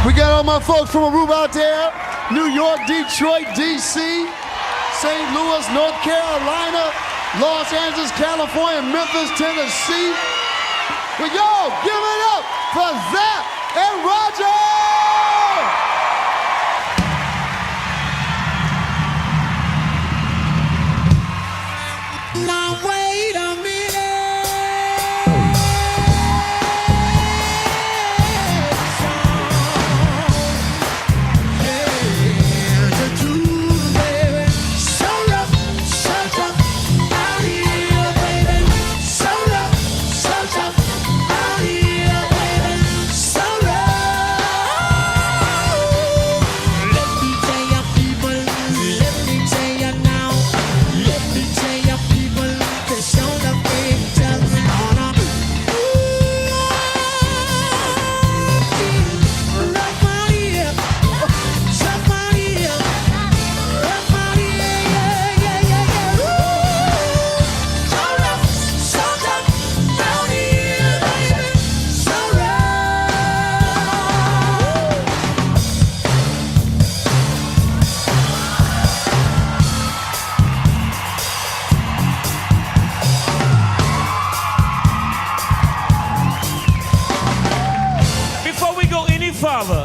We got all my folks from Aruba out there, New York, Detroit, D.C., St. Louis, North Carolina, Los Angeles, California, Memphis, Tennessee. Well, yo, give it up for Zach and Roger! Now wait a minute. Father,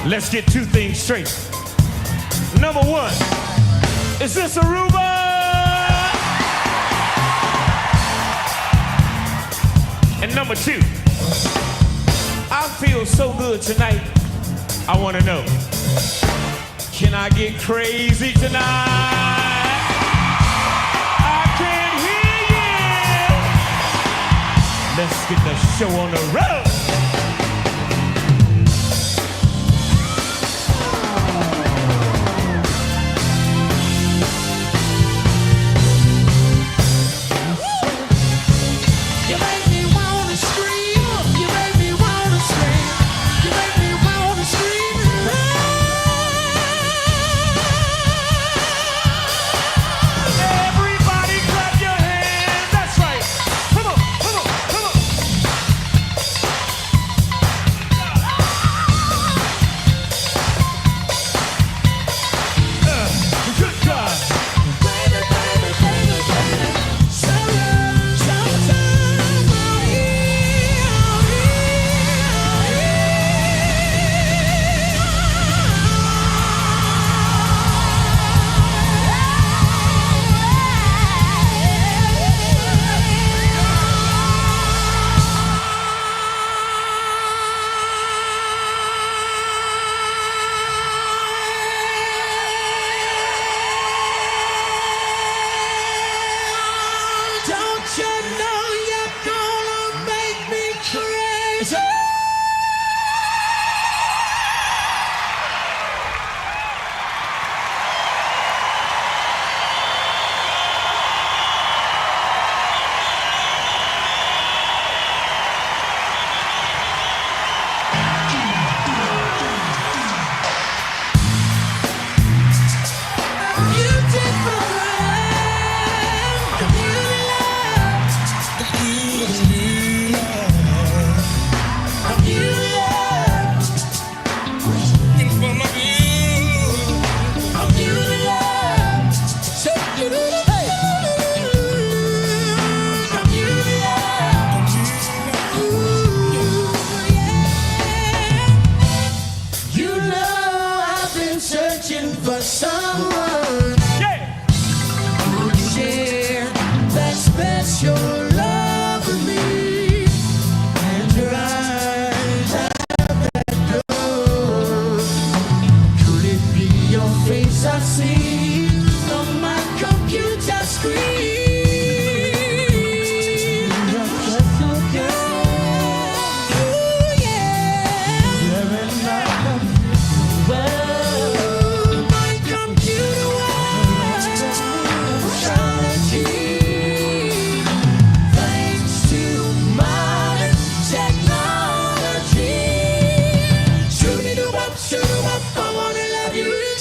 let's get two things straight. Number one, is this Aruba? And number two, I feel so good tonight, I want to know, can I get crazy tonight? I can't hear you. Let's get the show on the road. For someone who would share that special love with me, and your eyes have that glow. Could it be your face I see on my computer screen? Just a girl, ooh yeah, staring like a well. I wanna love you, baby.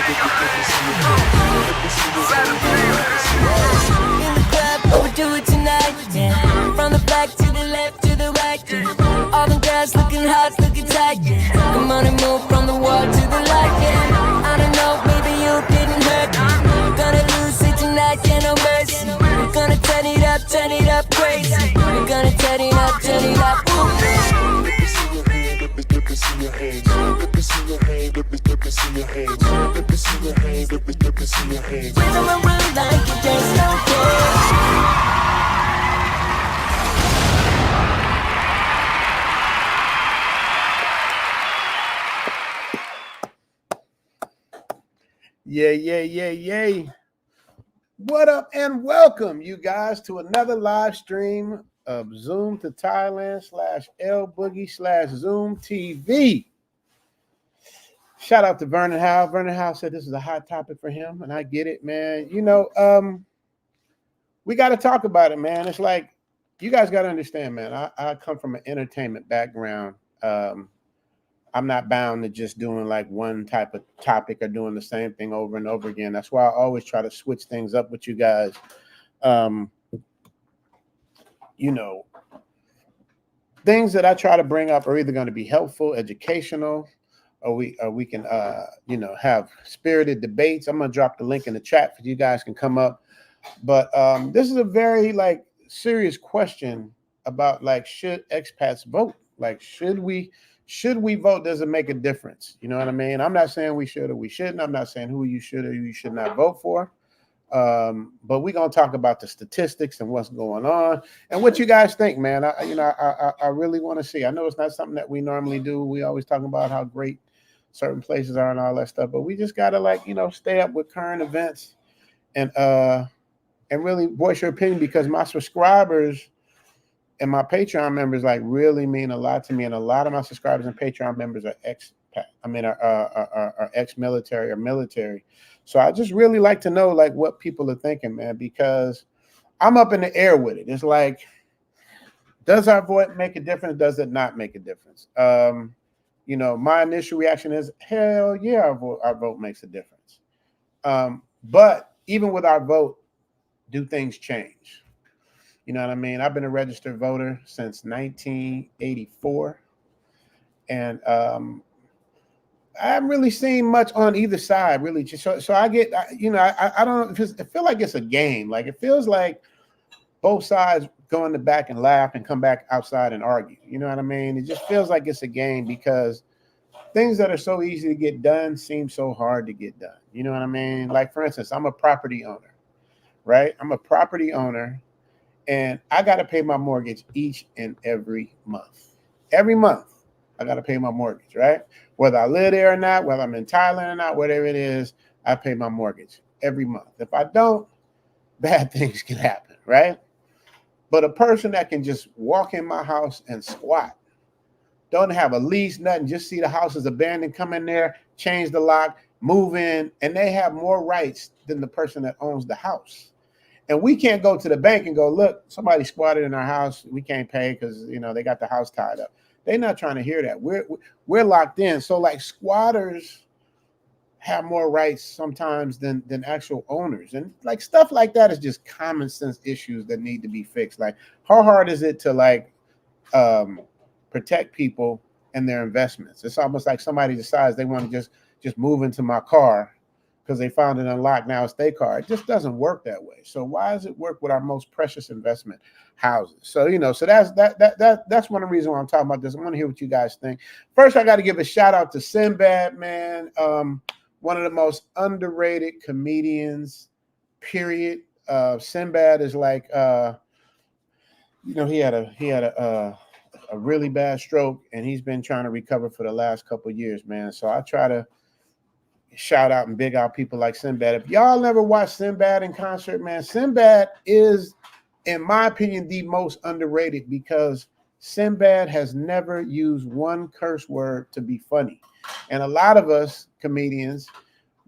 We'll do it tonight, yeah. From the back to the left to the right, yeah. All them girls looking hot, looking tight, yeah. Come on and move from the wall to the light, yeah. I don't know, maybe you didn't hurt me. Gonna lose it tonight, yeah, no mercy. We're gonna turn it up crazy. We're gonna turn it up, turn it up. Let me see your hands. Let me see your hands. Let me see your hands. Let me see your hands. Let me see your hands. When I'm around like it, there's no care. Yay. What up and welcome you guys to another live stream of Zoom to Thailand /L Boogie /Zoom TV. Shout out to Vernon Howe. Vernon Howe said this is a hot topic for him, and I get it, man. You know, we got to talk about it, man. It's like, you guys got to understand, man. I come from an entertainment background. I'm not bound to just doing like one type of topic or doing the same thing over and over again. That's why I always try to switch things up with you guys. You know, things that I try to bring up are either going to be helpful, educational, or we can you know, have spirited debates. I'm going to drop the link in the chat for you guys can come up. But this is a very like serious question about like, should expats vote? Like, should we vote? Does it make a difference? You know what I mean? I'm not saying we should or we shouldn't. I'm not saying who you should or you should not vote for. But we're going to talk about the statistics and what's going on and what you guys think, man. I really want to see. I know it's not something that we normally do. We always talk about how great certain places are and all that stuff, but we just got to, like, you know, stay up with current events and really voice your opinion, because my subscribers and my Patreon members like really mean a lot to me. And a lot of my subscribers and Patreon members are are ex-military or military. So I just really like to know like what people are thinking, man, because I'm up in the air with it. It's like, does our vote make a difference? Does it not make a difference? You know, my initial reaction is, hell yeah, our vote makes a difference. But even with our vote, do things change? You know what I mean? I've been a registered voter since 1984. And I haven't really seen much on either side, really. Just so I get, you know, I don't know, it feels like it's a game. Like, it feels like both sides go in the back and laugh and come back outside and argue. You know what I mean? It just feels like it's a game, because things that are so easy to get done seem so hard to get done. You know what I mean? Like, for instance, I'm a property owner, right? I'm a property owner, and I got to pay my mortgage each and every month. Every month, I got to pay my mortgage, right? Whether I live there or not, whether I'm in Thailand or not, whatever it is, I pay my mortgage every month. If I don't, bad things can happen, right? But a person that can just walk in my house and squat, don't have a lease, nothing, just see the house is abandoned, come in there, change the lock, move in, and they have more rights than the person that owns the house. And we can't go to the bank and go, look, somebody squatted in our house, we can't pay because, you know, they got the house tied up. They're not trying to hear that. We're locked in. So like, squatters have more rights sometimes than actual owners. And like, stuff like that is just common sense issues that need to be fixed. Like, how hard is it to like protect people and their investments? It's almost like somebody decides they want to just move into my car because they found it unlocked. Now it's their car. It just doesn't work that way. So why does it work with our most precious investment, houses? So, you know, so that's one of the reasons why I'm talking about this. I want to hear what you guys think. First, I got to give a shout out to Sinbad, man. One of the most underrated comedians, period. Sinbad is like, you know, he had a really bad stroke, and he's been trying to recover for the last couple of years, man. So I try to shout out and big out people like Sinbad. If y'all never watched Sinbad in concert, man, Sinbad is, in my opinion, the most underrated, because Sinbad has never used one curse word to be funny. And a lot of us comedians,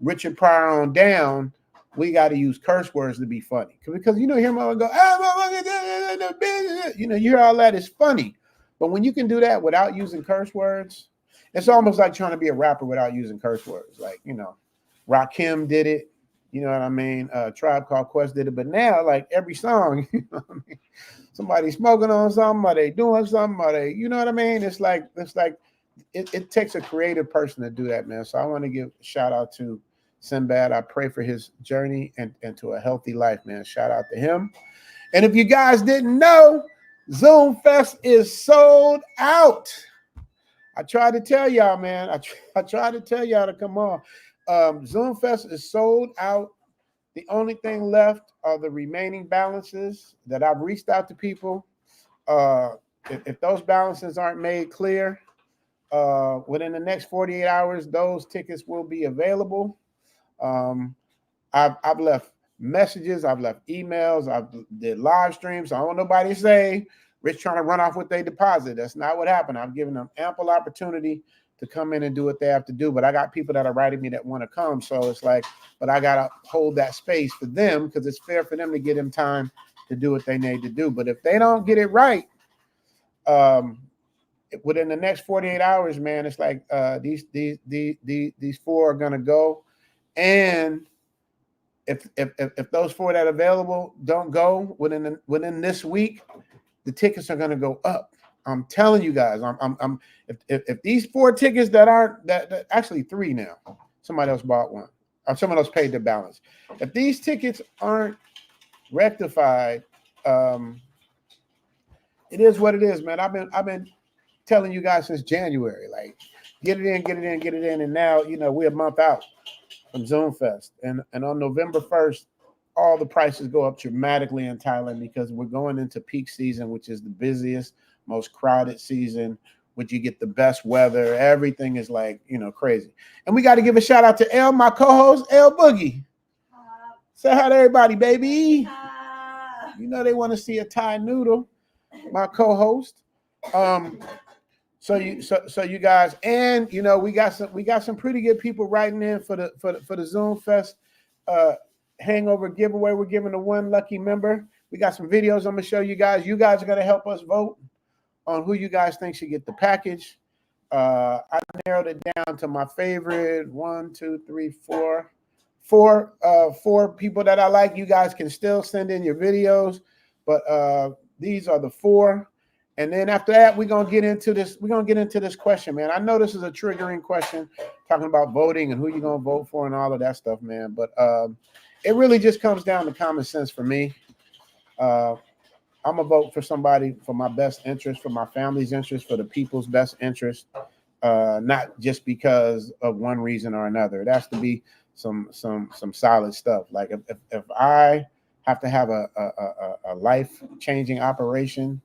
Richard Pryor on down, we got to use curse words to be funny. Because, you know, hear my go, you know, you hear all that, is funny. But when you can do that without using curse words, it's almost like trying to be a rapper without using curse words. Like, you know, Rakim did it. You know what I mean? Tribe Called Quest did it. But now, like every song, you know what I mean? Somebody smoking on something, are they doing something, are they, you know what I mean? It's like it takes a creative person to do that, man. So I want to give a shout out to Sinbad. I pray for his journey and to a healthy life, man. Shout out to him. And if you guys didn't know, Zoom Fest is sold out. I tried to tell y'all, man. I tried to tell y'all to come on. Zoom Fest is sold out. The only thing left are the remaining balances that I've reached out to people. If those balances aren't made clear, within the next 48 hours, those tickets will be available. I've left messages, I've left emails, I've did live streams. I don't want nobody to say Rich trying to run off with their deposit. That's not what happened. I've given them ample opportunity to come in and do what they have to do. But I got people that are writing me that want to come. So it's like, but I got to hold that space for them because it's fair for them to give them time to do what they need to do. But if they don't get it right, within the next 48 hours, man, it's like these four are going to go. And if those four that are available don't go within this week, the tickets are going to go up. I'm telling you guys, if these four tickets that aren't that actually three now, somebody else bought one, or someone else paid their balance. If these tickets aren't rectified, it is what it is, man. I've been telling you guys since January, like get it in, and now we're a month out from Zoom Fest, and on November 1st, all the prices go up dramatically in Thailand because we're going into peak season, which is the busiest, most crowded season, which you get the best weather. Everything is like, crazy. And we got to give a shout out to Elle, my co-host, Elle Boogie. Say hi to everybody, baby. They want to see a Thai noodle, my co-host. So you guys, and we got some pretty good people writing in for the Zoom Fest hangover giveaway. We're giving to one lucky member. We got some videos I'm gonna show you guys. You guys are gonna help us vote on who you guys think should get the package. I narrowed it down to my favorite 4 people that I like. You guys can still send in your videos, but these are the 4. And then after that, we're gonna get into this. We're gonna get into this question, man. I know this is a triggering question, talking about voting and who you're gonna vote for and all of that stuff, man. But it really just comes down to common sense for me. I'm gonna vote for somebody for my best interest, for my family's interest, for the people's best interest, not just because of one reason or another. It has to be some solid stuff. Like if I have to have a life-changing operation,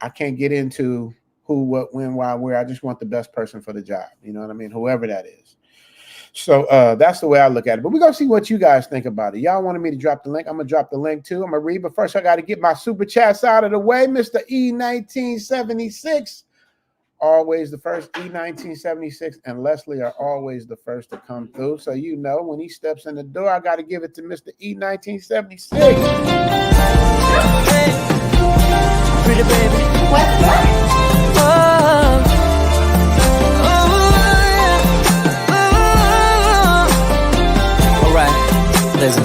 I can't get into who, what, when, why, where. I just want the best person for the job. You know what I mean? Whoever that is. So that's the way I look at it. But we're going to see what you guys think about it. Y'all wanted me to drop the link. I'm going to drop the link too. I'm going to read. But first, I got to get my super chats out of the way. Mr. E1976, always the first. E1976 and Leslie are always the first to come through. So when he steps in the door, I got to give it to Mr. E1976. Pretty baby. All right, listen.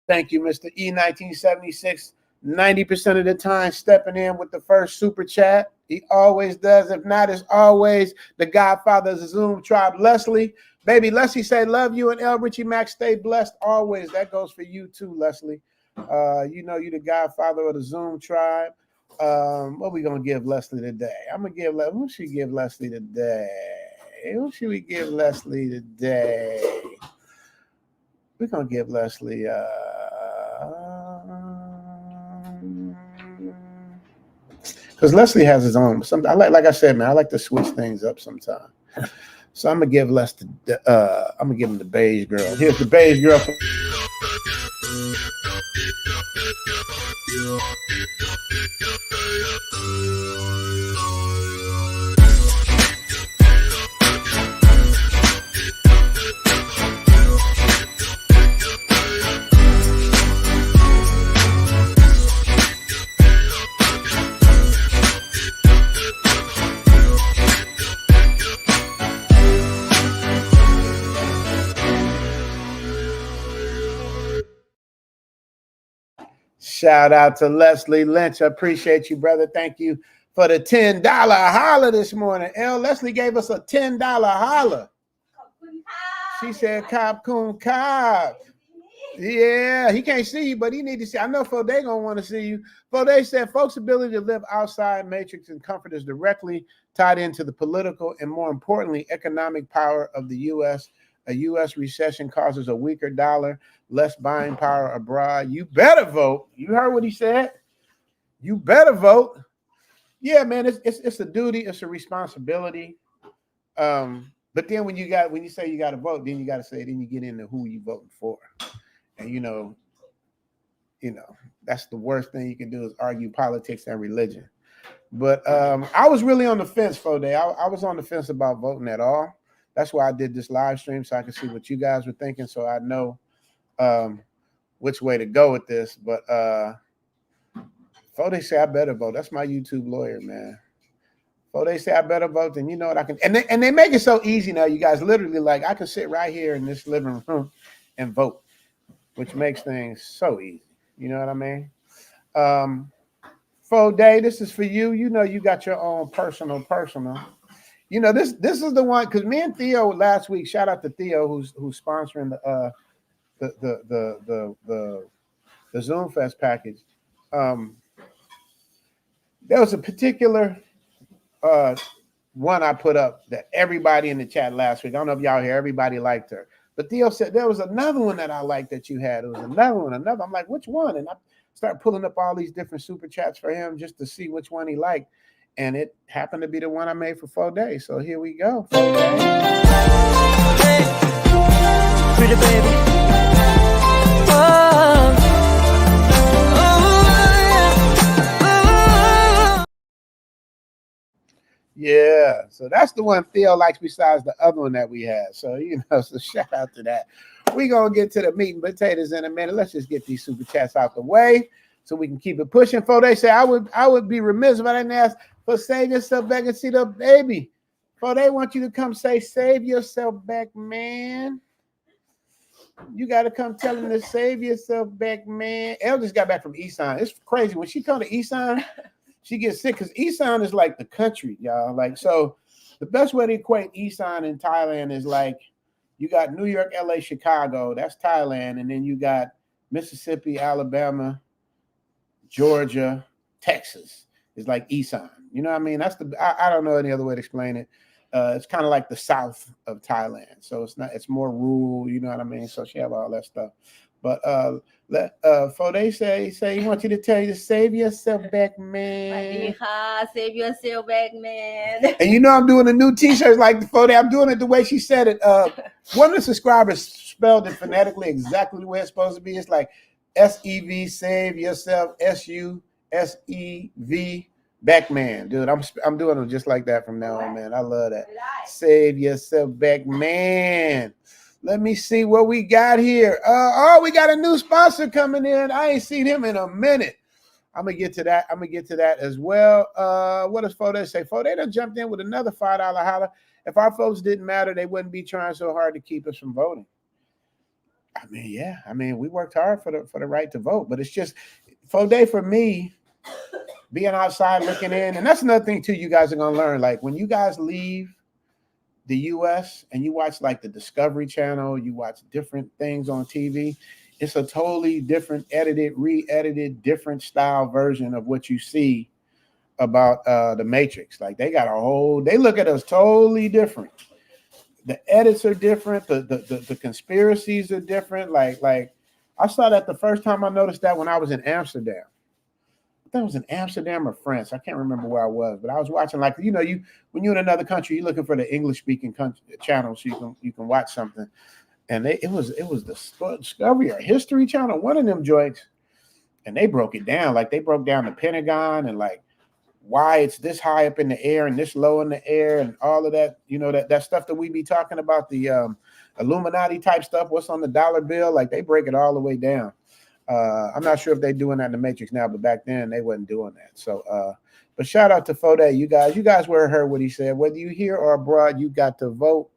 Thank you, Mr. E1976. 90% of the time stepping in with the first super chat. He always does. If not, it's always the godfather of the Zoom tribe, Leslie. Baby, Leslie say, love you, and L. Richie Max, stay blessed always. That goes for you too, Leslie. You're the godfather of the Zoom tribe. What we going to give Leslie today? I'm going to give, who should we give Leslie today? Who should we give Leslie today? We're going to give Leslie, because Leslie has his own. Like I said, man, I like to switch things up sometimes. So I'm gonna give I'm gonna give him the beige girl. Here's the beige girl. Shout out to Leslie Lynch. I appreciate you, brother. Thank you for the $10 holler this morning. Leslie gave us a $10 holler. She said, Cobb Coon Cobb. Yeah, he can't see you, but he need to see. I know Fode gonna want to see you. Fode said, folks' ability to live outside matrix and comfort is directly tied into the political and, more importantly, economic power of the U.S. A U.S. recession causes a weaker dollar, less buying power abroad. You better vote. You heard what he said. You better vote. Yeah, man, it's a duty, it's a responsibility. But then when you say you got to vote, then you got to say, then you get into who you voting for. And you know, that's the worst thing you can do is argue politics and religion. But I was really on the fence, Fode. I was on the fence about voting at all. That's why I did this live stream, so I could see what you guys were thinking, so I know which way to go with this. But Fode say I better vote. That's my YouTube lawyer, man. Fode say I better vote, then you know what I can. And they make it so easy now, you guys. Literally, like, I can sit right here in this living room and vote, which makes things so easy. You know what I mean? Fode, this is for you. You know, you got your own personal. You know, this is the one, because me and Theo last week, shout out to Theo who's sponsoring the Zoom Fest package. There was a particular one I put up that everybody in the chat last week. I don't know if y'all hear, everybody liked her. But Theo said there was another one that I liked that you had. It was another one. I'm like, which one? And I start pulling up all these different super chats for him just to see which one he liked. And it happened to be the one I made for Fode. So here we go. Hey, pretty baby. Oh, yeah, so that's the one Theo likes besides the other one that we had. So, so shout out to that. We're going to get to the meat and potatoes in a minute. Let's just get these super chats out the way so we can keep it pushing. Fode say, I would be remiss if I didn't ask for Save Yourself Back and See the Baby. Fode want you to come say, save yourself back, man. You got to come tell him to save yourself back, man. Elle just got back from Isan. It's crazy. When she come to Isan, she gets sick because Isan is like the country, y'all. Like, so the best way to equate Isan in Thailand is like you got New York, LA, Chicago. That's Thailand. And then you got Mississippi, Alabama, Georgia, Texas. It's like Isan. You know what I mean? That's I don't know any other way to explain it. It's kind of like the south of Thailand. So it's more rural, you know what I mean? So she have all that stuff. But Fode say he wants you to tell you to save yourself back, man. Save yourself back, man. And you know I'm doing a new t-shirt like Fode. I'm doing it the way she said it. One of the subscribers spelled it phonetically exactly the way it's supposed to be. It's like SEV, save yourself, SUSEV, back, man. Dude, I'm doing it just like that from now on, man. I love that. Save yourself back, man. Let me see what we got here. We got a new sponsor coming in. I ain't seen him in a minute. I'm gonna get to that as well. What does Fode say? Fode done jumped in with another $5 holler. If our folks didn't matter, they wouldn't be trying so hard to keep us from voting. I mean, yeah. I mean, we worked hard for the right to vote, but it's just Fode for me being outside looking in, and that's another thing too. You guys are gonna learn. Like when you guys leave the US and you watch like the Discovery Channel, you watch different things on TV, it's a totally different edited, re-edited, different style version of what you see about the Matrix. Like they look at us totally different. The edits are different, the conspiracies are different. Like I saw that the first time I noticed that when I was in Amsterdam. I think it was in Amsterdam or France. I can't remember where I was, but I was watching when you're in another country, you're looking for the English-speaking channel so you can watch something. And it was the Discovery or History Channel, one of them joints, and they broke it down. Like they broke down the Pentagon and like why it's this high up in the air and this low in the air and all of that. You know that stuff that we be talking about, the Illuminati type stuff. What's on the dollar bill? Like they break it all the way down. I'm not sure if they're doing that in the Matrix now, but back then they wasn't doing that. So, but shout out to Fode. You guys were heard what he said. Whether you here or abroad, you got to vote.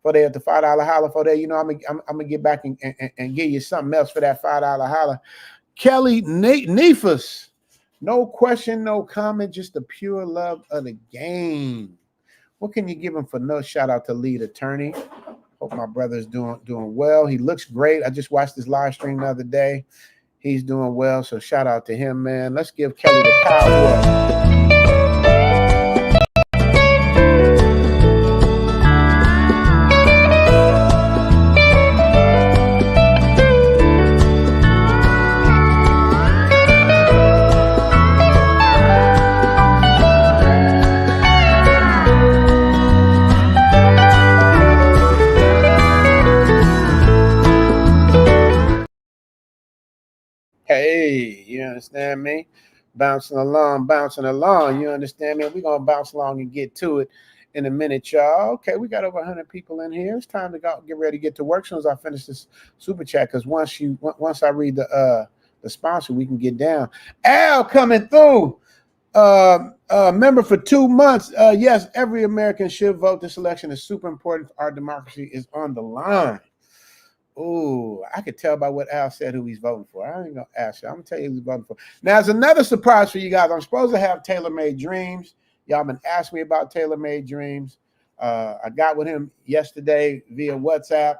Fode at the $5 holler. Fode, I'm gonna get back and give you something else for that $5 holler. Kelly Nefus. No question, no comment, just the pure love of the game. What can you give him for no? Shout out to lead attorney. Hope my brother's doing well. He looks great. I just watched his live stream the other day. He's doing well, so shout out to him, man. Let's give Kelly the cowboy. Hey, you understand me? Bouncing along. You understand me? We're going to bounce along and get to it in a minute, y'all. Okay, we got over 100 people in here. It's time to go get ready to get to work as soon as I finish this super chat, because once I read the sponsor, we can get down. Al coming through. Member for 2 months. Yes, every American should vote. This election is super important. Our democracy is on the line. Oh, I could tell by what Al said who he's voting for. I ain't gonna ask you. I'm gonna tell you who he's voting for. Now, there's another surprise for you guys. I'm supposed to have tailor-made dreams. Y'all been asking me about tailor-made dreams. I got with him yesterday via WhatsApp.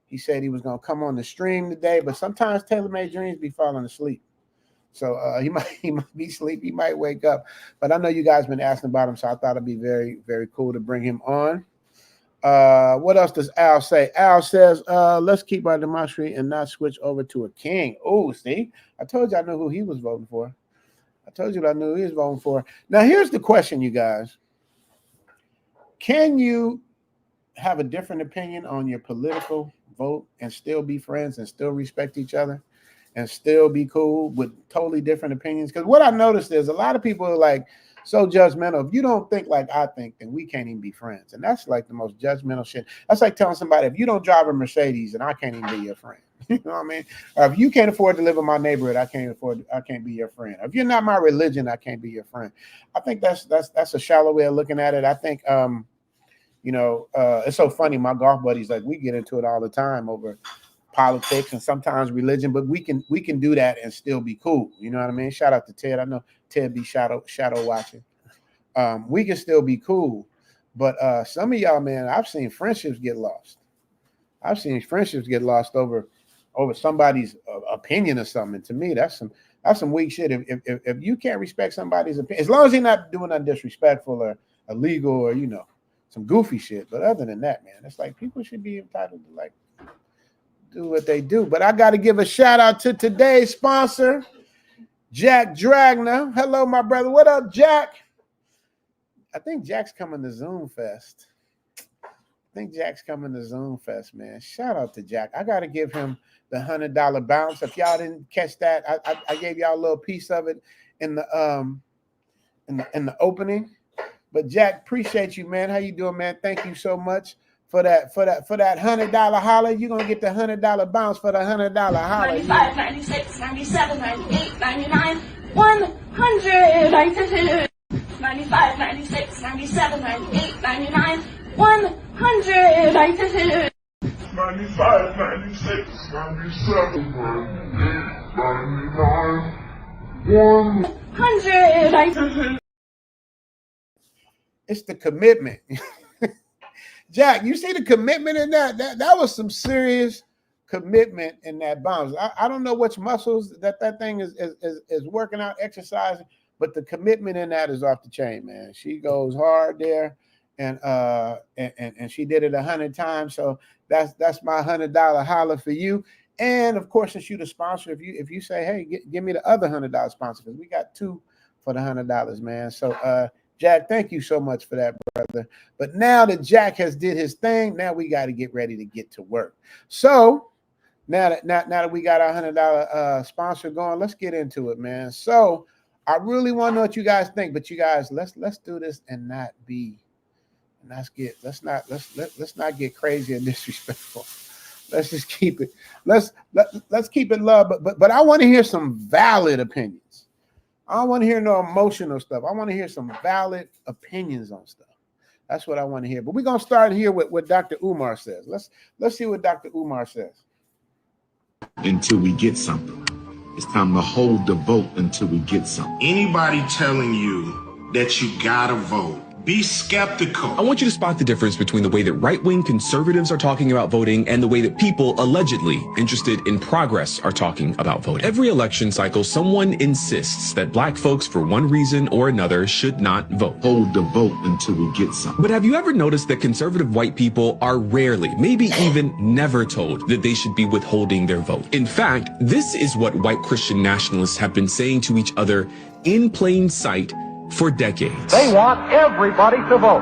He said he was gonna come on the stream today, but sometimes tailor-made dreams be falling asleep. So he might be asleep. He might wake up. But I know you guys been asking about him, so I thought it'd be very, very cool to bring him on. What else does Al say? Al says, let's keep our democracy and not switch over to a king. Oh, see, I told you I knew who he was voting for. I told you I knew who he was voting for. Now, here's the question, you guys. Can you have a different opinion on your political vote and still be friends and still respect each other and still be cool with totally different opinions? Because what I noticed is a lot of people are like, so judgmental. If you don't think like I think, then we can't even be friends. And that's like the most judgmental shit. That's like telling somebody, if you don't drive a Mercedes, then I can't even be your friend. You know what I mean? Or if you can't afford to live in my neighborhood, I can't be your friend. If you're not my religion, I can't be your friend. I think that's a shallow way of looking at it. I think it's so funny. My golf buddies, like, we get into it all the time over politics and sometimes religion, but we can do that and still be cool. You know what I mean? Shout out to Ted. I know Ted be shadow watching. We can still be cool, but some of y'all, man, I've seen friendships get lost. I've seen friendships get lost over somebody's opinion or something. To me, that's some weak shit. If you can't respect somebody's opinion, as long as you're not doing nothing disrespectful or illegal or some goofy shit, but other than that, man, it's like people should be entitled to like do what they do. But I got to give a shout out to today's sponsor, Jack Dragner. Hello, my brother. What up, Jack? I think Jack's coming to Zoom Fest. Man. Shout out to Jack. I got to give him the $100 bounce. If y'all didn't catch that, I gave y'all a little piece of it in the opening. But Jack, appreciate you, man. How you doing, man? Thank you so much for that $100 holler. You're gonna get the $100 bounce for the $100 holler. 95, 96, 97, 98, 99, 100. 95, 96, 97, 98, 99, 100. 95, 96, 97, 98, 99, 100. It's the commitment. Jack, you see the commitment in that? That was some serious commitment in that bounce. I don't know which muscles that thing is working out, exercising, but the commitment in that is off the chain, man. She goes hard there, and she did it 100 times. So that's my $100 holler for you. And of course, since you the sponsor, if you say, hey, give me the other $100 sponsor, because we got two for the $100, man. So Jack, thank you so much for that, brother. But now that Jack has did his thing, now we got to get ready to get to work. So now that we got our $100 sponsor going, let's get into it, man. So I really want to know what you guys think, but you guys, let's do this and not not get crazy and disrespectful. Let's just keep it. Let's keep it love, but I want to hear some valid opinions. I don't want to hear no emotional stuff. I want to hear some valid opinions on stuff. That's what I want to hear. But we're gonna start here with what Dr. Umar says. Let's see what Dr. Umar says. Until we get something. It's time to hold the vote until we get some. Anybody telling you that you gotta vote, be skeptical. I want you to spot the difference between the way that right-wing conservatives are talking about voting and the way that people allegedly interested in progress are talking about voting. Every election cycle, someone insists that black folks, for one reason or another, should not vote. Hold the vote until we get some. But have you ever noticed that conservative white people are rarely, maybe even never told that they should be withholding their vote? In fact, this is what white Christian nationalists have been saying to each other in plain sight for decades. They want everybody to vote.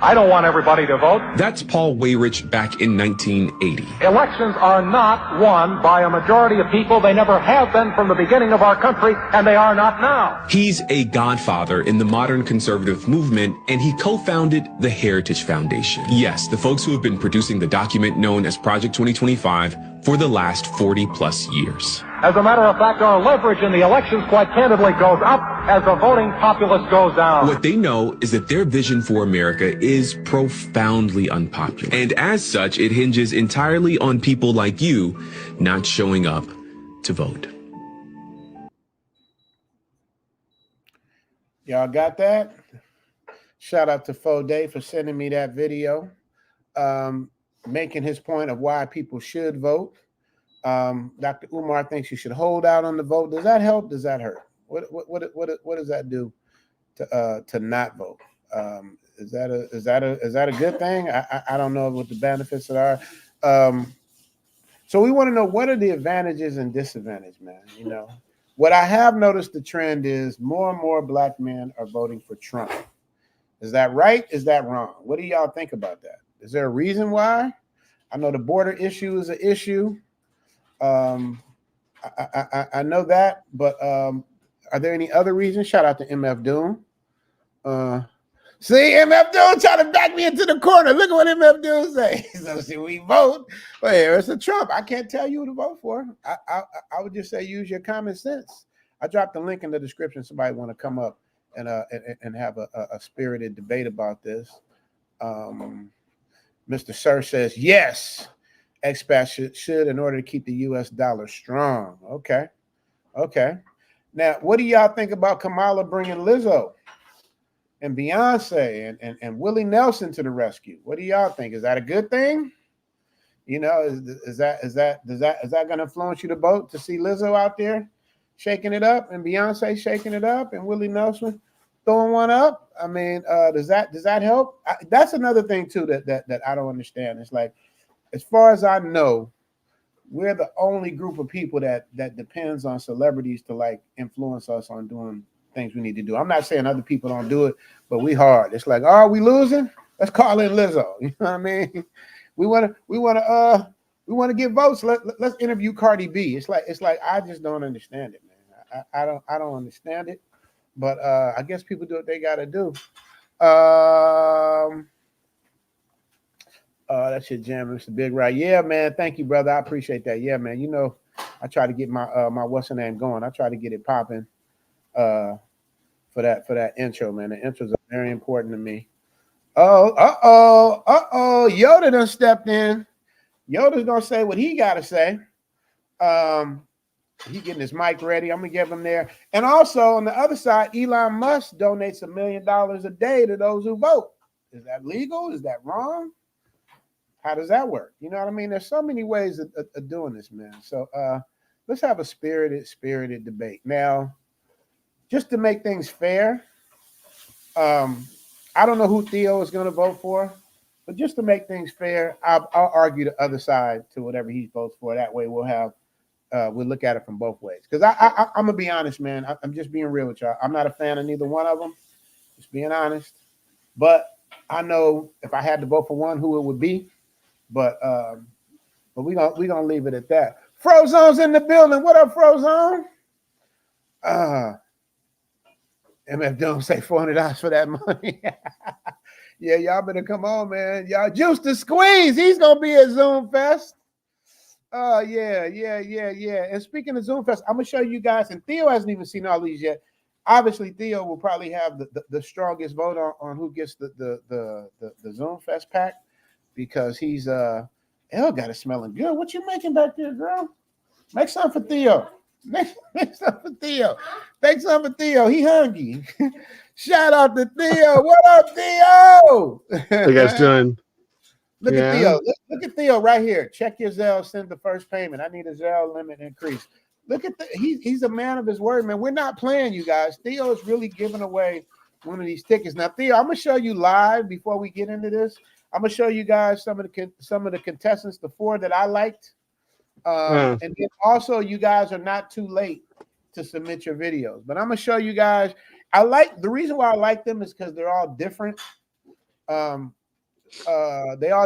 I don't want everybody to vote. That's Paul Weyrich back in 1980. Elections are not won by a majority of people. They never have been from the beginning of our country, and they are not now. He's a godfather in the modern conservative movement, and he co-founded the Heritage Foundation. Yes, the folks who have been producing the document known as Project 2025 for the last 40 plus years. As a matter of fact, our leverage in the elections, quite candidly, goes up as the voting populace goes down. What they know is that their vision for America is profoundly unpopular. And as such, it hinges entirely on people like you not showing up to vote. Y'all got that? Shout out to Foday for sending me that video, making his point of why people should vote. Dr. Umar thinks you should hold out on the vote. Does that help? Does that hurt? What does that do to not vote? Is that a good thing? I don't know what the benefits are. So we want to know, what are the advantages and disadvantages, man? You know, what I have noticed the trend is more and more black men are voting for Trump. Is that right? Is that wrong? What do y'all think about that? Is there a reason why? I know the border issue is an issue. I know that, but are there any other reasons? Shout out to MF Doom. See, MF Doom trying to back me into the corner. Look at what MF Doom say. So should we vote? Well, here it's a Trump. I can't tell you who to vote for. I would just say use your common sense. I dropped the link in the description. Somebody want to come up and have a spirited debate about this. Mr. Sir says yes. Expats should in order to keep the U.S. dollar strong. Okay. Now, what do y'all think about Kamala bringing Lizzo and Beyonce and Willie Nelson to the rescue? What do y'all think? Is that a good thing? You know, is that going to influence you to vote to see Lizzo out there shaking it up and Beyonce shaking it up and Willie Nelson throwing one up? I mean, does that help? That's another thing too that I don't understand. It's like, as far as I know, we're the only group of people that depends on celebrities to like influence us on doing things we need to do. I'm not saying other people don't do it, but we hard. It's like, are we losing? Let's call in Lizzo. You know what I mean? We want to get votes. Let's interview Cardi B. It's like I just don't understand it, man. I don't understand it. But I guess people do what they got to do. That's your jam, Mr. Big Right. Yeah, man. Thank you, brother. I appreciate that. Yeah, man. You know, I try to get my what's the name going. I try to get it popping for that intro, man. The intros are very important to me. Yoda done stepped in. Yoda's gonna say what he gotta say. He getting his mic ready. I'm gonna give him there. And also on the other side, Elon Musk donates $1 million a day to those who vote. Is that legal? Is that wrong? How does that work? You know what I mean? There's so many ways of doing this, man. So let's have a spirited debate. Now, just to make things fair, I don't know who Theo is going to vote for, but just to make things fair, I'll argue the other side to whatever he votes for. That way we'll look at it from both ways. Because I'm going to be honest, man. I'm just being real with y'all. I'm not a fan of neither one of them, just being honest. But I know if I had to vote for one, who it would be. But we're gonna leave it at that. Frozone's in the building. What up, Frozone? MF don't say $400 for that money. Yeah, y'all better come on, man. Y'all Juice the Squeeze. He's gonna be at Zoom Fest. Yeah. And speaking of Zoom Fest, I'm gonna show you guys, and Theo hasn't even seen all these yet. Obviously, Theo will probably have the strongest vote on who gets the Zoom Fest pack. Because he's Elle got it smelling good. What you making back there, girl? Make something for Theo. Make some for Theo. Make some for Theo. He hungry. Shout out to Theo. What up, Theo? How you guys doing? Look Yeah. at Theo. Look at Theo right here. Check your Zelle. Send the first payment. I need a Zelle limit increase. Look at he's a man of his word, man. We're not playing, you guys. Theo is really giving away one of these tickets. Now, Theo, I'm gonna show you live before we get into this. I'm gonna show you guys some of the contestants, the 4 that I liked. And then also, you guys are not too late to submit your videos. But I'm gonna show you guys. The reason why I like them is because they're all different. They all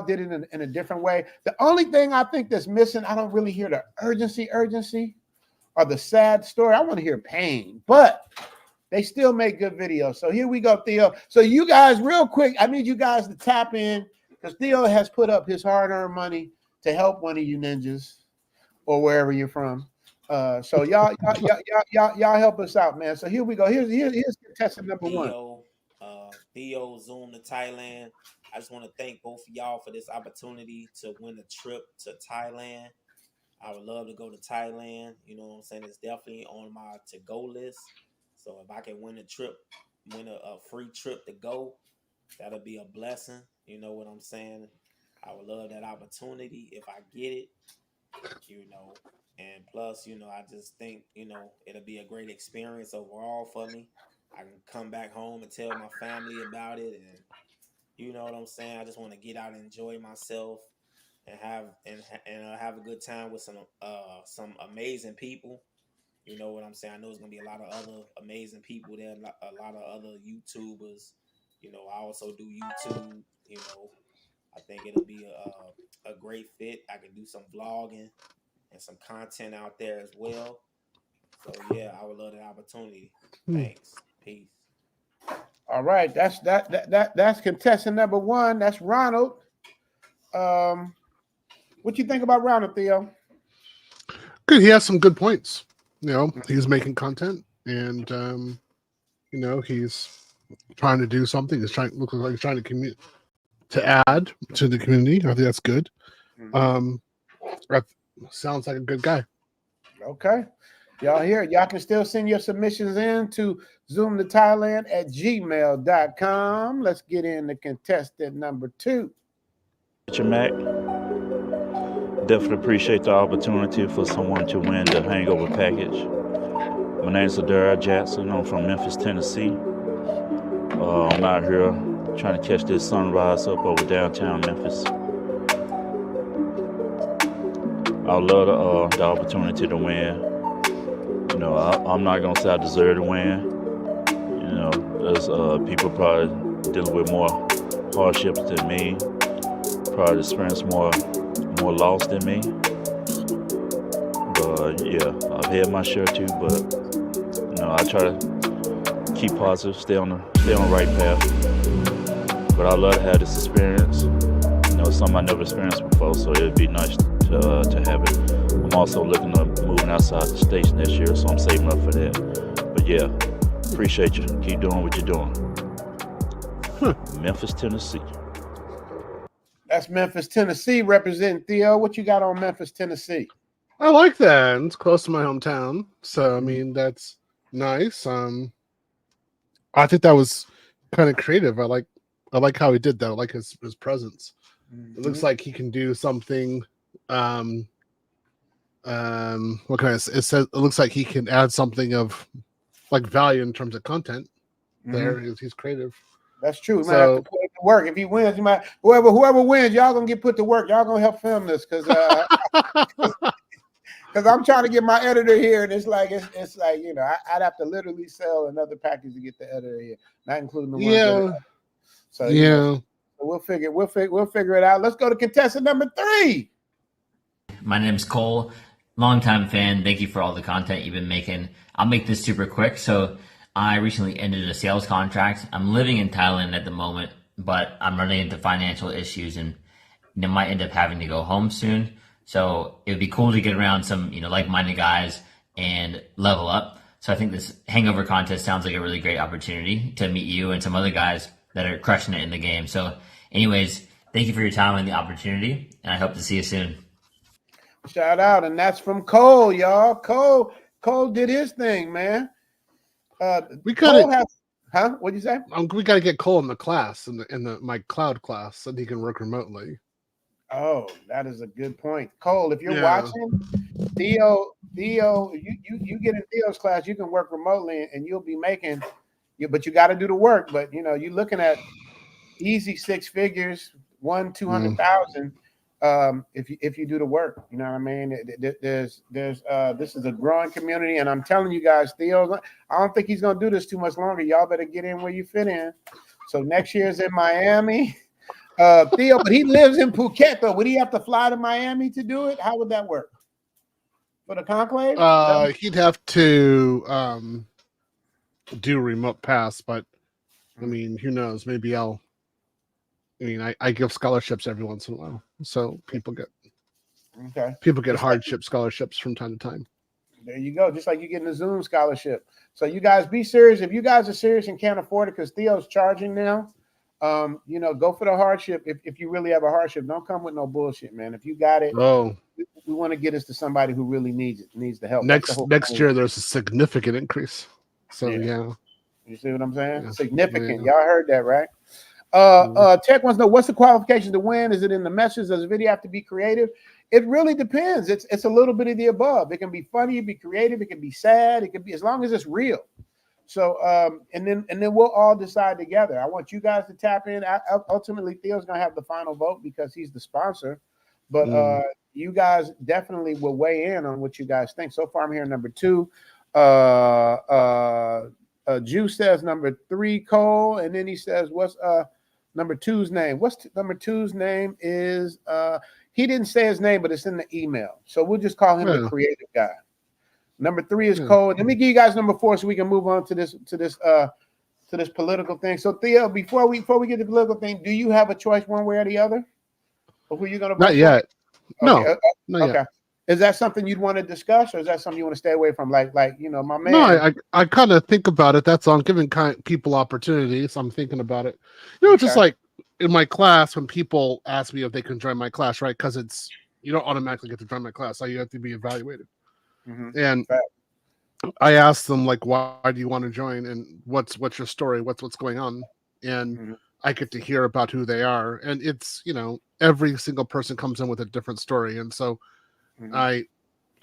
did it in a different way. The only thing I think that's missing, I don't really hear the urgency, or the sad story. I want to hear pain, but they still make good videos. So here we go, Theo. So you guys, real quick, I need you guys to tap in because Theo has put up his hard-earned money to help one of you ninjas or wherever you're from. So y'all help us out, man. So here we go. Here's contestant number 1. Theo Zoom to Thailand. I just want to thank both of y'all for this opportunity to win a trip to Thailand. I would love to go to Thailand. You know what I'm saying? It's definitely on my to-go list. So if I can win a free trip to go, that'll be a blessing. You know what I'm saying? I would love that opportunity if I get it, you know. And plus, you know, I just think, you know, it'll be a great experience overall for me. I can come back home and tell my family about it, and you know what I'm saying. I just want to get out and enjoy myself and have a good time with some amazing people. You know what I'm saying. I know there's gonna be a lot of other amazing people there, a lot of other YouTubers. You know, I also do YouTube. You know, I think it'll be a great fit. I can do some vlogging and some content out there as well. So yeah, I would love that opportunity. Thanks. Peace. All right, that's contestant number 1. That's Ronald. What you think about Ronald, Theo? Good. He has some good points. You know, he's making content, and you know, he's trying to do something. Looks like he's trying to add to the community. I think that's good. That sounds like a good guy. Okay. Y'all hear it. Y'all can still send your submissions in to zoomtothailand@gmail.com. Let's get into contestant number 2. Mac. Definitely appreciate the opportunity for someone to win the hangover package. My name is Adara Jackson. I'm from Memphis, Tennessee. I'm out here trying to catch this sunrise up over downtown Memphis. I would love the opportunity to win. You know, I'm not gonna say I deserve to win. You know, there's people probably dealing with more hardships than me, probably experience more loss than me. But yeah, I've had my share too. But you know, I try to keep positive, stay on the right path. But I love to have this experience. You know, it's something I never experienced before, so it'd be nice to have it. I'm also looking at moving outside the station this year, so I'm saving up for that. But yeah, appreciate you. Keep doing what you're doing. Memphis, Tennessee. That's Memphis, Tennessee, representing Theo. What you got on Memphis, Tennessee? I like that. It's close to my hometown, so I mean that's nice. I think that was kind of creative. I like how he did that. I like his presence. It looks like he can do something. What can I say? It looks like he can add something of like value in terms of content. There, he's creative. That's true. We might have to put it to work. If he wins, you might whoever wins, y'all gonna get put to work. Y'all gonna help film this because I'm trying to get my editor here, and it's like you know I'd have to literally sell another package to get the editor here, not including the ones. Yeah. So yeah, we'll figure it out. Let's go to contestant number 3. My name's Cole, longtime fan. Thank you for all the content you've been making. I'll make this super quick. So I recently ended a sales contract. I'm living in Thailand at the moment, but I'm running into financial issues and might end up having to go home soon. So it would be cool to get around some, like-minded guys and level up. So I think this hangover contest sounds like a really great opportunity to meet you and some other guys that are crushing it in the game. So anyways, thank you for your time and the opportunity, and I hope to see you soon. Shout out, and that's from Cole, y'all. Cole, Cole did his thing, man. We Cole gotta, huh? What'd you say? we gotta get Cole in the class in the my cloud class so that he can work remotely. Oh, that is a good point. Cole, if you're Yeah. watching, Theo, you get in Theo's class, you can work remotely and you'll be making you, but you got to do the work. But you know, you're looking at easy six figures, 200,000. If you do the work, you know what I mean. There's this is a growing community, and I'm telling you guys, Theo, I don't think he's gonna do this too much longer. Y'all better get in where you fit in. So next year's in Miami. Theo, but he lives in Phuket though. Would he have to fly to Miami to do it? How would that work? For the conclave? He'd have to do remote pass, but I mean, who knows? Maybe I give scholarships every once in a while, so people get hardship scholarships from time to time. There you go. Just like you getting a Zoom scholarship. So you guys be serious. If you guys are serious and can't afford it, because Theo's charging now. You know, go for the hardship. If you really have a hardship, don't come with no bullshit, man. If you got it, we want to get us to somebody who really needs the help. Next year, there's a significant increase. So yeah. You see what I'm saying? Yeah. Significant. Yeah. Y'all heard that, right? Tech wants to know what's the qualification to win? Is it in the message? Does the video have to be creative? It really depends. It's a little bit of the above. It can be funny, it can be creative, it can be sad, it can be as long as it's real. So and then we'll all decide together. I want you guys to tap in. Ultimately, Theo's gonna have the final vote because he's the sponsor. But you guys definitely will weigh in on what you guys think. So far, I'm hearing number 2. Jew says number 3, Cole, and then he says, "What's number 2's name?" Number 2's name is he didn't say his name, but it's in the email. So we'll just call him the creative guy. Number 3 is Cole. Let me give you guys number 4 so we can move on to this political thing. So Theo, before we get to the political thing, do you have a choice one way or the other? Or who you're gonna vote Not yet. For? No, okay. not Okay. yet. Is that something you'd want to discuss, or is that something you want to stay away from? Like you know, my man. No, I kind of think about it. That's all. I'm giving people opportunities. I'm thinking about it. You know, just like in my class, when people ask me if they can join my class, right? Because it's you don't automatically get to join my class. So you have to be evaluated. And I asked them like, why do you want to join, and what's your story? What's going on? And I get to hear about who they are, and it's every single person comes in with a different story, and so I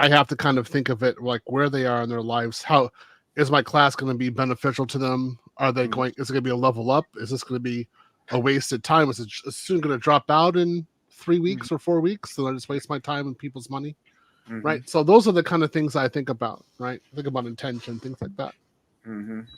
have to kind of think of it like where they are in their lives. How is my class going to be beneficial to them? Are they going? Is it going to be a level up? Is this going to be a wasted time? Is it soon going to drop out in 3 weeks or 4 weeks? So I just waste my time and people's money, right? So those are the kind of things I think about, right? Think about intention, things like that.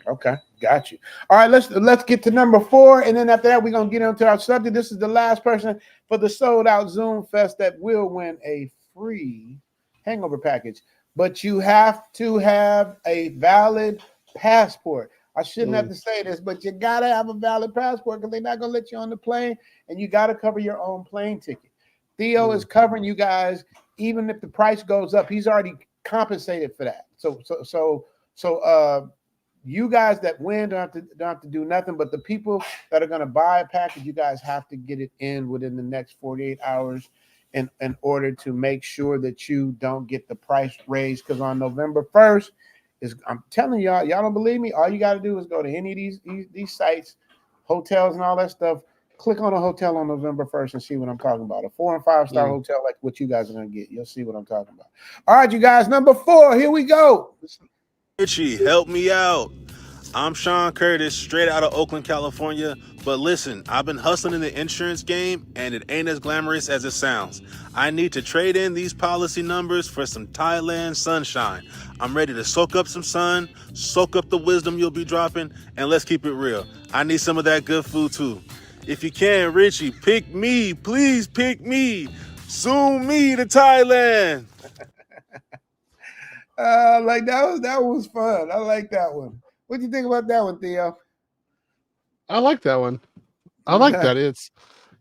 Okay, got you. All right, let's get to number 4, and then after that, we're gonna get into our subject. This is the last person for the sold out Zoom Fest that will win a free hangover package, but you have to have a valid passport. I shouldn't have to say this, but you gotta have a valid passport because they're not gonna let you on the plane, and you gotta cover your own plane ticket. Theo is covering you guys, even if the price goes up. He's already compensated for that. So you guys that win don't have to do nothing, but the people that are going to buy a package, you guys have to get it in within the next 48 hours in order to make sure that you don't get the price raised. Because on November 1st, I'm telling y'all don't believe me? All you got to do is go to any of these sites, hotels and all that stuff. Click on a hotel on November 1st and see what I'm talking about. A 4- and 5-star hotel like what you guys are going to get. You'll see what I'm talking about. All right, you guys, number 4, here we go. Richie, help me out. I'm Sean Curtis, straight out of Oakland, California. But listen, I've been hustling in the insurance game, and it ain't as glamorous as it sounds. I need to trade in these policy numbers for some Thailand sunshine. I'm ready to soak up some sun, soak up the wisdom you'll be dropping, and let's keep it real. I need some of that good food too. If you can, Richie, pick me. Please pick me. Zoom me to Thailand. Like that was fun. I like that one. What do you think about that one, Theo? I like that one. I like that.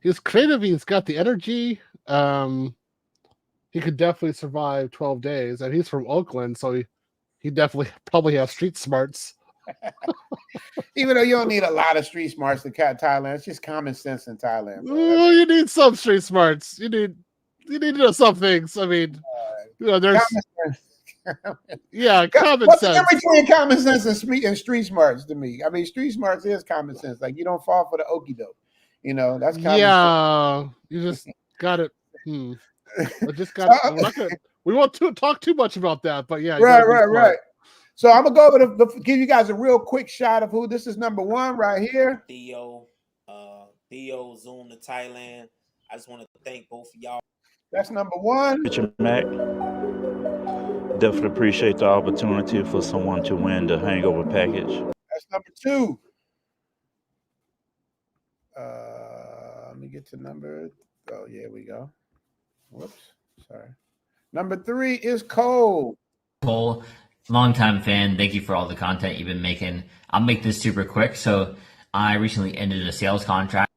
He's creative. He's got the energy. He could definitely survive 12 days, and he's from Oakland, so he definitely probably has street smarts. Even though you don't need a lot of street smarts to cat Thailand, it's just common sense in Thailand. Well, you need some street smarts. You need to know some things. I mean, there's Yeah, common What's the sense. difference between common sense and street smarts to me? I mean, street smarts is common sense. Like you don't fall for the okie doke. That's common sense. Yeah, you just got it. I just got. So, We're not gonna. We won't talk too much about that, but yeah, you right, gotta be right, smart. right. So I'm gonna go over give you guys a real quick shot of who this is. Number one right here. Theo Zoom to Thailand. I just want to thank both of y'all. That's number one. Richard Mack. Definitely appreciate the opportunity for someone to win the hangover package. That's number two. Let me get to number. Oh, yeah, we go. Whoops. Sorry. Number three is Cole. Cole, longtime fan. Thank you for all the content you've been making. I'll make this super quick. So I recently ended a sales contract.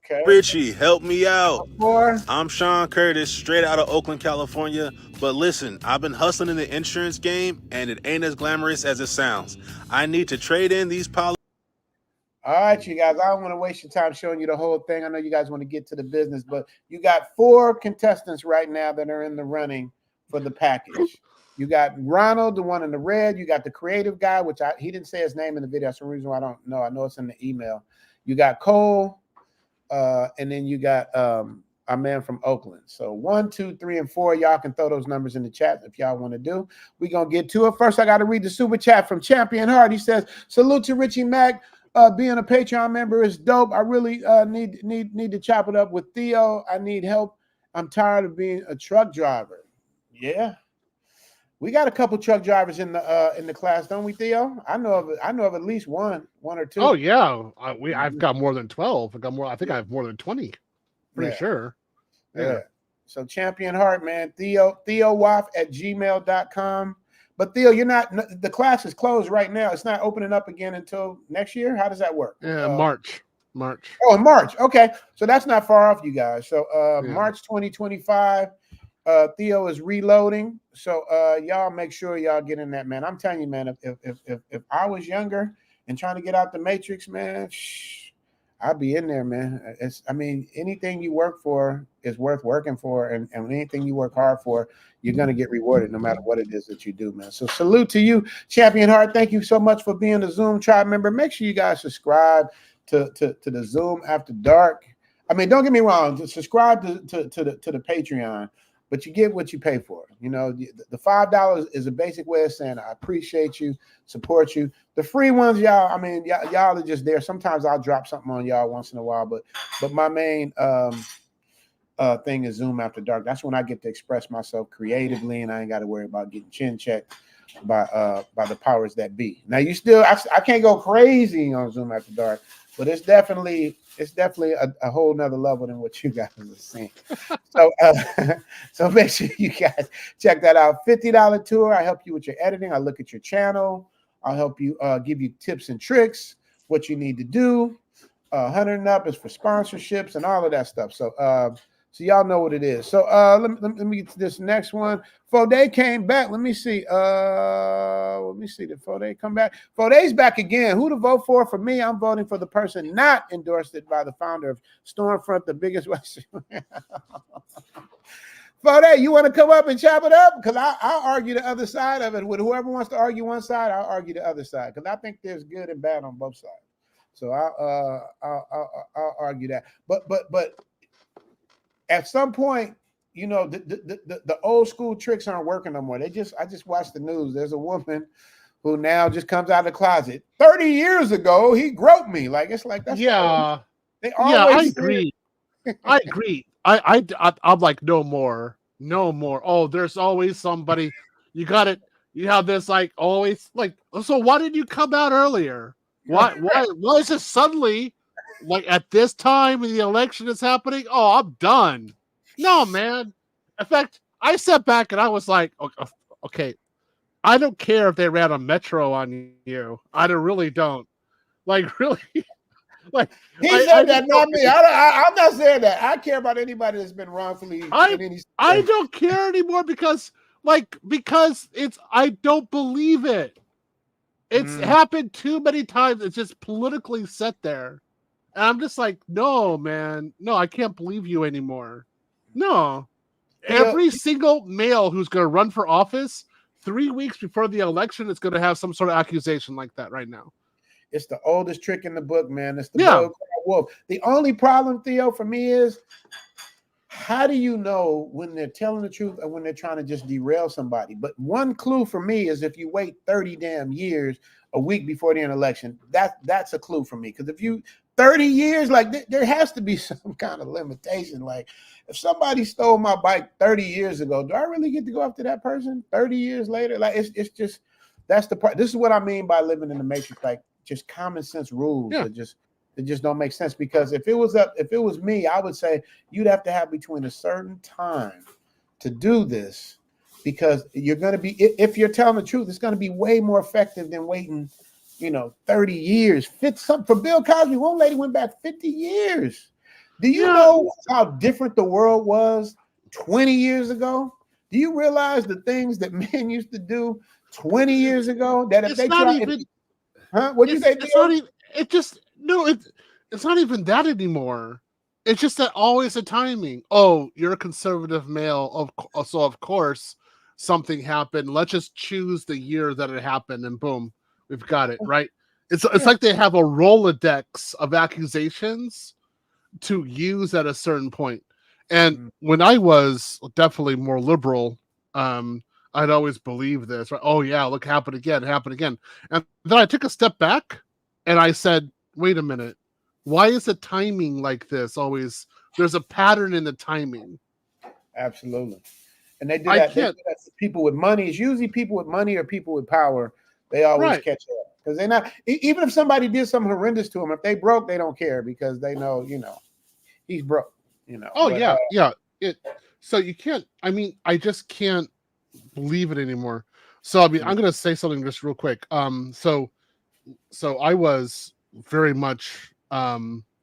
Okay. Richie, help me out. Four. I'm Sean Curtis, straight out of Oakland, California. But listen, I've been hustling in the insurance game, and it ain't as glamorous as it sounds. I need to trade in these policies. All right, you guys, I don't want to waste your time showing you the whole thing. I know you guys want to get to the business, but you got 4 contestants right now that are in the running for the package. You got Ronald, the one in the red. You got the creative guy, which he didn't say his name in the video. That's the reason why I don't know. I know it's in the email. You got Cole, and then you got our man from Oakland. So 1, 2, 3, and 4. Y'all can throw those numbers in the chat if y'all want to do. We're going to get to it. First, I got to read the super chat from Champion Heart. He says, salute to Richie Mack. Being a Patreon member is dope. I really need to chop it up with Theo. I need help. I'm tired of being a truck driver. Yeah, we got a couple truck drivers in the class, don't we, Theo? I know of at least one or two. Oh yeah, I've got more than 12. I think I have more than 20. Pretty sure. Yeah. So Champion Heart, man. TheoWaff@gmail.com. But Theo, the class is closed right now. It's not opening up again until next year. How does that work? Yeah, March. Oh, in March. Okay. So that's not far off, you guys. So March 2025, Theo is reloading. So y'all make sure y'all get in that, man. I'm telling you, man, if I was younger and trying to get out the matrix, man, I'd be in there, man. Anything you work for is worth working for, and anything you work hard for, you're gonna get rewarded no matter what it is that you do, man. So salute to you, Champion Heart. Thank you so much for being a Zoom tribe member. Make sure you guys subscribe to the Zoom After Dark. I mean, don't get me wrong, just subscribe to the Patreon, but you get what you pay for. The $5 is a basic way of saying I appreciate you, support you. The free ones, y'all, y'all are just there. Sometimes I'll drop something on y'all once in a while, but my main thing is Zoom After Dark. That's when I get to express myself creatively, and I ain't got to worry about getting chin checked by the powers that be. Now I can't go crazy on Zoom After Dark, but it's definitely a whole nother level than what you guys are seeing. So make sure you guys check that out. $50 tour. I help you with your editing. I look at your channel. I'll help you give you tips and tricks, what you need to do. 100 and up is for sponsorships and all of that stuff. So y'all know what it is. So let me get to this next one. Fode came back. Let me see. Did Fode come back? Fode's back again. Who to vote for? For me, I'm voting for the person not endorsed by the founder of Stormfront, the biggest Western. Fode, you want to come up and chop it up? Because I'll argue the other side of it. With whoever wants to argue one side, I'll argue the other side. Because I think there's good and bad on both sides. So I'll argue that. But at some point, the old school tricks aren't working no more. I just watched the news. There's a woman who now just comes out of the closet. 30 years ago, he groped me. That's yeah. They always I agree. I'm like, no more. Oh, there's always somebody. You got it. You have this always so why didn't you come out earlier? Why is it suddenly at this time when the election is happening? Oh, I'm done. No, man. In fact, I sat back and I was like, okay, I don't care if they ran a metro on you. I really don't. Really. He said that, not me. I'm not saying that. I care about anybody that's been wrongfully. I don't care anymore because it's. I don't believe it. It's happened too many times. It's just politically set there, and I'm just like, no, man, no, I can't believe you anymore. No. every single male who's going to run for office 3 weeks before the election is going to have some sort of accusation like that right now. It's the oldest trick in the book, man. It's the bold wolf. The only problem, Theo, for me is, how do you know when they're telling the truth or when they're trying to just derail somebody? But one clue for me is if you wait 30 damn years, a week before the election, that's a clue for me. Because if you 30 years, like there has to be some kind of limitation. Like if somebody stole my bike 30 years ago, do I really get to go after that person 30 years later? Like it's just, that's the part. This is what I mean by living in the matrix. Like just common sense rules that just don't make sense. Because if it was me, I would say you'd have to have between a certain time to do this, because you're going to be, if you're telling the truth, it's going to be way more effective than waiting, 30 years. For Bill Cosby, one lady went back 50 years. Do you know how different the world was 20 years ago? Do you realize the things that men used to do 20 years ago that if It's they not try, even, what'd you say? It's not even, it's not even that anymore. It's just that always the timing. Oh, you're a conservative male, so of course something happened. Let's just choose the year that it happened, and boom, we've got it right. It's like they have a Rolodex of accusations to use at a certain point. And when I was definitely more liberal, I'd always believe this. Right? Oh yeah, look, happen again. And then I took a step back, and I said, wait a minute. Why is the timing like this always? There's a pattern in the timing. Absolutely. And they do that. They do that to people with money. It's usually people with money or people with power. They always catch up. Because they're not, even if somebody did something horrendous to them, if they broke, they don't care because they know, he's broke, Oh, but, so you can't, I just can't believe it anymore. So, I'm going to say something just real quick. So I was very much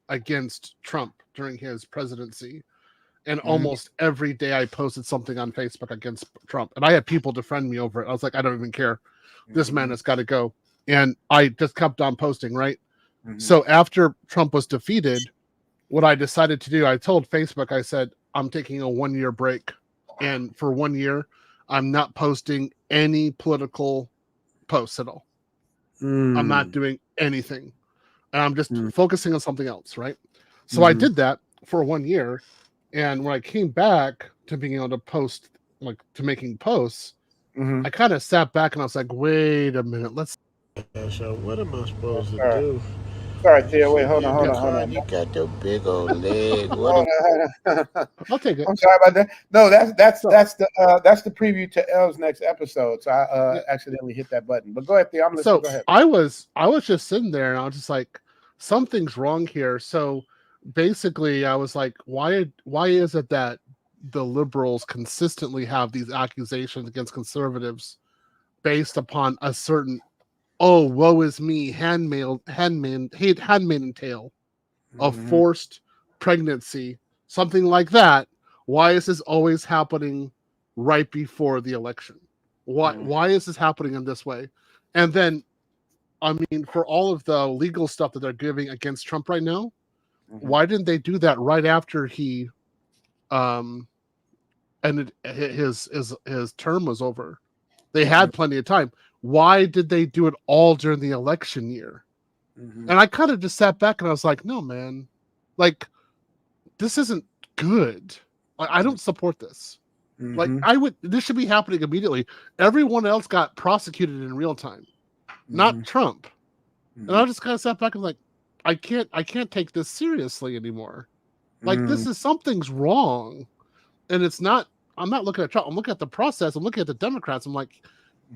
against Trump during his presidency, and almost every day I posted something on Facebook against Trump, and I had people defriend me over it. I was like, I don't even care. This man has got to go, and I just kept on posting. Right. So after Trump was defeated, what I decided to do, I told Facebook, I said, I'm taking a 1-year break, and for 1 year, I'm not posting any political posts at all. I'm not doing anything. And I'm just focusing on something else, right? So I did that for 1 year. And when I came back to being able to post, like to making posts, I kind of sat back and I was like, wait a minute, let's. So what am I supposed to do? Sorry, Theo. Wait, hold on. You got the big old leg. I'll take it. I'm sorry about that. No, that's the preview to L's next episode. So I accidentally hit that button. But go ahead, Theo. I'm listening. Go ahead. I was just sitting there and I was just like, something's wrong here. So basically, I was like, why is it that the liberals consistently have these accusations against conservatives based upon a certain, oh, woe is me, handmaiden tale of forced pregnancy, something like that. Why is this always happening right before the election? Why is this happening in this way? And then, for all of the legal stuff that they're giving against Trump right now, why didn't they do that right after he ended his term was over? They had plenty of time. Why did they do it all during the election year? And I kind of just sat back and I was like, no, man, like, this isn't good. I don't support this. Like, this should be happening immediately. Everyone else got prosecuted in real time, not Trump. And I just kind of sat back and like, I can't take this seriously anymore. Like, this is, something's wrong. And it's not, I'm not looking at Trump. I'm looking at the process. I'm looking at the Democrats. I'm like,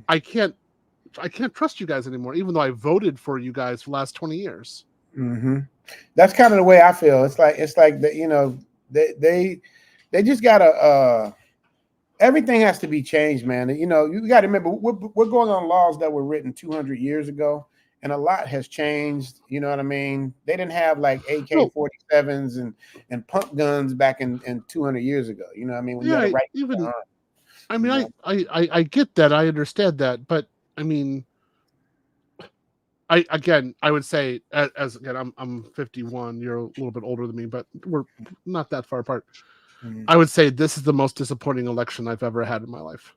I can't trust you guys anymore, even though I voted for you guys for the last 20 years. That's kind of the way I feel. It's like that, they just gotta, everything has to be changed, man. You got to remember, we're going on laws that were written 200 years ago, and a lot has changed. You know what I mean? They didn't have like AK-47s and pump guns back in 200 years ago. You know what I mean? When you had to write I get that. I understand that. But I would say, as I'm 51, you're a little bit older than me, but we're not that far apart. I would say this is the most disappointing election I've ever had in my life.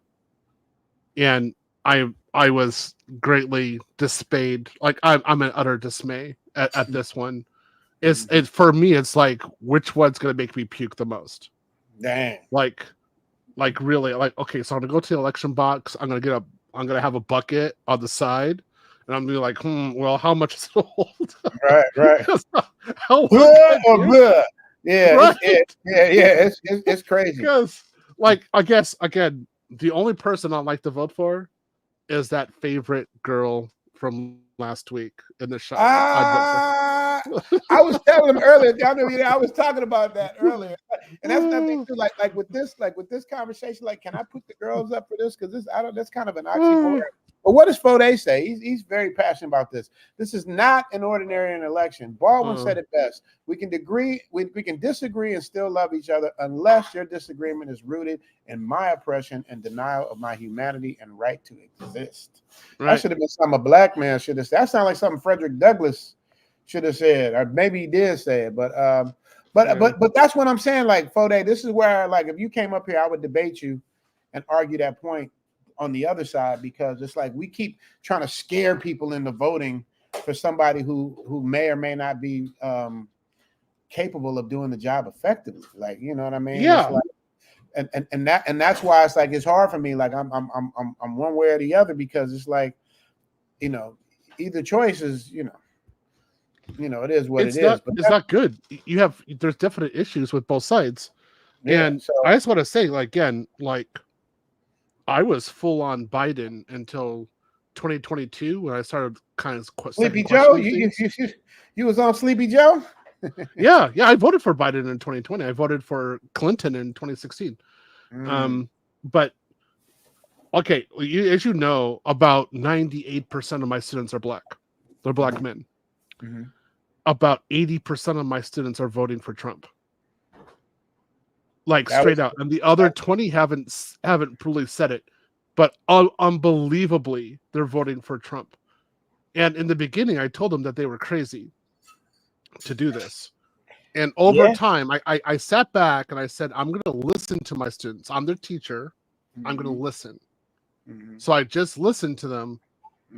And I was greatly dismayed. Like I'm in utter dismay at this one. It for me, it's like, which one's gonna make me puke the most? Dang. Like really, like, okay, so I'm gonna go to the election box, I'm gonna have a bucket on the side, and I'm gonna be like, well, how much is it hold? Right. How Yeah, right? it's crazy. Because, like, I guess again, the only person I'd like to vote for is that favorite girl from last week in the show. I was telling him earlier. I know I was talking about that earlier, and that's nothing too. Like with this conversation. Like, can I put the girls up for this? Because that's kind of an oxymoron. But what does Fode say? He's very passionate about this. This is not an ordinary election. Baldwin said it best. We can disagree and still love each other unless your disagreement is rooted in my oppression and denial of my humanity and right to exist. Right. That should have been something a black man should have said. That sounds like something Frederick Douglass should have said, or maybe he did say it. But that's what I'm saying. Like, Fode, this is where, like, if you came up here, I would debate you and argue that point on the other side, because it's like we keep trying to scare people into voting for somebody who may or may not be capable of doing the job effectively. Like, you know what I mean? Yeah. It's like, and that's why it's like it's hard for me. Like I'm one way or the other, because it's like, you know, either choice is, you know, it is what it is. But it's not good. There's definite issues with both sides. Yeah, and I just want to say, like, again, like, I was full on Biden until 2022 when I started kind of Sleepy Joe. You was on Sleepy Joe. yeah, I voted for Biden in 2020. I voted for Clinton in 2016. But okay, as you know, about 98% of my students are black. They're black men. About 80% of my students are voting for Trump. Like, straight out, and the other 20 haven't really said it, but unbelievably, they're voting for Trump. And in the beginning, I told them that they were crazy to do this. And over time, I sat back and I said, I'm going to listen to my students. I'm their teacher. I'm going to listen. So I just listened to them.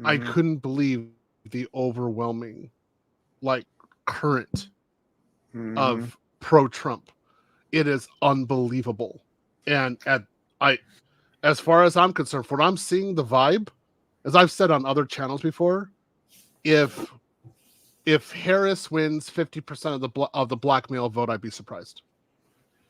I couldn't believe the overwhelming, like, current of pro-Trump. It is unbelievable. And as far as I'm concerned, for what I'm seeing, the vibe, as I've said on other channels before, if Harris wins 50% of the black male vote, I'd be surprised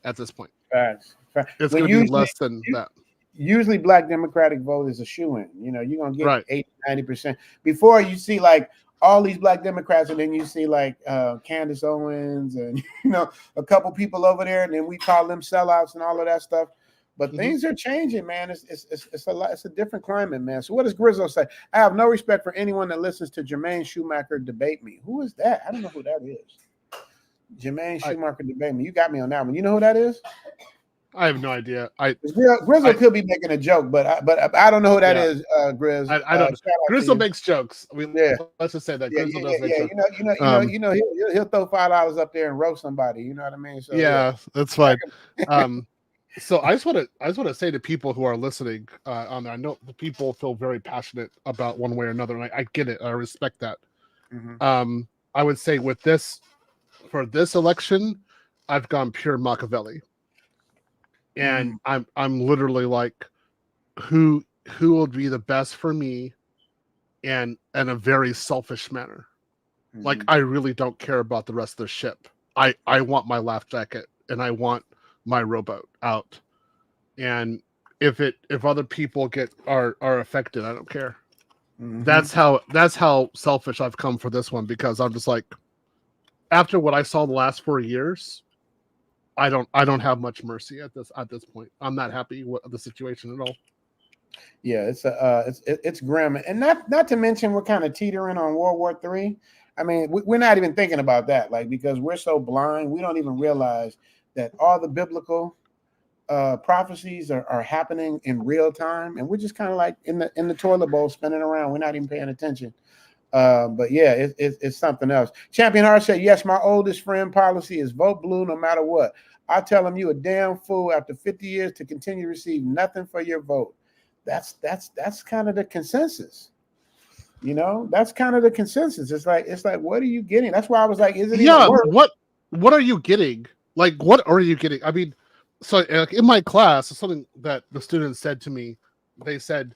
at this point. Facts. It's going to be less than that. Usually black Democratic vote is a shoo-in. You know, you're going to get 80-90%. Before, you see, like, all these black Democrats, and then you see, like, Candace Owens and, you know, a couple people over there, and then we call them sellouts and all of that stuff. But things are changing, man. It's a lot. It's a different climate, man. So what does Grizzle say? I have no respect for anyone that listens to Jermaine Schumacher debate me. Who is that? I don't know who that is. Jermaine Schumacher debate me. You got me on that one. You know who that is? I have no idea. Grizzle could be making a joke, but I don't know who that is. Grizz. I don't. Grizzle makes jokes. Let's just say that Grizzle does make jokes. You know, he'll throw $5 up there and roast somebody. You know what I mean? So, that's fine. So I just want to say to people who are listening, I know the people feel very passionate about one way or another, and I get it. I respect that. I would say for this election, I've gone pure Machiavelli. And I'm literally like, who will be the best for me, and in a very selfish manner. Like, I really don't care about the rest of the ship. I want my life jacket and I want my rowboat out. And if other people are affected, I don't care. That's how selfish I've come for this one, because I'm just like, after what I saw the last 4 years, I don't have much mercy at this point. I'm not happy with the situation at all. Yeah, it's grim, and not to mention we're kind of teetering on World War III. I mean, we're not even thinking about that, like, because we're so blind, we don't even realize that all the biblical prophecies are happening in real time, and we're just kind of like in the toilet bowl spinning around. We're not even paying attention. But yeah, it's something else. Champion Heart said, yes, my oldest friend policy is vote blue no matter what. I tell him you a damn fool after 50 years to continue to receive nothing for your vote. That's kind of the consensus. You know, that's kind of the consensus. It's like, what are you getting? That's why I was like, is it even worse? What are you getting? Like, what are you getting? I mean, so in my class, something that the students said to me, they said,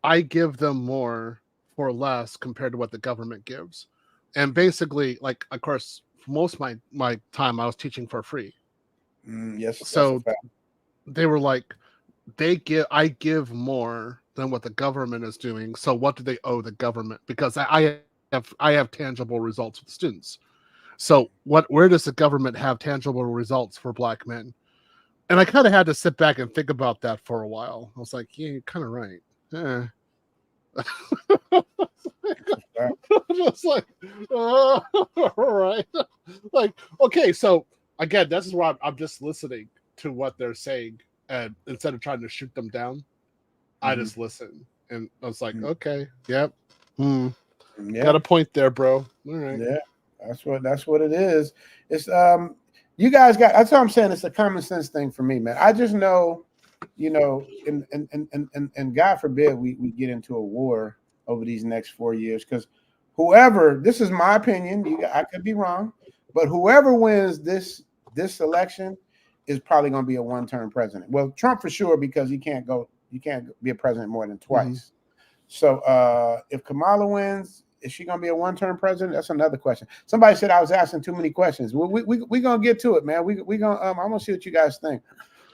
I give them more for less compared to what the government gives. And basically, like, of course, most of my time I was teaching for free. Yes. So they were like, I give more than what the government is doing. So what do they owe the government? Because I have tangible results with students. So where does the government have tangible results for Black men? And I kind of had to sit back and think about that for a while. I was like, yeah, you're kind of right. Just like, all right. Like, okay, so again, this is where I'm just listening to what they're saying, and instead of trying to shoot them down, I just listen. And I was like, okay, yep. Got a point there, bro. All right. Yeah, that's what it is. It's you guys got, that's what I'm saying. It's a common sense thing for me, man. I just know, you know, and God forbid we get into a war over these next 4 years, because whoever, this is my opinion, I could be wrong, but whoever wins this election is probably going to be a one-term president. Well, Trump for sure, because you can't be a president more than twice. So if Kamala wins, is she going to be a one-term president? That's another question. Somebody said I was asking too many questions. Well, we're going to get to it, man. I'm going to see what you guys think.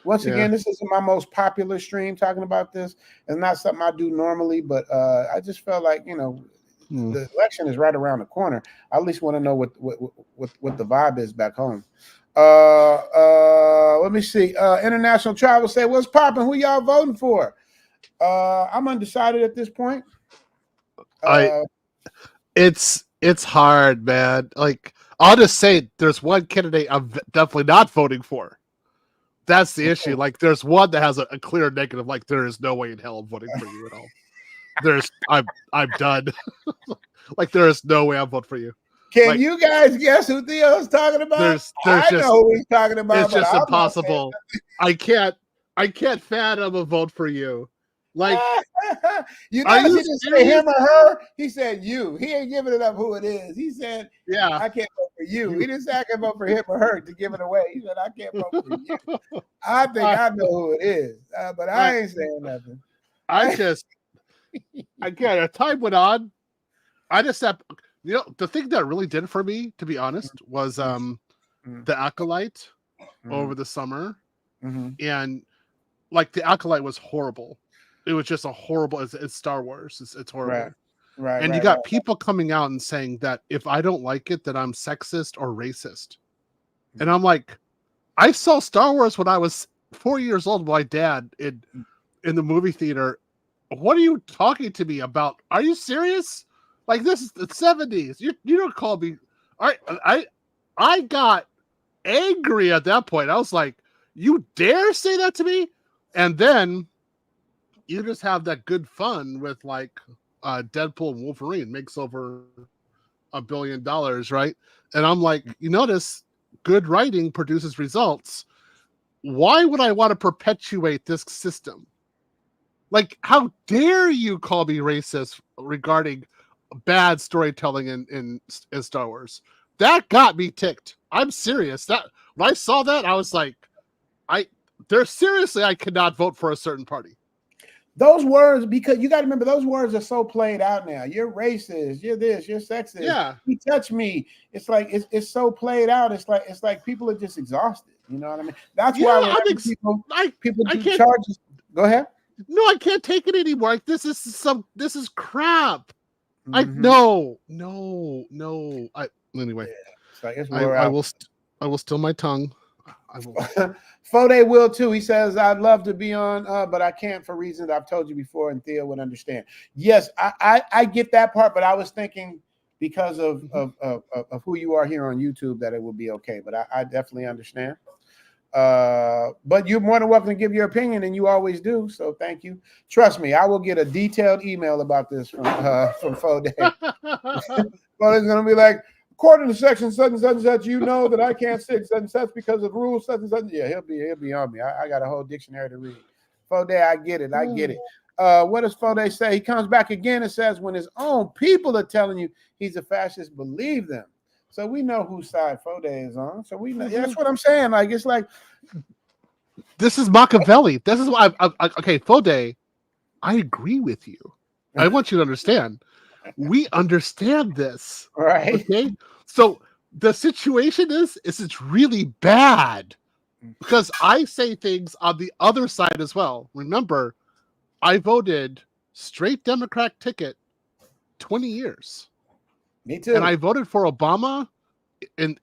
Once again, this isn't my most popular stream talking about this. It's not something I do normally, but I just felt like, you know, the election is right around the corner. I at least want to know what the vibe is back home. Let me see. International Travel say, what's popping? Who y'all voting for? I'm undecided at this point. It's hard, man. Like, I'll just say there's one candidate I'm definitely not voting for. That's the issue. Like, there's one that has a clear negative. Like, there is no way in hell I'm voting for you at all. I'm done. Like, there is no way I'm voting for you. Can you guys guess who Theo's talking about? I know who he's talking about. It's just impossible. I can't fathom a vote for you. Like, you notice he didn't say him or her. He said you. He ain't giving it up who it is. He said, "Yeah, I can't vote for you." He didn't say I can vote for him or her to give it away. He said, "I can't vote for you." I think I know who it is, but I ain't saying nothing. I can't. As time went on, I just have, you know, the thing that really did it for me, to be honest, was the Acolyte over the summer, and like the Acolyte was horrible. It was just a horrible. It's Star Wars. It's horrible. Right. And you got people coming out and saying that if I don't like it, that I'm sexist or racist. And I'm like, I saw Star Wars when I was 4 years old with my dad in the movie theater. What are you talking to me about? Are you serious? Like, this is the 70s. You don't call me. I got angry at that point. I was like, you dare say that to me? And then you just have that good fun with like Deadpool and Wolverine makes over $1 billion, right? And I'm like, you notice good writing produces results. Why would I want to perpetuate this system? Like, how dare you call me racist regarding bad storytelling in Star Wars? That got me ticked. I'm serious. That when I saw that, I was like, I could not vote for a certain party. Those words, because you got to remember, those words are so played out now. You're racist. You're this. You're sexist. Yeah. You touch me. It's like it's so played out. It's like people are just exhausted. You know what I mean? That's why people do charges. Go ahead. No, I can't take it anymore. Like, this is crap. Like, no. Anyway, it's like it's I will still my tongue. I will. Fode will too. He says, I'd love to be on, but I can't for reasons I've told you before, and Theo would understand. Yes, I get that part, but I was thinking because of who you are here on YouTube that it would be okay. But I definitely understand. But you're more than welcome to give your opinion, and you always do. So thank you. Trust me, I will get a detailed email about this from Foday. Foday's gonna be like, according to section such and such and such, you know that I can't say such and such because of rules such and such. Yeah, he'll be on me. I got a whole dictionary to read. Foday, I get it. What does Foday say? He comes back again and says, when his own people are telling you he's a fascist, believe them. So we know whose side Foday is on. So we know. That's what I'm saying. Like, it's like, this is Machiavelli. This is why okay, Foday, I agree with you. I want you to understand. We understand this. Right. Okay. So the situation is it's really bad because I say things on the other side as well. Remember, I voted straight Democrat ticket 20 years. Me too. And I voted for Obama in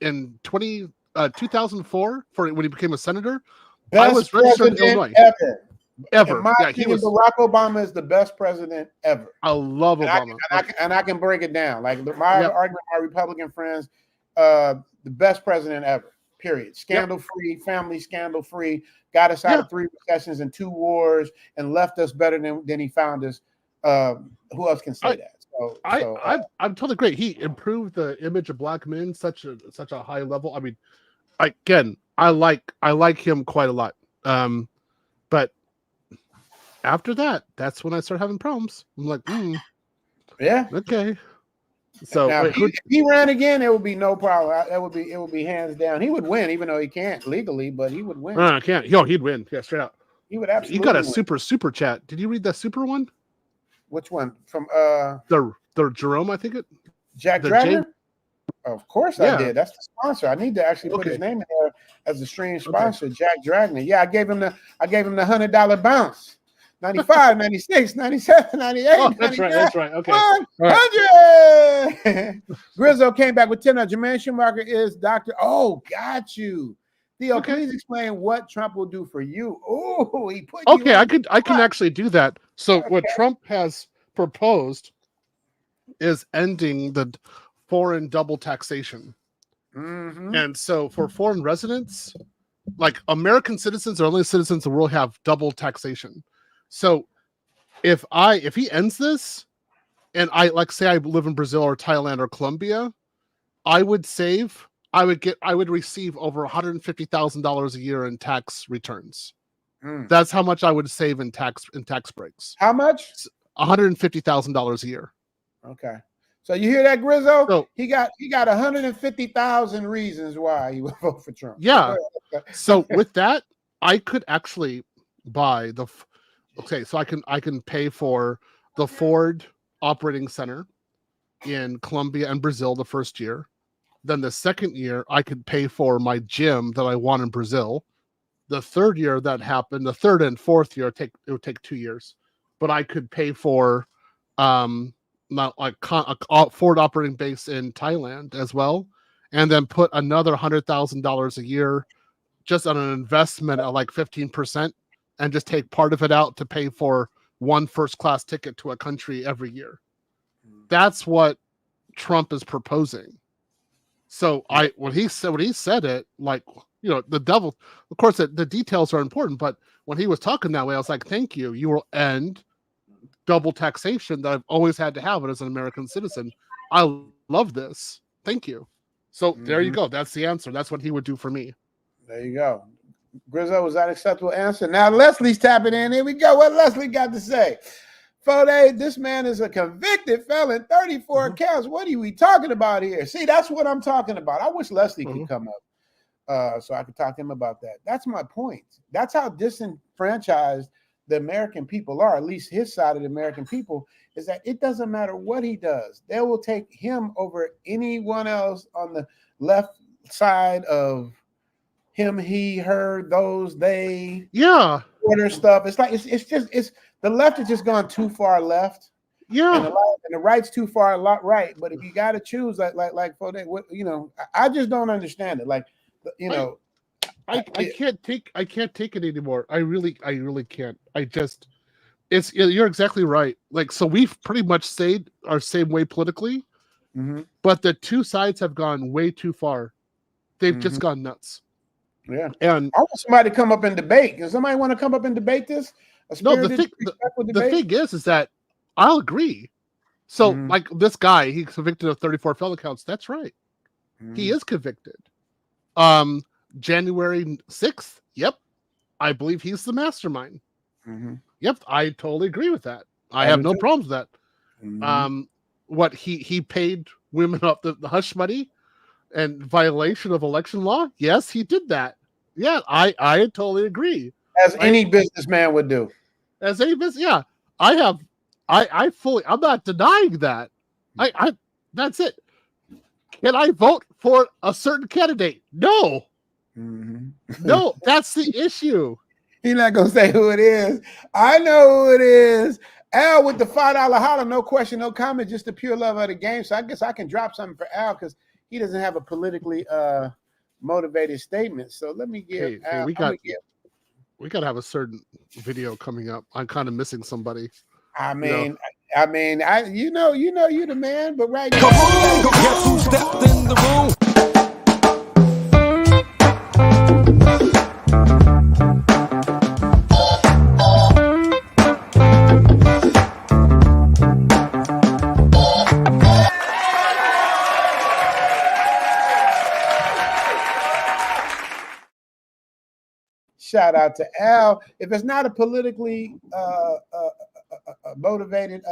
2004 for when he became a senator. Best I was registered in president Illinois. Ever. In my opinion, Barack Obama is the best president ever. I love Obama. And I can break it down. Like my argument, my Republican friends, the best president ever. Period. Scandal free, family scandal free, got us out of 3 recessions and 2 wars, and left us better than he found us. Who else can say that? I'm totally great. He improved the image of black men such a high level. I mean, again, I like him quite a lot. But after that, that's when I started having problems. I'm like, yeah, okay. So now, if he ran again, it would be no problem. It would be hands down. He would win, even though he can't legally, but he would win. I can't. Yo, he'd win. Yeah, straight out. He would absolutely. You got a win. super chat. Did you read that super one? Which one? From the Jerome, I think it. Jack Dragner? Of course I did. That's the sponsor. I need to actually put his name in there as a stream sponsor, Jack Dragner. Yeah, I gave him the $100 bounce. 95, 96, 97, 98. Oh, that's right. That's right. Okay. 100. Grizzo came back with 10. Jermaine Schumacher is Dr. Oh, got you. Theo, please explain what Trump will do for you. Oh, he put you I can actually do that. So what Trump has proposed is ending the foreign double taxation. And so for foreign residents, like American citizens are only citizens that will have double taxation. So if he ends this, and I say I live in Brazil or Thailand or Colombia, I would receive over $150,000 a year in tax returns. That's how much I would save in tax breaks. How much? $150,000 a year. Okay. So you hear that, Grizzo? So, he got 150,000 reasons why he would vote for Trump. Yeah. So with that, I could actually buy so I can pay for the Ford Operating Center in Colombia and Brazil the first year. Then the second year, I could pay for my gym that I want in Brazil. The third year that happened, the third and fourth year, it would take 2 years. But I could pay for not like a Ford operating base in Thailand as well, and then put another $100,000 a year just on an investment at like 15%, and just take part of it out to pay for one first-class ticket to a country every year. That's what Trump is proposing. So when he said it, like, you know, the devil, of course, the details are important, but when he was talking that way, I was like, thank you. You will end double taxation that I've always had to have as an American citizen. I love this. Thank you. So there you go. That's the answer. That's what he would do for me. There you go. Grizzo, was that acceptable answer? Now Leslie's tapping in. Here we go. What Leslie got to say? Foday, this man is a convicted felon, 34 counts. What are we talking about here? See, that's what I'm talking about. I wish Leslie could come up so I could talk to him about that. That's my point. That's how disenfranchised the American people are, at least his side of the American people, is that it doesn't matter what he does. They will take him over anyone else on the left side of him, he, her, those, they. Yeah. Order stuff. It's like it's the left has just gone too far left. Yeah. And the right's too far right. But if you got to choose, like for that, what, you know, I just don't understand it. Like, you know, I can't take it anymore. I really can't. You're exactly right. Like, so we've pretty much stayed our same way politically, but the two sides have gone way too far. They've just gone nuts. Yeah. And I want somebody to come up and debate. Does somebody want to come up and debate this? A no, spirited, respectful the debate? thing is that I'll agree. So, Mhm. like this guy, he's convicted of 34 felony counts. That's right. He Mhm. is convicted. January 6th. Yep. I believe he's the mastermind. Mhm. Yep. I totally agree with that. I I have do no too. problems with that. Mhm. What he paid women up the hush money and violation of election law? Yes, he did that. Yeah, I totally agree. As any businessman would do. As any business, yeah. I fully, I'm not denying that. I that's it. Can I vote for a certain candidate? No. No, that's the issue. He's not gonna say who it is. I know who it is. Al with the $5 holler, no question, no comment, just the pure love of the game. So I guess I can drop something for Al because he doesn't have a politically motivated statement. So let me give Hey, Al. we I'm gonna got to have a certain video coming up. I'm kind of missing somebody. I You know? mean, you know, you the man, but right now, Guess who stepped in the room? shout out to Al. If it's not a politically motivated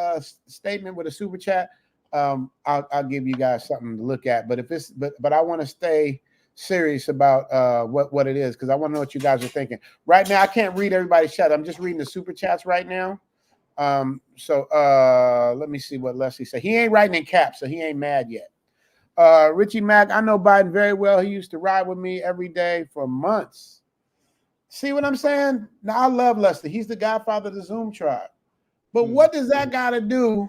statement with a super chat, I'll give you guys something to look at. But if it's but I want to stay serious about what it is because I want to know what you guys are thinking. Right now, I can't read everybody's chat. I'm just reading the super chats right now. So let me see what Leslie said. He ain't writing in caps, so he ain't mad yet. Richie Mack, I know Biden very well. He used to ride with me every day for months. See what I'm saying? Now, I love Lester. He's the godfather of the Zoom tribe. But what does that got to do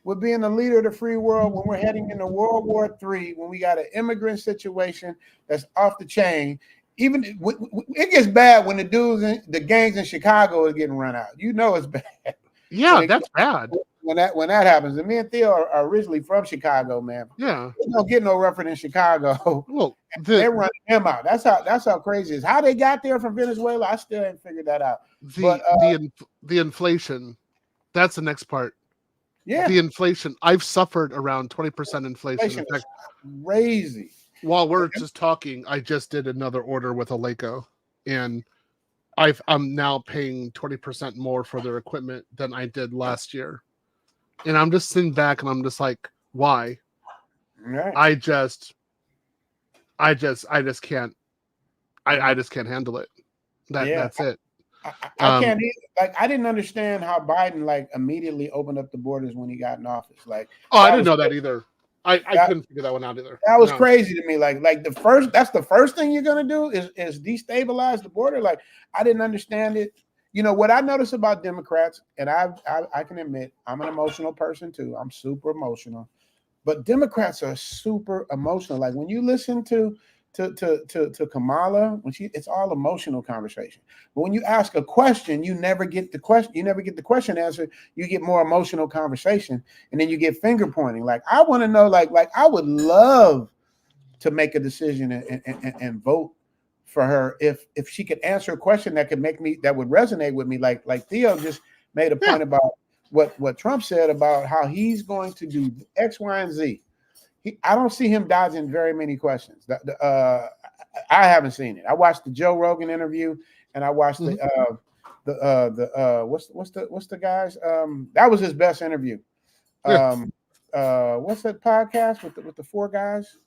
with being a leader of the free world when we're heading into World War III, when we got an immigrant situation that's off the chain? Even it gets bad when the gangs in Chicago are getting run out. You know it's bad. Yeah, that's bad. When that happens, and me and Theo are originally from Chicago, man. Yeah, we don't get no rougher than Chicago. Well, they're running him out. That's how crazy it is. How they got there from Venezuela, I still haven't figured that out. The inflation, that's the next part. Yeah, the inflation. I've suffered around 20% inflation. In fact, crazy. While we're just talking, I just did another order with Aleco, and I'm now paying 20% more for their equipment than I did last year. And I'm just sitting back and I'm just like, why? Right. I just can't. I just can't handle it. That's it. I can't like I didn't understand how Biden immediately opened up the borders when he got in office. I didn't know that either. I couldn't figure that one out either. That was crazy to me. That's the first thing you're gonna do is destabilize the border. I didn't understand it. You know what I notice about Democrats, and I can admit I'm an emotional person too. I'm super emotional, but Democrats are super emotional. Like when you listen to Kamala, it's all emotional conversation. But when you ask a question, you never get the question. You never get the question answered. You get more emotional conversation, and then you get finger pointing. I want to know. I would love to make a decision and vote for her if she could answer a question that would resonate with me. Like Theo just made a point about what Trump said about how he's going to do X, Y, and Z. I don't see him dodging very many questions. I haven't seen it. I watched the Joe Rogan interview, and I watched what's the guys? That was his best interview. What's that podcast with the four guys?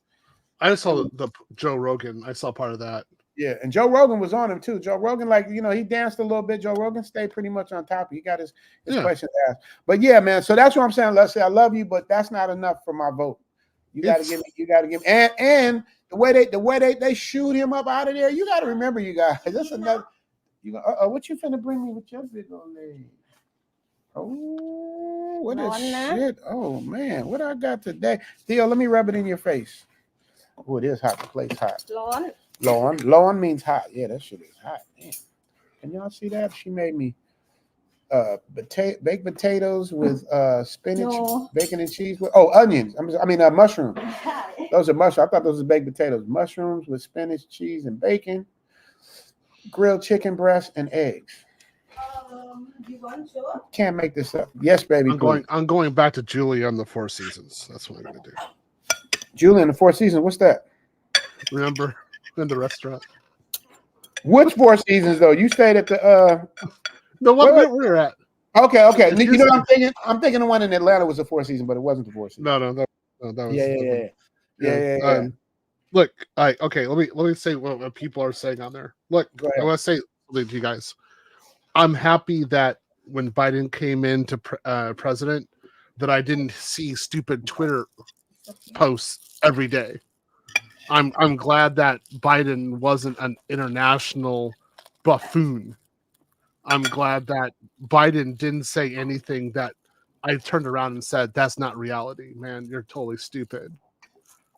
I saw the Joe Rogan. I saw part of that. Yeah, and Joe Rogan was on him too. Joe Rogan, he danced a little bit. Joe Rogan stayed pretty much on top. He got his questions asked. But yeah, man. So that's what I'm saying. Let's say I love you, but that's not enough for my vote. You got to give me, and the way they shoot him up out of there. You got to remember, you guys. That's another. What you finna bring me with your big old leg? Oh, what is shit? Oh man, what I got today? Theo, let me rub it in your face. Oh, it is hot. The plate's hot. Lawn means hot. Yeah, that shit is hot. Man. Can y'all see that? She made me baked potatoes with spinach, bacon and cheese. Onions. Mushrooms. Those are mushrooms. I thought those were baked potatoes. Mushrooms with spinach, cheese, and bacon. grilled chicken breast and eggs. You want sure? Can't make this up. Yes, baby. I'm going back to Julie on the Four Seasons. That's what I'm gonna do. Julie in the Four Seasons. What's that? Remember in the restaurant. Which Four Seasons though? You stayed at the the one where we're at. Okay. You know what I'm thinking? I'm thinking the one in Atlanta was the Four Seasons, but it wasn't the Four Seasons. No, that was Yeah. Look, okay. Let me say what people are saying on there. Look, I want to say something to you guys. I'm happy that when Biden came into president, that I didn't see stupid Twitter posts every day. I'm glad that Biden wasn't an international buffoon. I'm glad that Biden didn't say anything that I turned around and said, that's not reality, man. You're totally stupid.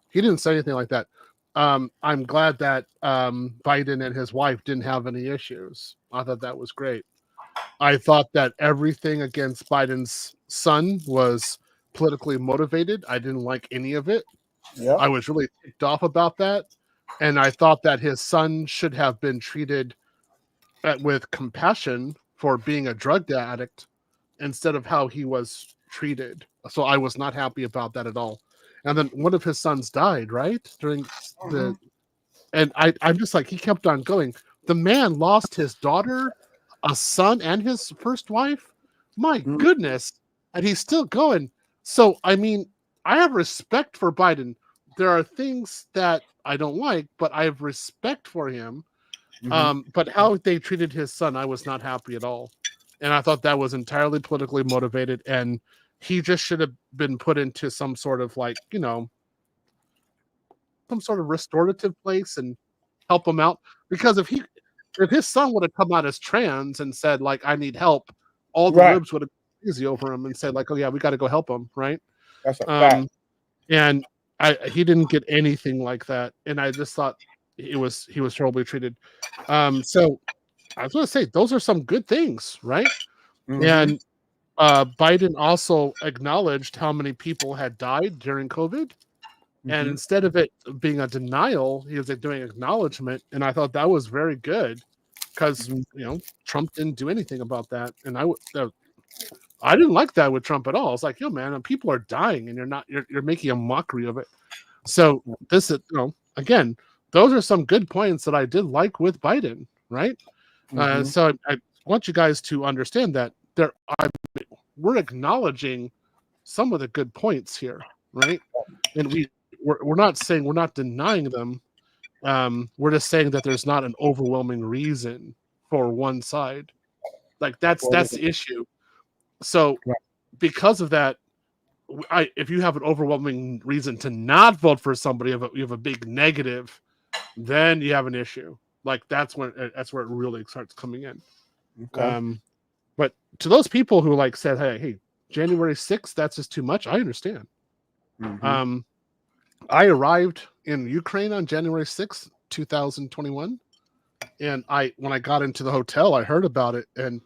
He didn't say anything like that. I'm glad that Biden and his wife didn't have any issues. I thought that was great. I thought that everything against Biden's son was politically motivated. I didn't like any of it. Yep. I was really ticked off about that. And I thought that his son should have been treated with compassion for being a drug addict instead of how he was treated. So I was not happy about that at all. And then one of his sons died, right? During and I'm just like, he kept on going. The man lost his daughter, a son, and his first wife. My goodness. And he's still going. So, I mean, I have respect for Biden. There are things that I don't like, but I have respect for him. But how they treated his son, I was not happy at all. And I thought that was entirely politically motivated. And he just should have been put into some sort of like, some sort of restorative place and help him out. Because if his son would have come out as trans and said, like, I need help, all the libs would have been easy over him and said, like, oh yeah, we got to go help him, right? That's a fact. And he didn't get anything like that. And I just thought he was terribly treated. So I was going to say, those are some good things, right? And Biden also acknowledged how many people had died during COVID. And instead of it being a denial, he was doing acknowledgement. And I thought that was very good because, Trump didn't do anything about that. And I didn't like that with Trump at all. It's like, yo, man, people are dying and you're making a mockery of it. So this is, again, those are some good points that I did like with Biden, right? So I want you guys to understand that we're acknowledging some of the good points here, right? And we're not saying, we're not denying them. We're just saying that there's not an overwhelming reason for one side. Like that's the issue. So because of that, if you have an overwhelming reason to not vote for somebody, you have a big negative, then you have an issue. Like that's where it really starts coming in. Okay. But to those people who like said, hey, January 6th, that's just too much. I understand. I arrived in Ukraine on January 6th, 2021. And when I got into the hotel, I heard about it. And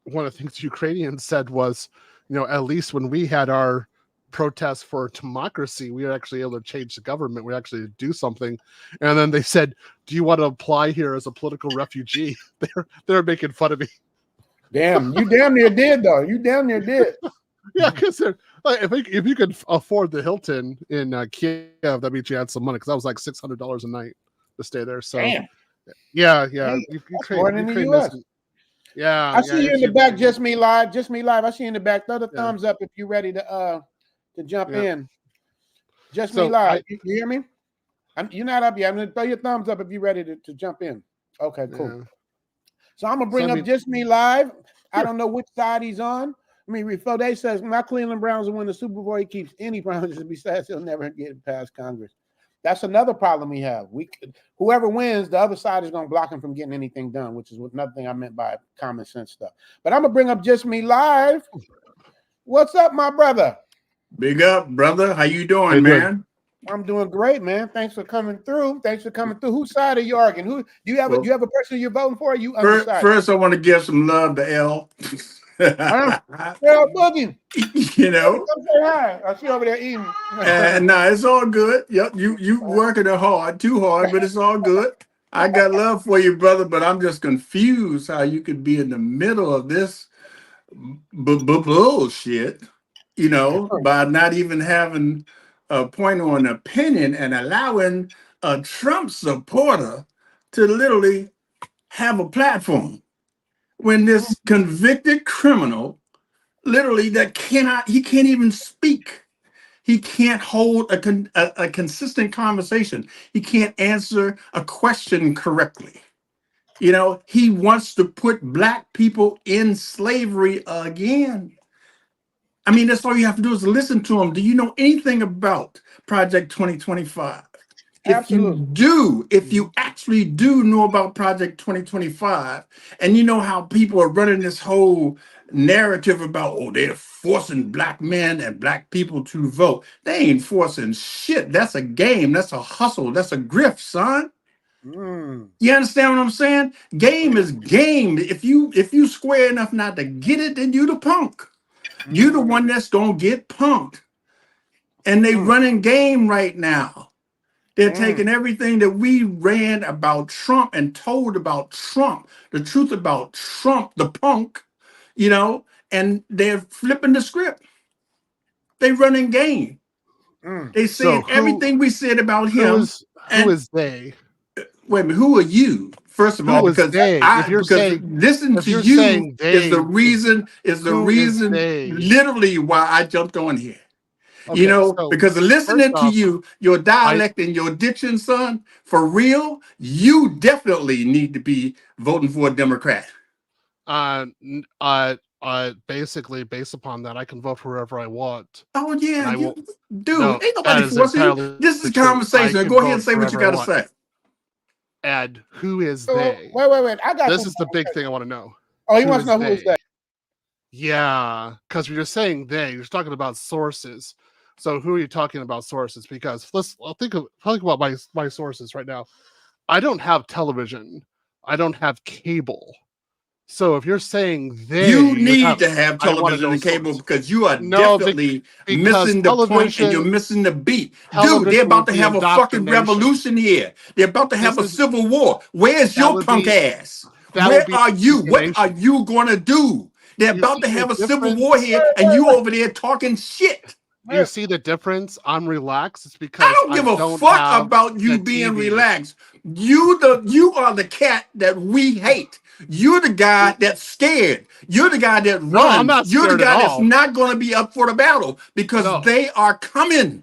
one of the things Ukrainians said was, at least when we had our protests for democracy, we were actually able to change the government. We actually do something. And then they said, do you want to apply here as a political refugee? They're making fun of me. Damn, you damn near did though. You damn near did. Yeah, because if you could afford the Hilton in Kiev, that means you had some money. Because that was like $600 a night to stay there. So, damn. Yeah. More than the U.S. Yeah, I see you in the back. Just me live. I see you in the back. Throw the thumbs up if you're ready to jump in. Just me live. You hear me? You're not up yet. I'm gonna throw your thumbs up if you're ready to jump in. Okay, cool. Yeah. So I'm gonna bring up Just Me Live. I don't know which side he's on. I mean, Fode says my Cleveland Browns will win the Super Bowl. He keeps any promises besides he'll never get past Congress. That's another problem we have. Whoever wins, the other side is going to block him from getting anything done, which is another thing I meant by common sense stuff. But I'm going to bring up Just Me Live. What's up, my brother? Big up, brother. How you doing, man? I'm doing great, man. Thanks for coming through. Whose side are you arguing? Who do you have? Do you have a person you're voting for? Or are you undecided? First, I want to give some love to L. L Boogie. Come say hi. I see you over there eating. No, it's all good. Yep, you working it hard, too hard, but it's all good. I got love for you, brother, but I'm just confused how you could be in the middle of this bullshit, by not even having a point or an opinion and allowing a Trump supporter to literally have a platform when this convicted criminal literally he can't even speak. He can't hold a consistent conversation. He can't answer a question correctly. He wants to put black people in slavery again. I mean, that's all you have to do is listen to him. Do you know anything about Project 2025? If you actually do know about Project 2025, and you know how people are running this whole narrative about, they're forcing black men and black people to vote. They ain't forcing shit. That's a game. That's a hustle. That's a grift, son. You understand what I'm saying? Game is game. If you square enough not to get it, then you the punk. You the one that's gonna get punked. And they running game right now. They're taking everything that we ran about Trump and told about Trump, the truth about Trump, the punk, and they're flipping the script. They running game. They saying everything we said about him. Who is they? Wait a minute, who are you? First of all, because listen to you is the reason literally why I jumped on here. Because listening to you, your dialect and your diction, son, for real, you definitely need to be voting for a Democrat. Basically, based upon that, I can vote for whoever I want. Oh yeah, ain't nobody forcing you. This is a conversation. Go ahead and say what you got to say. Ed, who is they? Wait. This is the big thing I want to know. Oh, he wants to know who is they? Yeah, because when you're saying they, you're talking about sources. So who are you talking about sources? Because I'll think about my sources right now. I don't have television. I don't have cable. So if you're saying you need to have television and cable because you are definitely missing the point and you're missing the beat. Dude, they're about to have a fucking revolution here. They're about to have a civil war. Where's your punk ass? Where are you? What are you going to do? They're about to have a civil war here and you over there talking shit. You see the difference? I'm relaxed. It's because I don't give a fuck about you being relaxed. You are the cat that we hate. You're the guy that's scared. You're the guy that runs. No, I'm not scared. You're the guy at that's all. not going to be up for the battle because they are coming.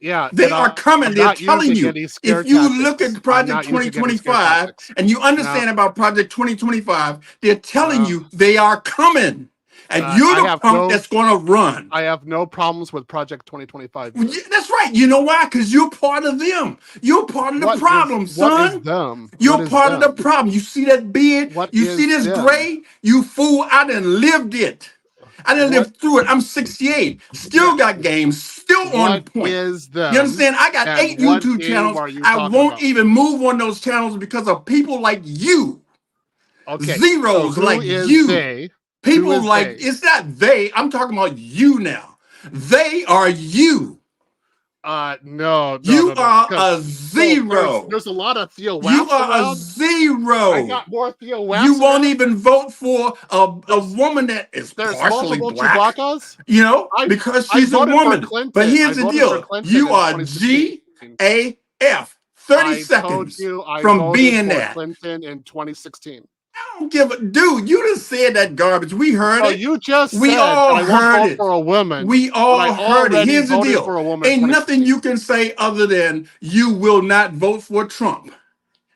Yeah, they are coming. They're telling you. If you look at Project 2025 and you understand about Project 2025, they're telling you they are coming. And you're the punk that's going to run. I have no problems with Project 2025. That's right. You know why? Because you're part of them. You're part of the problem, son. What is them? You're part of the problem. You see that beard? You see this gray? You fool. I done lived it. I done lived through it. I'm 68. Still got games. Still on point. You understand? I got 8 YouTube channels. I won't even move on those channels because of people like you. Zeros like you. People like, it's not they. I'm talking about you now. They are you. No. You are a zero. There's a lot of Theo Waps You are around. a zero. I got more Theo Waps. You won't even vote for a woman that is partially black. Because she's a woman. But here's the deal. You are GAF. 30 seconds from being that. Clinton in 2016. I don't give a dude. You just said that garbage. We heard it. You just we said all I won't heard vote it for a woman. We all heard it. Here's the deal. Ain't nothing you can say other than you will not vote for Trump.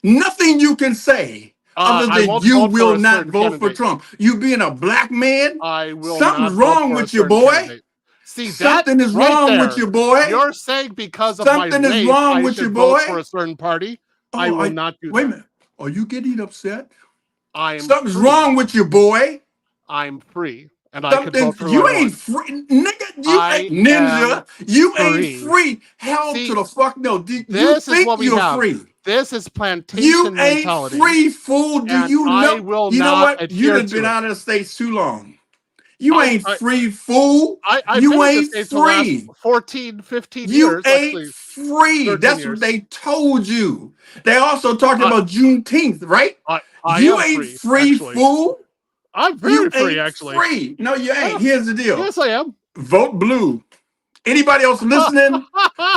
Nothing you can say other than you will not vote for Trump. You being a black man, something's wrong with you, boy. See, something is wrong with you, boy. You're saying because of something my race, is wrong I with should you, boy. vote for a certain party. I will not do that. Wait a minute. Are you getting upset? Something's wrong with you, boy. I'm free, and I can vote for you ain't free, nigga. You ain't ninja. You ain't free. Hell to the fuck no. You think you're free? This is plantation you mentality. You ain't free, fool. Do you know? I will you know not what? You have been out of the States too long. You ain't free, fool. I've You been in the ain't States the last free. 14, 15 You years. ain't Actually, free. 13 That's what years. they told you. They also talked about Juneteenth, right? I You am ain't free, free, actually. fool. I'm You very free, ain't actually. free. No, you ain't. Here's the deal. Yes, I am. Vote blue. Anybody else listening?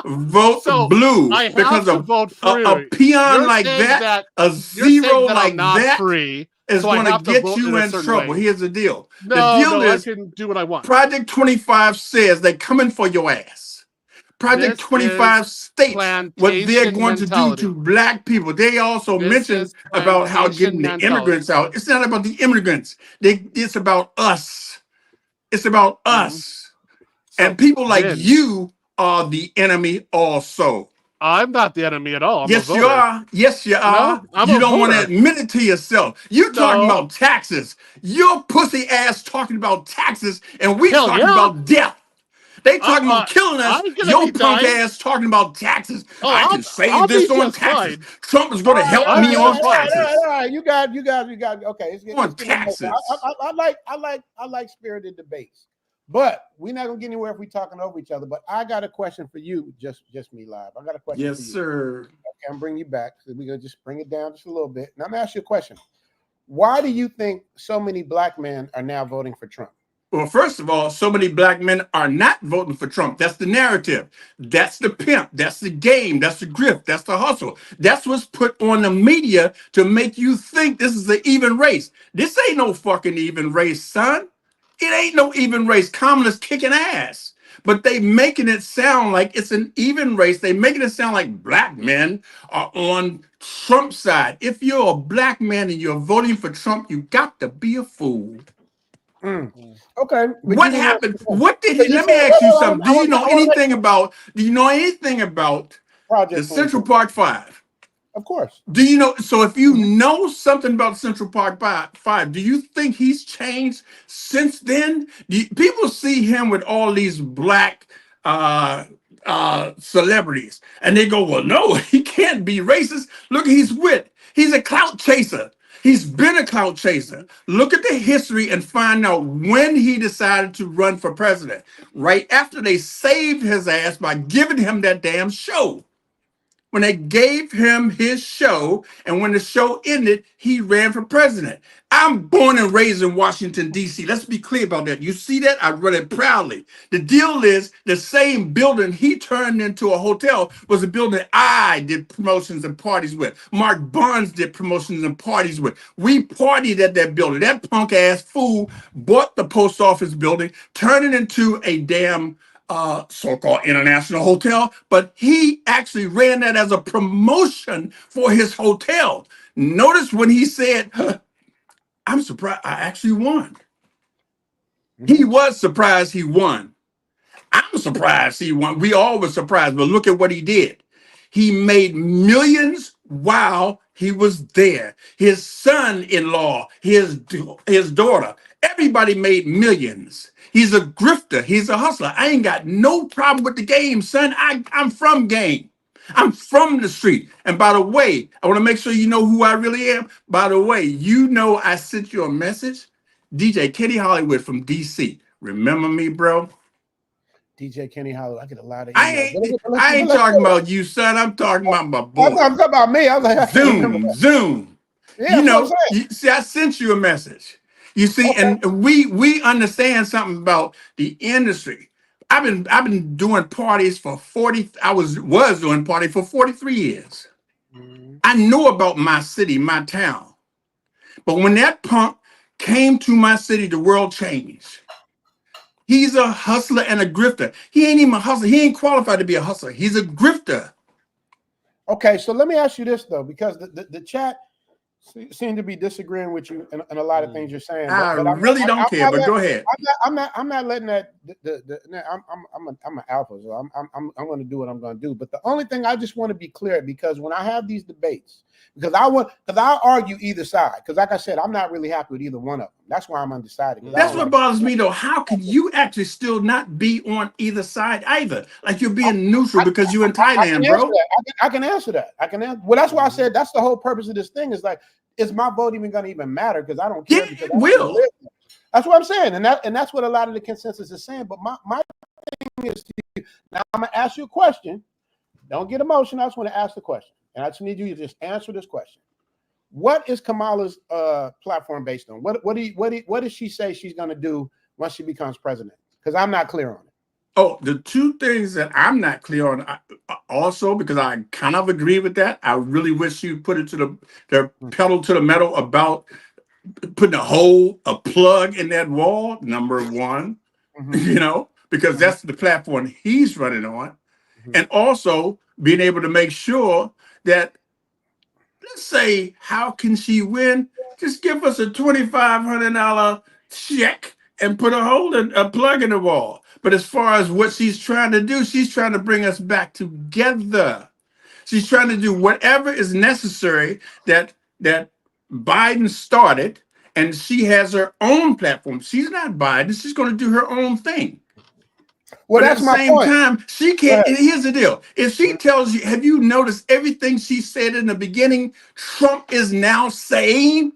Vote So blue I have because to vote a free. peon like that, a you're saying zero that I'm like not that free, is so I going to have to get vote in you a in certain trouble. way. Here's the deal. The No, deal I is can do what I want. Project 25 says they're coming for your ass. Project This 25 is states what they're plantation going to do to mentality. black people. They also This mentioned is about how plantation getting the mentality. immigrants out. It's not about the immigrants. It's about us. It's about us. So And people like then you are the enemy also. I'm not the enemy at all. I'm a Yes, you voter. are. Yes, you No, are. I'm You a don't want to voter. admit it to yourself. You talking No. about taxes. Your pussy ass talking about taxes, and we Hell talking yeah. about death. They talking about killing us. I'm gonna Your be punk dying. ass talking about taxes. Oh, I can save I'll be this on just taxes. fine. Trump is All going to right, help all I'm me right, all on right, just all right, fine. all right, taxes. all right. You got. Okay, let's On get a little more. taxes. I like spirited debates, but we're not gonna get anywhere if we're talking over each other. But I got a question for you, just me live. I got a question Yes, for you. sir. Okay, I'm bringing you back. So we're gonna just bring it down just a little bit. Now I'm gonna ask you a question. Why do you think so many black men are now voting for Trump? Well, first of all, so many black men are not voting for Trump. That's the narrative. That's the pimp. That's the game. That's the grift. That's the hustle. That's what's put on the media to make you think this is an even race. This ain't no fucking even race, son. It ain't no even race. Kamala's kicking ass. But they making it sound like it's an even race. They making it sound like black men are on Trump's side. If you're a black man and you're voting for Trump, you got to be a fool. Okay, but What you didn't happened? answer. What did So he? you Let said, me ask you wait, something. Do you know I want to let anything about? Do you know anything about the Project Central 24. Park Five? Of course. Do you know? So if you know something about Central Park Five, do you think he's changed since then? People see him with all these black celebrities, and they go, "Well, no, he can't be racist. Look, he's a clout chaser. He's been a clout chaser. Look at the history and find out when he decided to run for president. Right after they saved his ass by giving him that damn show." When they gave him his show, and when the show ended, he ran for president. I'm born and raised in Washington, D.C. Let's be clear about that. You see that? I run it proudly. The deal is the same building he turned into a hotel was a building I did promotions and parties with. Mark Barnes did promotions and parties with. We partied at that building. That punk ass fool bought the post office building, turned it into a damn so-called international hotel, but he actually ran that as a promotion for his hotel. Notice when he said, I'm surprised I actually won. He was surprised he won. I'm surprised he won. We all were surprised, but look at what he did. He made millions while he was there. His son-in-law, his daughter, everybody made millions. He's a grifter. He's a hustler. I ain't got no problem with the game, son. I'm from game. I'm from the street. And by the way, I want to make sure you know who I really am. By the way, you know I sent you a message. DJ Kenny Hollywood from DC. Remember me, bro? DJ Kenny Hollywood. I get a lot of I emails. ain't talking about you, son. I'm talking about my boy. I'm talking about me. I was like, I can't remember that. Zoom. Yeah, You that's what I'm know, saying. see, I sent you a message. You see, Okay. and we understand something about the industry. I've been doing parties for 40. I was doing parties for 43 years. I know about my city, my town. But when that punk came to my city, the world changed. He's a hustler and a grifter. He ain't even a hustler. He ain't qualified to be a hustler. He's a grifter. Okay, so let me ask you this though, because the chat seem to be disagreeing with you in a lot of things you're saying. I But really don't care. But go ahead. I'm not letting that. I'm an alpha, so I'm going to do what I'm going to do. But the only thing I just want to be clear, because when I have these debates, because I argue either side, because like I said, I'm not really happy with either one of them. That's why I'm undecided. That's what bothers me though. How can you actually still not be on either side either? Like you're being neutral because you're in Thailand, bro. I can answer that. Well, that's why I said that's the whole purpose of this thing. Is like, is my vote even going to even matter? Because I don't care. Yeah, it will. That's what I'm saying, and that's what a lot of the consensus is saying. But my thing is, now I'm gonna ask you a question. Don't get emotional. I just want to ask the question, and I just need you to just answer this question. What is Kamala's platform based on? What does she say she's gonna do once she becomes president? Because I'm not clear on it. Oh, the two things that I'm not clear on, also, because I kind of agree with that. I really wish you put it to the pedal to the metal about putting a plug in that wall, number one, because that's the platform he's running on. And also being able to make sure that, let's say, how can she win? Just give us a $2,500 check and put a plug in the wall. But as far as what she's trying to do, she's trying to bring us back together. She's trying to do whatever is necessary that Biden started, and she has her own platform. She's not Biden. She's going to do her own thing. Well, but that's at the my same point. time, she can't. And here's the deal: if she tells you, have you noticed everything she said in the beginning? Trump is now saying.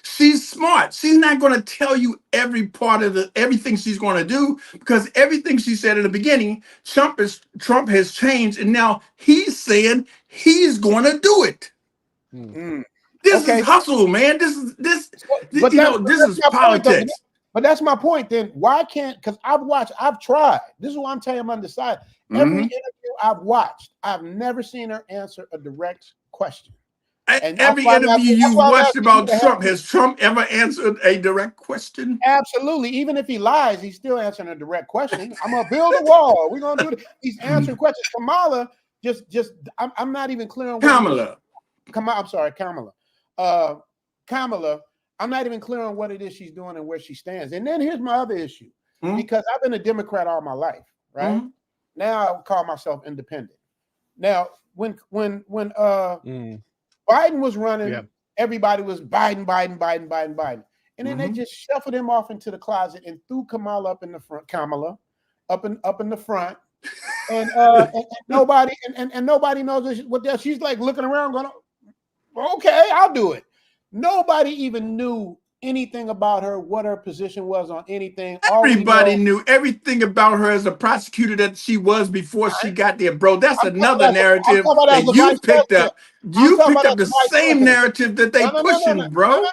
She's smart. She's not going to tell you every part of everything she's going to do, because everything she said in the beginning, Trump has changed, and now he's saying he's going to do it. This is hustle, man. This is this is politics. But that's my point. Then why can't? Because I've tried. This is why I'm telling you I'm undecided. Every interview I've watched, I've never seen her answer a direct question. And every interview you've watched about Trump, has Trump ever answered a direct question? Absolutely. Even if he lies, he's still answering a direct question. I'm gonna build a wall. We're gonna do it. He's answering questions. Kamala, I'm not even clear on Kamala. I'm sorry, Kamala. Kamala, I'm not even clear on what it is she's doing and where she stands. And then here's my other issue. Because I've been a Democrat all my life, right? Now I call myself independent. Now, when Biden was running, everybody was Biden. And then they just shuffled him off into the closet and threw Kamala up in the front, up in the front. And nobody knows what that. She's like looking around going, okay, I'll do it. Nobody even knew anything about her, what her position was on anything. Everybody knew everything about her as a prosecutor that she was before she got there, bro. That's another narrative that you picked up. You picked up the same narrative that they pushing, bro. I'm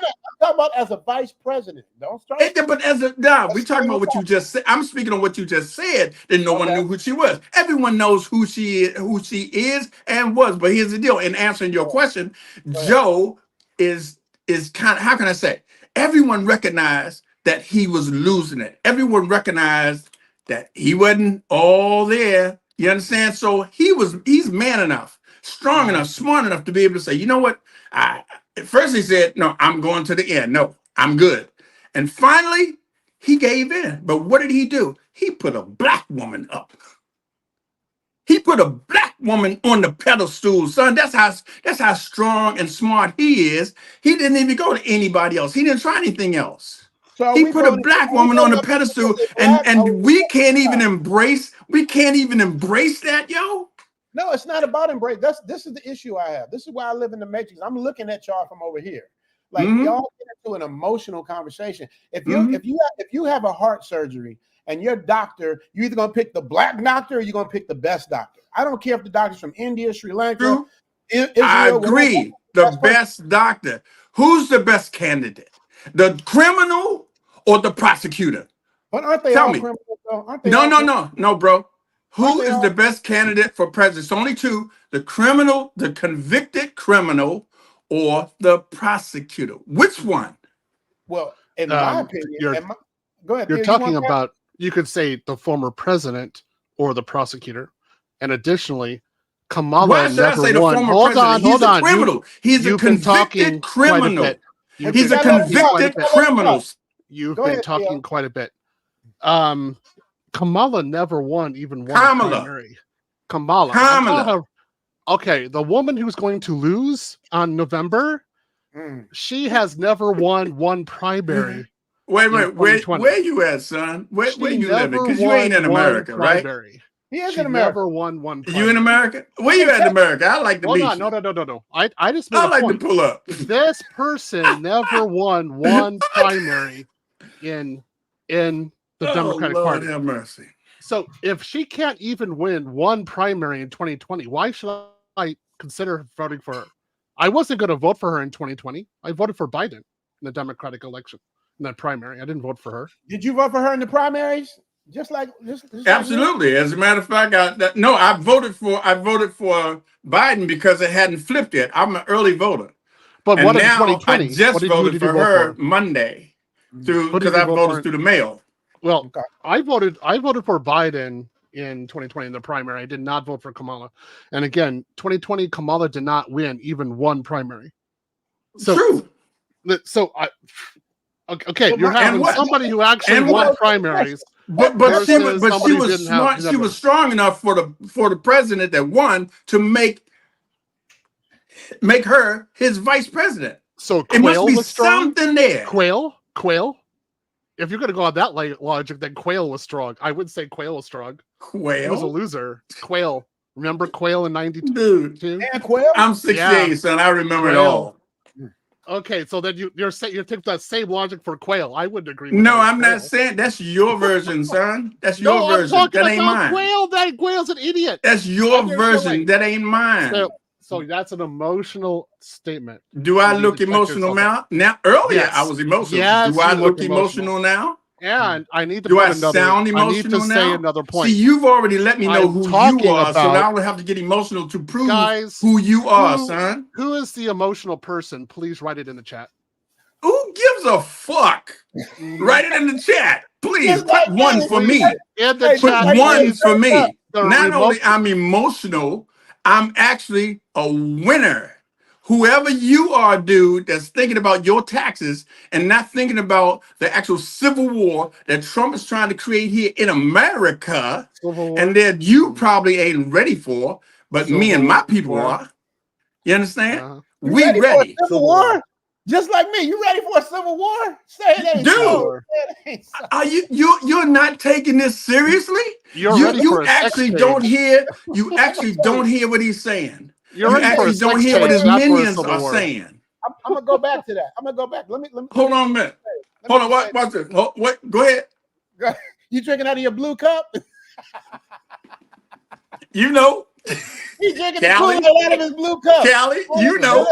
talking about as a vice president. Don't start. But we talking about what you just said. I'm speaking on what you just said. That no one knew who she was. Everyone knows who she is and was. But here's the deal. In answering your question, Joe is kind of, how can I say? Everyone recognized that he was losing it. Everyone recognized that he wasn't all there. You understand? So he's man enough, strong enough, smart enough to be able to say, you know what? At first he said, no, I'm going to the end. No, I'm good. And finally, he gave in. But what did he do? He put a black woman up. He put a black woman on the pedestal, son. That's how strong and smart he is. He didn't even go to anybody else. He didn't try anything else. So he put a black woman on the pedestal, and we can't even embrace that, yo. No, it's not about embrace. This is the issue I have. This is why I live in the matrix. I'm looking at y'all from over here. Like y'all get into an emotional conversation. If you have a heart surgery and your doctor, you're either gonna pick the black doctor or you're gonna pick the best doctor. I don't care if the doctor's from India, Sri Lanka, Israel. I agree. The best doctor. Who's the best candidate? The criminal or the prosecutor? But aren't they all criminals though? Aren't they No, bro. Who is the best candidate for president? It's only two: the criminal, the convicted criminal, or the prosecutor. Which one? Well, in my opinion, go ahead. You're talking about, you could say the former president or the prosecutor, and additionally, Kamala never won. Hold on. He's a convicted criminal. He's a convicted criminal. You've been talking quite a bit. Kamala never won even one primary. Kamala. Okay, the woman who's going to lose on November, she has never won one primary. Wait, where you at, son? Where you living? Because you ain't in America, right? He is in America. Never won one primary. You in America? Where you at in America? I like to meet you. No. I just made I like to pull up. This person never won one primary in the Democratic Lord Party. have mercy. So if she can't even win one primary in 2020, why should I consider voting for her? I wasn't going to vote for her in 2020. I voted for Biden in the Democratic election, in that primary. I didn't vote for her. Did you vote for her in the primaries? Just Absolutely. As a matter of fact, I voted for Biden because it hadn't flipped yet. I'm an early voter. But And what in now 2020? I just voted for her Monday because I voted through the mail. Well, I voted for Biden in 2020 in the primary. I did not vote for Kamala. And again, 2020 Kamala did not win even one primary. So, true. So okay, you're having somebody who actually won primaries. But she was smart. She was strong enough for the president that won to make her his vice president. So it must be was strong? something there. Quayle. If you're going to go on that logic, then Quayle was strong. I would say Quayle was strong. Quayle? He was a loser. Quayle. Remember Quayle in 92? Dude. And Quayle? I'm 68, son. I remember it all. Okay, so then you're taking that same logic for Quayle. I wouldn't agree with No, that. I'm not saying that's your version, son. That's your version. I'm talking that ain't about mine. Quayle. That Quayle's an idiot. That's your version. That ain't mine. So that's an emotional statement. Do I look emotional now? Earlier yes. I was emotional. Yes, do I look emotional now? And I need to do put I another, sound emotional I need to now? say another point. See, you've already let me know who you are, so I don't have to get emotional to prove who you are, son. Who is the emotional person? Please write it in the chat. Who gives a fuck? Write it in the chat. Please put one for me. Put one for me. Not only I'm emotional, I'm actually a winner. Whoever you are, dude, that's thinking about your taxes and not thinking about the actual civil war that Trump is trying to create here in America, and that you probably ain't ready for, but me and my people are. You understand? We ready. For a civil war? Just like me, you ready for a civil war? Say it ain't so. Are you're not taking this seriously? You actually don't hear. You actually don't hear what he's saying. You actually don't hear what his minions are saying. I'm gonna go back to that. I'm gonna go back. Let me hold on a minute. Hold on. Watch this. What? Go ahead. You drinking out of your blue cup? You know. He's drinking the Kool-Aid out of his blue cup. Callie, you know.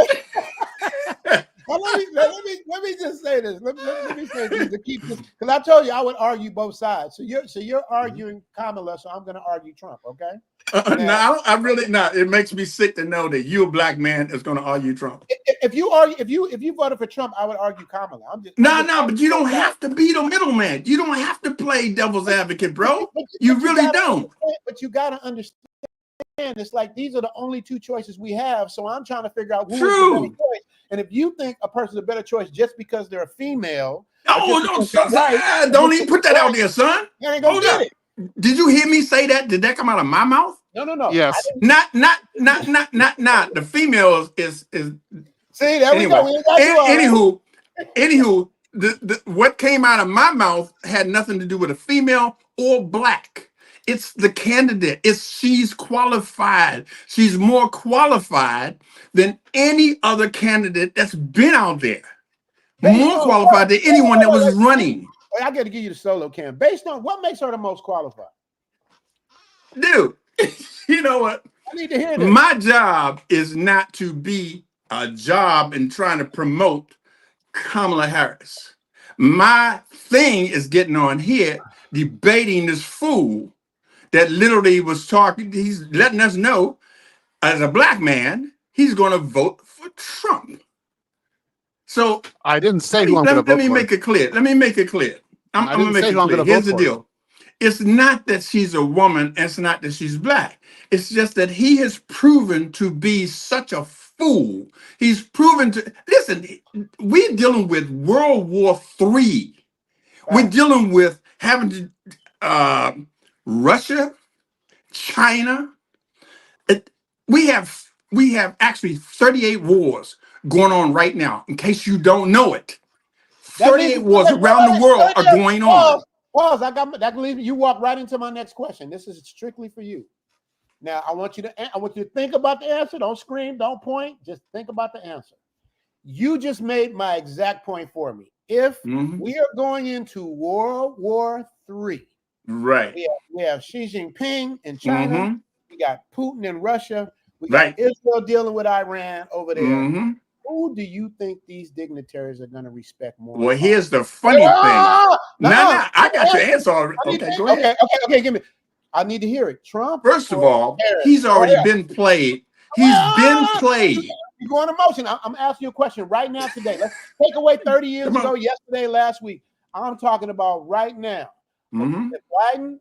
Well, let me just say this. Let me say this to keep this, because I told you I would argue both sides. So you're arguing Kamala, so I'm going to argue Trump. Okay? No, I'm really not. It makes me sick to know that you, a black man, is going to argue Trump. If you voted for Trump, I would argue Kamala. But you don't have to be the middleman. You don't have to play devil's advocate, bro. You really don't. But you got to understand. It's like these are the only two choices we have, so I'm trying to figure out who is the better choice. And if you think a person's a better choice just because they're a female, don't even put that out there, son. Hold up. Did you hear me say that? Did that come out of my mouth? No. Yes. Not. The female is. See, there we go. Anywho, the what came out of my mouth had nothing to do with a female or black. It's the candidate. She's qualified. She's more qualified than any other candidate that's been out there. More qualified than anyone that was running. I got to give you the solo cam. Based on what makes her the most qualified? Dude, you know what? I need to hear this. My job is not to be a job in trying to promote Kamala Harris. My thing is getting on here, debating this fool that literally was talking. He's letting us know, as a black man, he's going to vote for Trump. So I didn't say who I'm going to vote for. Let me make it clear. I'm going to make it clear. Here's the deal. It's not that she's a woman, and it's not that she's black. It's just that he has proven to be such a fool. He's proven to listen. We're dealing with World War III. We're dealing with having to. Russia, China, we have actually 38 wars going on right now, in case you don't know it. 38 wars around the world are going on. Pause. That can leave you walk right into my next question. This is strictly for you. Now, I want you to think about the answer. Don't scream, don't point. Just think about the answer. You just made my exact point for me. If Mhm. we are going into World War III, Right. we have Xi Jinping in China, Mhm. we got Putin in Russia, we got Right. Israel dealing with Iran over there. Mhm. Who do you think these dignitaries are going to respect more Well, and follow? here's the funny thing. No, I got your answer already. I need Okay, to, go okay, ahead. okay, give me. I need to hear it. Trump First of or all, Harris? he's Go already ahead. been played. He's been played. You're going emotion. I'm asking you a question right now today. Let's take away 30 years Come on. ago, yesterday, last week. I'm talking about right now. Mhm. If Biden,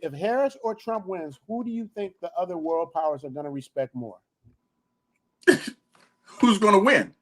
if Harris or Trump wins, who do you think the other world powers are going to respect more? Who's going to win?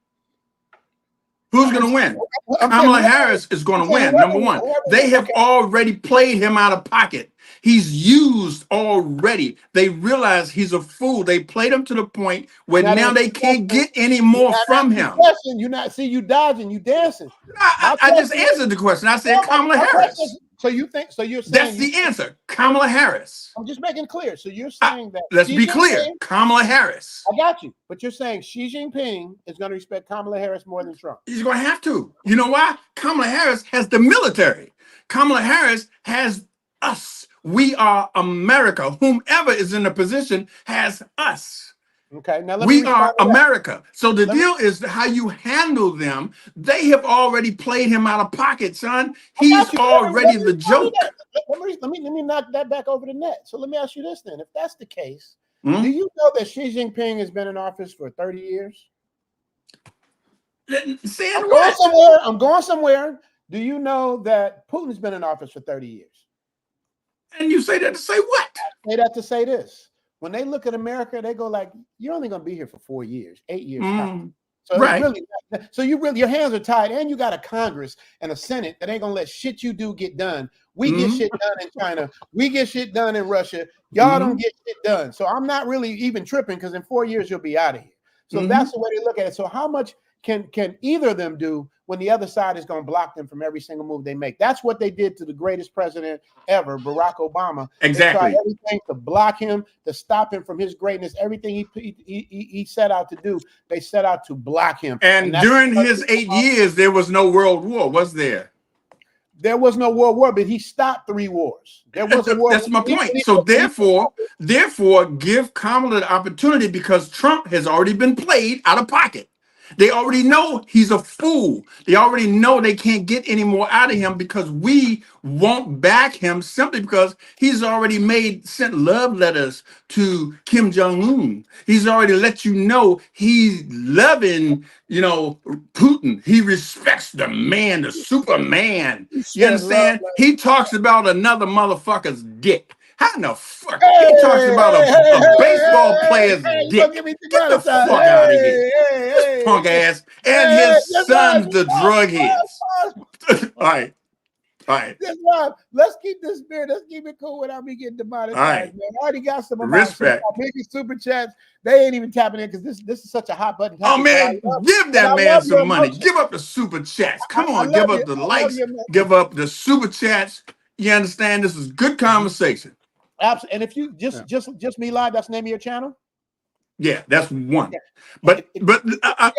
Who's going to win? I'm saying Kamala whoever- Harris is going I'm to saying win. Number whoever- one, whoever- they have okay. already played him out of pocket. He's used already. They realize he's a fool. They played him to the point where You're not now they answering the can't question. get any You're more not from answering the him. question. You not see you dodging, you dancing. I just answered the question. I said Kamala My question Harris. is, so you think? So you're That's saying the answer. Kamala Harris. I'm just making clear. So you're saying that Let's Xi be clear. Jinping- Kamala Harris. I got you, but you're saying Xi Jinping is going to respect Kamala Harris more than Trump. He's going to have to. You know why? Kamala Harris has the military. Kamala Harris has us. We are America. Whomever is in the position has us. Okay, now let me We respond are to that. America. So the deal is how you handle them. They have already played him out of pocket, son. He's already the joke. Let me knock that back over the net. So let me ask you this then: if that's the case, Hmm? do you know that Xi Jinping has been in office for 30 years? Saying I'm what? going somewhere. Do you know that Putin's been in office for 30 years? And you say that to say what? I say that to say this. When they look at America, they go like, "You're only going to be here for 4 years, 8 years time." So Right. your hands are tied, and you got a Congress and a Senate that ain't gonna let shit you do get done. We get shit done in China. We get shit done in Russia. Y'all don't get shit done. So I'm not really even tripping because in 4 years you'll be out of here. So that's the way they look at it. So how much can either of them do when the other side is going to block them from every single move they make? That's what they did to the greatest president ever, Barack Obama. Exactly. They tried everything to block him, to stop him from his greatness. Everything he set out to do, they set out to block him. And during his 8 years, there was no world war, was there? There was no world war, but he stopped 3 wars. There was a war. That's my point. So therefore, give Kamala the opportunity because Trump has already been played out of pocket. They already know he's a fool. They already know they can't get any more out of him because we won't back him simply because he's already sent love letters to Kim Jong-un. He's already let you know he's loving, Putin. He respects the man, the Superman. You understand? He talks about another motherfucker's dick. How in the fuck? He talks about a baseball player's dick. Get the fuck out of here. Punk ass. And his son's the drug heads. All right. That's why let's keep this spirit. Let's keep it cool without me getting demonetized, Right. man. I already got some of Respect. my biggest super chats. They ain't even tapping in because this is such a hot button topic. Oh man, give that man some money. Give up the super chats. Come on, give up the likes. Give up the super chats. You understand? This is good conversation. Absolutely. And if you just me live, that's the name of your channel. Yeah, that's one. But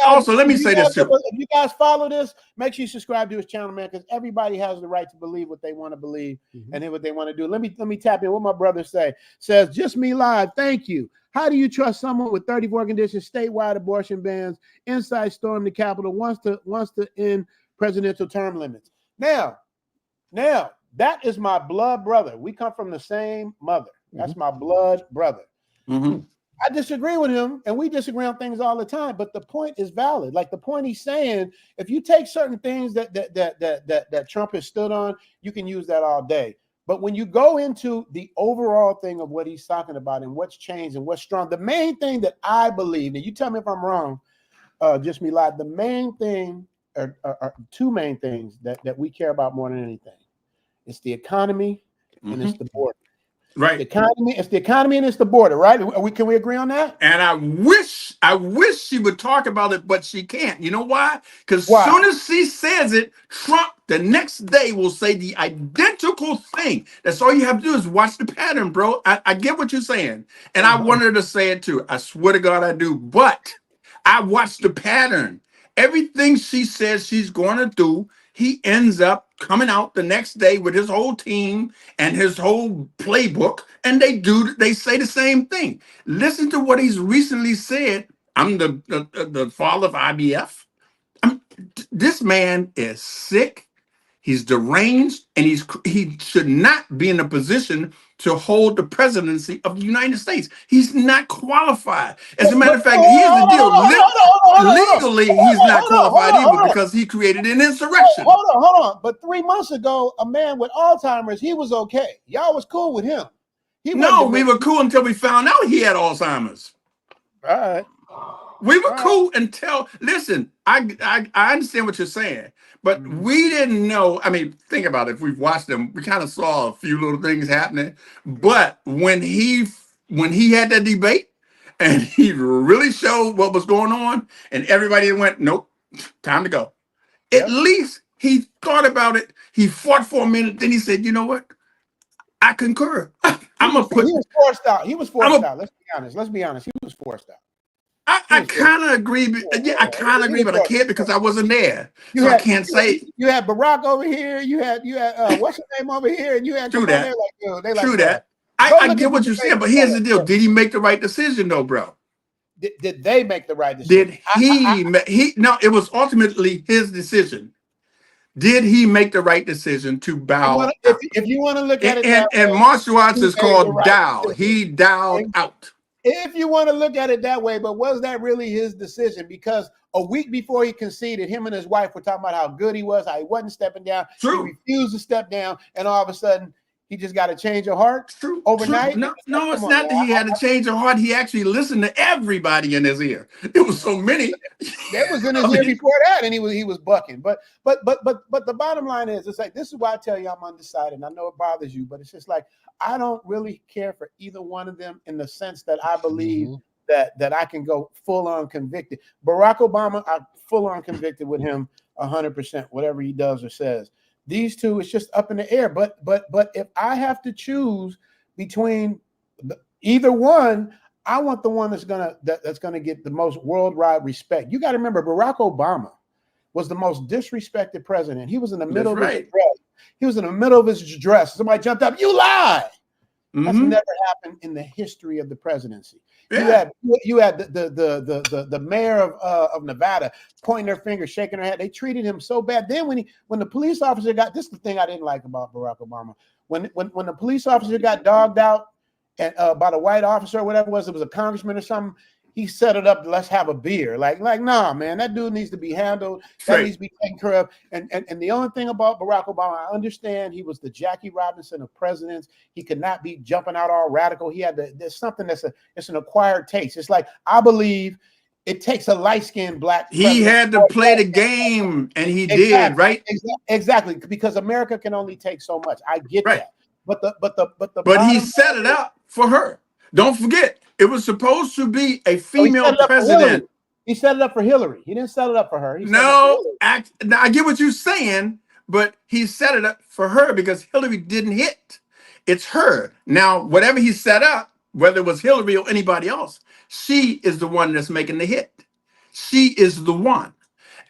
also let me say this too. If you guys follow this, make sure you subscribe to his channel, man, because everybody has the right to believe what they want to believe and then what they want to do. Let me tap in what my brother says. Just me live. Thank you. How do you trust someone with 34 conditions, statewide abortion bans, inside storm the Capitol, wants to end presidential term limits? Now, that is my blood brother. We come from the same mother. That's my blood brother. I disagree with him, and we disagree on things all the time. But the point is valid. Like the point he's saying, if you take certain things that Trump has stood on, you can use that all day. But when you go into the overall thing of what he's talking about and what's changed and what's strong, the main thing that I believe, and you tell me if I'm wrong, just me live. The main thing are two main things that we care about more than anything. It's the economy and it's the border. Right. It's the economy and it's the border, right? Can we agree on that? And I wish she would talk about it, but she can't. You know why? Because as soon as she says it, Trump the next day will say the identical thing. That's all you have to do is watch the pattern, bro. I get what you're saying. And I wanted her to say it too. I swear to God I do. But I watched the pattern. Everything she says she's going to do, he ends up coming out the next day with his whole team and his whole playbook, and they say the same thing. Listen to what he's recently said. I'm the father of IBF. This man is sick. He's deranged, and he should not be in a position to hold the presidency of the United States. He's not qualified. As a matter of fact, here's the deal. Legally, he's not qualified either because he created an insurrection. Hold on. But 3 months ago, a man with Alzheimer's, he was okay. Y'all was cool with him. No, we were cool until we found out he had Alzheimer's. All right. We were cool until, listen, I understand what you're saying, but we didn't know. I mean, think about it. If we've watched them, we kind of saw a few little things happening. But when he had that debate and he really showed what was going on, and everybody went, nope, time to go. At least he thought about it. He fought for a minute. Then he said, you know what? I concur. I'm gonna put. He was forced out. He was forced out. Let's be honest. He was forced out. I kind of agree. Yeah, I kind of agree, but I can't because I wasn't there. I can't say. You had Barack over here. You had what's his name over here, and you had True that. True that. I get what you're saying, but here's the deal: did he make the right decision, though, bro? Did they make the right decision? Did he? No, it was ultimately his decision. Did he make the right decision to bow? If you want to look at it, and martial arts is called Dow. He dowed out. If you want to look at it that way, but was that really his decision? Because a week before he conceded, him and his wife were talking about how good he was, how he wasn't stepping down. True. He refused to step down, and all of a sudden, he just got a change of heart overnight. True. No, it's not that he had a change of heart. He actually listened to everybody in his ear. It was so many. That was in his ear before that, and he was bucking. But the bottom line is, it's like, this is why I tell you I'm undecided. And I know it bothers you, but it's just like, I don't really care for either one of them in the sense that I believe that I can go full on convicted. Barack Obama, I'm full on convicted with him 100%, whatever he does or says. These two, it's just up in the air. But if I have to choose between either one, I want the one that's gonna get the most worldwide respect. You got to remember, Barack Obama was the most disrespected president. He was in the middle of his dress. He was in the middle of his dress. Somebody jumped up. You lie. That's never happened in the history of the presidency. Yeah. You had the mayor of Nevada pointing their finger, shaking her head. They treated him so bad. Then when the police officer this is the thing I didn't like about Barack Obama. When the police officer got dogged out and by the white officer or whatever it was a congressman or something, he set it up to let's have a beer. Like, nah, man, that dude needs to be handled. That needs to be taken care of. And the only thing about Barack Obama, I understand he was the Jackie Robinson of presidents. He could not be jumping out all radical. He had there's something it's an acquired taste. It's like, I believe it takes a light-skinned black. He had to play the game, and he did, right? Exactly, because America can only take so much. I get that. But he set it up for her. Don't forget, it was supposed to be a female president. He set it up for Hillary. He didn't set it up for her. Now I get what you're saying, but he set it up for her because Hillary didn't hit. It's her. Now, whatever he set up, whether it was Hillary or anybody else, she is the one that's making the hit. She is the one.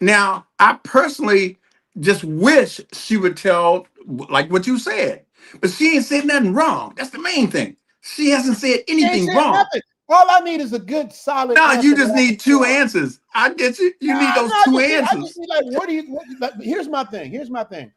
Now, I personally just wish she would tell, like what you said, but she ain't said nothing wrong. That's the main thing. She hasn't said anything wrong. Nothing. All I need is a good, solid. No, you just need two answers. I get you. You need those two answers. I just need, like, here's my thing.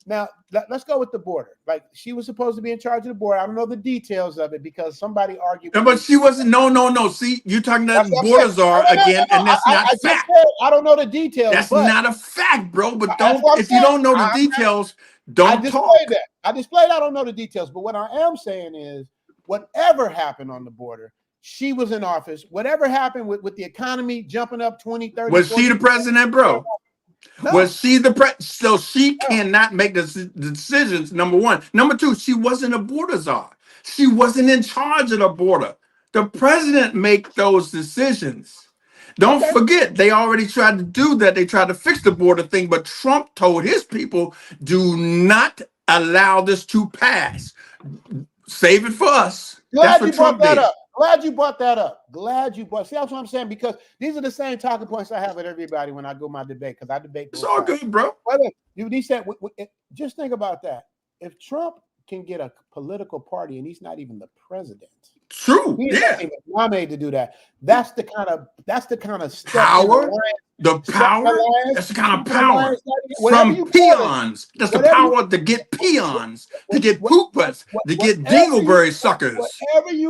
Now, let's go with the border. Like, she was supposed to be in charge of the border. I don't know the details of it because somebody argued. No, but she wasn't. No. See, you're talking about the border czar again, and that's not fact. I don't know the details. That's not a fact, bro. But if you don't know the details, don't talk. I displayed. I don't know the details. But what I am saying is, whatever happened on the border, she was in office. Whatever happened with the economy jumping up 20, 30. Was she the president, bro? No. Was she the president? So she cannot make the decisions, number one. Number two, she wasn't a border czar. She wasn't in charge of the border. The president make those decisions. Don't forget, they already tried to do that. They tried to fix the border thing, but Trump told his people, do not allow this to pass. Save it for us. Glad you brought that up. glad you brought that up. Glad you brought. See, that's what I'm saying, because these are the same talking points I have with everybody when I go my debate, because I debate both It's all sides. good, bro. He said, just think about that. If Trump can get a political party and he's not even the president, true, he's not even nominated to do that. That's the kind of step power. The power. That's the kind of power from peons. That's the power to get peons, to get poopers, to get dingleberry suckers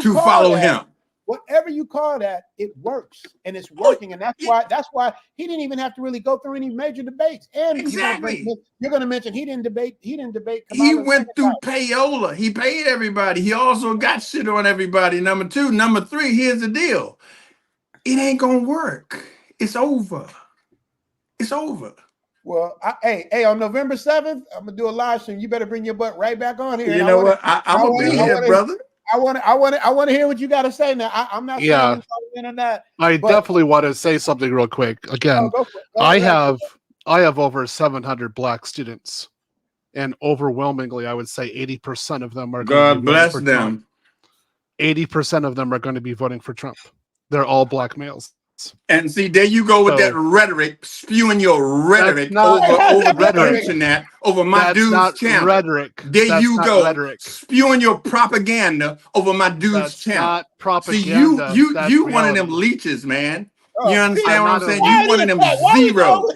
to follow him. Whatever you call that, it works, and it's working, and that's why he didn't even have to really go through any major debates. And exactly, you're going to mention he didn't debate. He didn't debate. He went through payola. He paid everybody. He also got shit on everybody. Number two, number three. Here's the deal: it ain't gonna work. It's over. It's over. Well, hey, on November 7th, I'm gonna do a live stream. You better bring your butt right back on here. You know what? I'm gonna be here, brother. I want to hear what you got to say now. I'm not saying on the internet. I definitely want to say something real quick. Again, I have over 700 black students, and overwhelmingly, I would say 80% of them are. God bless them. 80% of them are going to be voting for Trump. They're all black males. And see, there you go with that rhetoric, spewing your rhetoric over the internet, over my dude's channel. Rhetoric. There you go, spewing your propaganda over my dude's channel. Not propaganda. See, you one of them leeches, man. You understand what I'm saying? You one of them zeros.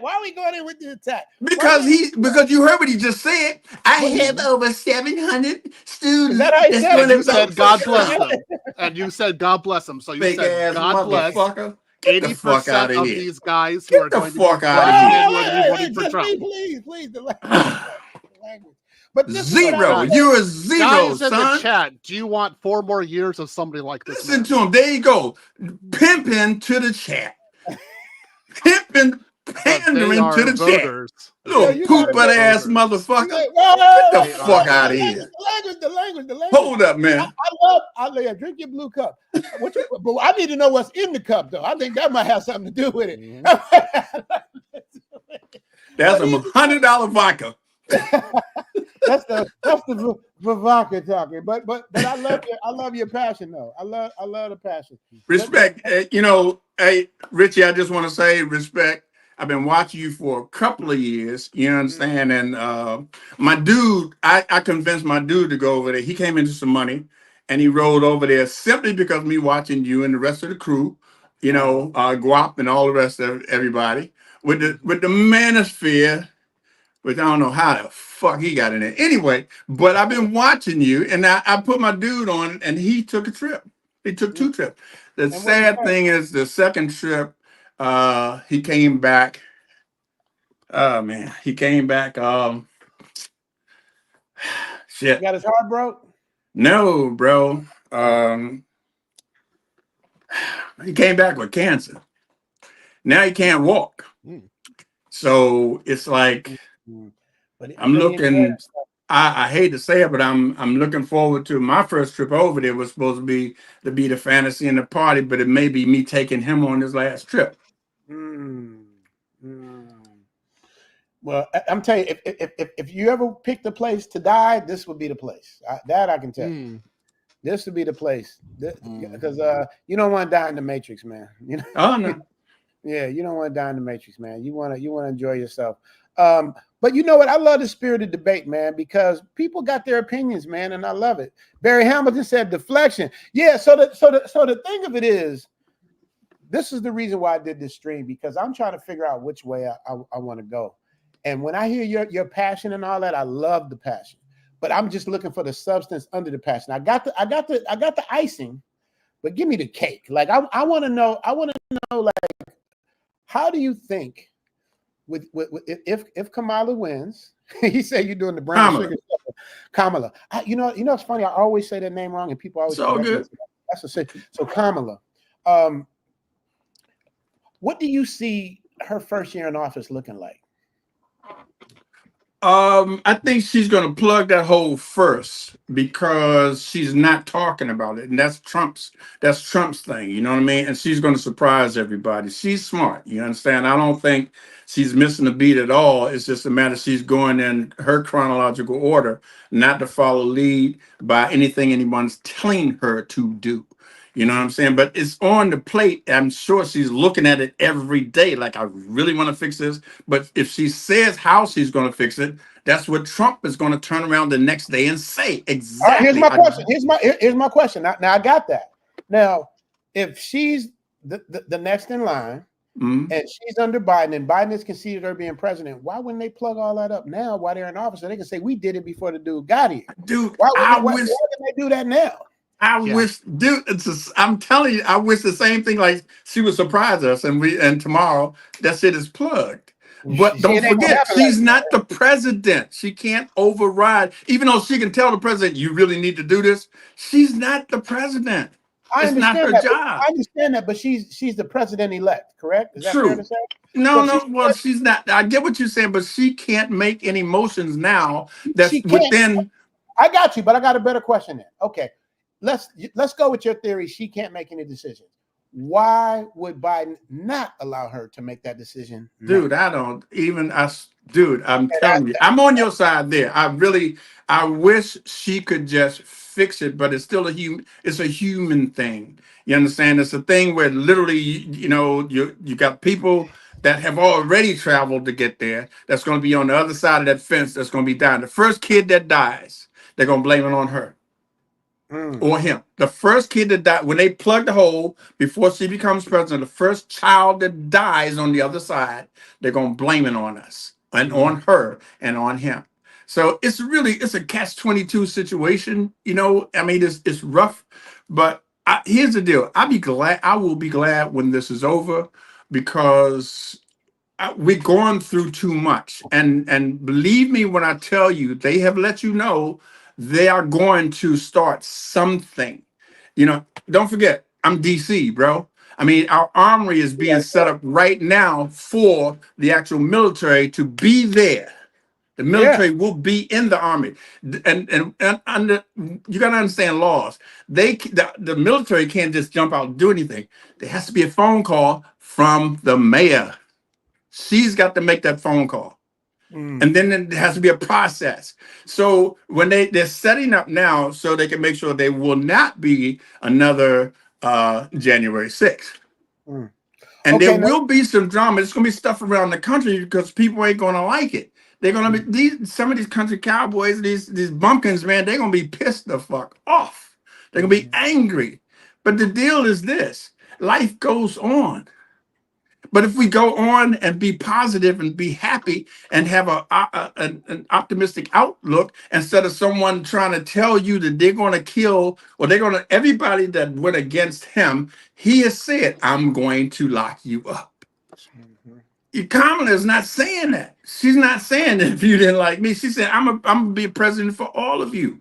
Why are we going in with the attack? Because you heard what he just said. I have over 700 students. You said God bless them, and you said God bless them. So you said God bless 80% of these guys who are going to be voting for Trump. Please, the language. But zero. You're a zero, guys son. In the chat, do you want 4 more years of somebody like this? Listen to him. There you go. Pimping to the chat. Pimping, pandering to the voters. Chat. Little poop butt ass motherfucker. Get the fuck out of here. The language. Hold up, man. I drink your blue cup. But I need to know what's in the cup, though. I think that might have something to do with it. That's a $100 vodka. That's the vodka talking. But I love your passion, though. I love the passion. Respect. Hey, Richie, I just want to say respect. I've been watching you for a couple of years. You understand? And my dude, I convinced my dude to go over there. He came into some money and he rolled over there simply because of me watching you and the rest of the crew, Guap and all the rest of everybody with the manosphere, which I don't know how the fuck he got in there. Anyway, but I've been watching you, and I put my dude on, and he took a trip. He took 2 trips. The sad thing is, the second trip, he came back. Oh man, he came back. Shit. He got his heart broke? No, bro. He came back with cancer. Now he can't walk. So it's like I'm looking. I hate to say it, but I'm looking forward to my first trip over there. Was supposed to be the fantasy and the party, but it may be me taking him on his last trip. Well, I'm telling you, if you ever picked a place to die, this would be the place. That I can tell you. This would be the place because you don't want to die in the Matrix, man. Oh no. Yeah, you don't want to die in the Matrix, man. You want to enjoy yourself. But you know what? I love the spirit of debate, man, because people got their opinions, man, and I love it. Barry Hamilton said deflection. Yeah. So the thing of it is, this is the reason why I did this stream, because I'm trying to figure out which way I want to go. And when I hear your passion and all that, I love the passion. But I'm just looking for the substance under the passion. I got the icing, but give me the cake. Like I want to know. Like, how do you think with if Kamala wins? He said you're doing the brown sugar stuff. Kamala. It's funny. I always say that name wrong, and people always. So good. That's so Kamala. What do you see her first year in office looking like? I think she's going to plug that hole first because she's not talking about it, and that's Trump's thing. You know what I mean? And she's going to surprise everybody. She's smart. You understand? I don't think she's missing a beat at all. It's just a matter she's going in her chronological order, not to follow lead by anything anyone's telling her to do. You know what I'm saying? But it's on the plate. I'm sure she's looking at it every day. Like, I really want to fix this. But if she says how she's going to fix it, that's what Trump is going to turn around the next day and say. All right, here's Exactly. my question. Here's my question. Now I got that. Now, if she's the next in line Mhm. and she's under Biden and Biden has conceded her being president, why wouldn't they plug all that up now while they're in office? So they can say we did it before the dude got here. Dude, Why I wouldn't wish they do that now? I wish, dude. I'm telling you, I wish the same thing. Like, she would surprise us, and tomorrow that shit is plugged. But See, don't it ain't gonna forget, happen like she's not the president. She can't override, even though she can tell the president, "You really need to do this." She's not the president. I It's not understand her that. job. I understand that, but she's the president elect, correct? Is that fair to True. say? So No, if she's no. Well, she's not. I get what you're saying, but she can't make any motions now. she That's can't. within. I got you, but I got a better question then. Okay, let's go with your theory. She can't make any decisions. Why would Biden not allow her to make that decision now? Dude, I don't even. Dude, I'm And telling you, I'm on your side there. I wish she could just fix it, but it's still a human. It's a human thing. You understand? It's a thing where literally, you got people that have already traveled to get there. That's going to be on the other side of that fence. That's going to be dying. The first kid that dies, they're going to blame it on her or him. The first kid that died, when they plug the hole before she becomes president, the first child that dies on the other side, they're gonna blame it on us and on her and on him. So it's a catch-22 situation. I mean, it's rough, but here's the deal. I will be glad when this is over, because we're going through too much. And believe me when I tell you, they have let you know they are going to start something. Don't forget, I'm DC, bro. I mean, our armory is being set up right now for the actual military to be there. The military will be in the army, and under, you got to understand laws. The military can't just jump out and do anything. There has to be a phone call from the mayor. She's got to make that phone call. And then there has to be a process. So when they're setting up now, so they can make sure there will not be another January 6th. And there will be some drama. There's gonna be stuff around the country because people ain't gonna like it. They're gonna be some of these country cowboys, these bumpkins, man, they're gonna be pissed the fuck off. They're gonna be angry. But the deal is this: life goes on. But if we go on and be positive and be happy and have an optimistic outlook, instead of someone trying to tell you that they're going to kill, or everybody that went against him, he has said, "I'm going to lock you up." Kamala is not saying that. She's not saying that if you didn't like me. She said, I'm going to be a president for all of you.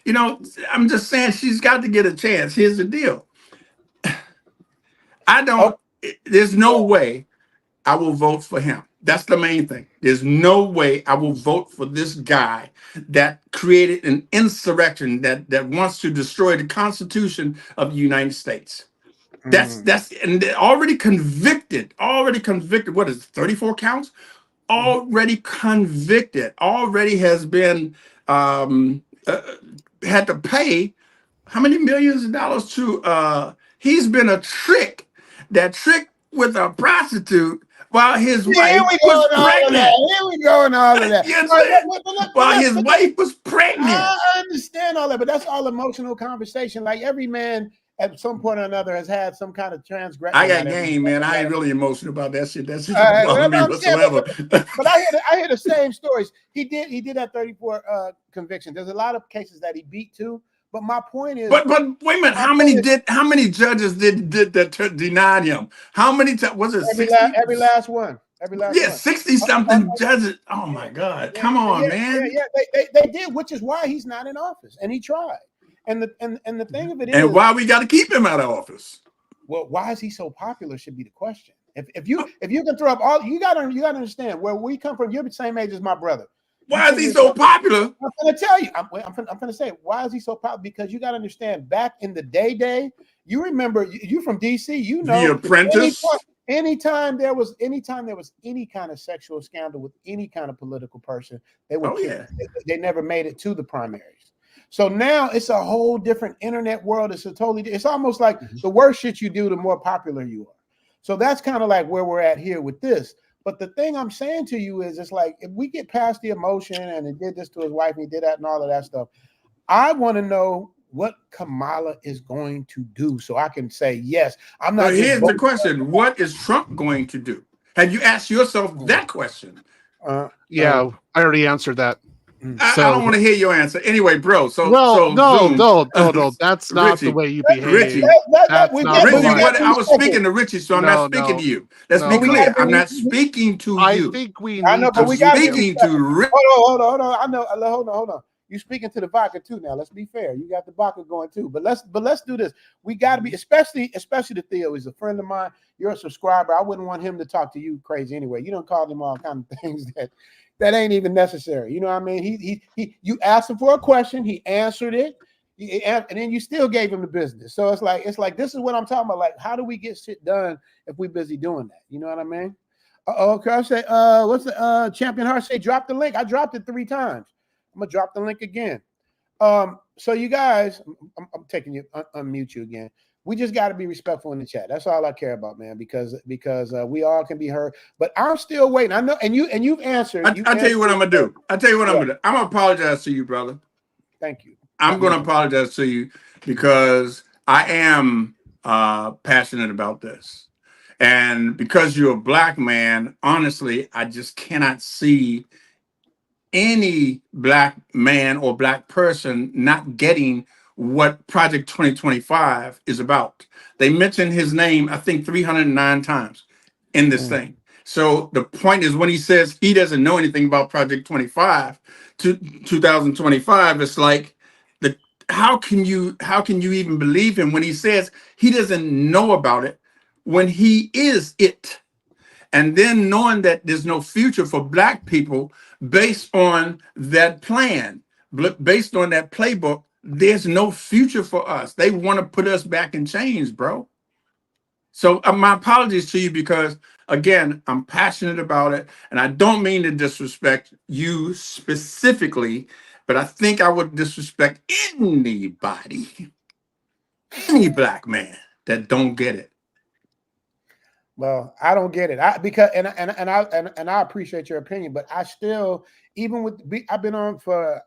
I'm just saying she's got to get a chance. Here's the deal. There's no way I will vote for him. That's the main thing. There's no way I will vote for this guy that created an insurrection that wants to destroy the Constitution of the United States. And they're already convicted. What is it, 34 counts? Already convicted. Already has been had to pay how many millions of dollars to he's been a trick with a prostitute while his wife was pregnant. Here we go and all of that. While his wife was pregnant. I understand all that, but that's all emotional conversation. Like, every man at some point or another has had some kind of transgression. I got game, man. I ain't really emotional about that shit. That shit doesn't bother me whatsoever. But I hear the same stories. He did have 34 convictions. There's a lot of cases that he beat too. But my point is, but wait a minute. How many judges did that denied him? How many was it? 60? Every last one. 60 something judges. Oh my God! Come on, man. They did, which is why he's not in office, and he tried. And the thing of it is, and why we got to keep him out of office? Well, why is he so popular? Should be the question. If you can throw up all, you gotta understand where we come from. You're the same age as my brother. Why is he so popular? I'm going to tell you. I'm going to say, why is he so popular? Because you got to understand, back in the day, you remember, you from DC, you know, The Apprentice. Anytime there was any kind of sexual scandal with any kind of political person, they never made it to the primaries. So now it's a whole different internet world. It's almost like the worse shit you do, the more popular you are. So that's kind of like where we're at here with this. But the thing I'm saying to you is, it's like, if we get past the emotion and he did this to his wife, and he did that and all of that stuff, I want to know what Kamala is going to do so I can say, yes, I'm not. But here's the question. What is Trump going to do? Have you asked yourself that question? Yeah, I already answered that. I don't want to hear your answer. Anyway, bro. No, Zoom. no. That's not Richie, the way you behave. Richie, I was speaking to Richie, so I'm not speaking to you. Let's be clear. I'm not speaking to you. I think we need but we got speaking to Richie. Hold on. I know. Hold on. You're speaking to the vodka too now. Let's be fair. You got the vodka going too. But let's do this. We got to be, especially to Theo. He's a friend of mine. You're a subscriber. I wouldn't want him to talk to you crazy anyway. You don't call him all kind of things that ain't even necessary. You know what I mean? You asked him for a question. He answered it. And then you still gave him the business. So it's like this is what I'm talking about. Like, how do we get shit done if we're busy doing that? You know what I mean? Okay, I say, what's the Champion Heart say? Drop the link. I dropped it 3 times. I'm gonna drop the link again. So you guys, I'm taking you, unmute you again. We just got to be respectful in the chat. That's all I care about, man. Because we all can be heard. But I'm still waiting. I know, and you've answered. I'll tell you what I'm gonna do. I'm gonna apologize to you, brother. Thank you. I'm gonna apologize to you because I am passionate about this, and because you're a black man, honestly, I just cannot see any black man or black person not getting what Project 2025 is about. They mentioned his name, I think, 309 times in this thing. So the point is, when he says he doesn't know anything about Project 2025, it's like, how can you even believe him when he says he doesn't know about it when he is it? And then knowing that there's no future for black people based on that plan, based on that playbook, there's no future for us. They want to put us back in chains, bro. So my apologies to you because, again, I'm passionate about it. And I don't mean to disrespect you specifically, but I think I would disrespect anybody, any black man that don't get it. Well, I don't get it. I appreciate your opinion, but I still, even with I've been on for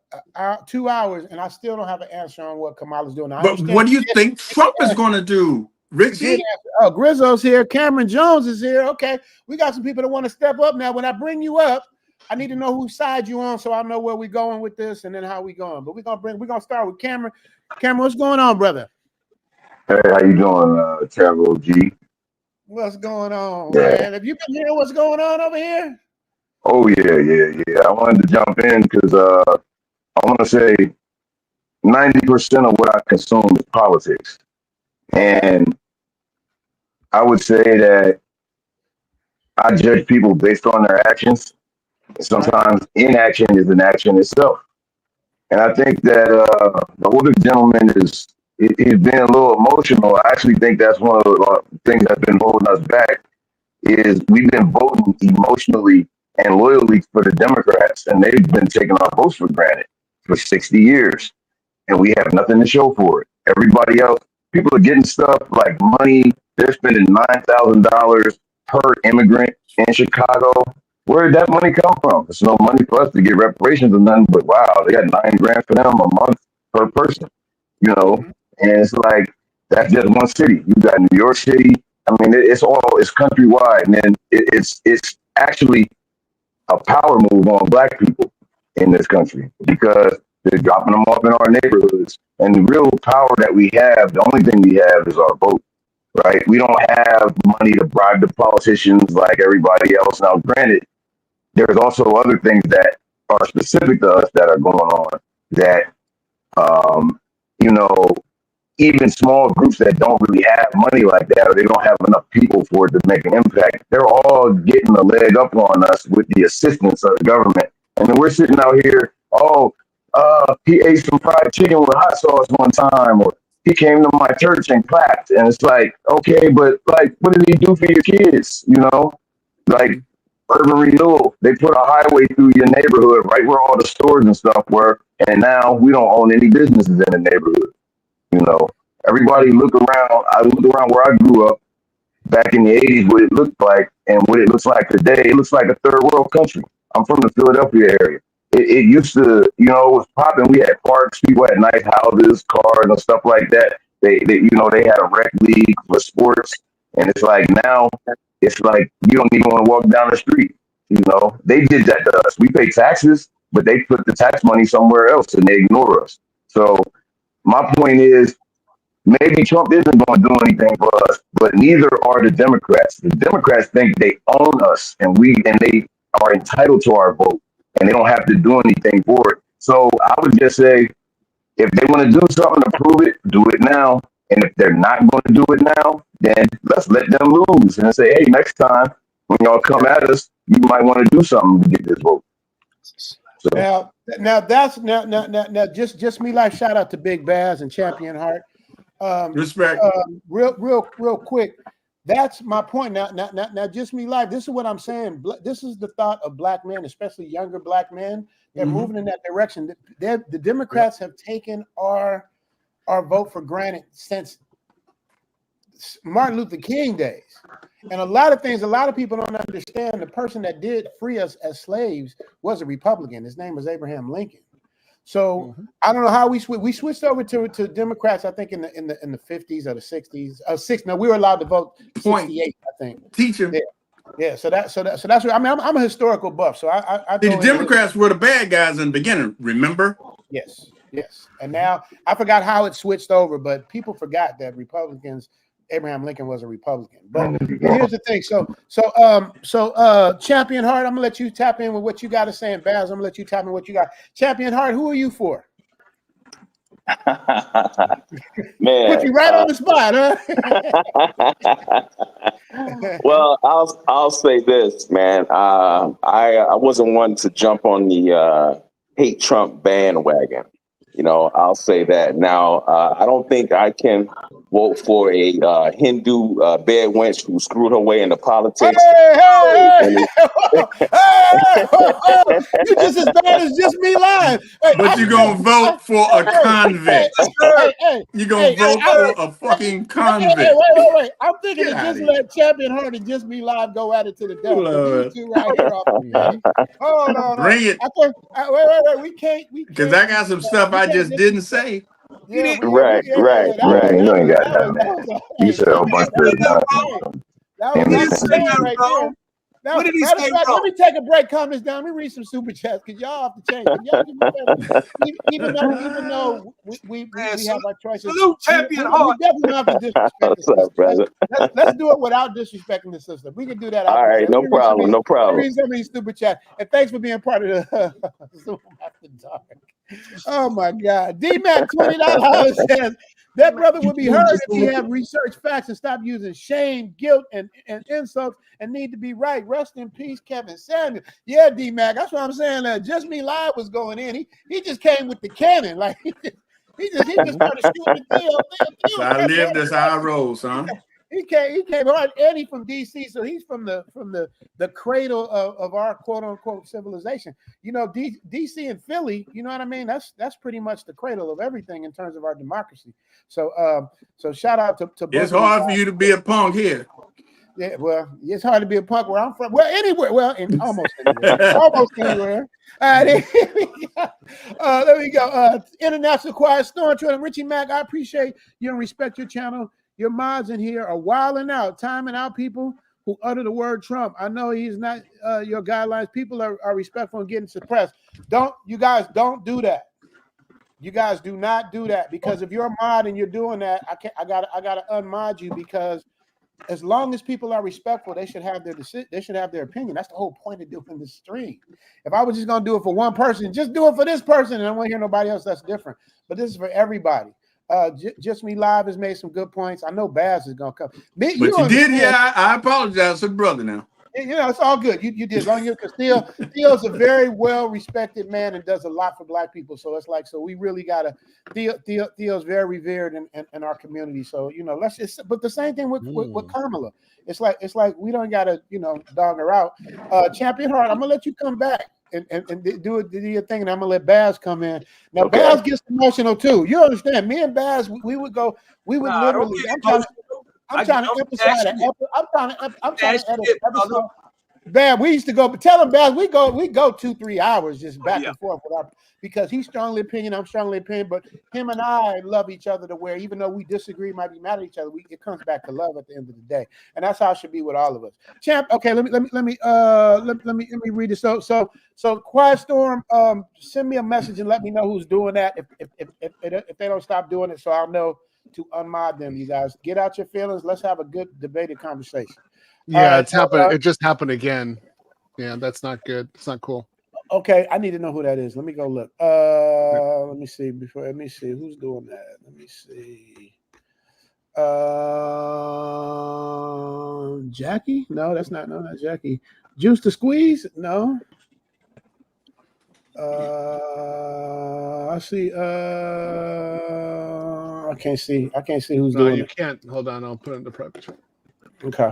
2 hours and I still don't have an answer on what Kamala's doing. But what do you think Trump is going to do, Richie? Oh, Grizzo's here. Cameron Jones is here. Okay, we got some people that want to step up now. When I bring you up, I need to know whose side you on, so I know where we're going with this and then how we going. But we're gonna start with Cameron. Cameron, what's going on, brother? Hey, how you doing, Travel G? What's going on, man? Have you been hearing what's going on over here? Oh yeah. I wanted to jump in because I want to say 90% of what I consume is politics, and I would say that I judge people based on their actions. Sometimes inaction is an action itself, and I think that the older gentleman he's been a little emotional. I actually think that's one of the things that's been holding us back is we've been voting emotionally and loyally for the Democrats, and they've been taking our votes for granted for 60 years, and we have nothing to show for it. Everybody else, people are getting stuff like money. They're spending $9,000 per immigrant in Chicago. Where did that money come from? There's no money for us to get reparations or nothing, but wow, they got $9 grand for them a month per person, you know? And it's like, that's just one city. You got New York City. I mean, it's countrywide, and then it's actually a power move on black people in this country because they're dropping them off in our neighborhoods. And the real power that we have, the only thing we have is our vote, right? We don't have money to bribe the politicians like everybody else. Now, granted, there's also other things that are specific to us that are going on that, you know, even small groups that don't really have money like that, or they don't have enough people for it to make an impact, they're all getting a leg up on us with the assistance of the government. And then we're sitting out here, he ate some fried chicken with hot sauce one time, or he came to my church and clapped. And it's like, okay, but like, what did he do for your kids? You know, like, urban renewal. They put a highway through your neighborhood, right where all the stores and stuff were, and now we don't own any businesses in the neighborhood. You know, everybody look around. I look around where I grew up back in the 80s, what it looked like and what it looks like today. It looks like a third world country. I'm from the Philadelphia area. It used to, you know, it was popping. We had parks, people had nice houses, cars, and stuff like that. You know, they had a rec league for sports, and it's like now, it's like you don't even want to walk down the street. You know, they did that to us. We pay taxes, but they put the tax money somewhere else, and they ignore us. So my point is, maybe Trump isn't going to do anything for us, but neither are the Democrats. The Democrats think they own us, and they are entitled to our vote, and they don't have to do anything for it. So I would just say, if they want to do something to prove it, do it now. And if they're not going to do it now, then let's let them lose and say, hey, next time when y'all come at us, you might want to do something to get this vote. So. Now, just me like shout out to Big Baz and Champion Heart. Respect. Real quick. That's my point. Now, just me live. This is what I'm saying. This is the thought of black men, especially younger black men. They're moving in that direction. The Democrats have taken our vote for granted since Martin Luther King days. And a lot of people don't understand. The person that did free us as slaves was a Republican. His name was Abraham Lincoln. So I don't know how we switched over to Democrats. I think in the 50s or the 60s. No, we were allowed to vote 68. I think. Teacher. Yeah. So that's what I mean. I'm a historical buff. So I the Democrats were the bad guys in the beginning. Remember? Yes. And now I forgot how it switched over, but people forgot that Abraham Lincoln was a Republican. But here's the thing. So Champion Heart, I'm gonna let you tap in with what you got to say, and Baz, I'm gonna let you tap in what you got. Champion Heart, who are you for? Man, put you right on the spot, huh? Well, I'll say this, man. I wasn't one to jump on the hate Trump bandwagon. You know, I'll say that. Now, I don't think I can vote for a Hindu bed wench who screwed her way into politics. Hey, you're just as bad as just me lying. But you're going to vote for a convict. You're going to vote for a fucking convict. Wait. I'm thinking to just let Champion Heart and just me live go at it to the death. These two right here off the bench. Hold on. Bring it. Wait. We can't. Because I got some stuff I just didn't say. Yeah, right. You ain't got that, man. You said a whole bunch of that was right there. Now, what did he say? Let me take a break, calm this down. Let me read some super chats because y'all off the chain. Even though we have our choices. Salute Champion Heart. We definitely don't have to disrespect the system. Let's do it without disrespecting the system. We can do that. All right, no problem. Read some of these super chats. And thanks for being part of the Zoom After Dark. Oh my God. D-Mac $20 says that brother would be heard if he had researched facts and stopped using shame, guilt, and insults and need to be right. Rest in peace, Kevin Samuel. Yeah, D-Mac, that's what I'm saying. Just Me Live was going in. He just came with the cannon. Like he just started shooting the deal. I live this high road, son. He came on, and he's from DC, so he's from the cradle of our quote unquote civilization. You know, DC and Philly, you know what I mean? That's pretty much the cradle of everything in terms of our democracy. So shout out to it's hard for you to be a punk here. Yeah, well, it's hard to be a punk where I'm from. Well, anywhere. Well, almost anywhere. Almost anywhere. All right, there we go. International Quiet Storm Trail. Richie Mack, I appreciate you and respect your channel. Your mods in here are wilding out, timing out people who utter the word Trump. I know he's not your guidelines. People are respectful and getting suppressed. You guys don't do that. You guys do not do that, because if you're a mod and you're doing that, I gotta unmod you, because as long as people are respectful, they should have their opinion. That's the whole point of doing this stream. If I was just gonna do it for one person, just do it for this person, and I don't want to hear nobody else. That's different. But this is for everybody. Just Me Live has made some good points. I know Baz is gonna come. But you did, yeah. I apologize to the brother now. It's all good. You did long because Theo's a very well respected man and does a lot for Black people. So it's like, so we really gotta Theo's very revered in our community. So let's just. But the same thing with Kamala. It's like we don't gotta dog her out. Champion Heart, I'm gonna let you come back and do your thing, and I'm gonna let Baz come in. Now Baz gets emotional too. You understand? Me and Baz, we would literally. I'm trying to emphasize that. I'm trying to edit episode. Bad. We used to go, but tell him, Bad, we go 2-3 hours just back and forth with because he's strongly opinion, I'm strongly opinion, but him and I love each other to where even though we disagree, might be mad at each other, it comes back to love at the end of the day, and that's how it should be with all of us. Champ, okay, let me read this. So Quiet Storm, send me a message and let me know who's doing that if they don't stop doing it, so I'll know to unmod them. You guys get out your feelings. Let's have a good debated conversation. Yeah, it's happened. It just happened again. Yeah, that's not good. It's not cool. Okay, I need to know who that is. Let me go look. Let me see who's doing that. Let me see. Jackie? No, that's not. No, not Jackie. Juice to Squeeze? No. I see. I can't see who's doing it. You can't. Hold on. I'll put it in the private chat. Okay.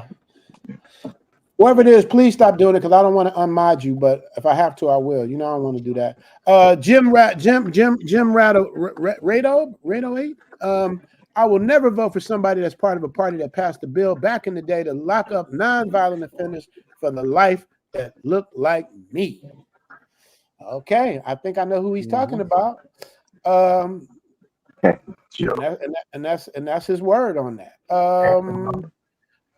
Whoever it is, please stop doing it because I don't want to unmod you. But if I have to, I will. I don't want to do that. Jim Rado 8. I will never vote for somebody that's part of a party that passed a bill back in the day to lock up non-violent offenders for the life that looked like me. Okay, I think I know who he's talking about. And that's his word on that.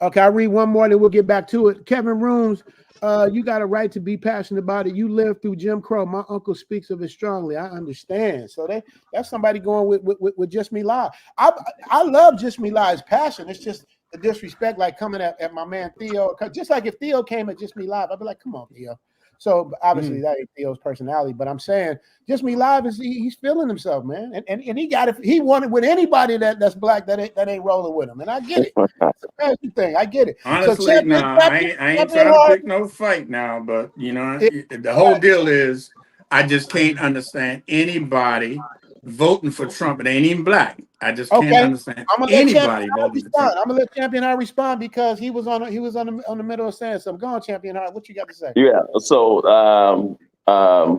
Okay, I'll read one more, then we'll get back to it. Kevin Rooms, you got a right to be passionate about it. You lived through Jim Crow. My uncle speaks of it strongly. I understand. So that's somebody going with Just Me Live. I love Just Me Live's passion. It's just the disrespect, like coming at my man Theo. Just like if Theo came at Just Me Live, I'd be like, come on, Theo. So obviously that ain't Theo's personality, but I'm saying Just Me Live is he's feeling himself, man, and he got it. He wanted with anybody that's Black that ain't rolling with him, and I get it. It's a passion thing. I get it. Honestly, so I ain't trying to pick no fight now, but the whole deal is I just can't understand anybody voting for Trump. It ain't even Black. I just can't understand anybody voting for Trump. I'm gonna let Champion Hart respond because he was on the middle of saying something. Go on, Champion Hart. What you got to say? Yeah. So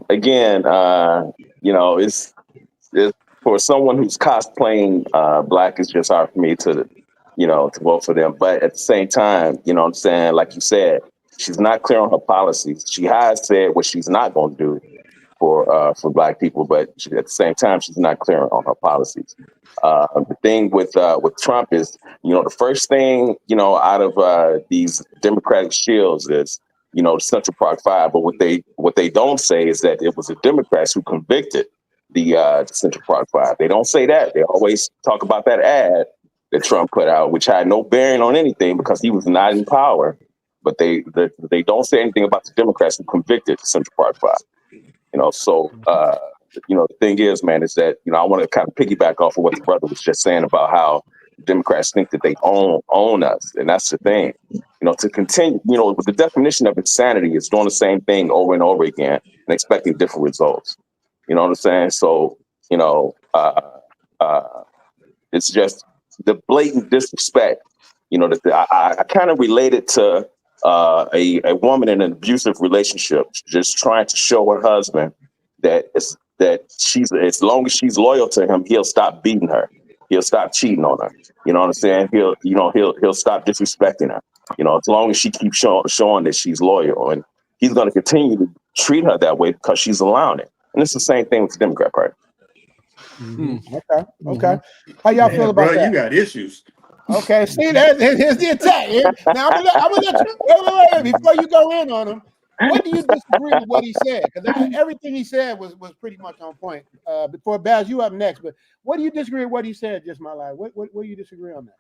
again, it's for someone who's cosplaying Black, it's just hard for me to vote for them. But at the same time, what I'm saying, like you said, she's not clear on her policies. She has said what she's not going to do for Black people, but at the same time, she's not clear on her policies. The thing with Trump is, the first thing, out of these Democratic shields is, the Central Park Five. But what they don't say is that it was the Democrats who convicted the Central Park Five. They don't say that. They always talk about that ad that Trump put out, which had no bearing on anything because he was not in power. But they don't say anything about the Democrats who convicted the Central Park Five. So the thing is, man, is that I want to kind of piggyback off of what the brother was just saying about how Democrats think that they own us, and that's the thing. To continue, with the definition of insanity is doing the same thing over and over again and expecting different results. You know what I'm saying? So it's just the blatant disrespect. That I kind of relate it to a woman in an abusive relationship just trying to show her husband that she's, as long as she's loyal to him, he'll stop beating her. He'll stop cheating on her. You know what I'm saying? He'll stop disrespecting her. As long as she keeps showing that she's loyal, and he's going to continue to treat her that way because she's allowing it. And it's the same thing with the Democrat Party. Okay. How y'all feel about that? You got issues. Okay, see that here's the attack. Now I'm gonna let you wait, before you go in on him. What do you disagree with what he said? Because everything he said was pretty much on point. Before Baz, you up next, but what do you disagree with what he said? Just my life. What do you disagree on that?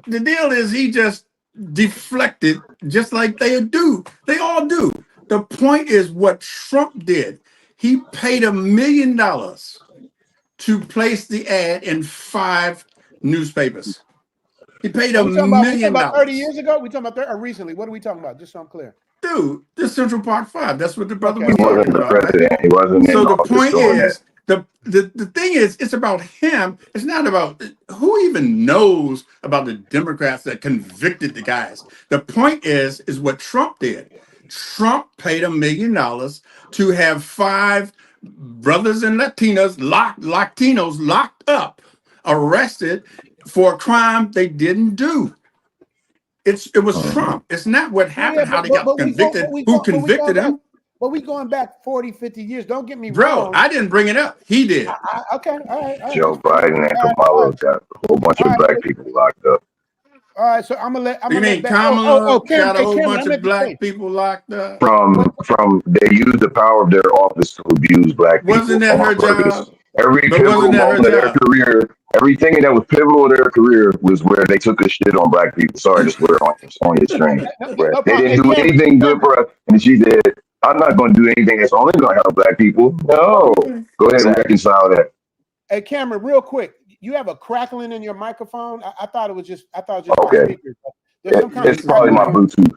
The deal is he just deflected, just like they do. They all do. The point is what Trump did. He paid $1 million to place the ad in 5 newspapers. He paid Are $1 we talking million. about 30 years ago? We talking about 30 or recently? What are we talking about? Just so I'm clear. Dude, this Central Park 5. That's what the brother Okay. was He wasn't talking the about, right? president. He wasn't So in the office point doing that. is, the thing is, it's about him. It's not about who even knows about the Democrats that convicted the guys. The point is what Trump did. Trump paid $1 million to have 5 brothers and Latinos locked up, arrested for a crime they didn't do. It was Trump. It's not what happened, how they got convicted, who convicted him. But we going back 40, 50 years. Don't get me Bro, wrong. I didn't bring it up. He did. Okay, all right. Joe Biden and Kamala got a whole bunch of black people locked up. All right, so I'm gonna let. You mean Kamala got a whole bunch of black people locked up? From they use the power of their office to abuse black people. Wasn't that her job? Every pivotal moment of their career, everything that was pivotal to their career was where they took a shit on black people. Sorry to swear on your stream. They didn't do anything good for us, and she said, "I'm not going to do anything that's only going to help black people." No, go ahead and reconcile that. Hey, Cameron, real quick, you have a crackling in your microphone. I thought it was just Okay. my speakers. There's some kind It's of probably my Bluetooth.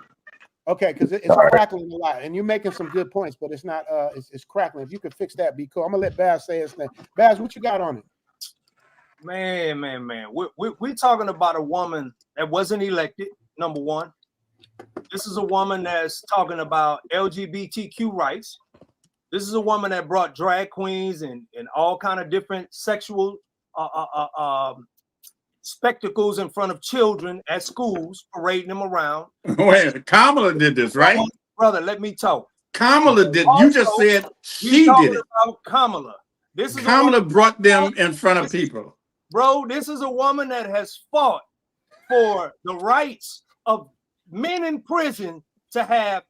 Okay, because it's crackling a lot, and you're making some good points, but it's not. It's crackling. If you could fix that, be cool. I'm gonna let Baz say his thing. Baz, what you got on it? Man. We're talking about a woman that wasn't elected. Number one, this is a woman that's talking about LGBTQ rights. This is a woman that brought drag queens and all kind of different sexual spectacles in front of children at schools, parading them around. Wait, Kamala did this, right? Brother, let me talk. Kamala did. You just said she did it. About Kamala. This is Kamala brought them in front of people. Bro, this is a woman that has fought for the rights of men in prison to have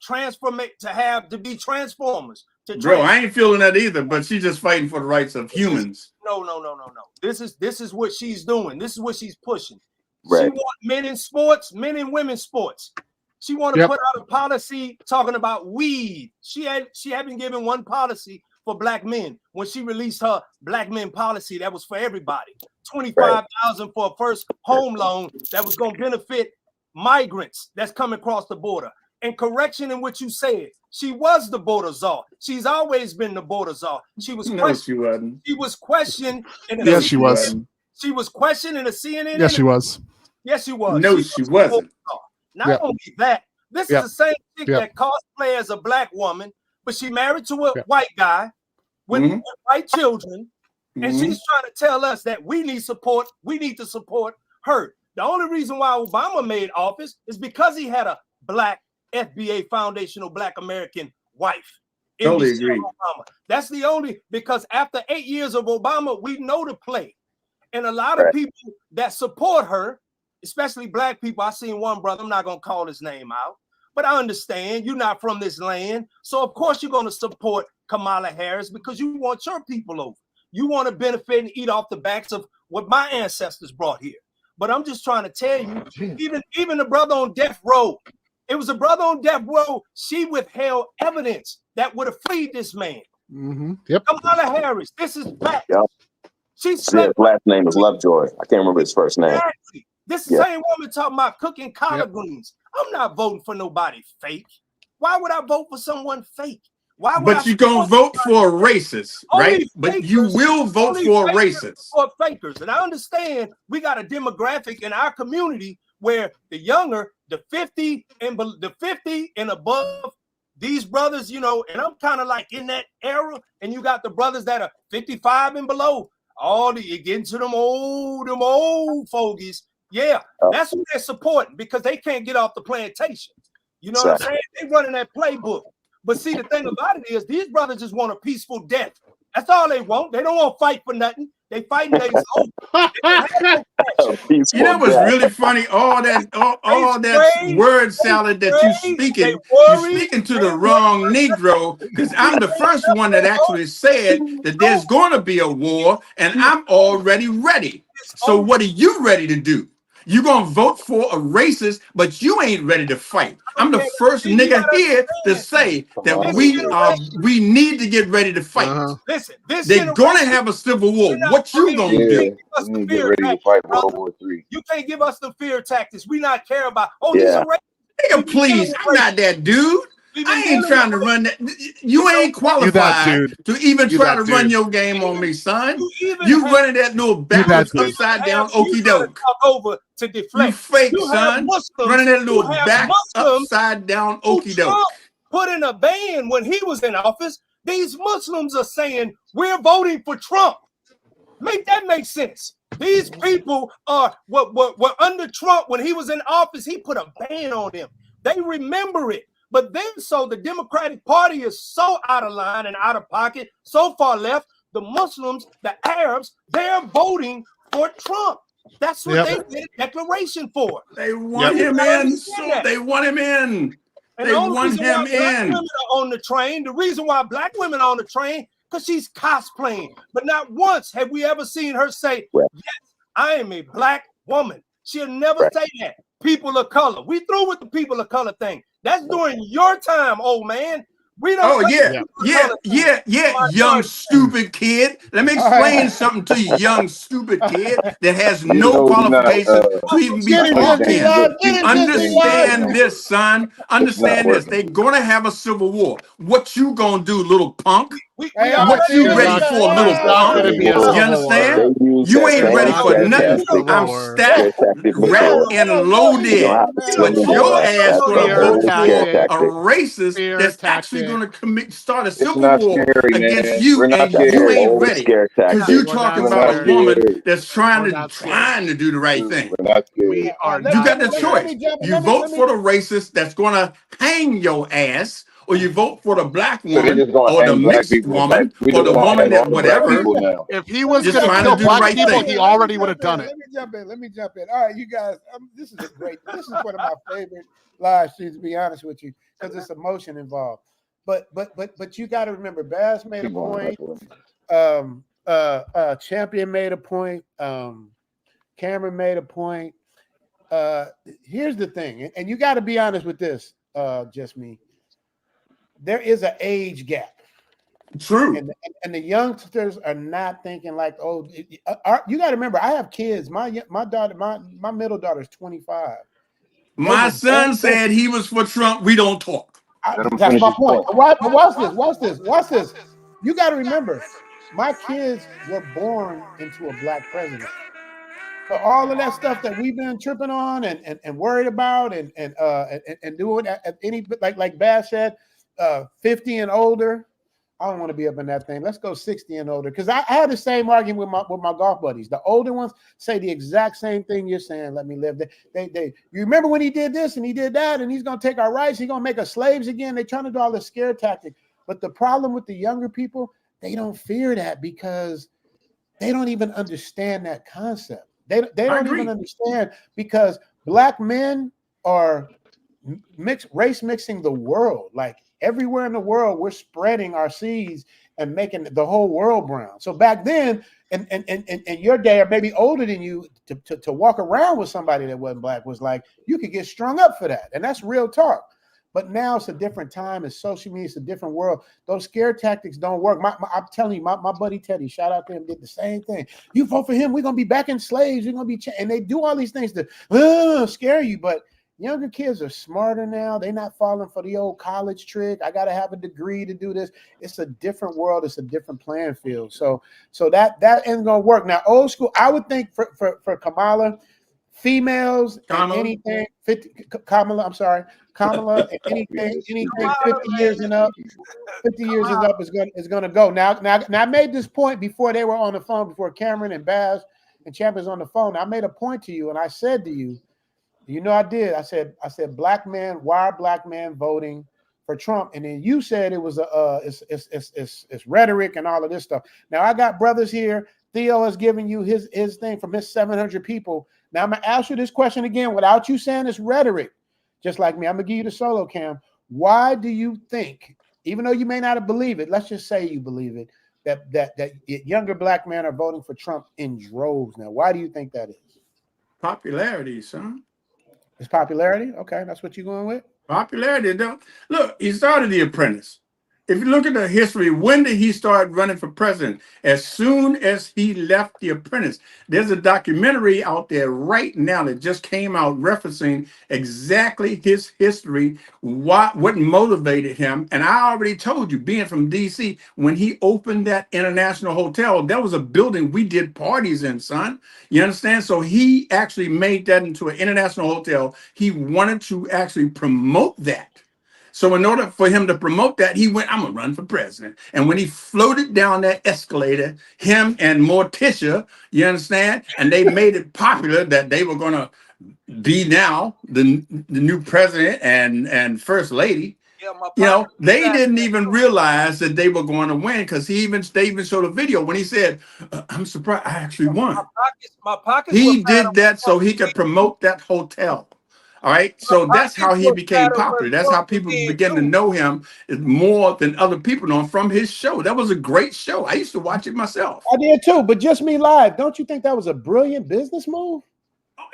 to be transformers. Bro, I ain't feeling that either, but she's just fighting for the rights of humans. No. This is what she's doing. This is what she's pushing. Right. She wants men in sports, men and women's sports. She want to put out a policy talking about weed. She hadn't given one policy for black men when she released her black men policy that was for everybody. $25,000 for a first home loan that was going to benefit migrants that's coming across the border. And correction in what you said, she was the border czar. She's always been the border czar. She was she wasn't. She was questioned. Yes, she was. She was questioned in a CNN. Yes, she was. Yes, she was. No, she wasn't. Not only that, this is the same chick that cosplay as a black woman, but she married to a white guy with white children, and she's trying to tell us that we need support. We need to support her. The only reason why Obama made office is because he had a black FBA foundational black American wife. Totally agree. Obama. That's the only, because after 8 years of Obama, we know the play. And a lot of people that support her, especially black people, I seen one brother, I'm not going to call his name out, but I understand you're not from this land. So of course you're going to support Kamala Harris because you want your people over. You want to benefit and eat off the backs of what my ancestors brought here. But I'm just trying to tell you, even the brother on death row, it was a brother on death row. She withheld evidence that would have freed this man. Kamala Harris, this is fact. Yep. His last name is Lovejoy. I can't remember his first name. Exactly. This same woman talking about cooking collard greens. I'm not voting for nobody fake. Why would I vote for someone fake? Why would but you're going to vote for a racist, right? But you will vote for a racist. For fakers. And I understand we got a demographic in our community where the younger, the 50 and above, these brothers, you know, and I'm kind of like in that era, and you got the brothers that are 55 and below. You get into them old fogies. Yeah, that's who they're supporting because they can't get off the plantation. You know what I'm saying? They running that playbook. But see, the thing about it is these brothers just want a peaceful death. That's all they want. They don't want to fight for nothing. They fighting their own. You know what's really funny? All that word salad that you speaking, you're speaking to the wrong Negro, because I'm the first one that actually said that there's going to be a war, and I'm already ready. So what are you ready to do? You're gonna vote for a racist, but you ain't ready to fight. I'm the Okay, first see, you nigga gotta here to understand. say that This we need to get ready to fight. Listen, this They're gonna generation, have a civil war. we're not What you prepared. gonna You do? can't give us the fear tactics, brother. You can't give us the fear tactics. We not care about. Oh, he's a racist. Nigga, please, I'm not that dude. We've been I ain't dealing trying to with run that. You it's ain't okay. You that qualified dude. to even You try that to run dude. your game on me, son. You even You have running that little You that backwards, dude. upside down, you okey try to doke. talk over to You deflect. fake, You have son. Muslims. Running that You little have back, Muslims upside down, who okey Trump doke. put in a ban when he was in office. These Muslims are saying we're voting for Trump. Make that make sense. These people are were under Trump when he was in office. He put a ban on them. They remember it. But then, so the Democratic Party is so out of line and out of pocket, so far left. The Muslims, the Arabs, they're voting for Trump. That's what they did a declaration for. They want him in, so they want him in. And They the only want reason why him black in. women are on the train, the reason why black women are on the train, because she's cosplaying. But not once have we ever seen her say, yes, I am a black woman. She'll never say that. People of color. We through with the people of color thing. That's during your time, old man. We don't Oh play yeah, young stupid kid. Let me explain something to you, young stupid kid that has no qualifications to even be talking. Understand this, son. Understand this. They're gonna have a civil war. What you gonna do, little punk? We What you ready for, little It's not punk? going to be a You civil war. understand? You ain't It's ready not for going to be a nothing. civil I'm war. stacked, wrapped, and loaded. But your ass gonna Fear vote for tactic. a racist Fear that's actually tactic. gonna start a civil war against you, and you ain't ready. Because you We're not talking about a scared. woman that's We're not scared. trying to do the right thing. We are You not got the scared. choice. You vote for the racist that's gonna hang your ass, or you vote for the black woman, or the mixed woman, or the woman that whatever. If he was Just going to trying to kill do the black right people, thing. he already would have done it. Let me jump in. Let me jump in. All right, you guys. This is a great. This is one of my favorite live streams. To be honest with you, because it's emotion involved. But you got to remember, Baz made a point. Champion made a point. Cameron made a point. Here's the thing, and you got to be honest with this. Just me. There is an age gap. True. And the youngsters are not thinking like, oh, you got to remember, I have kids. My daughter, my middle daughter is 25. My son said he was for Trump. We don't talk. That's my point. Watch this. You got to remember, my kids were born into a black president. So all of that stuff that we've been tripping on and worried about and doing at any like Bass said, 50 and older. I don't want to be up in that thing. Let's go 60 and older. Because I had the same argument with my golf buddies. The older ones say the exact same thing you're saying. Let me live. You remember when he did this and he did that, and he's gonna take our rights, he's gonna make us slaves again. They're trying to do all this scare tactic. But the problem with the younger people, they don't fear that because they don't even understand that concept. They don't even understand because black men are race mixing the world. Like everywhere in the world, we're spreading our seeds and making the whole world brown. So back then, and your day, or maybe older than you, to walk around with somebody that wasn't black was like you could get strung up for that, and that's real talk. But now it's a different time. It's social media. It's a different world. Those scare tactics don't work. I'm telling you, my buddy Teddy, shout out to him, did the same thing. You vote for him, we're gonna be back in slaves. We're gonna be, and they do all these things to scare you. But younger kids are smarter now. They're not falling for the old college trick. I got to have a degree to do this. It's a different world. It's a different playing field. So that ain't gonna work. Now, old school, I would think for Kamala, females and anything 50 Kamala, I'm sorry, Kamala, and anything 50 years and up, 50 years and up is gonna go. Now I made this point before they were on the phone, before Cameron and Baz and Champions on the phone. I made a point to you, and I said to you, I did. I said, black man, why are black men voting for Trump? And then you said it was it's rhetoric and all of this stuff. Now I got brothers here. Theo has given you his thing from his 700 people. Now I'm gonna ask you this question again without you saying it's rhetoric, just like me. I'm gonna give you the solo cam. Why do you think, even though you may not believe it, let's just say you believe it, that younger black men are voting for Trump in droves now? Why do you think that is? Popularity, son. It's popularity. Okay, that's what you're going with. Popularity. Don't look. He started The Apprentice. If you look at the history, when did he start running for president? As soon as he left The Apprentice. There's a documentary out there right now that just came out referencing exactly his history, what motivated him. And I already told you, being from DC, when he opened that International Hotel, that was a building we did parties in, son. You understand? So he actually made that into an international hotel. He wanted to actually promote that. So in order for him to promote that, he went, I'm going to run for president. And when he floated down that escalator, him and Morticia, you understand? And they made it popular that they were going to be now the new president and first lady. Yeah, my You know, pockets they fat. didn't even realize that they were going to win because they even showed a video when he said, I'm surprised I actually won. My pockets were He fatter did that so he could promote that hotel. All right. My So that's how pockets he were became fatter popular. when That's how Trump was people in began to too. know him more than other people know him from his show. That was a great show. I used to watch it myself. I did too, but Just Me Live. Don't you think that was a brilliant business move?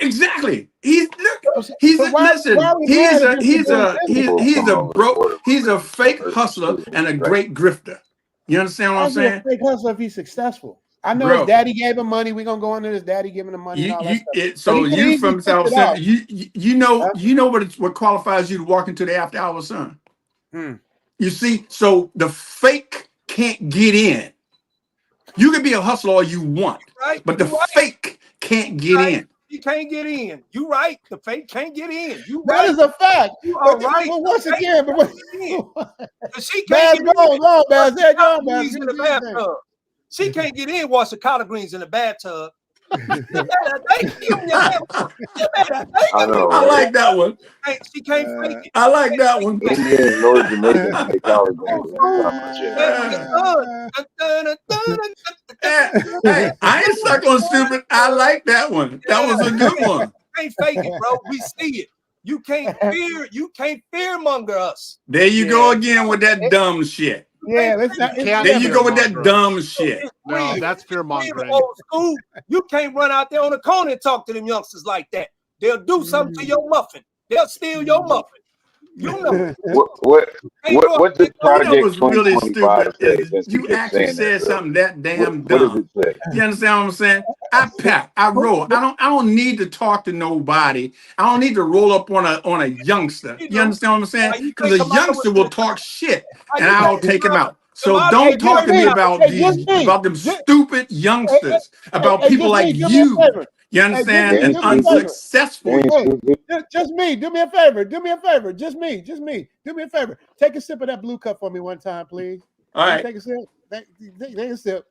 Exactly. He's So why are we he's mad at a just for doing business? he's a fake hustler and a great grifter. You understand what I'm How's he a saying? fake hustler if he's successful? I know his Bro, daddy gave him money. We're gonna go into his daddy giving him money and all that stuff. But so he could you easily from fix South it out. Central, you know what qualifies you to walk into the after hours, son. You see, so the fake can't get in. You can be a hustler all you want, Right? but the fake can't get in. He can't get in. You right. The fake can't get in. You That right. is a fact. You are But right. once again, She Baz, can't get go in. on, Baz. Wash There, the go on, collard Baz. greens in the bathtub. She can't get in. Wash the collard greens in the bathtub. I like that one. She can't fake it. I like that one. Indians, North Jamaicans, they collard greens. Hey, I ain't stuck on stupid. I like that one. That was a good one. You can't fake it, bro. We see it. You can't fear monger us. There you go again with that dumb shit. Yeah, let's not. There you go with that dumb shit. No, that's fear mongering. Old school. You can't run out there on the corner and talk to them youngsters like that. They'll do something to your muffin. They'll steal your muffin. You know. What does Project was really 2025 say? stupid. You actually said something that damn What does dumb. it say? You understand what I'm saying? I pack, I roll. I don't need to talk to nobody. I don't need to roll up on a youngster. You understand what I'm saying? Because a youngster will talk shit and I'll take him out. So don't talk to me about them stupid youngsters, about people like you. You understand? And unsuccessful. Just me. Do me a favor. Do me a favor. Just me. Do me a favor. Take a sip of that blue cup for me one time, please. All right. Take a sip. Take a sip.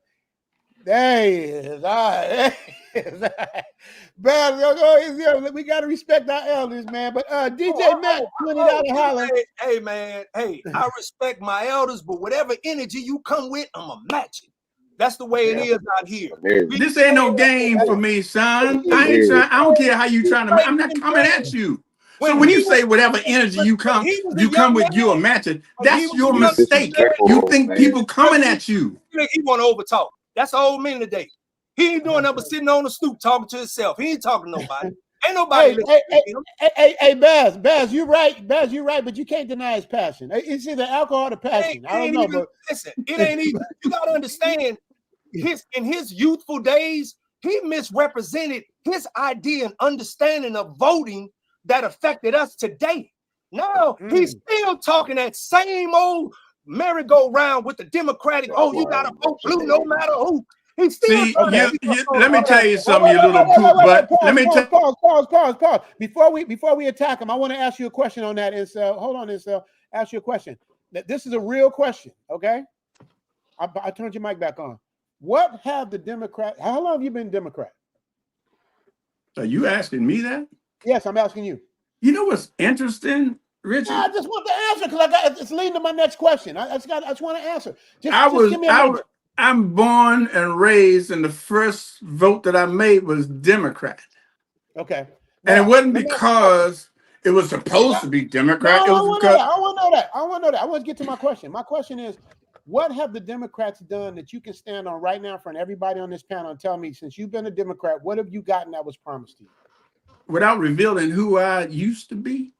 There he is. All right. But we gotta respect our elders, man. But DJ Mac, $20 holler. Hey, man. Hey, I respect my elders, but whatever energy you come with, I'ma match it. That's the way it is out here. This ain't no game for me, son. I don't care how you trying to. I'm not coming at you. So when you say whatever energy you come with, you'll match it. That's your mistake. You think people coming at you. He want to overtalk. That's the old man today. He ain't doing nothing but sitting on the stoop talking to himself. He ain't talking to nobody. Ain't nobody. Hey, Baz, you're right. Baz, you're right, but you can't deny his passion. It's either alcohol or passion. I don't know, but listen, it ain't even. You gotta understand. In his youthful days, he misrepresented his idea and understanding of voting that affected us today. Now he's still talking that same old merry-go-round with the Democratic. Oh, you gotta vote blue no matter who. He's still. See, let me tell you something, you little poop butt. Let me pause. Before we attack him, I want to ask you a question on that. Hold on, ask you a question. This is a real question, okay? I turned your mic back on. What have the Democrats? How long have you been Democrat? Are you asking me that? Yes, I'm asking you. You know what's interesting, Richard? I just want the answer because it's leading to my next question. I just want to answer. I'm born and raised, and the first vote that I made was Democrat. Okay. And it wasn't because it was supposed to be Democrat. No, it was because I want to know that. I want to get to my question. My question is, what have the Democrats done that you can stand on right now in front of everybody on this panel and tell me, since you've been a Democrat, what have you gotten that was promised to you? without revealing who I used to be,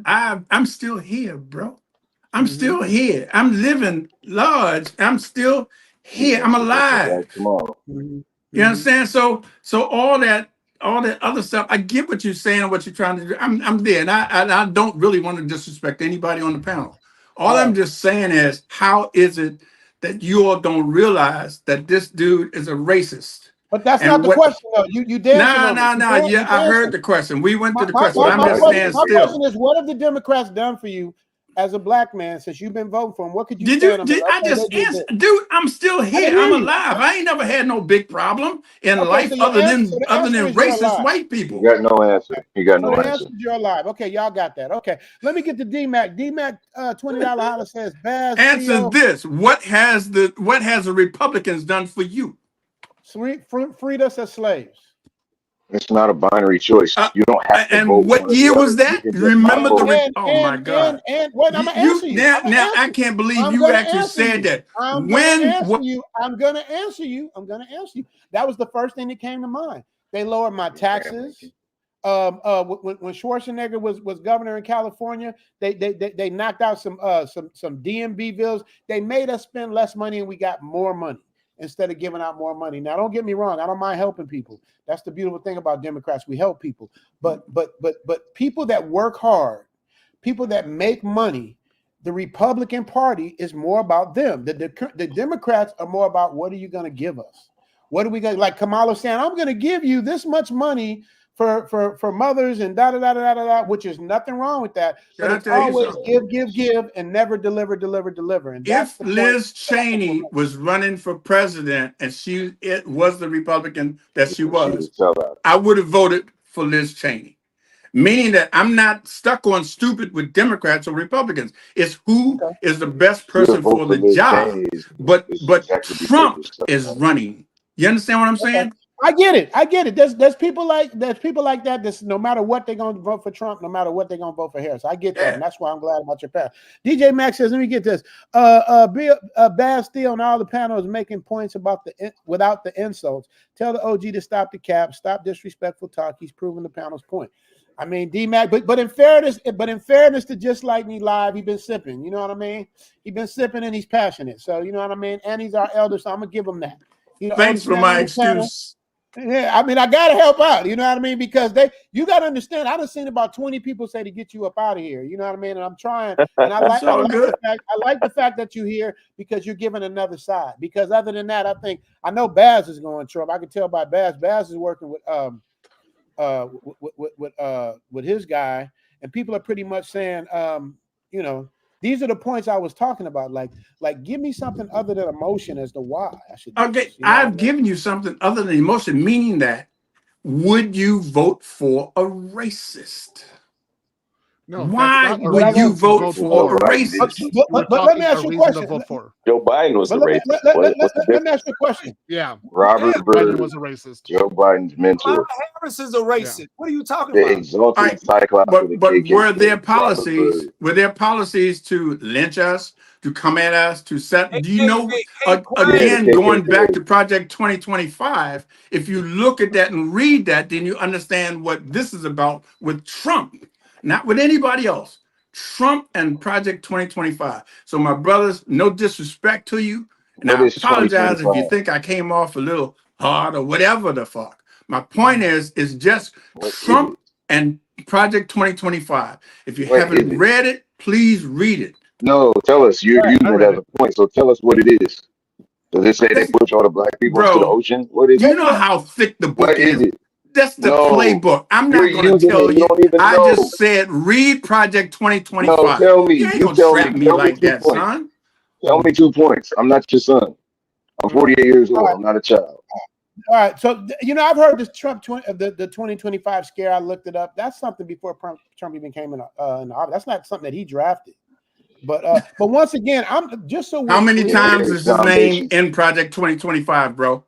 I'm still here, bro. I'm still here. I'm living large. I'm still here. I'm alive. Tomorrow. You understand? So all that other stuff, I get what you're saying and what you're trying to do. I'm there, and I don't really want to disrespect anybody on the panel. All I'm just saying is, how is it that you all don't realize that this dude is a racist? But that's And not the question, though. You dancing on it. Nah. Yeah, I heard the question. We went to the question, but I'm My just saying question still. is, what have the Democrats done for you as a black man since you've been voting for them? What could you Did stand you? on? Did I Okay, just they did answer, this. dude? I'm still I here. didn't I'm hear you. alive. I ain't never had no big problem in Okay, life so your other answer, so than the answer is you're racist alive. white You people. got no answer. You got So no the answer. answer is you're alive. Okay, y'all got that. Okay, let me get to D-Mac. D-Mac, $20 holler says, Baz, Answer Theo, this: what has the Republicans done for you? freed us as slaves. It's not a binary choice. You don't have to vote And what one or the year was other. You that? can just not Remember vote. oh my God! And wait, I'm gonna answer you. Now, I'm gonna answer I you. can't believe I'm you gonna actually answer said you. that. I'm gonna answer you. I'm gonna answer you. I'm gonna answer you. That was the first thing that came to mind. They lowered my taxes. When Schwarzenegger was governor in California, they knocked out some DMV bills. They made us spend less money and we got more money instead of giving out more money. Now, don't get me wrong. I don't mind helping people. That's the beautiful thing about Democrats. We help people. But people that work hard, people that make money, the Republican Party is more about them. The Democrats are more about, what are you going to give us? What are we going to, like Kamala saying, I'm going to give you this much money for mothers and da, which is nothing wrong with that. But it's always give, and never deliver. And that's If the Liz Cheney was running for president and it was the Republican that she was, I would have voted for Liz Cheney. Meaning that I'm not stuck on stupid with Democrats or Republicans. It's who is the best person for the job. But Trump is running. You understand what I'm saying? I get it. There's people like that. That's no matter what they're gonna vote for Trump, no matter what they're gonna vote for Harris. I get that, and that's why I'm glad about your path. DJ Max says, let me get this. Baz Steele and all the panels making points about without the insults. Tell the OG to stop the cap, stop disrespectful talk. He's proving the panel's point. I mean, D-Mac, but in fairness to Just Like Me Live, he's been sipping. You know what I mean? He's been sipping and he's passionate. So you know what I mean? And he's our elder, so I'm gonna give him that. You know, thanks for my excuse. Yeah, I mean, I gotta help out. You know what I mean? Because you gotta understand. I done seen about 20 people say to get you up out of here. You know what I mean? And I'm trying. And I like the fact that you're here because you're giving another side. Because other than that, I know Baz is going Trump. I can tell by Baz. Baz is working with his guy, and people are pretty much saying, you know, these are the points I was talking about. Like give me something other than emotion as to why I should do this, you know I've given you something other than emotion, meaning that would you vote for a racist? No, why would you vote for a racist? But let me ask you a question. Joe Biden was a racist. Let me ask you a question. Yeah, Robert Biden Byrd was a racist. Joe Biden's mentor. Harris is a racist. What are you talking The about? exalted Cyclops of the But were KKK, there Robert policies to lynch us, to come at us, to set? Do you know? Yeah, Again, the going back KKK. to Project 2025, if you look at that and read that, then you understand what this is about with Trump, not with anybody else. Trump and Project 2025. So, my brothers, no disrespect to you, and What I is apologize if you 2025? think I came off a little hard or whatever the fuck. My point is just What is Trump it? and Project 2025. If you What is haven't it? read it, please read it. No, tell us. You're using it as a point, so tell us what it is. Does it say they push all the black people into the Bro, ocean? What is do you it? know how thick the book What is is? it? That's the No, playbook. I'm you're not going to using tell it. You you. don't even I know. just said read Project No, 2025. tell me. You ain't You going to tell trap me. me Tell me like 2 that, points. son. Tell me 2 points. I'm not your son. I'm 48 years old. I'm not a child. All right, so you know, I've heard this Trump the 2025 scare. I looked it up. That's something before Trump even came in the office. That's not something that he drafted. But once again, I'm just so How many clear. times is his name in Project 2025, bro?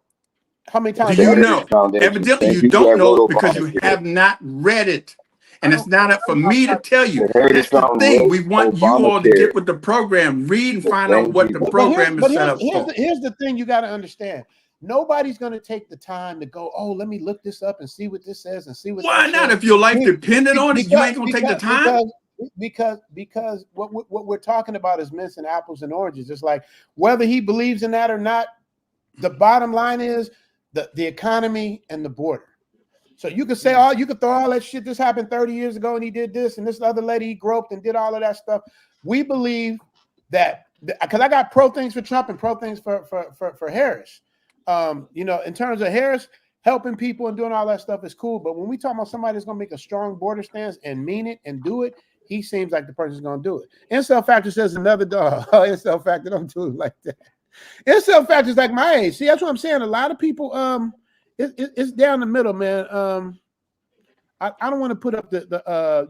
How many times? Do you Heritage know? Foundation. Evidently, Thank you you for don't that know vote it because you Obamacare. have not read it. And it's not up for me to tell you. The Heritage That's the thing. We Foundation want you all to Obamacare. get with the program, read and find out Thank what you. the program is set up Here's for. the thing you got to understand. Nobody's going to take the time to go, oh, let me look this up and see what this says and see what. Why not? If your life depended on it, you ain't gonna take the time. Because what we're talking about is missing apples and oranges. It's like whether he believes in that or not, the bottom line is the economy and the border. So you could say, you could throw all that shit. This happened 30 years ago, and he did this, and this other lady he groped and did all of that stuff. We believe that because I got pro things for Trump and pro things for Harris. In terms of Harris helping people and doing all that stuff is cool, but when we talk about somebody that's going to make a strong border stance and mean it and do it, he seems like the person who's going to do it. Incel Factor says another dog. Oh, Incel Factor, don't do it like that. Incel Factor is like my age. See, that's what I'm saying. A lot of people, it's down the middle, man. I don't want to put up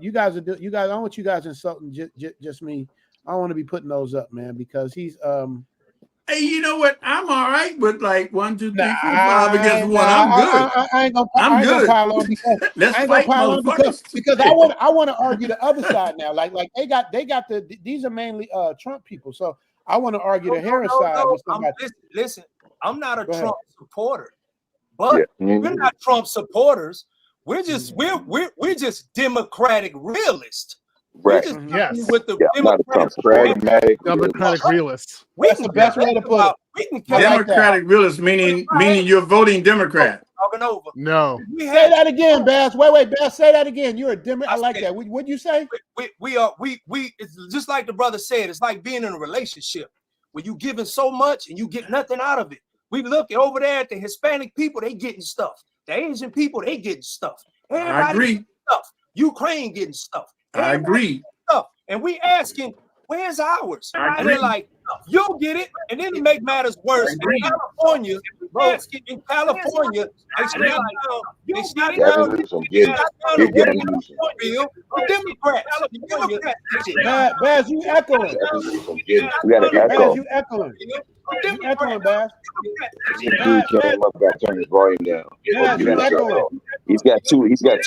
you guys. I don't want you guys insulting just me. I don't want to be putting those up, man, because he's Hey, you know what? I'm all right with like 1, 2, 3, 4, 5 against 1. I'm good. I ain't gonna pile on because Let's I ain't fight, gonna pile on motherfuckers. because I want to argue the other side now. Like they got these are mainly Trump people, so I want to argue the Harris side. Listen, I'm not a Trump supporter, but we're not Trump supporters. We're just we're just Democratic realists. Right. Yes. With the Democratic realists. That's the best way to put it. Democratic realists, meaning you're voting Democrat. Talking over. No. Say that again, Bass. Wait, Bass. Say that again. You're a Democrat. I like that. What'd you say? We it's just like the brother said. It's like being in a relationship where you giving so much and you get nothing out of it. We look over there at the Hispanic people. They getting stuff. The Asian people, they getting stuff. Everybody I agree. Getting stuff. Ukraine getting stuff. I agree. Stuff. And we asking, where's ours? And they're like, you'll get it. And then to make matters worse, in California, they shut down bill for Democrats. Bass, you echoing. We got an echo. Bass, you echoing. You echoing, Bass. Dude came up, got to turn his volume down. He's got two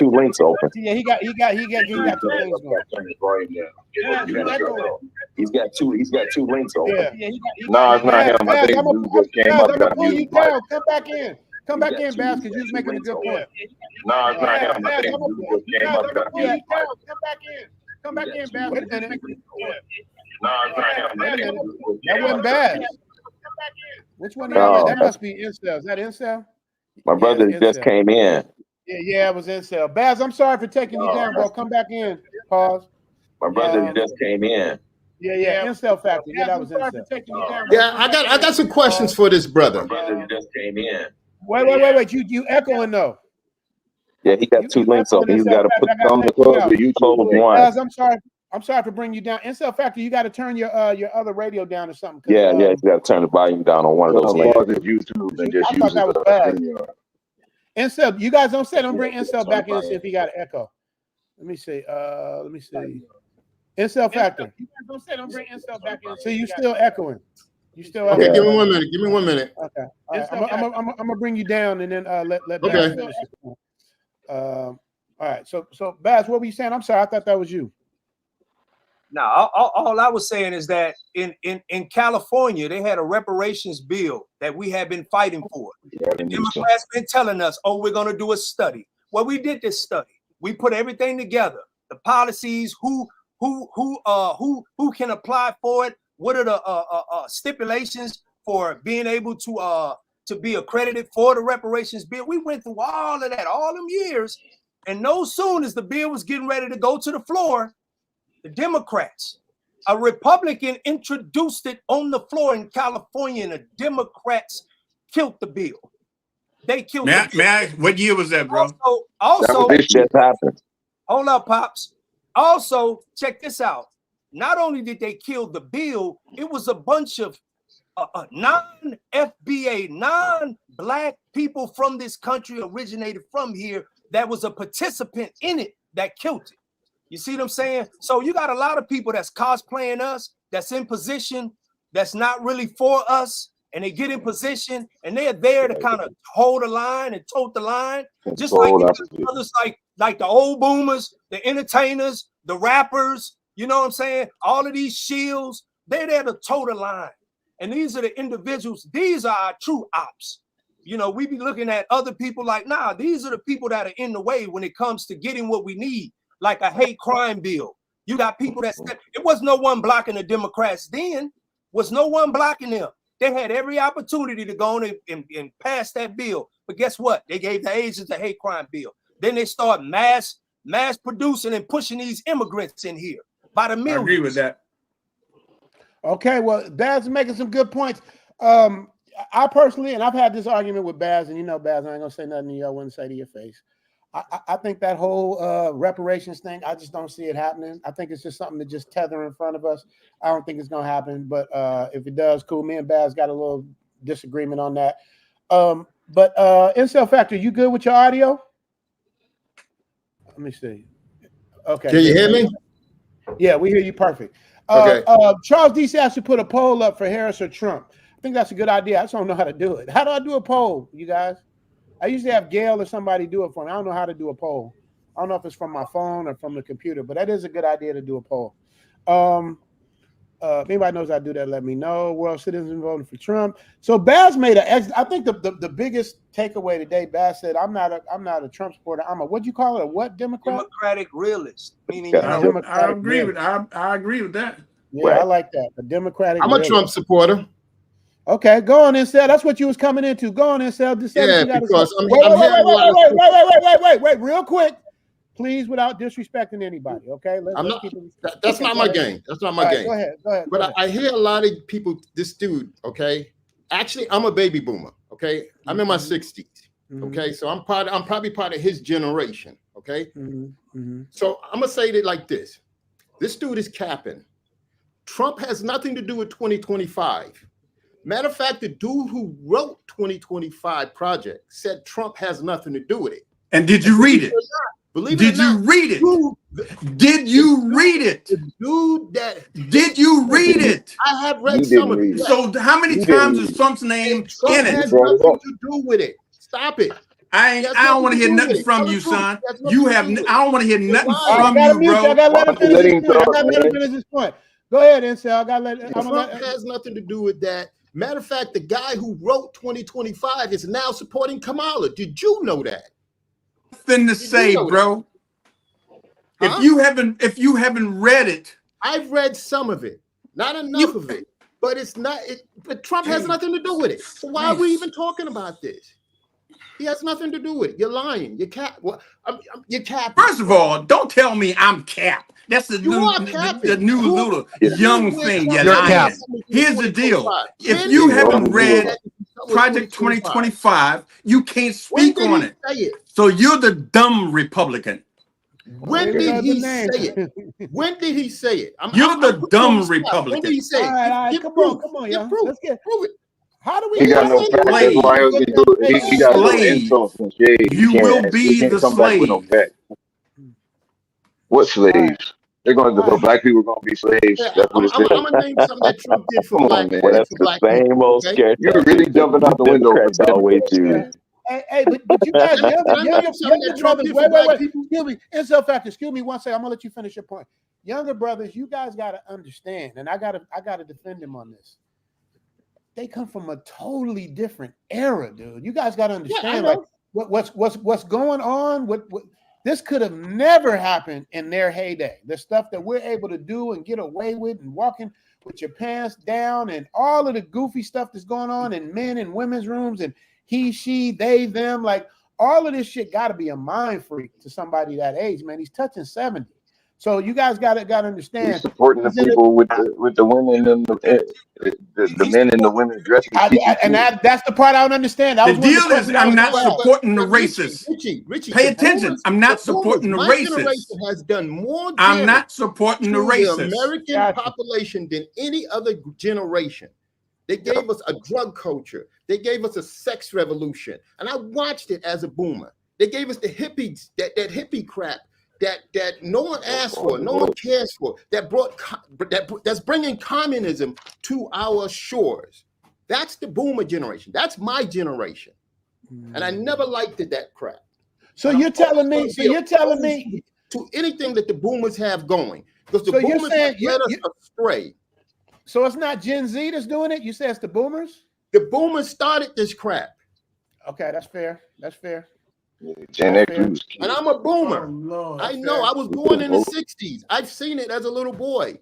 links open. Yeah, he got two things going. Turn his volume down. He's got two links open. Yeah, No, it's not him. I think dude just came up, I'm got pull you mute. down. Come back in, Bass, because you was making a good point. No, it's not him. I think dude just came up, got mute. Come back in, Bass. Wait a minute. No, it's not him. That wasn't bad. Which one? That must be Incel. Is that Incel? My brother just came in. Yeah, it was Incel. Baz, I'm sorry for taking you down, bro. Come back in. Pause. My brother just came in. Yeah. Incel Factor. Yeah, that was Incel. Yeah, I got some questions for this brother. My brother just came in. Wait. You echoing though? Yeah, he got two links open. He's got to put thumb to close the YouTube one. Baz, I'm sorry for bringing you down. Incel Factor, you got to turn your other radio down or something. Yeah, he's got to turn the volume down on one of those links. YouTube and just use that was bad. Incel, you guys don't bring Incel back in and see if he got an echo. Let me see. Incel Factor. You guys don't bring Incel back in. So you still echoing. Okay, give me 1 minute. Give me 1 minute. Okay. Right. I'm gonna bring you down and then let Baz finish. All right. So Baz, what were you saying? I'm sorry, I thought that was you. Now, all I was saying is that in California, they had a reparations bill that we have been fighting for. The Democrats been telling us, oh, we're going to do a study. Well, we did this study. We put everything together, the policies, who can apply for it, what are the stipulations for being able to be accredited for the reparations bill. We went through all of that, all them years, and no soon as the bill was getting ready to go to the floor, the Democrats, a Republican introduced it on the floor in California, and the Democrats killed the bill. They killed the bill. What year was that, bro? Also, this just happened. Hold up, Pops. Also, check this out. Not only did they kill the bill, it was a bunch of non-FBA, non-black people from this country originated from here that was a participant in it that killed it. You see what I'm saying? So you got a lot of people that's cosplaying us, that's in position, that's not really for us, and they get in position and they're there to kind of hold the line and tote the line. Just like others, like the old boomers, the entertainers, the rappers, you know what I'm saying? All of these shields, they're there to toe the line. And these are the individuals, these are our true ops. You know, we be looking at other people like, nah, these are the people that are in the way when it comes to getting what we need, like a hate crime bill. You got people that it was no one blocking the Democrats then, was no one blocking them. They had every opportunity to go on and pass that bill. But guess what? They gave the agents a hate crime bill. Then they start mass producing and pushing these immigrants in here by the millions. I agree with that. Okay, well, Baz is making some good points. I personally, and I've had this argument with Baz, and you know, Baz, I ain't gonna say nothing to you I wouldn't say to your face. I think that whole reparations thing, I just don't see it happening. I think it's just something to just tether in front of us. I don't think it's gonna happen, but if it does, cool. Me and Baz got a little disagreement on that. But Incel Factor, you good with your audio? Let me see. Okay. Can you hear me? Yeah, we hear you perfect. Okay. Charles DC has to put a poll up for Harris or Trump. I think that's a good idea. I just don't know how to do it. How do I do a poll, you guys? I usually have Gail or somebody do it for me. I don't know how to do a poll. I don't know if it's from my phone or from the computer, but that is a good idea to do a poll. If anybody knows how to do that, let me know. World citizens voting for Trump. So Baz made I think the biggest takeaway today, Baz said, I'm not a Trump supporter. I'm a, what'd you call it? A what Democrat? Democratic realist. Meaning I agree with that. Yeah, right. I like that. A Democratic. I'm a Trump supporter. Okay, go on, Incel. That's what you was coming into. Go on, Incel. Yeah, because wait, real quick, please, without disrespecting anybody. Okay, let's keep it. That's not my game. That's not my game. Go ahead. But I hear a lot of people. This dude, okay. Actually, I'm a baby boomer. Okay, I'm in my 60s. Okay, so I'm probably part of his generation. Okay, so I'm gonna say it like this: this dude is capping. Trump has nothing to do with 2025. Matter of fact, the dude who wrote 2025 project said Trump has nothing to do with it. And did you read it? Did you read it? Did you read it? The dude that did you read it? I have read some of it. So how many times is Trump's name in it? Has nothing to do with it. Stop it. I don't want to hear nothing from you, son. You have. I don't want to hear nothing from you, bro. I gotta let him finish this point. Go ahead, Incel. I gotta let. Trump has nothing to do with that. Matter of fact, the guy who wrote 2025 is now supporting Kamala. Did you know that? Nothing to say, bro. Huh? If you haven't read it, I've read some of it, not enough of it. But it's not. But Trump has nothing to do with it. So why are we even talking about this? He has nothing to do with it. You're lying. You're cap. You're capping. First of all, don't tell me I'm capped. That's the new little young thing. You're lying. Here's the deal. If you haven't read Project 2025, you can't speak on it. So you're the dumb Republican. When did he say it? When did he say it? You're the dumb Republican. When did he say it? All right, come on, y'all. Let's prove it. How do we? He got no facts. That's why he was gonna do it. He got no insults and shade. You will be the slave. What slaves? They're going to black people are going to be slaves. That's what it's I'm gonna name something that Trump did for black people. Well, that's the same old sketch. You're really jumping out the window. Hey, but you guys, younger brothers, wait, excuse me, Incel Factor, excuse me one second. I'm gonna let you finish your point. Younger brothers, you guys gotta understand, and I gotta defend them on this. They come from a totally different era, dude. You guys gotta understand, like what's going on. What this could have never happened in their heyday. The stuff that we're able to do and get away with, and walking with your pants down, and all of the goofy stuff that's going on in men and women's rooms, and he, she, they, them, like all of this shit got to be a mind freak to somebody that age, man. He's touching 70. So you guys got to understand. He's supporting the people with the women and the men and the women dressing. That's the part I don't understand. The deal is I'm not supporting the racists. Richie, pay attention. I'm not supporting the racists. My generation has done more damage. I'm not supporting the racists. The American population than any other generation. They gave us a drug culture. They gave us a sex revolution. And I watched it as a boomer. They gave us the hippies, that hippie crap that no one asked for, no one cares for, that's bringing communism to our shores. That's the boomer generation. That's my generation. And I never liked that crap. So you're telling me to anything that the boomers have going. Because the boomers have led us astray. So it's not Gen Z that's doing it? You say it's the boomers? The boomers started this crap. Okay, that's fair. That's fair. Gen That's X fair. was And I'm a boomer. Oh, Lord. I That's know. fair. I was born in the 60s. I've seen it as a little boy.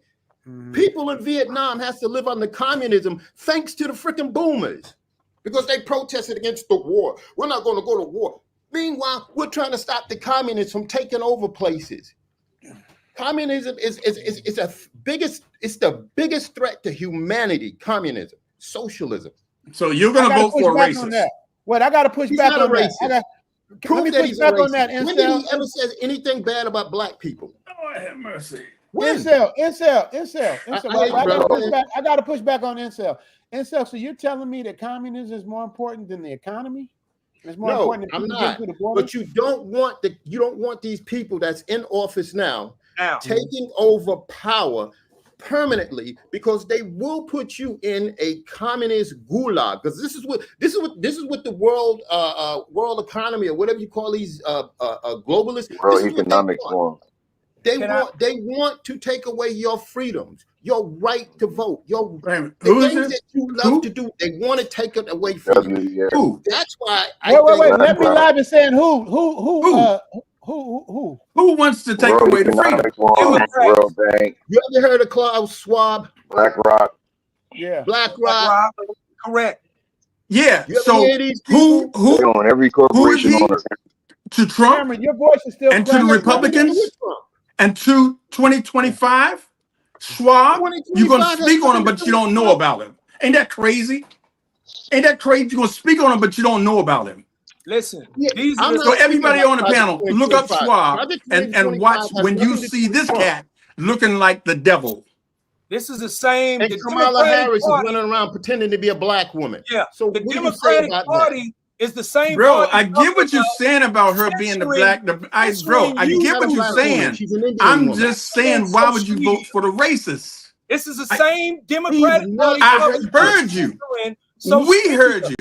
People in Vietnam has to live under communism thanks to the freaking boomers because they protested against the war. We're not going to go to war. Meanwhile, we're trying to stop the communists from taking over places. Communism is the biggest threat to humanity. Communism, socialism. So you're I going to gotta vote push for a back on racist? that. Wait, I got to push He's back not a on that. racist. Let Prove me that push he's a back on racist. that. When did he Incel. ever say anything bad about black people? Lord have mercy. When? Incel. I got to push back on incel. Incel. So you're telling me that communism is more important than the economy? It's more No, important than I'm people getting not. through the border? But you don't want these people that's in office now taking over power permanently, because they will put you in a communist gulag. Because this is what the world economy, or whatever you call these globalists. World This is what Economics Forum. they want to take away your freedoms, your right to vote, the Who is things this? that you love to do. They want to take it away from you. Who? That's why Wait. Let me live and saying who wants to take World away the freedom? Economics Forum, World Bank, You ever heard of Klaus Schwab? BlackRock. Yeah. BlackRock. Correct. Yeah. You ever So hear these who They own every corporation on earth. to Trump Cameron, your voice is still and to the crackling. Republicans and to 2025? Schwab, you're going to 2025 has speak on him, nothing to but do you with don't know Trump. about him. Ain't that crazy? Ain't that crazy? You're going to speak on him, but you don't know about him. Listen, I'm So not speaking everybody about on the Project panel, look up 2025. Schwab Project and 2025 watch has when you nothing to see do with this Trump. cat looking like the devil. This is the same. And The Kamala Democratic Harris is Party, running around pretending to be a black woman. yeah, So the what do you say Democratic about that? Party is the same Bro, party I get what you're saying about her being the black. I you get Not a what you're black woman. saying. She's an Indian I'm woman. just saying, why would you vote for the racists? This is the same He's Democratic not Party. I a heard you. We heard you.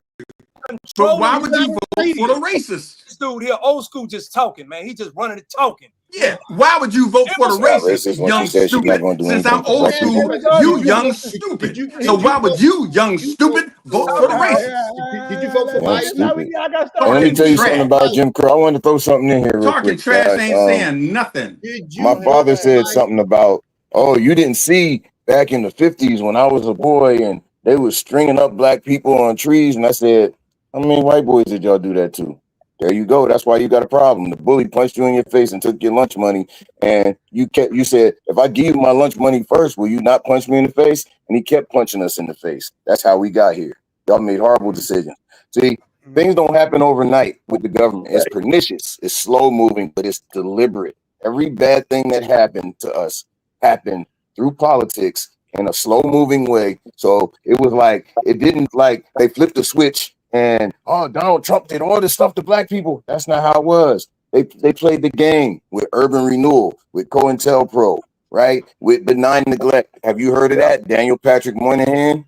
But why would you vote for the racists? This dude here, old school, just talking, man. He just running and talking. Yeah, why would you vote for the Not racists, racist when young she said she's not stupid? going to do Since anything I'm for old black school, people. you young stupid. So why would you, young stupid, vote for the racists? Did you vote for Young Biden? stupid. I got And let me Talking tell you trash. something about Jim Crow. I wanted to throw something in here real Talking quick, trash guys. ain't saying nothing. My father said something about, oh, you didn't see back in the 50s when I was a boy and they was stringing up black people on trees. And I said, how many white boys did y'all do that to? There you go. That's why you got a problem. The bully punched you in your face and took your lunch money. And you said, if I give you my lunch money first, will you not punch me in the face? And he kept punching us in the face. That's how we got here. Y'all made horrible decisions. See, things don't happen overnight with the government. It's pernicious. It's slow moving, but it's deliberate. Every bad thing that happened to us happened through politics in a slow moving way. So it was like, it didn't like they flipped the switch and, oh, Donald Trump did all this stuff to black people. That's not how it was. They played the game with urban renewal, with COINTELPRO, right? With benign neglect. Have you heard of that? Daniel Patrick Moynihan?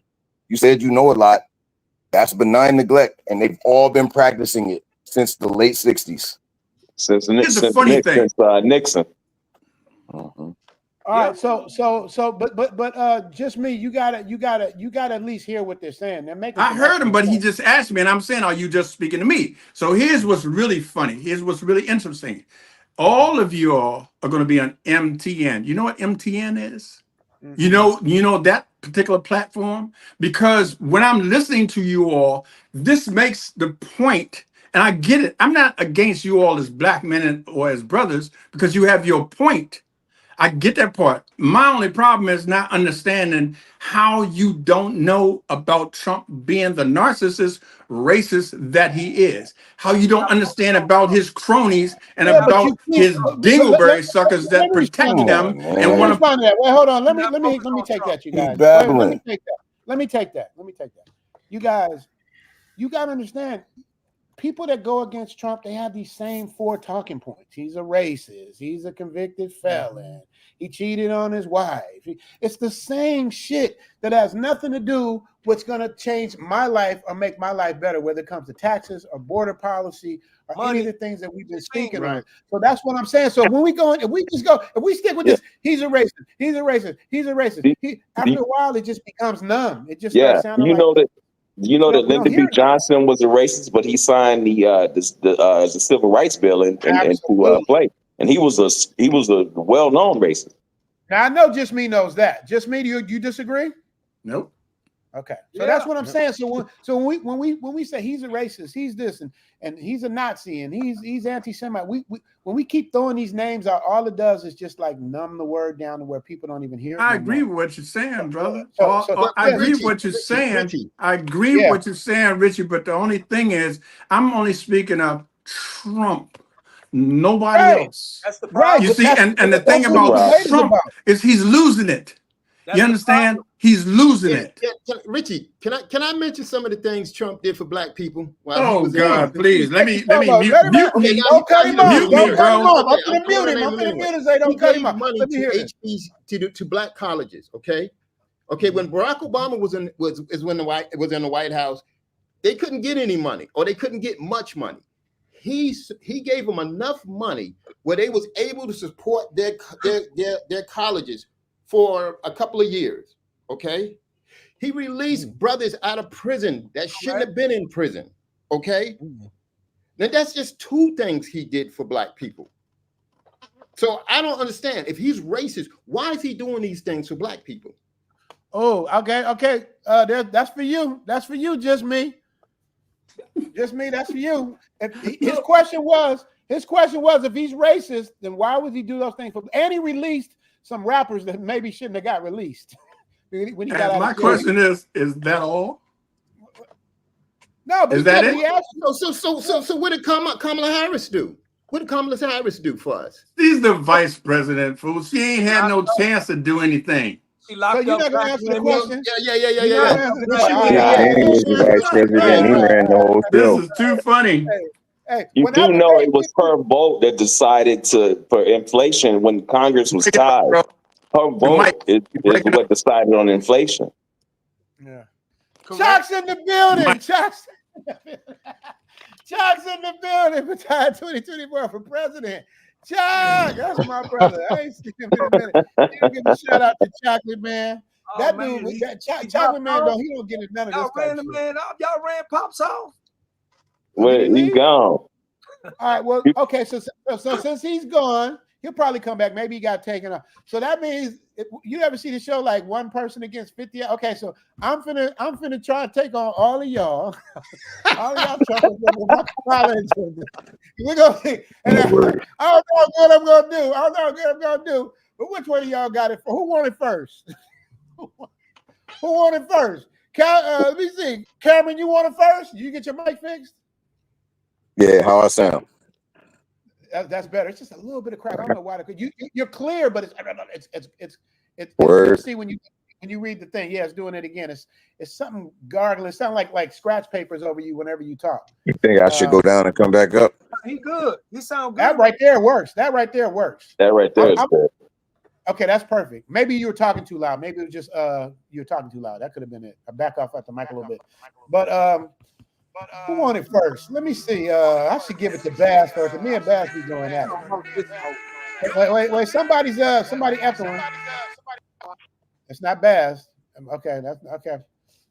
You said you know a lot. That's benign neglect. And they've all been practicing it since the late 60s. Here's the funny thing. Nixon. All right, but just me, you gotta at least hear what they're saying. They're making. I heard him, but he just asked me, and I'm saying, are you just speaking to me? So here's what's really funny. Here's what's really interesting. All of you all are going to be on MTN. You know what MTN is? You know that particular platform? Because when I'm listening to you all, this makes the point, and I get it. I'm not against you all as black men or as brothers, because you have your point. I get that part. My only problem is not understanding how you don't know about Trump being the narcissist, racist that he is. How you don't understand about his cronies and about his dingleberry suckers that protect him and want to respond to that. Well, hold on. Let me take that, you guys. Let me take that. Let me take that. You guys, you got to understand. People that go against Trump, they have these same 4 talking points. He's a racist. He's a convicted felon. He cheated on his wife. It's the same shit that has nothing to do with what's going to change my life or make my life better, whether it comes to taxes or border policy or any of the things that we've been speaking on. So that's what I'm saying. So when we go in, if we stick with this, he's a racist. He's a racist. He's a racist. After a while, it just becomes numb. It just starts sounding like. You know that Lyndon B. Johnson was a racist, but he signed the Civil Rights Bill into play, and he was a well-known racist. Now I know Just Me knows that. Just Me, do you disagree? Nope. Okay, so that's what I'm saying. So when we say he's a racist, he's this and he's a Nazi and he's anti-Semite, when we keep throwing these names out, all it does is just like numb the word down to where people don't even hear it. I agree with what you're saying, brother. I agree with what you're saying. I agree with what you're saying, Richie. But the only thing is, I'm only speaking of Trump. Nobody else. That's the problem. You see, and the thing about Trump is he's losing it. You understand? He's losing it. Richie, can I mention some of the things Trump did for black people? Oh God, please let me mute me. Don't cut him off. Mute me, bro. I'm gonna mute him. I'm gonna mute him. Say don't cut him off. Money to black colleges. Okay. When Barack Obama was in the White House, they couldn't get any money, or they couldn't get much money. He gave them enough money where they was able to support their colleges for a couple of years. Okay, he released brothers out of prison that shouldn't have been in prison. Okay, now that's just two things he did for black people. So I don't understand, if he's racist, why is he doing these things for black people? Oh, okay. That's for you. That's for you, Just Me. Just Me. That's for you. His question was, if he's racist, then why would he do those things for? And he released some rappers that maybe shouldn't have got released. When he got out my question is that all? No, but is that it? So what did Kamala Harris do? What did Kamala Harris do for us? She's the vice president, fool. She ain't had no chance to do anything. She locked you're up. not gonna answer the question? He was the vice president. He ran the whole show. This is too funny. You do know it was her vote that decided for inflation when Congress was tied. Her vote is what decided on inflation. Yeah. Chuck's in the building. Chuck's in the building. Retired 2024 for president. Chuck, that's my brother. I ain't seen him in a minute. Give a shout out to Chocolate Man. That dude, Chocolate Man, though, he don't get none of this. Y'all ran the man off. Y'all ran Pops off. Well, he's gone. All right. Well, okay. So since he's gone, he'll probably come back. Maybe he got taken off. So that means you ever see the show like one person against 50? Okay. So I'm finna try to take on all of y'all. All of y'all we're gonna see. And I don't know what I'm gonna do. But which one of y'all got it? Who wanted first? Who wanted first? Let me see. Cameron, you want it first? You get your mic fixed? Yeah, how I sound? That's better. It's just a little bit of crack. I don't know why. You're clear, but it's Word. see when you read the thing. Yeah, it's doing it again. It's something gargling. It sounds like scratch papers over you whenever you talk. You think I should go down and come back up? He good. He sound good. That right there works. That right there is good. Okay, that's perfect. Maybe you were talking too loud. Maybe it was just you were talking too loud. That could have been it. I back off at the mic a little bit. But who wanted first? Let me see. I should give it to Bass first. Me and Bass be going at it. Wait. Somebody echoing. It's not Bass. Okay, that's okay.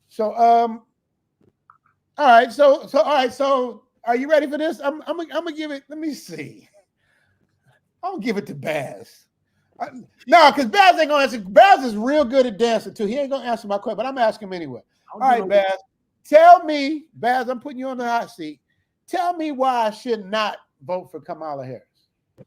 So all right. So all right. So are you ready for this? I'm gonna give it. Let me see. I'm gonna give it to Bass. No, because Baz ain't gonna answer. Baz is real good at dancing too. He ain't gonna answer my question, but I'm asking him anyway. All right, Baz. Tell me, Baz, I'm putting you on the hot seat. Tell me why I should not vote for Kamala Harris. I'm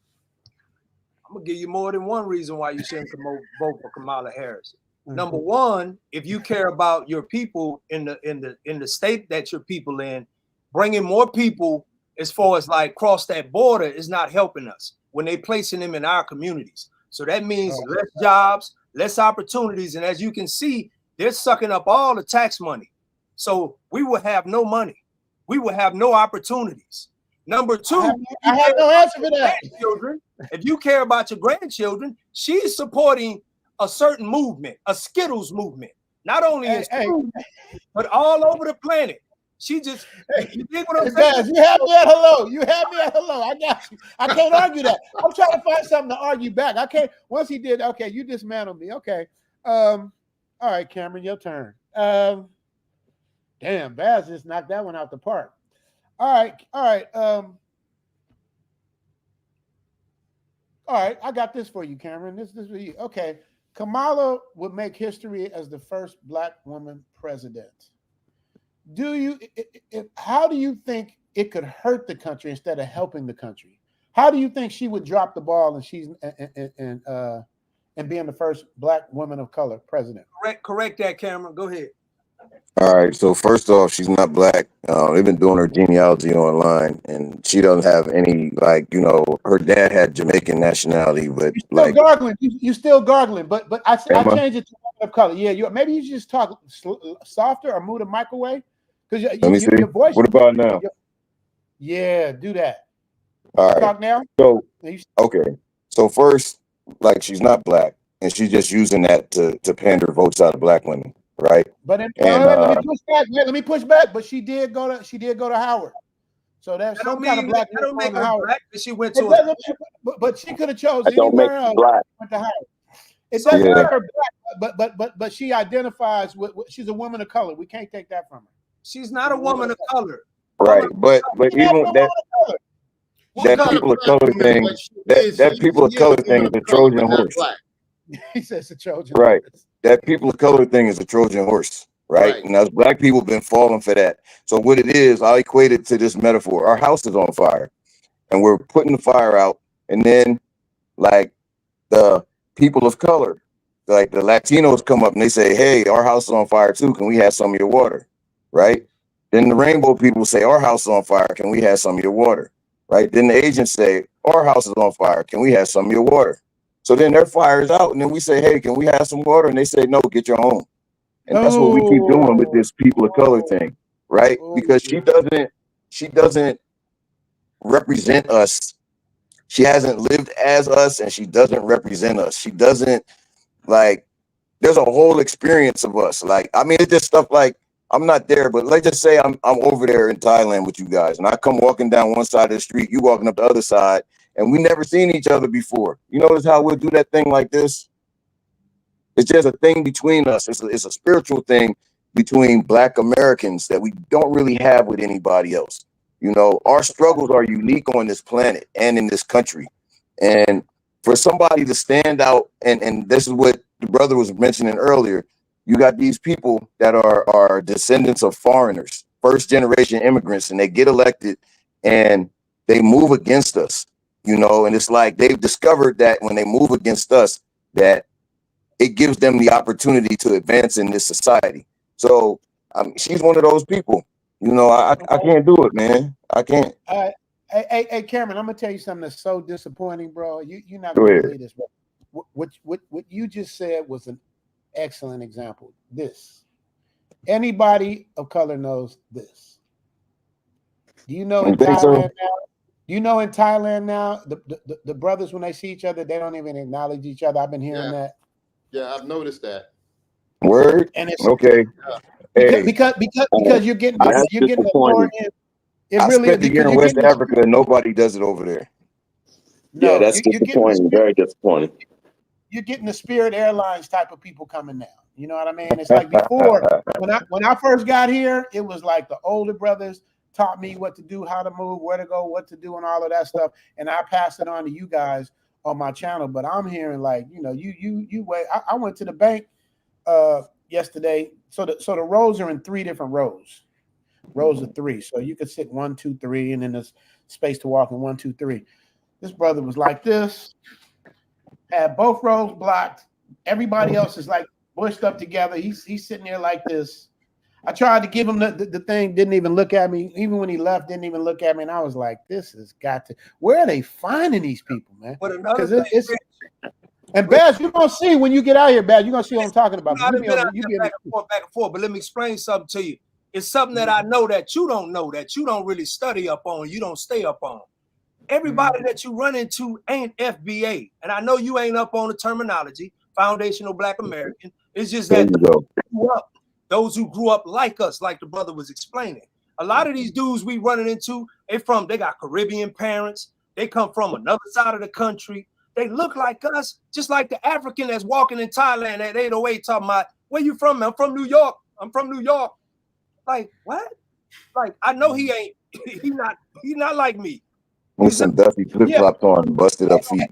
gonna give you more than one reason why you shouldn't vote for Kamala Harris. Number one, if you care about your people in the state that your people in, bringing more people as far as like cross that border is not helping us when they placing them in our communities. So that means less jobs, less opportunities. And as you can see, they're sucking up all the tax money. So we will have no money. We will have no opportunities. Number two, I have no answer for that. If you care about your grandchildren, she's supporting a certain movement, a Skittles movement, not only in school, but all over the planet. She just, you dig what I'm saying? You have me at hello. You have me at hello. I got you. I can't argue that. I'm trying to find something to argue back. I can't. Once he did, okay, you dismantled me. Okay. All right, Cameron, your turn. Damn, Baz just knocked that one out the park. All right. All right, I got this for you, Cameron. This for you. Okay. Kamala would make history as the first black woman president. How do you think it could hurt the country instead of helping the country? How do you think she would drop the ball and being the first black woman of color president? Correct that, Cameron. Go ahead. All right. So first off, she's not black. They've been doing her genealogy online, and she doesn't have any her dad had Jamaican nationality, but Still gargling. You still gargling, but I changed it to woman of color. Yeah, maybe you should just talk softer or move the microwave because let me see. Your voice. What about now? Yeah, do that. All right. Talk now. So okay. So first, she's not black, and she's just using that to pander votes out of black women, right? But let me push back. But she did go to Howard, so that's some kind of black. I don't make her Howard. black, but she went to. But she could have chosen anywhere else. Went to Howard. It doesn't make her black, but she identifies with. She's a woman of color. We can't take that from her. She's not a woman of color. Right, but even with that. That people of color thing, that people of color thing is a Trojan horse. He says a Trojan. Right. That people of color thing is a Trojan horse. Right. And us black people have been falling for that. So what it is, I equate it to this metaphor. Our house is on fire and we're putting the fire out. And then the people of color, the Latinos come up and they say, hey, our house is on fire too. Can we have some of your water? Right. Then the rainbow people say, our house is on fire. Can we have some of your water? Right. Then the Asians say, our house is on fire. Can we have some of your water? So then their fire is out. And then we say, hey, can we have some water? And they say, no, get your own. And that's what we keep doing with this people of color thing. Right. Because she doesn't represent us. She hasn't lived as us and she doesn't represent us. She doesn't there's a whole experience of us. It's just stuff I'm not there, but let's just say I'm over there in Thailand with you guys, and I come walking down one side of the street, you walking up the other side, and we never seen each other before. You notice how we'll do that thing like this? It's just a thing between us. It's a spiritual thing between Black Americans that we don't really have with anybody else. Our struggles are unique on this planet and in this country. And for somebody to stand out, and this is what the brother was mentioning earlier, you got these people that are descendants of foreigners, first generation immigrants, and they get elected and they move against us, and it's they've discovered that when they move against us, that it gives them the opportunity to advance in this society. So she's one of those people. I can't do it, man. I can't. Hey, Cameron, I'm gonna tell you something that's so disappointing, bro. You're not gonna believe this, bro. What you just said was an excellent example. Anybody of color knows this. Do you know in Thailand now? Do you know in Thailand now the brothers, when they see each other, they don't even acknowledge each other? I've been hearing that. Yeah, I've noticed that. Word. And it's okay. Because you're getting the lower end. I spent a year in West Africa and nobody does it over there. No, yeah, that's disappointing. Very disappointing. You're getting the Spirit Airlines type of people coming now. You know what I mean? It's like before, when I first got here, it was like the older brothers taught me what to do, how to move, where to go, what to do, and all of that stuff. And I passed it on to you guys on my channel. But I'm hearing you wait. I went to the bank yesterday. So the rows are in 3 different rows of 3. So you could sit 1, 2, 3, and then there's space to walk in 1, 2, 3. This brother was like this, had both rows blocked. Everybody else is bushed up together. He's sitting there like this. I tried to give him the thing, didn't even look at me. Even when he left, didn't even look at me. And I was like, this has got to. Where are they finding these people, man? Because and Baz, you're gonna see when you get out here, Baz. You're gonna see what I'm talking about. Back and forth. But let me explain something to you. It's something that I know that you don't know, that you don't really study up on, you don't stay up on. Everybody that you run into ain't FBA. And I know you ain't up on the terminology, foundational Black American. It's just that those who grew up like us, like the brother was explaining. A lot of these dudes we running into, they got Caribbean parents. They come from another side of the country. They look like us, just like the African that's walking in Thailand at 808 talking about, where you from? I'm from New York. I'm from New York. Like what? Like I know he ain't. He not like me. With some dusty flip flops on, busted up feet.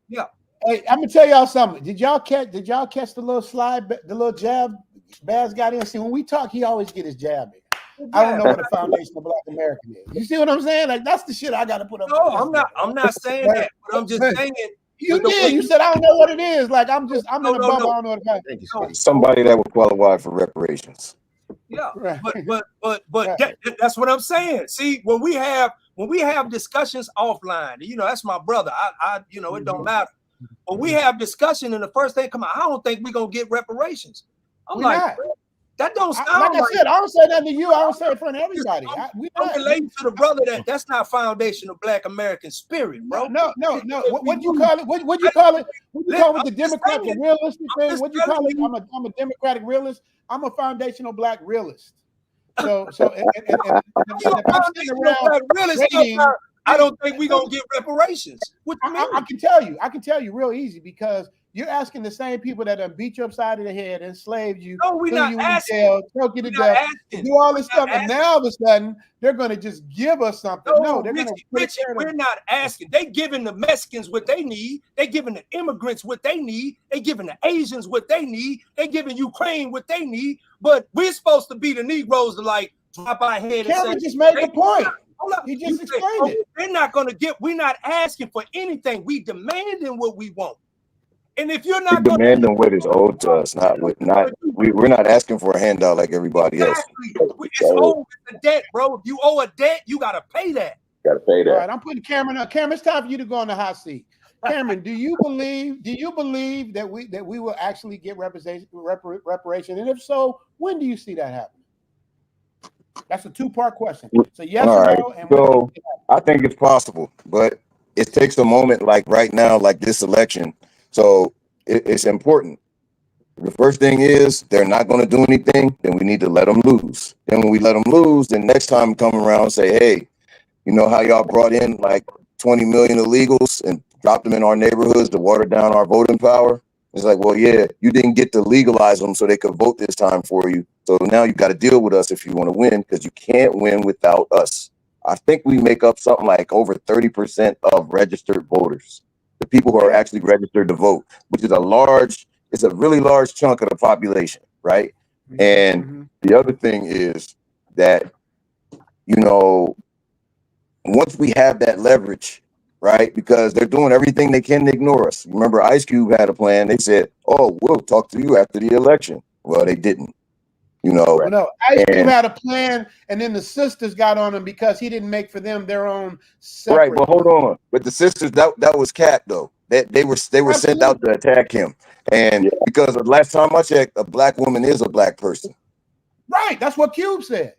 Yeah. Hey, I'm gonna tell y'all something. Did y'all catch the little slide, the little jab Baz got in? See, when we talk, he always get his jab in. I don't know what a foundation of Black American is. You see what I'm saying? Like that's the shit I got to put up. No, I'm not saying that. But I'm just saying. You did. You said I don't know what it is. Like I'm in a bubble. I don't know what it is. Somebody that would qualify for reparations. Yeah, but that's what I'm saying. See, when we have discussions offline, that's my brother. I it don't matter. When we have discussion and the first thing come out, I don't think we're gonna get reparations. I'm like, that don't sound like I said, I don't say that to you. I don't say it in front of everybody. I'm relating to the brother that's not foundation of Black American spirit, bro. No. What you call it? What you call it? What you call it? The Democrat, the realistic thing? What you call it? I'm a Democratic realist. I'm a foundational Black realist. So if I'm sitting around waiting, I don't think we're gonna get reparations. What you mean? I can tell you real easy because you're asking the same people that have beat you upside of the head, enslaved you, no, we're not asking. Jail, choke you to death, do all this stuff, and now all of a sudden they're going to just give us something. No, they're going to. Richie, we're not asking. They giving the Mexicans what they need. They giving the immigrants what they need. They giving the Asians what they need. They giving Ukraine what they need. But we're supposed to be the Negroes to like drop our head. Cameron just made the point. He just explained it. They're not going to get. We're not asking for anything. We demanding what we want. And if you're not demanding what is owed to us, we're not asking for a handout like everybody else. It's owed with the debt, bro. If you owe a debt, you gotta pay that. Gotta pay that. All right, I'm putting Cameron up. Cameron, it's time for you to go on the hot seat. Cameron, do you believe that we will actually get reparation? And if so, when do you see that happen? That's a two-part question. So yes or no. And so I think it's possible, but it takes a moment like right now, like this election. So it's important. The first thing is they're not going to do anything. Then we need to let them lose. Then when we let them lose, then next time come around and say, hey, you know how y'all brought in like 20 million illegals and dropped them in our neighborhoods to water down our voting power? It's like, well, yeah, you didn't get to legalize them so they could vote this time for you. So now you got to deal with us if you want to win, because you can't win without us. I think we make up something like over 30% of registered voters, the people who are actually registered to vote, which is it's a really large chunk of the population, right? And the other thing is that, once we have that leverage, right, because they're doing everything they can to ignore us. Remember, Ice Cube had a plan. They said, oh, we'll talk to you after the election. Well, they didn't. Well, no, Ice Cube had a plan, and then the sisters got on him because he didn't make for them their own separate. Right, but hold on. But the sisters, that was cap though. They were sent out to attack him, and because the last time I checked, a Black woman is a Black person. Right, that's what Cube said.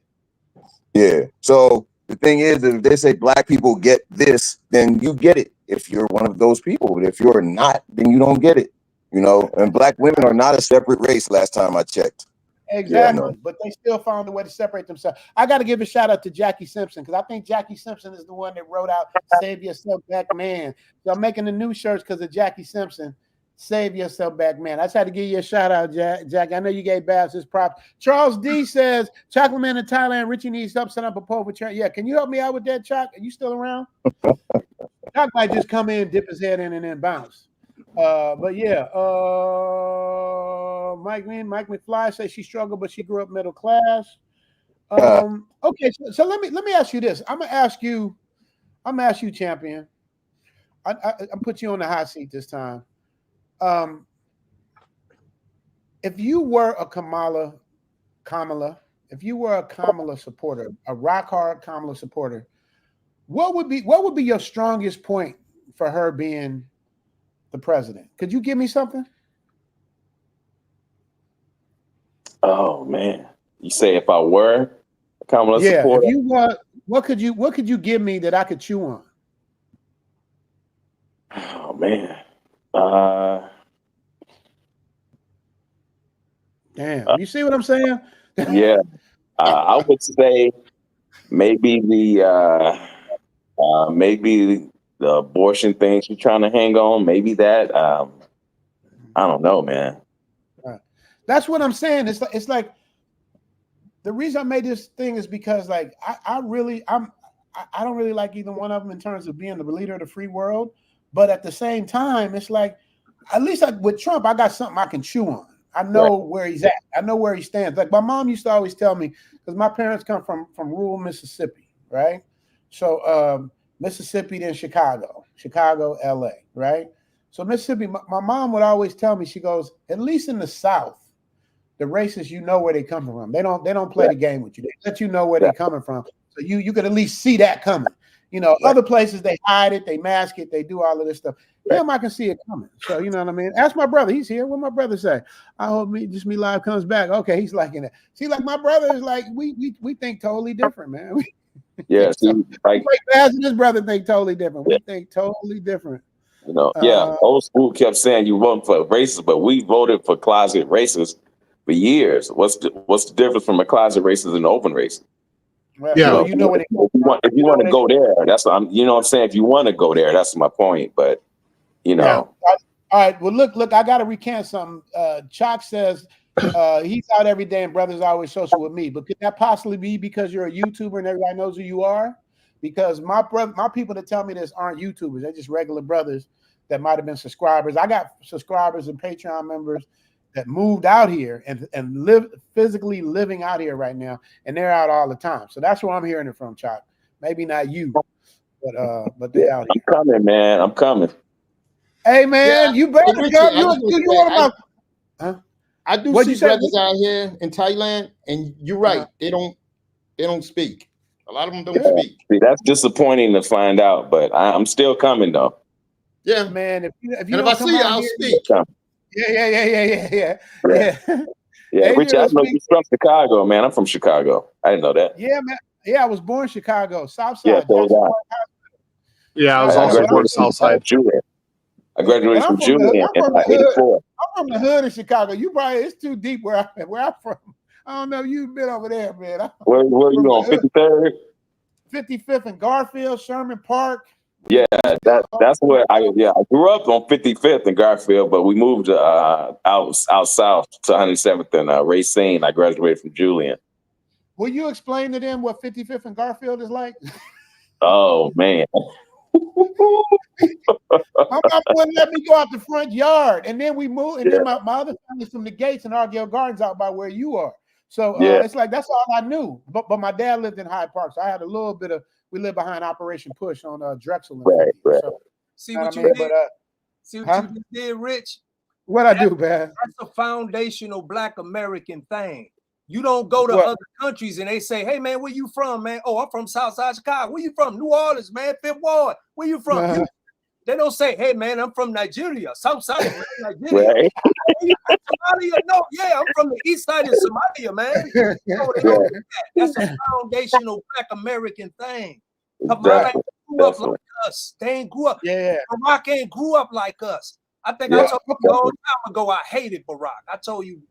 Yeah. So the thing is, if they say Black people get this, then you get it. If you're one of those people, but if you're not, then you don't get it. And Black women are not a separate race. Last time I checked. Exactly, but they still found a way to separate themselves. I got to give a shout out to Jackie Simpson because I think Jackie Simpson is the one that wrote out "Save Yourself Back, Man." So I'm making the new shirts because of Jackie Simpson. Save yourself back, man. I just had to give you a shout out, Jack. I know you gave Babs his props. Charles D says, Chocolate Man in Thailand, Richie needs help set up a poll for charity. Yeah, can you help me out with that, Choc? Are you still around? Choc might just come in, dip his head in, and then bounce. But yeah, Mike McFly says she struggled, but she grew up middle class. Okay, so let me ask you this. I'm gonna ask you, champion. I put you on the hot seat this time. If you were a Kamala, if you were a Kamala supporter, a rock hard Kamala supporter, what would be your strongest point for her being the president? Could you give me something? Oh man, you say if I were a Kamala supporter? If you were, what could you give me that I could chew on? Oh man, damn, you see what I'm saying? Yeah, I would say maybe the abortion thing she's trying to hang on. Maybe that. I don't know, man. That's what I'm saying. It's like the reason I made this thing is because like I don't really like either one of them in terms of being the leader of the free world. But at the same time, it's like, at least with Trump, I got something I can chew on. I know where he's at. I know where he stands. Like my mom used to always tell me, because my parents come from rural Mississippi, right? So Mississippi, then Chicago, LA, right? So Mississippi, my mom would always tell me, she goes, at least in the South, the racists, you know where they come from. They don't play the game with you. They let you know where they're coming from. So you could at least see that coming. You know, other places they hide it, they mask it, they do all of this stuff. Him, I can see it coming. So you know what I mean? Ask my brother, he's here. What my brother say? I hope Me Live comes back. Okay, he's liking it. See, like my brother is like, we think totally different, man. Yeah, see, like Baz and his brother think totally different. We think totally different. You know, old school kept saying you vote for racist, but we voted for closet racists for years. What's the difference from a closet racist and an open racist? Well, Yeah, you know what? If you want to go there, that's what you know what I'm saying. If you want to go there, that's my point. But you know, all right. Well, look, I got to recant something. Chalk says he's out every day and brothers always social with me. But could that possibly be because you're a YouTuber and everybody knows who you are? Because my people that tell me this aren't YouTubers; they're just regular brothers that might have been subscribers. I got subscribers and Patreon members that moved out here and live physically living out here right now, and they're out all the time. So that's where I'm hearing it from, Chop. Maybe not you, but they're out here. I'm coming, man. I'm coming. Hey, man, you better Richard, come. I just You want about? Huh? I do What'd you see say? brothers out here in Thailand, and you're right. They don't speak. A lot of them don't speak. See, that's disappointing to find out, but I'm still coming though. Yeah, man. If you and don't if I come see you, out I'll here, speak. Yeah. Yeah, Adrian Richie, I will know speak. you're from Chicago, man. I'm from Chicago. I didn't know that. Yeah, man. Yeah, I was born in Chicago, South Yeah, Side. so was Jackson I. Park High School. Yeah, I was I also born graduated South from Side. Julian. I graduated And from Julian in I'm from the hood. 84. I'm from the hood of Chicago. You probably it's too deep where I'm from. I don't know. You've been over there, man. Where are you on 53rd? 55th and Garfield, Sherman Park. Yeah, that's where I grew up on 55th and Garfield, but we moved out south to 107th and Racine. I graduated from Julian. Will you explain to them what 55th and Garfield is like? Oh man. My mom wouldn't let me go out the front yard, and then we moved, and then my other family's from the Gates and Argyle Gardens out by where you are. So it's like that's all I knew. But my dad lived in Hyde Park, so I had a little bit of. We lived behind Operation Push on Drexel. Right. So, see what you did. See what you did, Rich. What I do, man? That's a foundational Black American thing. You don't go to other countries and they say, "Hey, man, where you from, man?" "Oh, I'm from Southside Chicago." "Where you from?" "New Orleans, man, Fifth Ward." "Where you from?" They don't say, "Hey, man, I'm from Nigeria, Southside of Nigeria." Right. Somalia? No, yeah, I'm from the east side of Somalia, man. That's a foundational Black American thing. Kamala grew up like us. They ain't grew up. Barack ain't grew up like us. I think I told you a long time ago I hated Barack. I told you.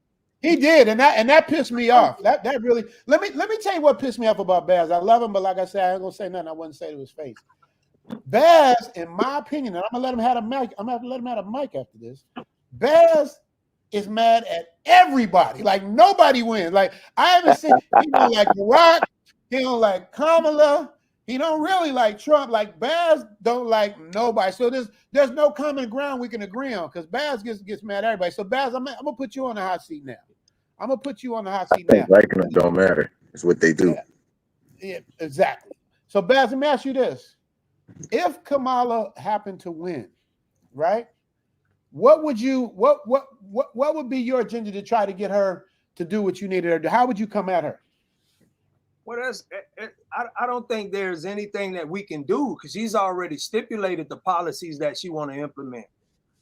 He did, and that pissed me off. That really let me tell you what pissed me off about Baz. I love him, but like I said, I ain't gonna say nothing I wouldn't say to his face. Baz, in my opinion, and I'm gonna let him have a mic. I'm gonna have to let him have a mic after this. Baz is mad at everybody. Like nobody wins. Like I haven't seen. He don't like Barack. He don't like Kamala. He don't really like Trump. Like Baz don't like nobody. So there's no common ground we can agree on because Baz gets mad at everybody. So Baz, I'm gonna put you on the hot seat now. I'm gonna put you on the hot seat now. Liking them don't matter. It's what they do. Yeah, exactly. So Baz, let me ask you this: if Kamala happened to win, right? What would be your agenda to try to get her to do what you needed her to do? How would you come at her? Well, I don't think there's anything that we can do because she's already stipulated the policies that she want to implement.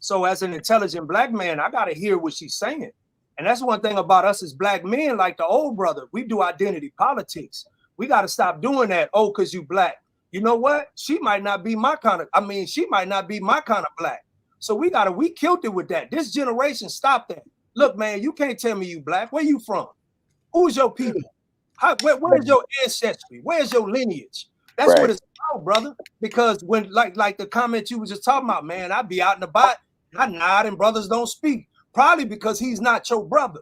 So as an intelligent Black man, I got to hear what she's saying. And that's one thing about us as Black men, like the old brother, we do identity politics. We got to stop doing that. Oh, because you Black. You know what? She might not be my kind of, she might not be my kind of Black. So we killed it with that. This generation, stop that. Look, man, you can't tell me you Black. Where you from? Who's your people? Where's your ancestry? Where's your lineage? That's what it's about, brother. Because when, like the comment you were just talking about, man, I be out and about, I nod and brothers don't speak. Probably because he's not your brother.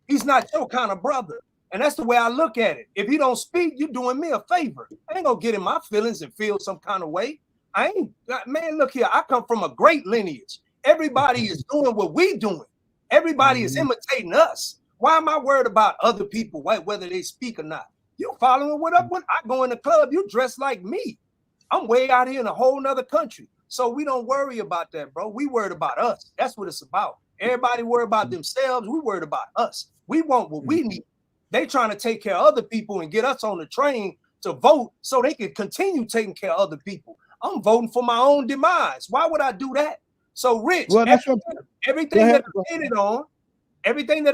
He's not your kind of brother. And that's the way I look at it. If you don't speak, you're doing me a favor. I ain't gonna get in my feelings and feel some kind of way. I ain't, man, look here. I come from a great lineage. Everybody is doing what we doing. Everybody is imitating us. Why am I worried about other people, whether they speak or not? You following what up when I go in the club, you dress like me. I'm way out here in a whole nother country. So we don't worry about that, bro. We worried about us. That's what it's about. Everybody worry about themselves. We worried about us. We want what we need. They trying to take care of other people and get us on the train to vote so they can continue taking care of other people. I'm voting for my own demise. Why would I do that? So, Rich, well, everything that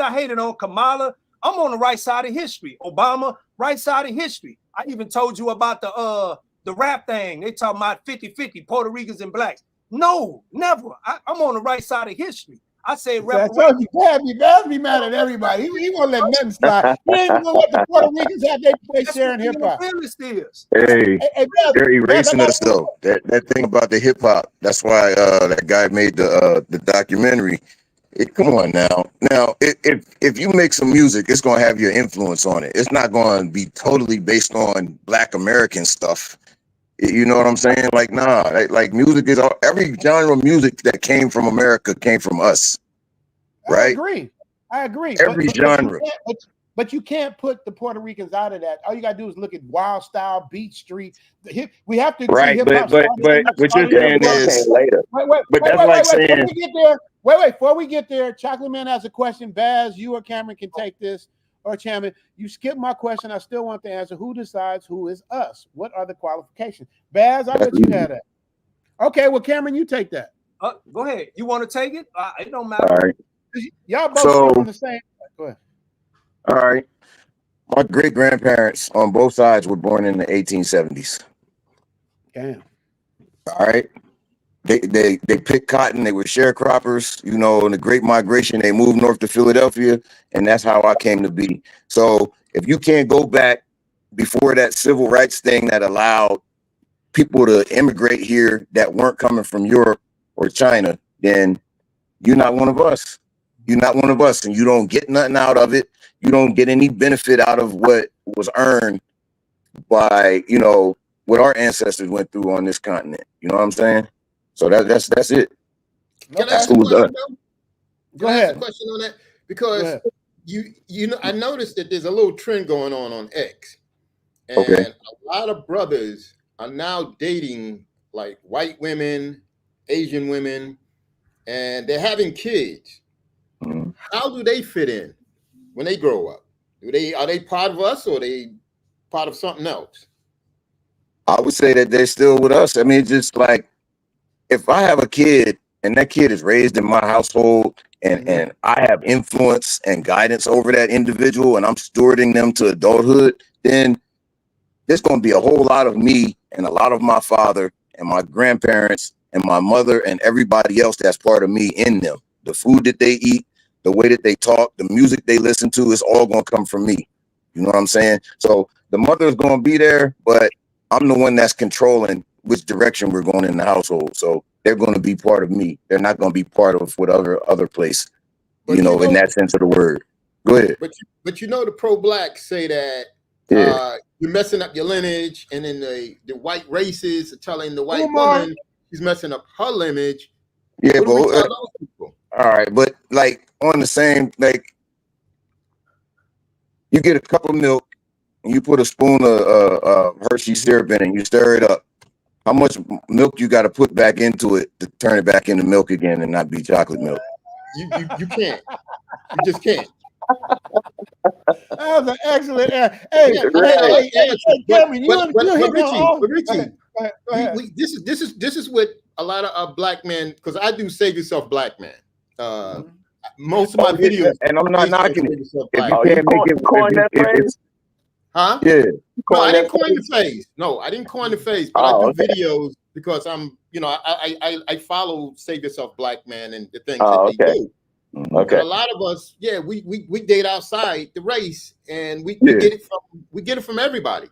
I hated on, Kamala, I'm on the right side of history. Obama, right side of history. I even told you about the rap thing. They talking about 50-50, Puerto Ricans and blacks. No, never. I'm on the right side of history. I say I told you, Babs be mad at everybody. He won't let nothing slide. He ain't even gonna let the Puerto Ricans have their place share in hip hop. Hey, Babs, they're erasing us though. That thing about the hip hop. That's why that guy made the documentary. Come on now. Now, if you make some music, it's gonna have your influence on it. It's not gonna be totally based on Black American stuff. You know what I'm saying? Like, nah, like music is every genre of music that came from America came from us, right? I agree. Every genre. But you can't put the Puerto Ricans out of that. All you gotta do is look at Wild Style, Beat Street. We have to agree. Right, but what you're saying is later. Wait. Before we get there, Chocolate Man has a question. Baz, you or Cameron can take this. Or Chairman, you skipped my question. I still want the answer. Who decides who is us? What are the qualifications? Baz, I'll let you have that. Okay, well, Cameron, you take that. Go ahead. You want to take it? It don't matter. All right. Y'all both on the same. Go ahead. All right. My great grandparents on both sides were born in the 1870s. Damn. All right. They picked cotton. They were sharecroppers. You know, in the Great Migration, they moved north to Philadelphia, and that's how I came to be. So if you can't go back before that civil rights thing that allowed people to immigrate here that weren't coming from Europe or China, then you're not one of us. You're not one of us, and you don't get nothing out of it. You don't get any benefit out of what was earned by, you know, what our ancestors went through on this continent. You know what I'm saying? So that's it. Can I ask a question, though? Go ahead. Ask a question on that? Because you know, I noticed that there's a little trend going on X. And a lot of brothers are now dating like white women, Asian women, and they're having kids. How do they fit in when they grow up? Are they part of us, or are they part of something else? I would say that they're still with us. I mean, just like if I have a kid and that kid is raised in my household and I have influence and guidance over that individual and I'm stewarding them to adulthood, then there's going to be a whole lot of me and a lot of my father and my grandparents and my mother and everybody else that's part of me in them. The food that they eat, the way that they talk, the music they listen to, is all going to come from me. You know what I'm saying? So the mother is going to be there, but I'm the one that's controlling which direction we're going in the household. So they're going to be part of me. They're not going to be part of what other place, you know, in that sense of the word. Go ahead. But you know, the pro-blacks say that you're messing up your lineage, and then the white races are telling the white woman she's messing up her lineage. Yeah, but all right, but like on the same, like you get a cup of milk and you put a spoon of Hershey syrup in it and you stir it up. How much milk you got to put back into it to turn it back into milk again and not be chocolate milk? You can't. You just can't. That was an excellent answer. Hey, Cameron, Richie, this is what a lot of black men, because I do Save Yourself Black Man. Most of my videos, and I'm not knocking it. If you can't make it, coin that phrase? Huh? Yeah. No, I didn't coin the phrase. No, I didn't coin the phrase, but I do videos because I'm, you know, I follow Save Yourself Black Man and the things that they do. Okay. And a lot of us, we date outside the race, and we get it from everybody.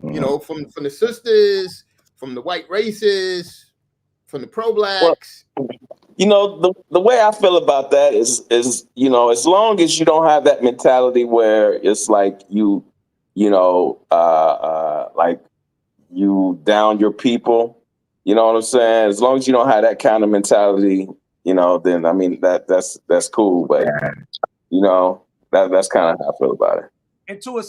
You know, from the sisters, from the white races, from the pro-blacks. You know, the way I feel about that is you know, as long as you don't have that mentality where it's like you know, like you down your people, you know what I'm saying? As long as you don't have that kind of mentality, you know, then I mean that's cool. But you know, that's kind of how I feel about it. And to a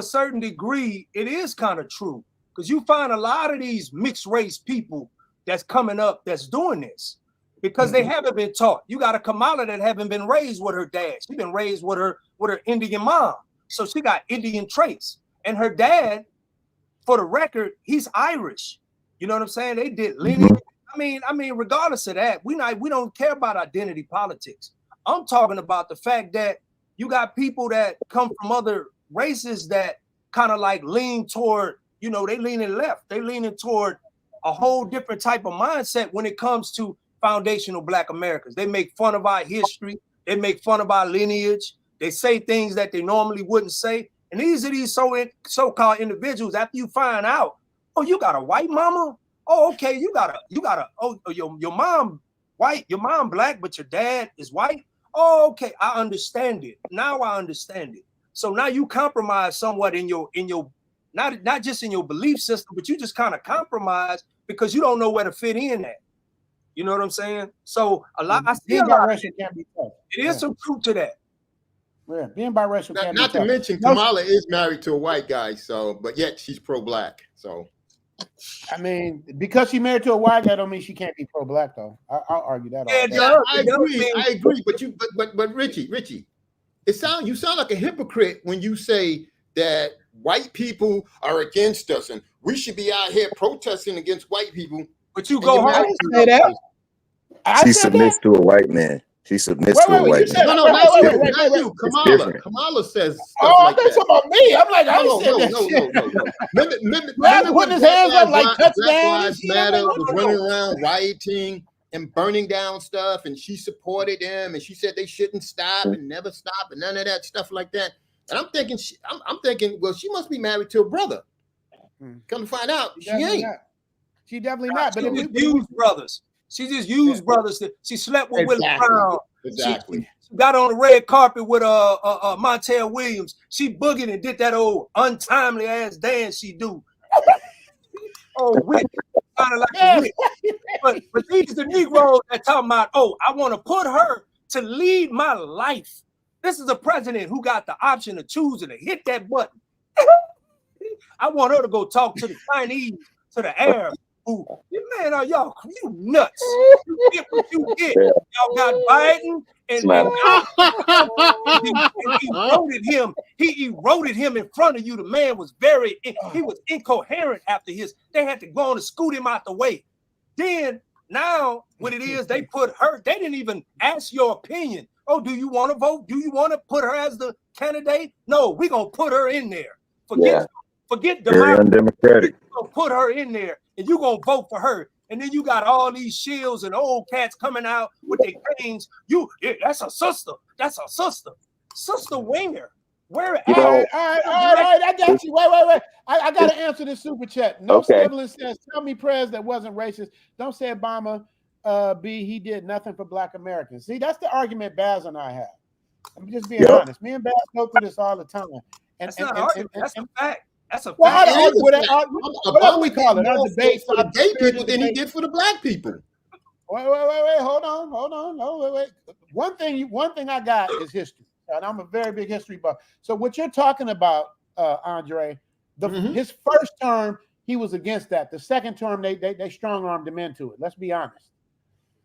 certain degree, it is kind of true. Because you find a lot of these mixed race people that's coming up that's doing this because they haven't been taught. You got a Kamala that haven't been raised with her dad. She's been raised with her Indian mom. So she got Indian traits. And her dad, for the record, he's Irish. You know what I'm saying? They did lineage. I mean, regardless of that, we don't care about identity politics. I'm talking about the fact that you got people that come from other races that kind of like lean toward, you know, they leaning left. They leaning toward a whole different type of mindset when it comes to foundational Black Americans. They make fun of our history. They make fun of our lineage. They say things that they normally wouldn't say. And these are these so-called individuals, after you find out, oh, you got a white mama? Oh, okay, your mom white, your mom Black, but your dad is white. Oh, okay, I understand it. Now I understand it. So now you compromise somewhat in your not just in your belief system, but you just kind of compromise because you don't know where to fit in at. You know what I'm saying? So a lot. I see a lot. Can't be tough. It is some truth to that. Yeah, being biracial can't be Not to tough. mention Kamala is married to a white guy, so but yet she's pro-Black. So I mean, because she married to a white guy, don't mean she can't be pro-Black though. I'll argue that. I agree. But Richie, you sound like a hypocrite when you say that white people are against us and we should be out here protesting against white people. But you go home. I didn't say that. She submits to a white man. She submits to a white man. No, not you. Kamala says stuff like that. Talking about me. I'm like, I ain't said that shit. Remember putting his hands up like touchdown. Black Lives Matter was running around rioting and burning down stuff, and she supported them, and she said they shouldn't stop and never stop, and none of that stuff like that. And I'm thinking, well, she must be married to a brother. Come to find out, she ain't. She definitely not. But we used brothers. She just used brothers. She slept with Willie Brown. Exactly. She got on the red carpet with Montel Williams. She boogied and did that old untimely ass dance she do. Oh, witch. Kind of like a witch. But these the Negroes that talking about, oh, I want to put her to lead my life. This is a president who got the option of choosing to hit that button. I want her to go talk to the Chinese, to the Arabs. Who, man, are y'all you nuts? You get what you get. Y'all got Biden and he eroded him. He eroded him in front of you. The man was he was incoherent after his. They had to go on and scoot him out the way. Then now what it is, they put her. They didn't even ask your opinion. Oh, do you want to vote? Do you want to put her as the candidate? No, we're gonna put her in there. Forget very undemocratic. We're gonna put her in there. And you're gonna vote for her, and then you got all these shields and old cats coming out with their canes. That's a sister. That's a sister. Sister where? Where? All right. I got you. Wait. I got to answer this super chat. No Sibling says, "Tell me prayers that wasn't racist." Don't say Obama. He did nothing for Black Americans. See, that's the argument Baz and I have. I'm just being honest. Me and Baz go through this all the time. That's not an argument. That's a fact. That's a fact. Well, what do we call it? Our debate for the gay people than he did for the Black people. Wait. Hold on. No, wait. One thing I got is history, and I'm a very big history buff. So what you're talking about, Andre, his first term he was against that. The second term they strong-armed him into it. Let's be honest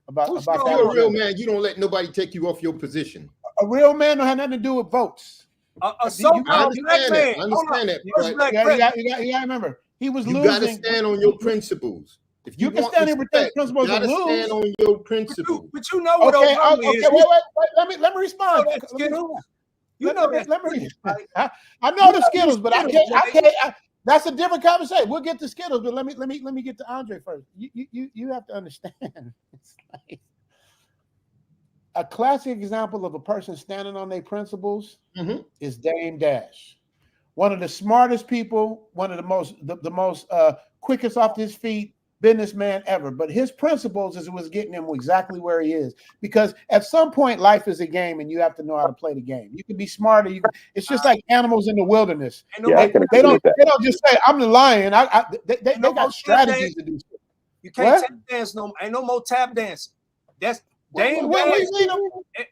about that. You're a real man. You don't let nobody take you off your position. A real man don't have nothing to do with votes. I understand that. You gotta remember, he was losing. You gotta stand on your principles. If you can stand here with those principles, you gotta stand on your principles. But you know what Obama is. Wait. Let me respond. You know that. Let me. I know the Skittles, but I can't. That's a different conversation. We'll get to Skittles, but let me get to Andre first. You have to understand. It's like a classic example of a person standing on their principles is Dame Dash. One of the smartest people, one of the most quickest off his feet, businessman ever, but his principles is was getting him exactly where he is. Because at some point, life is a game, and you have to know how to play the game. You can be smarter. It's just like animals in the wilderness. They don't just say, "I'm the lion." They got strategies to do. You can't tap dance no. Ain't no more tap dancing. That's Dame Dash.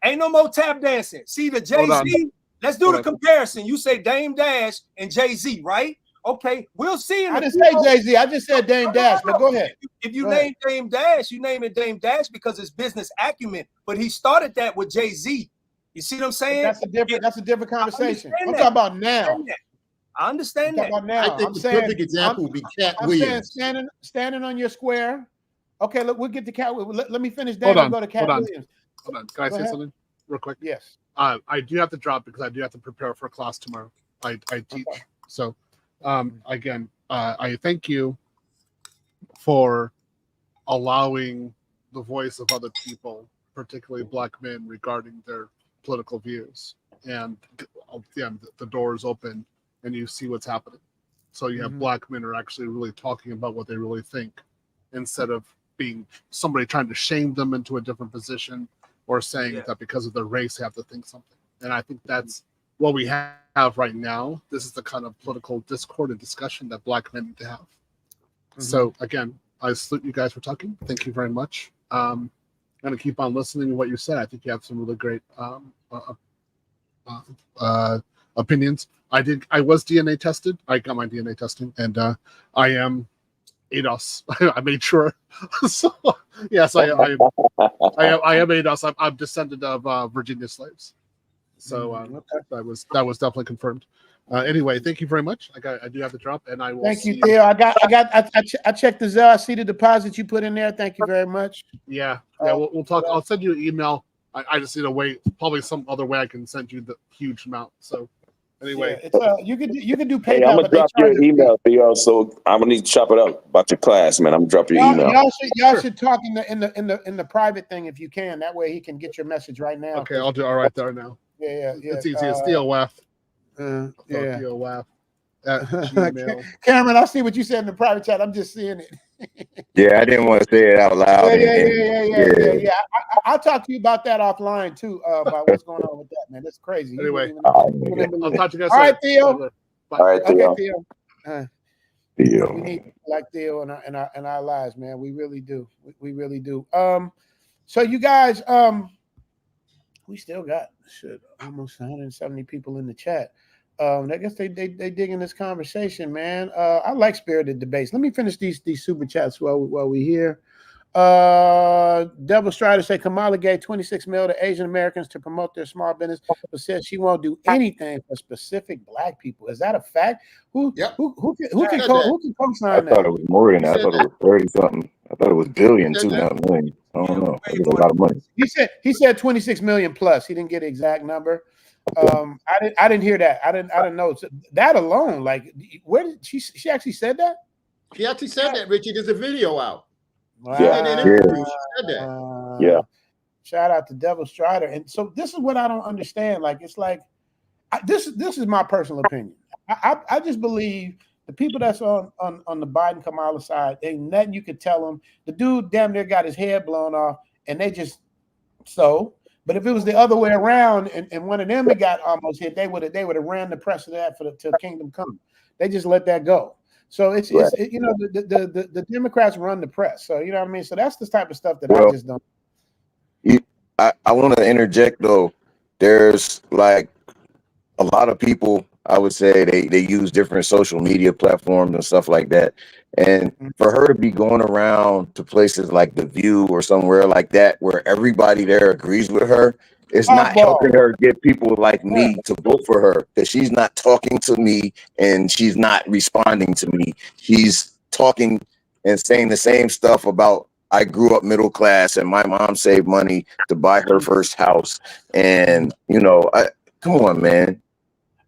Ain't no more tap dancing. See the Jay-Z. Let's do the comparison. You say Dame Dash and Jay-Z, right? Okay, we'll see. I didn't say Jay-Z. I just said Dame Dash. But go ahead. If you name Dame Dash, you name it Dame Dash because it's business acumen. But he started that with Jay-Z. You see what I'm saying? That's a different conversation. I'm talking about now. I understand that. About now. I think the perfect example would be Cat Williams. Saying standing on your square. Okay, look, we'll get to Cat. Let me finish. Hold on. Go to Cat Williams. Hold on. Can I say something real quick? Yes. I do have to drop because I do have to prepare for a class tomorrow. I teach. Okay. So, again, I thank you for allowing the voice of other people, particularly Black men, regarding their political views. And again, the door is open, and you see what's happening. So you have Black men are actually really talking about what they really think, instead of being somebody trying to shame them into a different position or saying that because of their race they have to think something. And I think that's what we have right now. This is the kind of political discord and discussion that Black men need to have. So again, I salute you guys for talking. Thank you very much. I'm going to keep on listening to what you said. I think you have some really great opinions. I was DNA tested. I got my DNA testing, and I am ADOS. I made sure. So yes, I am ADOS. I'm descendant of Virginia slaves. So that was definitely confirmed. Anyway, thank you very much. I do have to drop, and I will. Thank you, Theo. I checked the Zelle. I see the deposit you put in there. Thank you very much. Yeah. We'll talk. I'll send you an email. I just need to wait. Probably some other way I can send you the huge amount. So anyway, you can do PayPal. Hey, I'm gonna drop your email, Theo. So I'm gonna need to chop it up about your class, man. I'm gonna drop your email. Y'all should talk in the private thing if you can. That way he can get your message right now. Okay, I'll do all right there now. Yeah. It's easy. It's Theo Waff. Theo Waff at Gmail. Cameron, I see what you said in the private chat. I'm just seeing it. Yeah, I didn't want to say it out loud. Yeah. I'll talk to you about that offline too. About what's going on with that, man. That's crazy. Anyway, I'll talk to you guys. All right, Theo. All right, Theo. Okay, Theo. Theo. We need like Theo in our lives, man. We really do. We really do. So you guys, we still got almost 170 people in the chat. I guess they dig in this conversation, man. I like spirited debates. Let me finish these super chats while we here. Devil Strider say Kamala gave $26 million to Asian Americans to promote their small business, but said she won't do anything for specific Black people. Is that a fact? Who can co-sign that? I thought it was more than that. I thought it was 30 something. I thought it was billion too, not million. I don't know. It was a lot of money. He said 26 million plus. He didn't get the exact number. I didn't hear that. I didn't know. So that alone, like, where did she actually said that? She actually said that, Richie. There's a video out. Wow. She did an interview. She said that. Yeah. Shout out to Devil Strider. And so this is what I don't understand. Like, it's like this is my personal opinion. I just believe the people that's on the Biden Kamala side, ain't nothing you could tell them. The dude damn near got his head blown off, and they just so. But if it was the other way around, and one of them had got almost hit, they would have ran the press of that till Kingdom Come. They just let that go. So it's you know, the Democrats run the press. So you know what I mean. So that's the type of stuff that I just don't. I want to interject though. There's like a lot of people, I would say they use different social media platforms and stuff like that. And for her to be going around to places like The View or somewhere like that, where everybody there agrees with her, it's not helping her get people like me to vote for her. That she's not talking to me and she's not responding to me. She's talking and saying the same stuff about I grew up middle class and my mom saved money to buy her first house. And, you know, come on, man.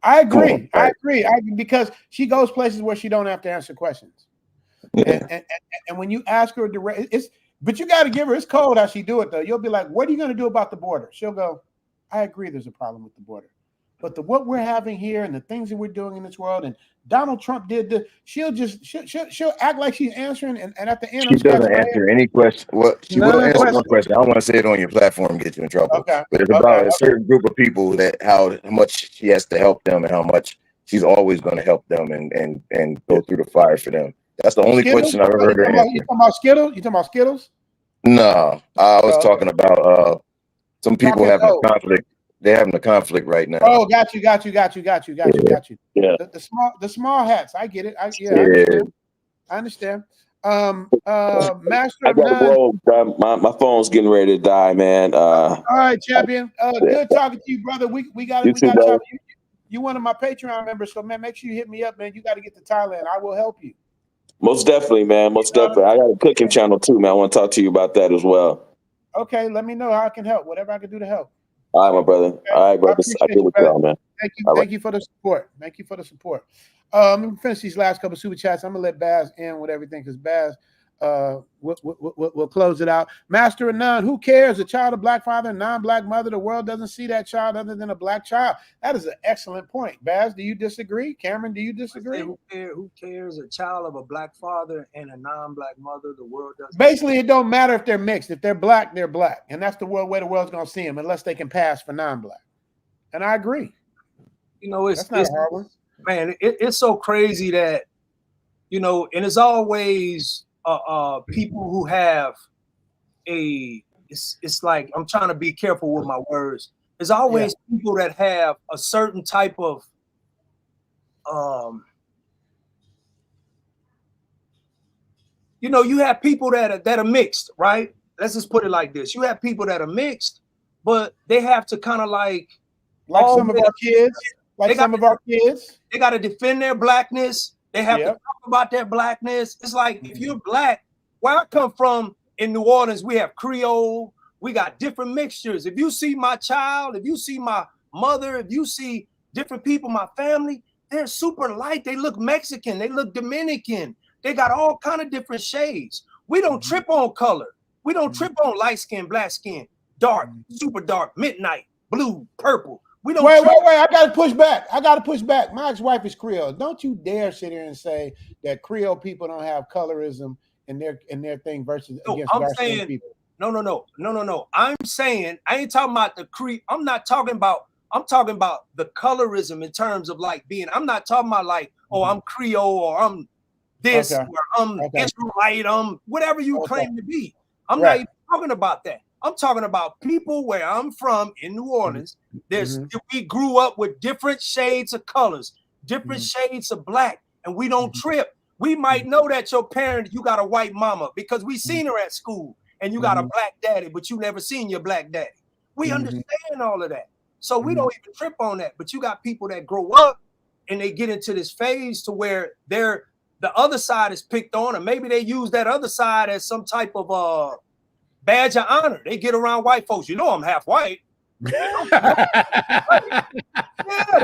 I agree. I agree. Because she goes places where she don't have to answer questions. Yeah. And when you ask her direct, but you got to give her. It's cold how she do it though. You'll be like, "What are you going to do about the border?" She'll go, "I agree. There's a problem with the border, but what we're having here and the things that we're doing in this world and Donald Trump did the. She'll act like she's answering, and at the end, She I'm doesn't scratching my head. answer any question. Well, she will None of the answer one questions. question. I don't want to say it on your platform and get you in trouble. Okay. But it's Okay. about a Okay. certain group of people that how much she has to help them and how much she's always going to help them and go through the fire for them. That's the only Skittles? question I've ever You heard her talking answer. about Skittles? You talking about Skittles? No, I was Oh, talking about some people talking. having Oh, a conflict. They're having a conflict right now. oh, got you. Yeah. The small hats. I get it. I Yeah. understand. Master I of gotta None. roll, bro. My phone's getting ready to die, man. All right, champion. Good talking to you, brother. We got You we too, got brother. you one of my Patreon members, so man, make sure you hit me up, man. You got to get to Thailand. I will help you. Most definitely, man. Most definitely. I got a cooking channel too, man. I want to talk to you about that as well. Okay, let me know how I can help. Whatever I can do to help. All right, my brother. Okay. All right, I brother. I appreciate get you, with brother. y'all, man. Thank you. All right. Thank you for the support. Thank you for the support. Let me finish these last couple of super chats. I'm gonna let Baz in with everything because Baz, we'll close it out. Master of None. Who cares? A child of black father, non-black mother. The world doesn't see that child other than a black child. That is an excellent point. Baz, do you disagree? Cameron, do you disagree? Who cares? A child of a black father and a non-black mother. The world doesn't. Basically, it don't matter if they're mixed. If they're black, they're black, and that's the way the world's gonna see them, unless they can pass for non-black. And I agree. You know, it's not a hard one. Man, it's so crazy that, you know, and it's always people who have it's like, I'm trying to be careful with my words. There's always people that have a certain type of you know, you have people that are mixed, right? Let's just put it like this. You have people that are mixed, but they have to kind of like some of our kids. Like some of our kids. They got to defend their blackness. They have to talk about their blackness. It's like, if you're black, where I come from in New Orleans, we have Creole. We got different mixtures. If you see my child, if you see my mother, if you see different people, my family, they're super light. They look Mexican. They look Dominican. They got all kind of different shades. We don't trip on color. We don't trip on light skin, black skin, dark, super dark, midnight, blue, purple. We don't Wait. I gotta push back. My ex-wife is Creole. Don't you dare sit here and say that Creole people don't have colorism in their thing versus against dark-skinned people. No. I'm saying, I ain't talking about the Cree. I'm talking about the colorism in terms of like being, I'm not talking about like, oh, I'm Creole or I'm this or I'm Israelite, I'm whatever you claim to be. I'm not even talking about that. I'm talking about people where I'm from in New Orleans. We grew up with different shades of colors, different shades of black, and we don't trip. We might know that your parent, you got a white mama because we seen her at school, and you got a black daddy, but you never seen your black daddy. We understand all of that. So we don't even trip on that. But you got people that grow up and they get into this phase to where the other side is picked on, and maybe they use that other side as some type of badge of honor. They get around white folks. You know, I'm half white. Yeah,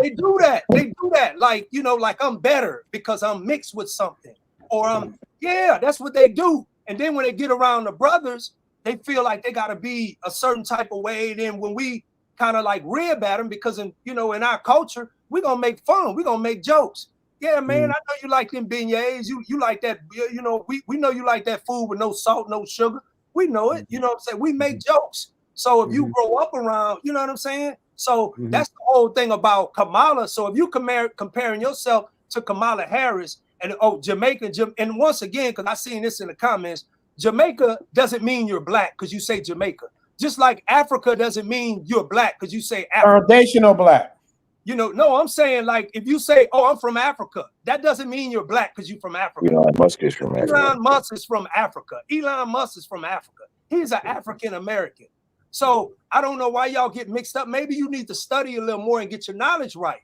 they do that. Like, you know, like I'm better because I'm mixed with something. Or that's what they do. And then when they get around the brothers, they feel like they gotta be a certain type of way. Then when we kind of like rib at them, because in our culture, we're gonna make fun, we're gonna make jokes. Yeah, man, I know you like them beignets. You like that, you know, we know you like that food with no salt, no sugar. We know it, you know what I'm saying? We make jokes. So if you grow up around, you know what I'm saying? So that's the whole thing about Kamala. So if you comparing yourself to Kamala Harris and Jamaica, and once again, because I seen this in the comments, Jamaica doesn't mean you're black because you say Jamaica. Just like Africa doesn't mean you're black because you say Africa. Foundational black. You know, no, I'm saying like if you say, oh, I'm from Africa, that doesn't mean you're black because you're from Africa. Elon Musk is from Africa. Elon Musk is from Africa. Elon Musk is from Africa. He's an African American. So I don't know why y'all get mixed up. Maybe you need to study a little more and get your knowledge right.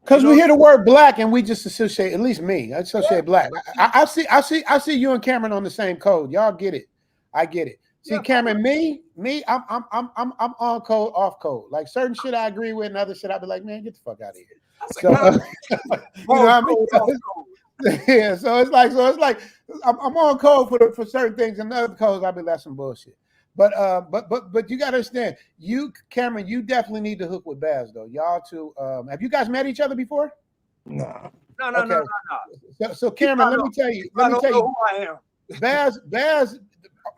Because we hear the word black and we just associate, at least me, I associate black. I see you and Cameron on the same code. Y'all get it. I get it. See, Cameron, me, I'm on code, off code. Like certain shit I agree with, and other shit I'd be like, man, get the fuck out of here. So, you know what I mean? Yeah. So it's like I'm on code for certain things, and other codes I'd be like some bullshit. But you gotta understand, you, Cameron, you definitely need to hook with Baz though. Y'all two, have you guys met each other before? Nah. No. So Cameron, let me tell you. I don't know who I am. Baz,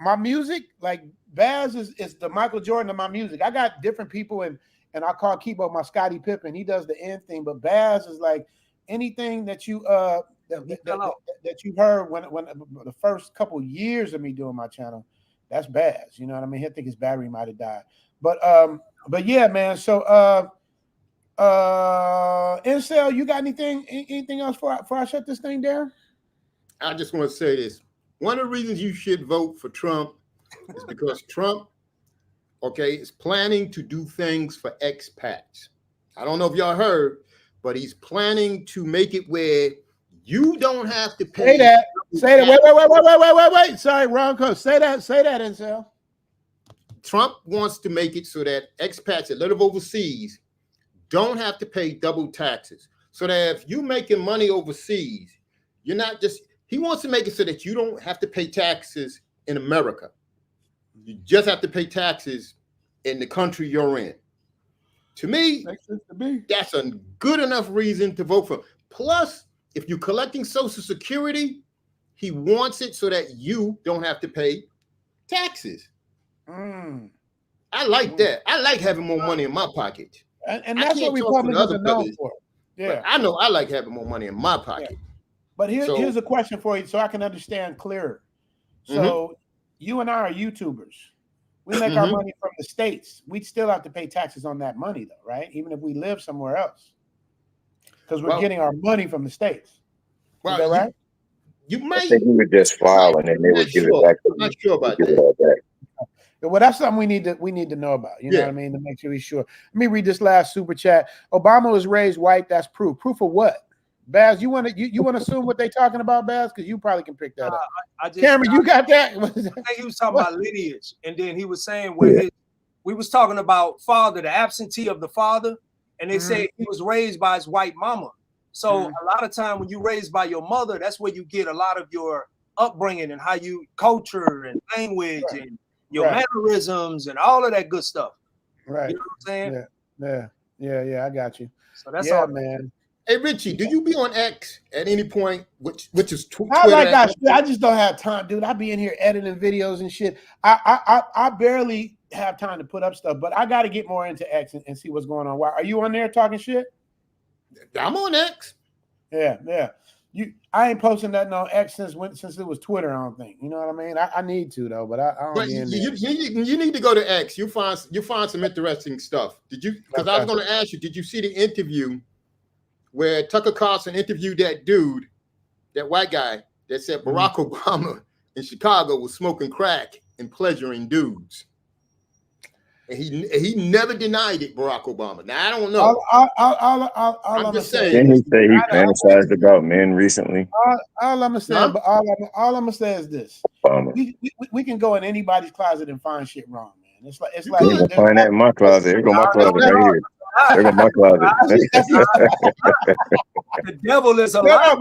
my music, like Baz is the Michael Jordan of my music. I got different people, and I call Kibo my Scottie Pippen. He does the end thing, but Baz is like anything that you that you heard when the first couple years of me doing my channel, that's Baz. You know what I mean? I think his battery might have died, but yeah, man. So Incel, you got anything else before I shut this thing down? I just want to say this. One of the reasons you should vote for Trump is because Trump, okay, is planning to do things for expats. I don't know if y'all heard, but he's planning to make it where you don't have to pay. Say that. Wait. Sorry, wrong code. Say that, Incel. Trump wants to make it so that expats that live overseas don't have to pay double taxes. So that if you're making money overseas, you're not just, he wants to make it so that you don't have to pay taxes in America. You just have to pay taxes in the country you're in. To me, that's a good enough reason to vote for him. Plus, if you're collecting Social Security, he wants it so that you don't have to pay taxes. I like that. I like having more money in my pocket. And that's what Republicans are known for. Yeah, I know I like having more money in my pocket. Yeah. But here's a question for you so I can understand clearer. So you and I are YouTubers. We make our money from the States. We'd still have to pay taxes on that money, though, right? Even if we live somewhere else. Because we're getting our money from the States. Is that right? You might. I think we would just file and then they would give it back to you. I'm not sure about that. Well, that's something we need to know about. You know what I mean? To make sure we're sure. Let me read this last super chat. Obama was raised white. That's proof. Proof of what? Baz, you want to assume what they talking about, Baz? Because you probably can pick that up. Cameron, you got that? I think he was talking about lineage, and then he was saying where we was talking about father, the absentee of the father, and they say he was raised by his white mama. So a lot of time when you raised by your mother, that's where you get a lot of your upbringing and how you culture and language and your mannerisms and all of that good stuff. Right. You know what I'm saying? Yeah. I got you. So that's all, man. Hey Richie, do you be on X at any point? Which is Twitter? I just don't have time, dude. I be in here editing videos and shit. I barely have time to put up stuff, but I got to get more into X and see what's going on. Why are you on there talking shit? I'm on X. Yeah. I ain't posting nothing on X since it was Twitter. I don't think. You know what I mean? I need to though, but I don't. But you need to go to X. You find some interesting stuff. Did you? Because I was going to ask you. Did you see the interview where Tucker Carlson interviewed that dude, that white guy that said Barack Obama in Chicago was smoking crack and pleasuring dudes? And he never denied it, Barack Obama. Now I don't know. I'm just saying. Didn't he say he fantasized about men recently? All I'm gonna say, all I'm gonna say is this: we can go in anybody's closet and find shit wrong, man. It's like you can find that in my closet. Here go my closet right here. There go my closet. The devil is a liar. I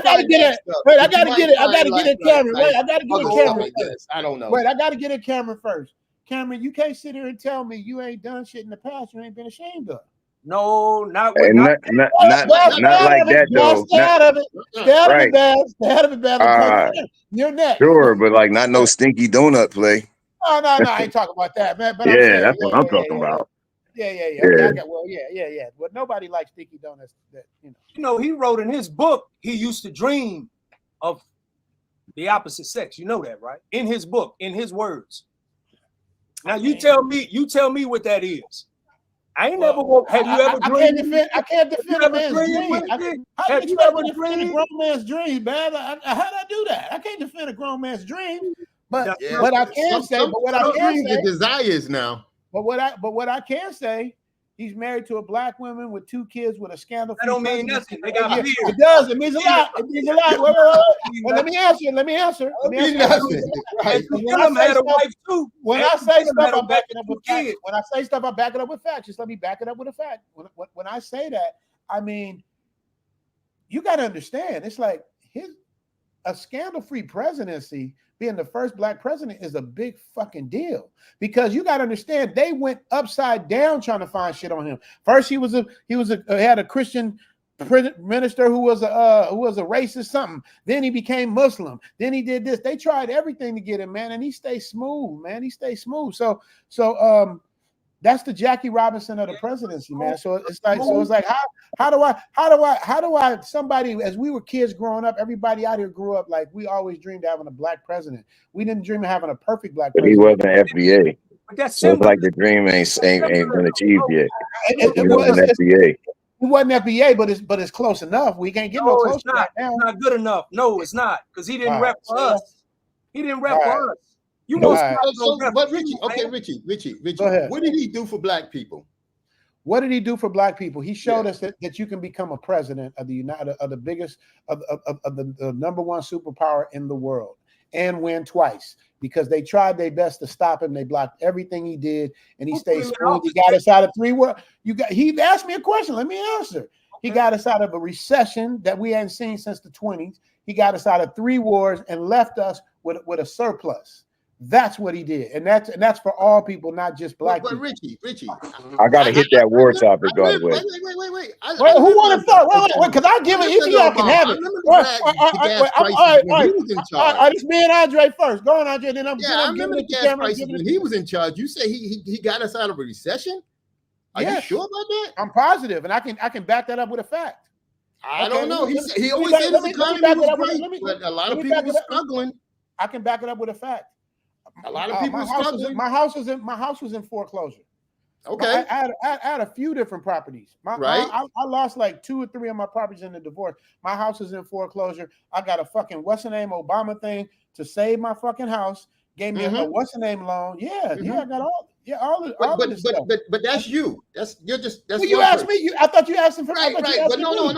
gotta get it. Wait, I gotta get it. I gotta get it, Cameron. Wait, I gotta get it, Cameron. I don't know. Wait, I gotta get it, Cameron first. Cameron, you can't sit here and tell me you ain't done shit in the past you ain't been ashamed of. No, not like that though. Stay out of it. Stay out of it, Baz. Stay out of it, Baz. You're next. Sure, but like not no stinky donut play. No, I ain't talking about that, man. But that's what I'm talking about. Yeah. Okay, well, yeah. But nobody likes sticky donuts. You know, he wrote in his book he used to dream of the opposite sex. You know that, right? In his book, in his words. Now you tell me what that is. I ain't never. Have you ever dreamed? I can't defend a man's dream. How can you ever defend a grown man's dream, man? How'd I do that? I can't defend a grown man's dream. But what I can say, the desires now. But what I can say, he's married to a black woman with 2 kids with a scandal. That don't mean nothing. They got beard. It does. It means a lot. It means a lot. Wait. Let me answer. Let me answer. Right. When I say stuff, I'm backing up with facts. When I say stuff, I'm backing up with facts. Just let me back it up with a fact. When I say that, I mean, you got to understand. It's like a scandal-free presidency, being the first black president, is a big fucking deal, because you got to understand they went upside down trying to find shit on him. First, he had a Christian minister who was a racist something. Then he became Muslim. Then he did this. They tried everything to get him, man, and he stayed smooth, man. He stayed smooth. So that's the Jackie Robinson of the presidency, man. So it's like how do I somebody, as we were kids growing up, everybody out here grew up like we always dreamed of having a black president. We didn't dream of having a perfect black But he president. wasn't FBA. But that's So it's like the dream ain't been achieved yet. He wasn't FBA. It wasn't FBA, but it's close enough. We can't get no closer it's not. right now. It's not good enough. No, it's not, because he didn't rep for us. He didn't rep for us. You But Richie, Go ahead. What did he do for black people? What did he do for black people? He showed us that you can become a president of the biggest of the number one superpower in the world and win twice, because they tried their best to stop him. They blocked everything he did, and he stayed smooth. He got us out of he asked me a question. Let me answer. He got us out of a recession that we hadn't seen since the 20s. He got us out of 3 wars and left us with a surplus. That's what he did, and that's for all people, not just black people. Richie, I gotta hit that war topic, by the way. Wait. Who wanted to Wait, because I give it. If y'all can have it. All right, it's me and Andre first. Go on, Andre. Then I remember the gas prices when he was in charge. You say he got us out of a recession? Are you sure about that? I'm positive, and I can back that up with a fact. I don't know. He always said his economy was great, but a lot of people were struggling. I can back it up with a fact. A lot of people struggling. My house was in foreclosure. Okay. I had a few different properties. I lost like 2 or 3 of my properties in the divorce. My house is in foreclosure. I got a fucking Obama thing to save my fucking house. Gave me a loan. Yeah, I got all of this stuff. But that's you. That's you asked me. I thought you asked him for right. But no.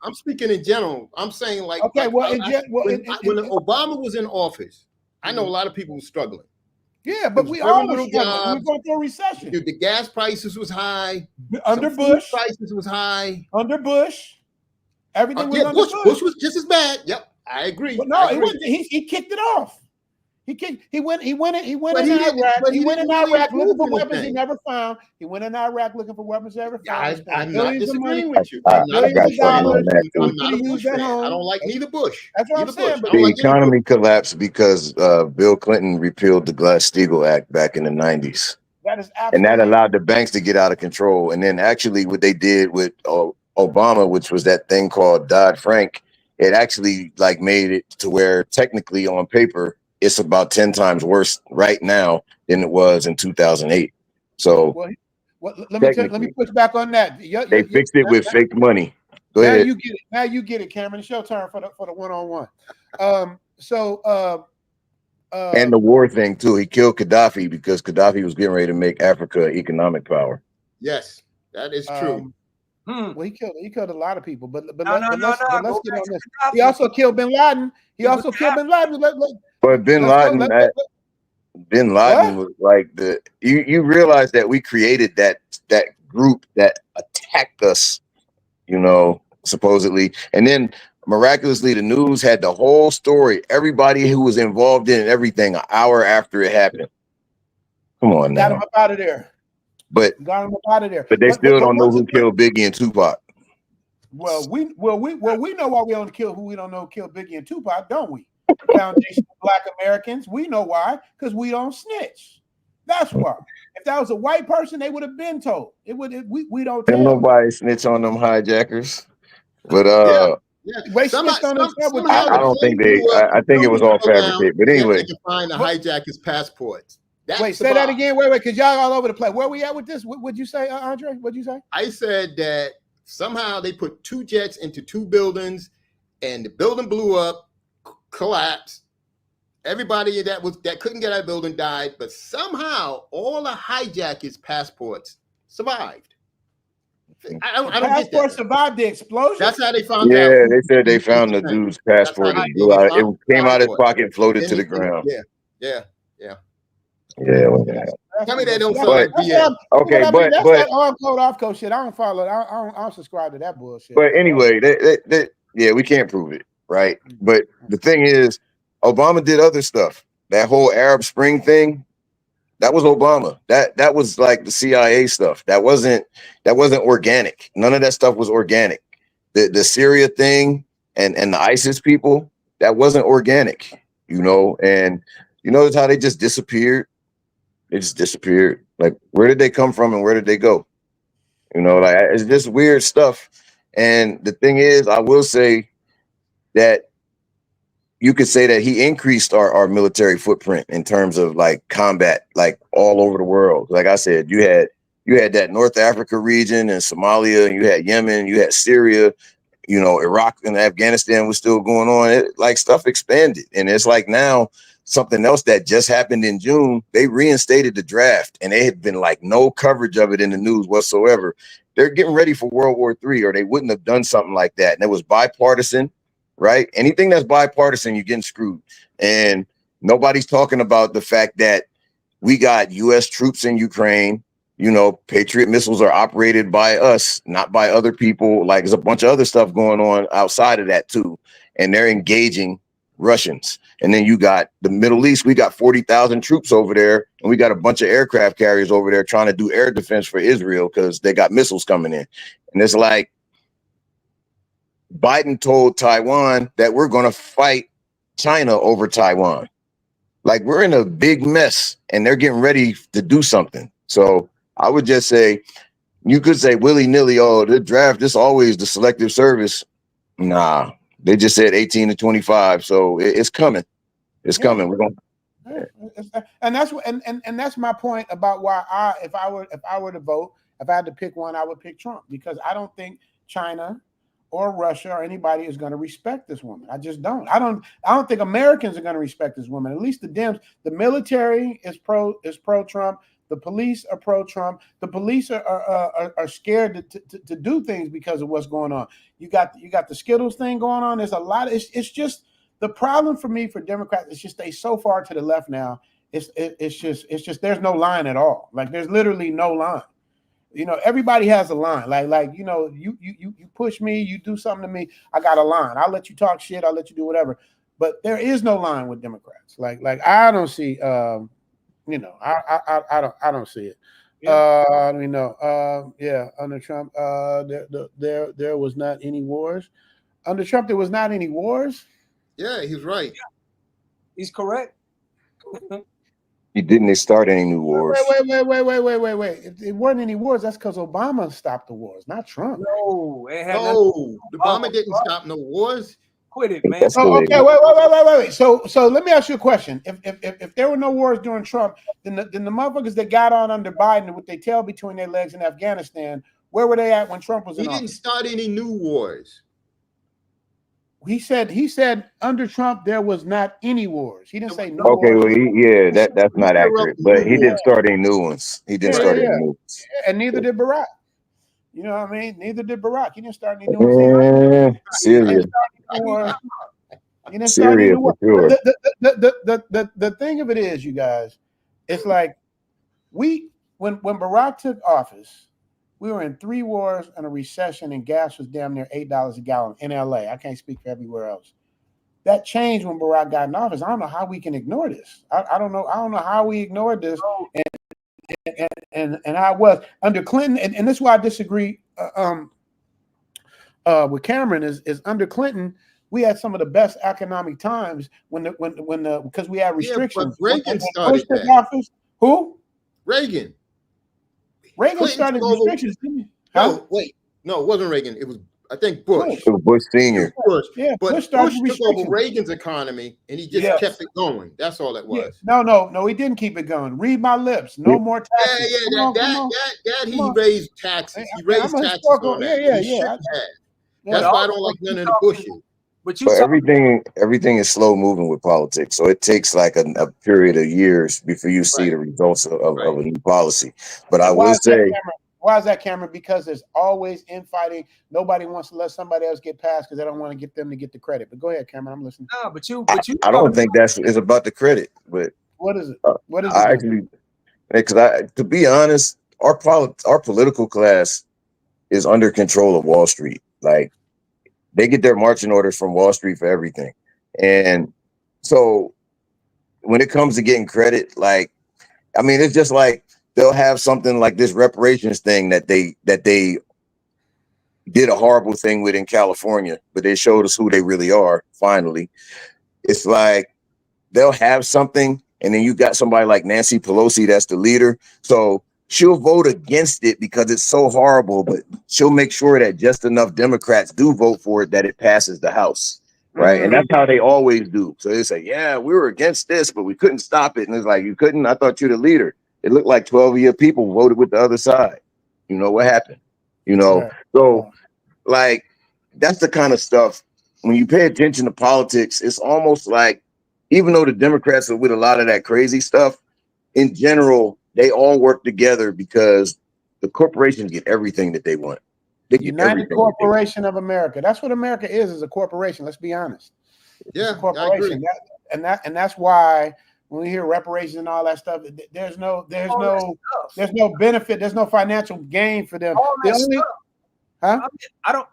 I'm speaking in general. I'm saying like when Obama was in office, I know a lot of people were struggling. Yeah, but we all were struggling. We were going through a recession. The gas prices was high. Under Bush. Prices was high. Under Bush. Everything was under Bush. Bush was just as bad. Yep, I agree. But no, he kicked it off. He went in Iraq. He went in Iraq looking for weapons he never found. He went in Iraq looking for weapons he never found. I'm not disagreeing with you. I got something on that too. I'm not a Bush fan. I don't like neither Bush. That's what I'm saying. The economy collapsed because Bill Clinton repealed the Glass-Steagall Act back in the 90s. That is and that allowed the banks to get out of control. And then actually what they did with Obama, which was that thing called Dodd-Frank, it actually like made it to where technically on paper, it's about 10 times worse right now than it was in 2008. So let me push back on that. They fixed it with fake money. Go ahead. Now you get it, Cameron. It's your turn for the one-on-one. And the war thing too. He killed Gaddafi because Gaddafi was getting ready to make Africa an economic power. Yes, that is true. Well, he killed a lot of people, but let's get on this. He also killed Bin Laden. But Bin Laden was like you realize that we created that group that attacked us, supposedly, and then miraculously the news had the whole story, everybody who was involved in everything an hour after it happened. Come on now. Got him up out of there. But they still don't know who killed Biggie and Tupac. Well, we know why we don't kill who we don't know killed Biggie and Tupac, don't we? Foundation of Black Americans. We know why, because we don't snitch. That's why. If that was a white person, they would have been told. We don't tell. Nobody snitch on them hijackers. But yeah. I don't think they. I think it was all fabricated. But anyway, they can find the hijackers' passports. Wait, say that again. Wait, because y'all all over the place. Where we at with this? What'd you say, Andre? What'd you say? I said that somehow they put 2 jets into 2 buildings, and the building blew up, collapsed. Everybody that couldn't get out of the building died, but somehow all the hijackers' passports survived. I don't get that. Passport survived the explosion. That's how they found out. Yeah, they said they found the dude's passport. It came out of his pocket and floated to the ground. Yeah. Tell me they don't follow. Okay, but that on code off code shit. I don't follow it. I don't subscribe to that bullshit. But anyway, we can't prove it. right? But the thing is, Obama did other stuff. That whole Arab Spring thing, that was Obama. That was like the CIA stuff. That wasn't organic. None of that stuff was organic. The Syria thing and the ISIS people, that wasn't organic, you know. And you notice how they just disappeared. They just disappeared. Like, where did they come from and where did they go? You know, like, it's just weird stuff. And the thing is, I will say that you could say that he increased our military footprint in terms of like combat, like all over the world. Like I said, you had that North Africa region and Somalia, and you had Yemen, you had Syria, you know, Iraq and Afghanistan was still going on. It, like, stuff expanded. And it's like now something else that just happened in June, they reinstated the draft, and they had been like no coverage of it in the news whatsoever. They're getting ready for World War III, or they wouldn't have done something like that. And it was bipartisan, right? Anything that's bipartisan, you're getting screwed. And nobody's talking about the fact that we got U.S. troops in Ukraine. You know, Patriot missiles are operated by us, not by other people. Like, there's a bunch of other stuff going on outside of that too. And they're engaging Russians. And then you got the Middle East. We got 40,000 troops over there, and we got a bunch of aircraft carriers over there trying to do air defense for Israel because they got missiles coming in. And it's like, Biden told Taiwan that we're going to fight China over Taiwan. Like, we're in a big mess, and they're getting ready to do something. So I would just say, you could say willy-nilly, oh, the draft, this always the selective service. Nah, they just said 18 to 25. So it's coming. It's coming. We're going. And that's what, and that's my point about why if I were to vote, if I had to pick one, I would pick Trump, because I don't think China or Russia or anybody is going to respect this woman. I just don't. I don't think Americans are going to respect this woman. At least the Dems. The military is pro Trump. The police are pro Trump. The police are scared to do things because of what's going on. You got the Skittles thing going on. There's a lot of, it's just the problem for me, for Democrats. It's just they so far to the left now. It's just there's no line at all. Like, there's literally no line. You know, everybody has a line. Like you know, you push me, you do something to me, I got a line. I'll let you talk shit, I'll let you do whatever. But there is no line with Democrats. Like I don't see you know, I don't see it. Yeah. You know, yeah, under Trump, there was not any wars. Under Trump, there was not any wars. Yeah, he's right. He's correct. He didn't start any new wars. Wait. If it weren't any wars, that's because Obama stopped the wars, not Trump. No, Obama didn't stop no wars. Quit it, man. Oh, okay, wait. So let me ask you a question. If there were no wars during Trump, then the motherfuckers that got on under Biden with their tail between their legs in Afghanistan, where were they at when Trump was in office? He didn't start any new wars. He said under Trump there was not any wars. He didn't say no. Okay, wars. well, that's not accurate. But he didn't start any new ones. He didn't start any new ones. And neither did Barack. You know what I mean? Neither did Barack. He didn't start any new ones. Syria. He didn't start any Syria, new ones. for sure. The thing of it is, you guys, it's like when Barack took office, we were in 3 wars and a recession, and gas was damn near $8 a gallon in LA. I can't speak for everywhere else. That changed when Barack got in office. I don't know how we can ignore this. I don't know how we ignored this, and how it was under Clinton. And this is why I disagree with Cameron is under Clinton. We had some of the best economic times because we had restrictions. Yeah, but Reagan started that. Office, who? Reagan started restrictions, didn't he? No, wait. No, it wasn't Reagan. It was, I think, Bush. It was Bush Sr. Bush. Yeah, but Bush took over Reagan's economy, and he just kept it going. That's all it was. Yeah. No, he didn't keep it going. Read my lips. No more taxes. He raised taxes. He raised taxes on that. Yeah. That's why I don't like none of the Bushes. But everything is slow moving with politics, so it takes like a period of years before you see the results of a new policy. But I will say, why is that, Cameron? Because there's always infighting. Nobody wants to let somebody else get past because they don't want to get them to get the credit. But go ahead, Cameron. I'm listening. No, but you. I don't think it's about the credit. But what is it? What is it? Actually, because to be honest, our political class is under control of Wall Street. Like, They get their marching orders from Wall Street for everything. And so when it comes to getting credit, like, I mean, it's just like they'll have something like this reparations thing that they did a horrible thing with in California, but they showed us who they really are. Finally, it's like they'll have something, and then you got somebody like Nancy Pelosi that's the leader, so she'll vote against it because it's so horrible, but she'll make sure that just enough Democrats do vote for it that it passes the House, right? And that's how they always do. So they say, yeah, we were against this, but we couldn't stop it. And it's like, you couldn't? I thought you're the leader. It looked like 12 of your people voted with the other side. You know what happened? You know, so like that's the kind of stuff. When you pay attention to politics, it's almost like, even though the Democrats are with a lot of that crazy stuff, in general, they all work together because the corporations get everything that they want. They get United Corporation of America. That's what America is a corporation. Let's be honest. Yeah, it's a corporation. And that's why when we hear reparations and all that stuff, there's no benefit. There's no financial gain for them. I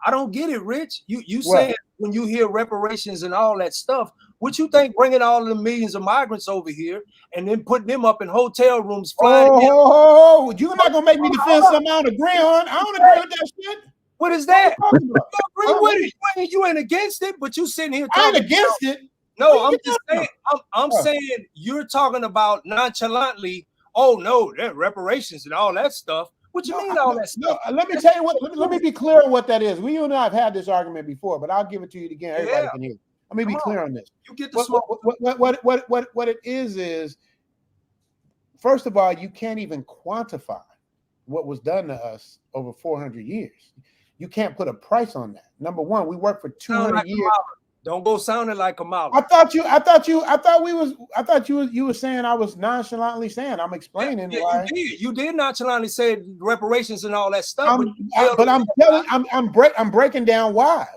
don't get it, Rich. You saying when you hear reparations and all that stuff, what you think bringing all the millions of migrants over here and then putting them up in hotel rooms, flying you're not gonna make me defend something I don't agree on. I don't agree with that shit. What is that? You agree with it? You ain't against it, but you sitting here talking. I ain't against it. No, I'm just saying. I'm saying you're talking about nonchalantly. Oh no, that reparations and all that stuff. What you mean all that stuff? Let me tell you what. Let me be clear on what that is. You and I have had this argument before, but I'll give it to you again. Everybody can hear. Let me be clear on this. You get the what it is. First of all, you can't even quantify what was done to us over 400 years. You can't put a price on that. Number one, we worked for 200 years. Don't go sounding like Kamala. I thought you were saying I was nonchalantly saying I'm explaining why. You did nonchalantly say reparations and all that stuff. I'm breaking down why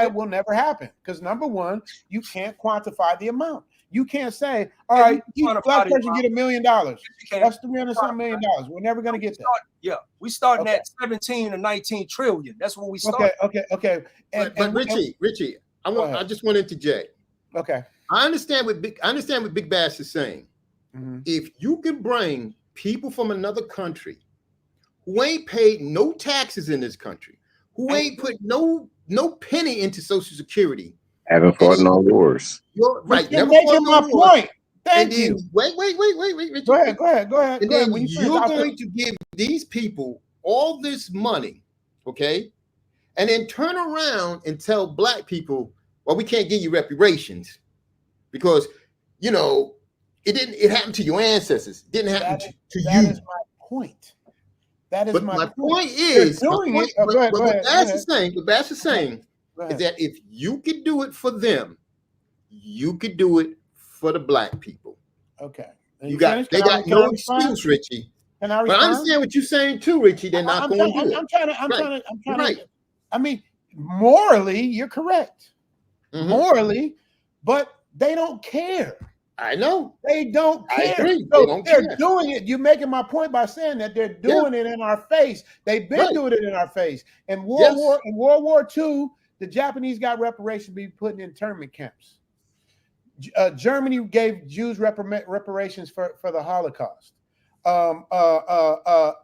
it will never happen. Because number one, you can't quantify the amount. You can't say, all right, each black person get $1 million. That's $300-something million. We're never going to get that. We starting at 17 or 19 trillion. That's what we started. Okay. But Richie, I just want to interject. Okay. I understand what Big Bass is saying. If you can bring people from another country who ain't paid no taxes in this country, who ain't put no penny into Social Security, haven't fought no wars. Right. You're making my point. Thank you. Wait. Richie. Go ahead. And then you're going to give these people all this money, okay? And then turn around and tell black people, well, we can't give you reparations because, it happened to your ancestors. It didn't happen to you. That is my point. But my point is, what Bass is saying is that if you could do it for them, you could do it for the black people. Okay. They got no excuse, Richie. But I understand what you're saying too, Richie. They're not going to do it. I'm trying to. I mean, morally, you're correct. Morally, but they don't care. I know. They don't care. I agree. So they're doing it. You're making my point by saying that they're doing it in our face. They've been doing it in our face. In World War II, the Japanese got reparations be put in internment camps. Germany gave Jews reparations for the Holocaust.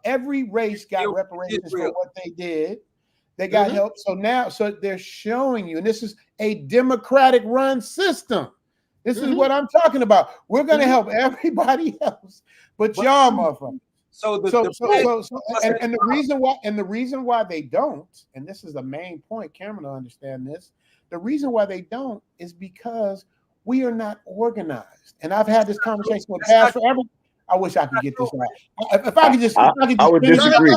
Every race got reparations for what they did. They got help. So they're showing you, and this is a democratic run system. This is what I'm talking about. We're going to help everybody else, but y'all, motherfuckers. And the reason why they don't, and this is the main point, Cameron will understand this. The reason why they don't is because we are not organized. And I've had this conversation with Bass forever. I wish I could get this right. If I could just, I would disagree.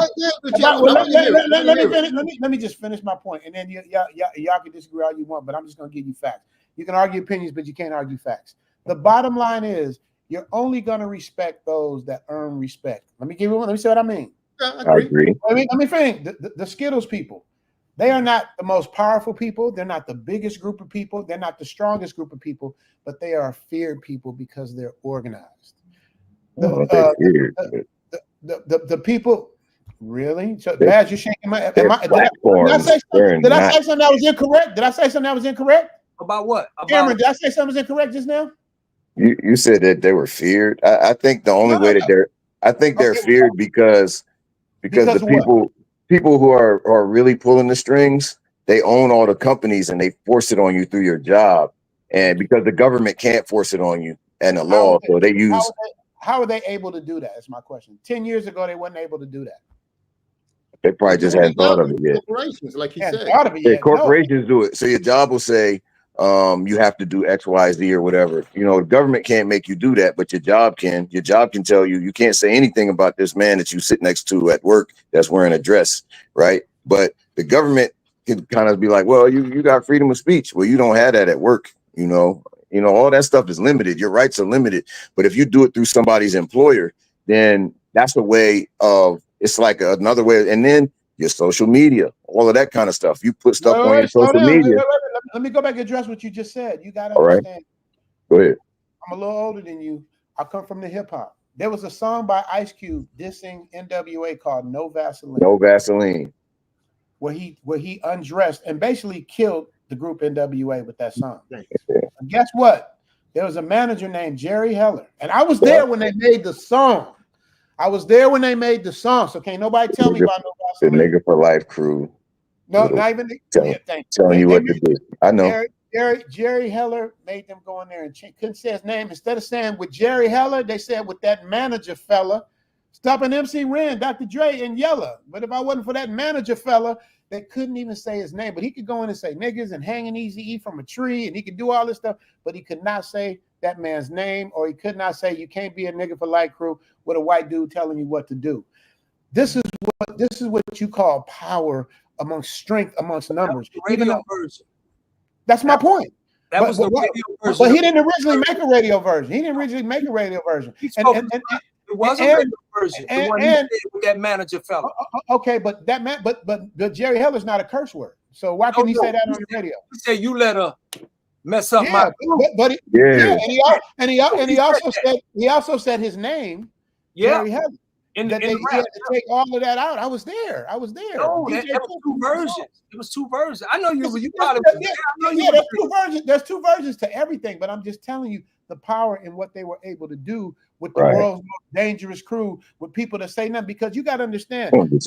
Let me just finish my point, and then y'all can disagree all you want, but I'm just going to give you facts. You can argue opinions, but you can't argue facts. The bottom line is you're only going to respect those that earn respect. Let me say what I mean. I agree. Let me finish. The Skittles people, they are not the most powerful people. They're not the biggest group of people. They're not the strongest group of people, but they are feared people because they're organized. The people, Really? So, Baz, you're shaking my. Did I say something? Did I say something that was incorrect? Did I say something that was incorrect? About what? About Cameron, did I say something was incorrect just now? You said that they were feared. I think the only way that they're feared because the people who are really pulling the strings, they own all the companies and they force it on you through your job, and because the government can't force it on you and the law, so they use. How are they able to do that? That's my question. 10 years ago, they weren't able to do that. They probably just hadn't thought of it yet. Corporations, like he said. Thought of it Yeah, yet. corporations do it. So your job will say, you have to do X, Y, Z, or whatever. You know, the government can't make you do that, but your job can. Your job can tell you can't say anything about this man that you sit next to at work that's wearing a dress, right? But the government can kind of be like, well, you got freedom of speech. Well, you don't have that at work. You know, all that stuff is limited. Your rights are limited. But if you do it through somebody's employer, then that's a way of. It's like another way, and then your social media, all of that kind of stuff. You put stuff on your social media. Let me go back and address what you just said. You got to All right. understand. Go ahead. I'm a little older than you. I come from the hip hop. There was a song by Ice Cube dissing NWA called "No Vaseline." No Vaseline. Where he undressed and basically killed the group NWA with that song. And guess what? There was a manager named Jerry Heller, and I was there when they made the song. So can't nobody tell me about No The Vaseline. Nigga for Life crew. No, not even telling you what to do. I know. Jerry Heller made them go in there and couldn't say his name. Instead of saying with Jerry Heller, they said with that manager fella, stopping MC Ren, Dr. Dre, and Yella. But if I wasn't for that manager fella, they couldn't even say his name. But he could go in and say niggas and hanging Eazy-E from a tree, and he could do all this stuff, but he could not say that man's name, or he could not say you can't be a nigga for life crew with a white dude telling you what to do. This is what you call power amongst strength amongst numbers. Radio version. That's my point. That was the radio version. But he didn't originally make a radio version. It was a radio version. The one he did with that manager fella. Okay, but but Jerry Heller's not a curse word. So why can he say that on the radio? He said you let her mess up my and he also said his name. Jerry Heller. He had to take all of that out. I was there. No, that was two versions. It was two versions. I know you probably there's two versions to everything, but I'm just telling you the power in what they were able to do with the world's most dangerous crew, with people that say nothing, because you got to understand. What'd you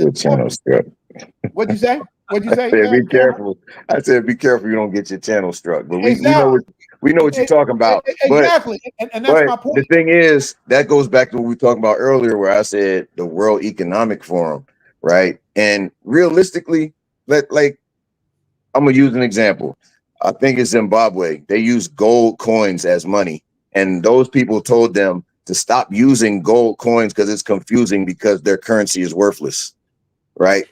say? What'd you say? I said, be careful. I said, be careful you don't get your channel struck. But we know what you're talking about. Exactly. And that's my point. The thing is, that goes back to what we were talking about earlier, where I said the World Economic Forum, right? And realistically, I'm gonna use an example. I think it's Zimbabwe. They use gold coins as money. And those people told them to stop using gold coins because it's confusing because their currency is worthless, right?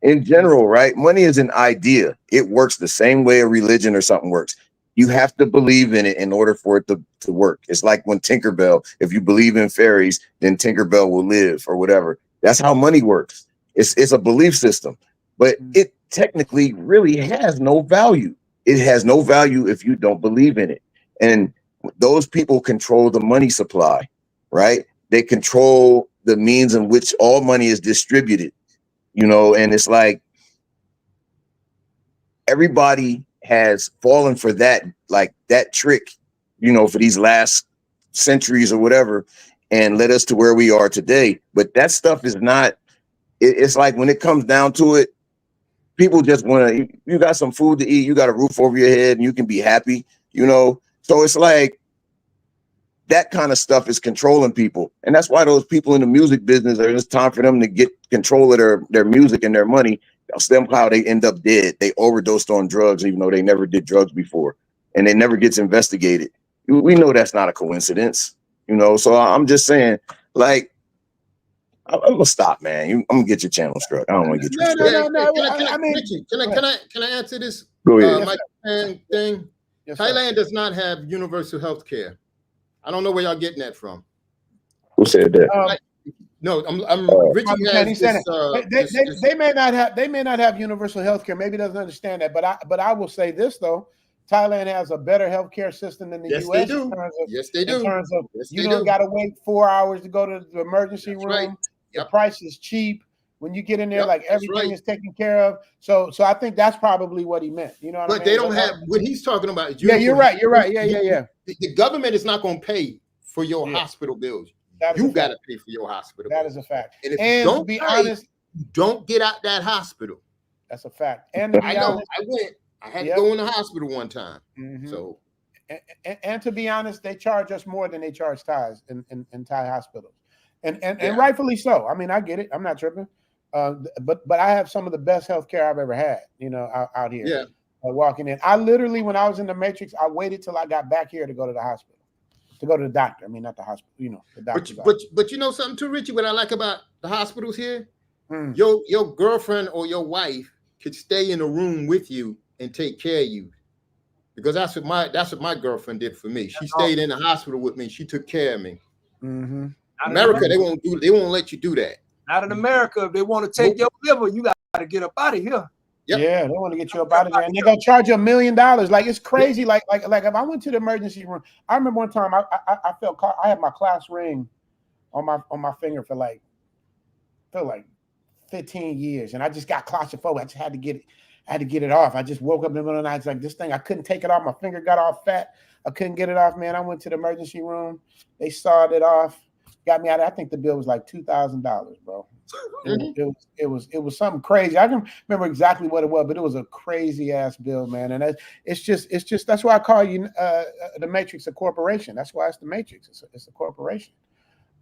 In general, right? Money is an idea. It works the same way a religion or something works. You have to believe in it in order for it to work. It's like when Tinkerbell, if you believe in fairies, then Tinkerbell will live or whatever. That's how money works. It's a belief system, but it technically really has no value. It has no value if you don't believe in it. And those people control the money supply, right? They control the means in which all money is distributed. And it's like everybody has fallen for that trick, for these last centuries or whatever, and led us to where we are today. But that stuff is not, it's like when it comes down to it, people just want to, you got some food to eat, you got a roof over your head, and you can be happy, So it's like that kind of stuff is controlling people. And that's why those people in the music business, it's time for them to get control of their music and their money. Somehow they end up dead. They overdosed on drugs, even though they never did drugs before. And it never gets investigated. We know that's not a coincidence, So I'm just saying, I'm gonna stop, man. I'm gonna get your channel struck. I don't want to get you struck. No. Can I answer this? Go ahead. My thing. Yes, Thailand does not have universal health care. I don't know where y'all getting that from. Who said that? No, Richie has this, they may not have universal health care. Maybe doesn't understand that. But I will say this though. Thailand has a better healthcare system than the U.S. They do. Yes, they do. In terms of you don't got to wait 4 hours to go to the emergency room. Right. The price is cheap. When you get in there, Yep, like that's everything right. is taken care of. So I think that's probably what he meant. You know what I But mean? they don't have what he's talking about. Is Yeah, you're universal right. You're health. right. Yeah. The government is not going to pay for your Yeah. hospital bills. That is You a got fact. to pay for your hospital That bills. is a fact. And if you And to don't be pay, honest, you don't get out that hospital. that's a fact. And to be I know. honest, I went. I had Yep. to go in the hospital one time. Mhm. So and to be honest, they charge us more than they charge Thais in Thai hospitals, and Yeah. rightfully so. I mean, I get it. I'm not tripping. But I have some of the best healthcare I've ever had. You know, out here. Yeah. Walking in, I literally, when I was in the Matrix, I waited till I got back here to go to the hospital, to go to the doctor. I mean, not the hospital. You know, the doctor's office. But you know something too, Richie. What I like about the hospitals here, Mm. your girlfriend or your wife could stay in a room with you and take care of you. Because that's what my girlfriend did for me. She stayed in the hospital with me. She took care of me. Mm-hmm. America, they won't let you do that. Not in America. If they want to take your liver, you got to get up out of here. Yep. Yeah, they want to get you up out of there, and they're gonna charge you $1 million. Like it's crazy. Like if I went to the emergency room, I remember one time I felt I had my class ring on my finger for like 15 years, and I just got claustrophobic. I just had to get it off. I just woke up in the middle of the night. It's like this thing, I couldn't take it off. My finger got all fat. I couldn't get it off, man. I went to the emergency room. They sawed it off, got me out of it. I think the bill was like $2,000, bro. It was something crazy. I can remember exactly what it was, but it was a crazy ass bill, man. And it's just that's why I call you the Matrix a corporation. That's why it's the Matrix. It's a corporation.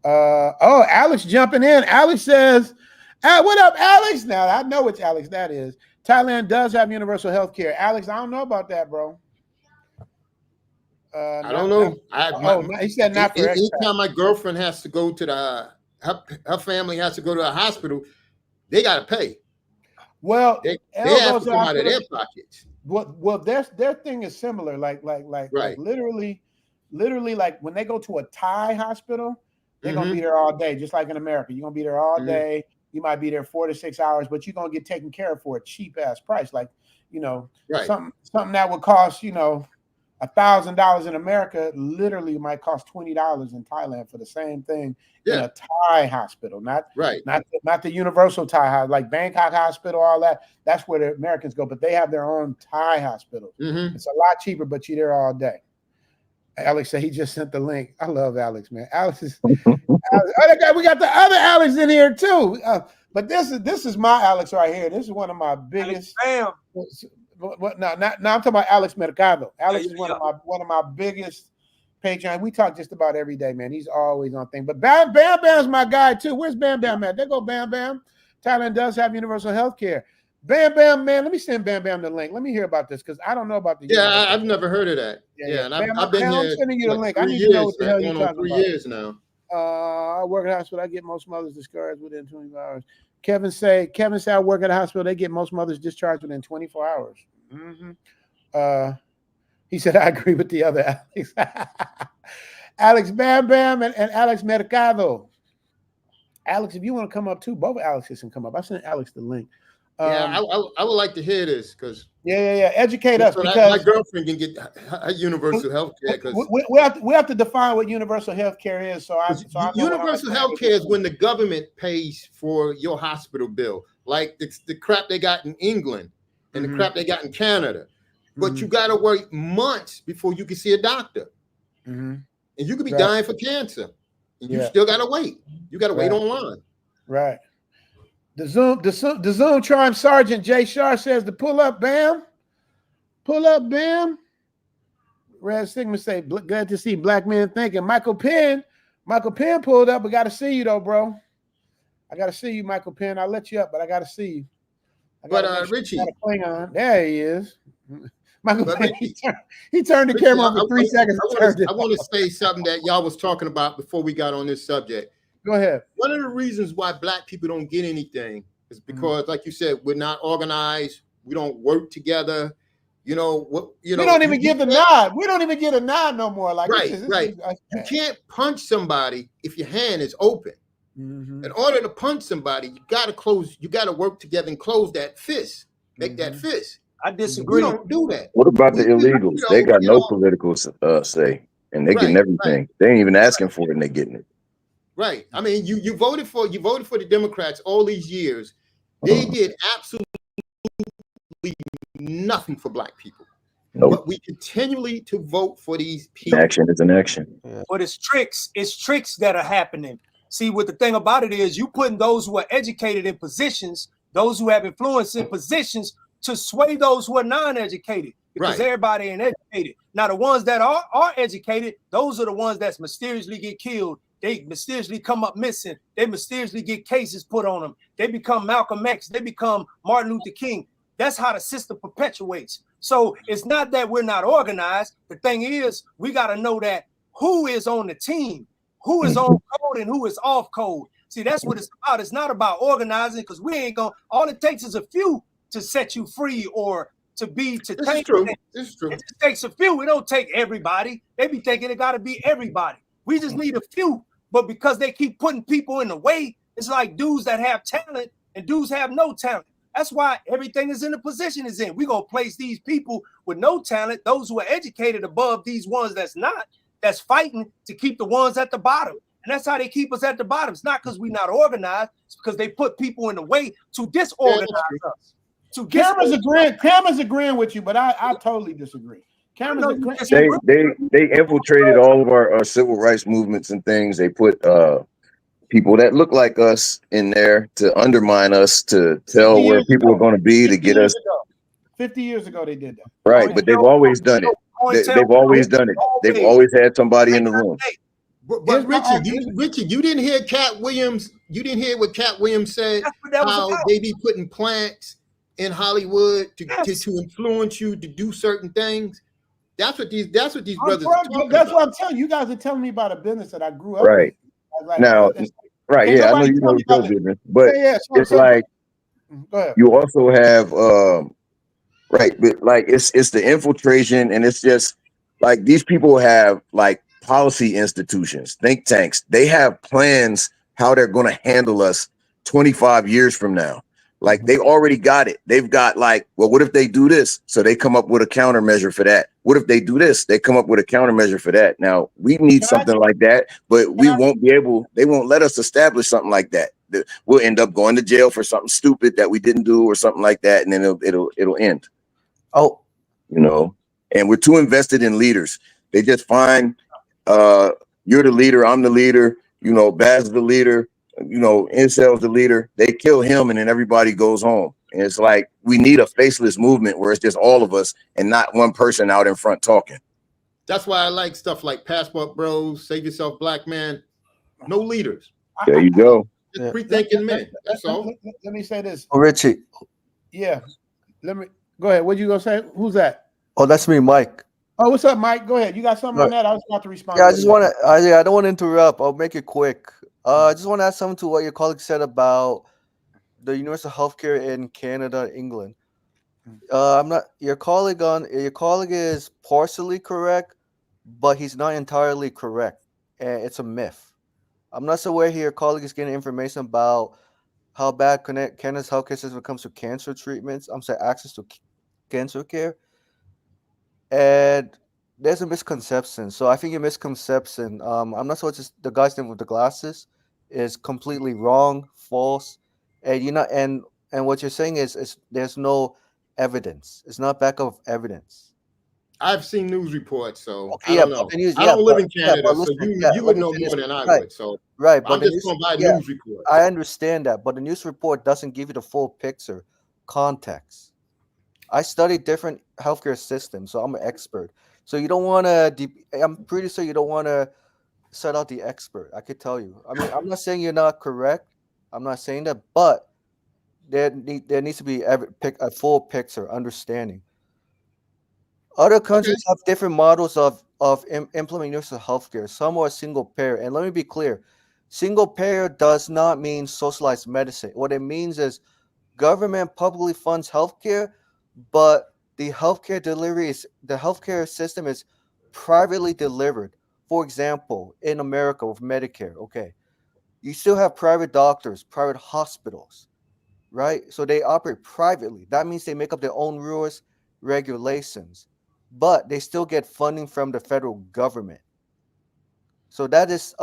Alex jumping in. Alex says, what up, Alex? Now I know which Alex that is. Thailand does have universal health care. Alex, I don't know about that, bro. I don't know. He said not for expats. Anytime my girlfriend has to go to her family has to go to a hospital, they got to pay. Well, they have to come out of their pockets. Well, their thing is similar. Like literally, like when they go to a Thai hospital, they're gonna be there all day, just like in America. You're gonna be there all day. You might be there 4 to 6 hours, but you're gonna get taken care of for a cheap ass price. Like, something that would cost, $1,000 in America literally might cost $20 in Thailand for the same thing in a Thai hospital, not the universal Thai hospital, like Bangkok hospital, all that. That's where the Americans go, but they have their own Thai hospital. It's a lot cheaper, but you're there all day. Alex said he just sent the link. I love Alex, man. Alex is. We got the other Alex in here too. But this is my Alex right here. This is one of my biggest. Bam. No, I'm talking about Alex Mercado. Alex is one of my biggest Patreon. We talk just about every day, man. He's always on thing. But Bam Bam's my guy too. Where's Bam Bam at? There go Bam Bam. Thailand does have universal health care. Bam Bam, man. Let me send Bam Bam the link. Let me hear about this because I don't know about the. Yeah, I've never heard of that. Yeah, and I've been here. I'm sending you the link. I need to know what the hell you're talking about. 3 years now. I work at a hospital. I get most mothers discharged within 24 hours. Kevin say I work at a hospital. They get most mothers discharged within 24 hours. He said, I agree with the other Alex. Alex Bam Bam and Alex Mercado. Alex, if you want to come up too, both Alexes can come up. I sent Alex the link. I would like to hear this because educate us because my girlfriend can get her universal health care. Because we have to define what universal health care is. So universal health care is when the government pays for your hospital bill, like the crap they got in England and the crap they got in Canada. But you got to wait months before you can see a doctor, and you could be dying for cancer, and you still got to wait. You got to wait online. Right. The Zoom Triumph Sergeant Jay Shar says to pull up, Bam. Pull up, Bam. Red Sigma say, glad to see black men thinking. Michael Penn pulled up. I got to see you, though, bro. I got to see you, Michael Penn. I'll let you up, but I got to see you. Richie. There he is. Michael Penn, he turned the camera on for 3 seconds. I want to say something that y'all was talking about before we got on this subject. Go ahead. One of the reasons why black people don't get anything is because, like you said, we're not organized. We don't work together. We don't even give the nod. We don't even get a nod no more. Like right. You can't punch somebody if your hand is open. In order to punch somebody, you got to work together and close that fist. Make that fist. I disagree. We don't do that. What about the illegals? They got no political say, and they getting everything. They ain't even asking for it, and they getting it. Right. I mean, you voted for the Democrats all these years. They did absolutely nothing for black people. Nope. But we continually to vote for these people. Action is an action. But it's tricks that are happening. See, what the thing about it is, you putting those who are educated in positions, those who have influence in positions to sway those who are non-educated, because everybody ain't educated. Now, the ones that are educated, those are the ones that mysteriously get killed. They mysteriously come up missing. They mysteriously get cases put on them. They become Malcolm X. They become Martin Luther King. That's how the system perpetuates. So it's not that we're not organized. The thing is, we got to know that who is on the team, who is on code and who is off code. See, that's what it's about. It's not about organizing, because we ain't going to, all it takes is a few to set you free or to be, to This take. is true. This is true. It just takes a few. It don't take everybody. They be thinking it got to be everybody. We just need a few. But because they keep putting people in the way, it's like dudes that have talent and dudes have no talent. That's why everything is in the position is in. We're going to place these people with no talent, those who are educated above these ones that's not, that's fighting to keep the ones at the bottom. And that's how they keep us at the bottom. It's not because we're not organized. It's because they put people in the way to disorganize us. Cameron's agreeing with you, but I totally disagree. They infiltrated all of our civil rights movements and things. They put people that look like us in there to undermine us, to tell where people are going to be, to get us. 50 years ago, they did that. Right, but they've always done it. They've always done it. They've always had somebody in the room. But Richard, you didn't hear Cat Williams. You didn't hear what Cat Williams said. How they be putting plants in Hollywood to influence you to do certain things. That's what these brothers are talking That's about. what I'm telling you. You guys are telling me about a business that I grew up Right. with. Like, Now, right, yeah, I know you know the show business, but it's like go ahead. you also have right, but like it's the infiltration, and it's just like these people have like policy institutions, think tanks. They have plans how they're going to handle us 25 years from now. Like they already got it. They've got like, well, what if they do this? So they come up with a countermeasure for that. What if they do this? They come up with a countermeasure for that. Now we need something like that, but we won't be able. They won't let us establish something like that. We'll end up going to jail for something stupid that we didn't do or something like that, and then it'll end. Oh, you know, and we're too invested in leaders. They just find you're the leader, I'm the leader, you know, Baz is the leader, you know, Incel's the leader. They kill him and then everybody goes home. And it's like we need a faceless movement where it's just all of us and not one person out in front talking. That's why I like stuff like Passport Bros, Save Yourself Black Man. No leaders. There you go. Just free-thinking men. That's all. Let me say this. Oh, Richie. Yeah. Let me go ahead. What you gonna say? Who's that? Oh, that's me, Mike. Oh, what's up, Mike? Go ahead. You got something on that? I was about to respond. Yeah, I just want to. I don't want to interrupt. I'll make it quick. I just want to add something to what your colleague said about the universal healthcare in Canada, England. I'm not. Your colleague is partially correct, but he's not entirely correct, and it's a myth. I'm not so where your colleague is getting information about how bad Canada's healthcare system when it comes to cancer treatments. I'm sorry, access to cancer care. And there's a misconception. So I think your misconception, I'm not sure it's the guy's name with the glasses, is completely wrong, false. And you're not, and what you're saying is there's no evidence. It's not backup of evidence. I've seen news reports, so Okay, I don't know. I don't live in Canada, so you would know more than I would. So right, but I'm just going by news reports. I understand that, but the news report doesn't give you the full picture, context. I studied different healthcare systems, so I'm an expert. So you don't want to. I'm pretty sure you don't want to set out the expert. I could tell you. I mean, I'm not saying you're not correct. I'm not saying that, but there needs to be a full picture, understanding. Other countries have different models of implementing universal healthcare. Some are single payer, and let me be clear: single payer does not mean socialized medicine. What it means is government publicly funds healthcare, but the healthcare system is privately delivered. For example, in America with Medicare, okay, you still have private doctors, private hospitals, right? So they operate privately. That means they make up their own rules, regulations, but they still get funding from the federal government. So that is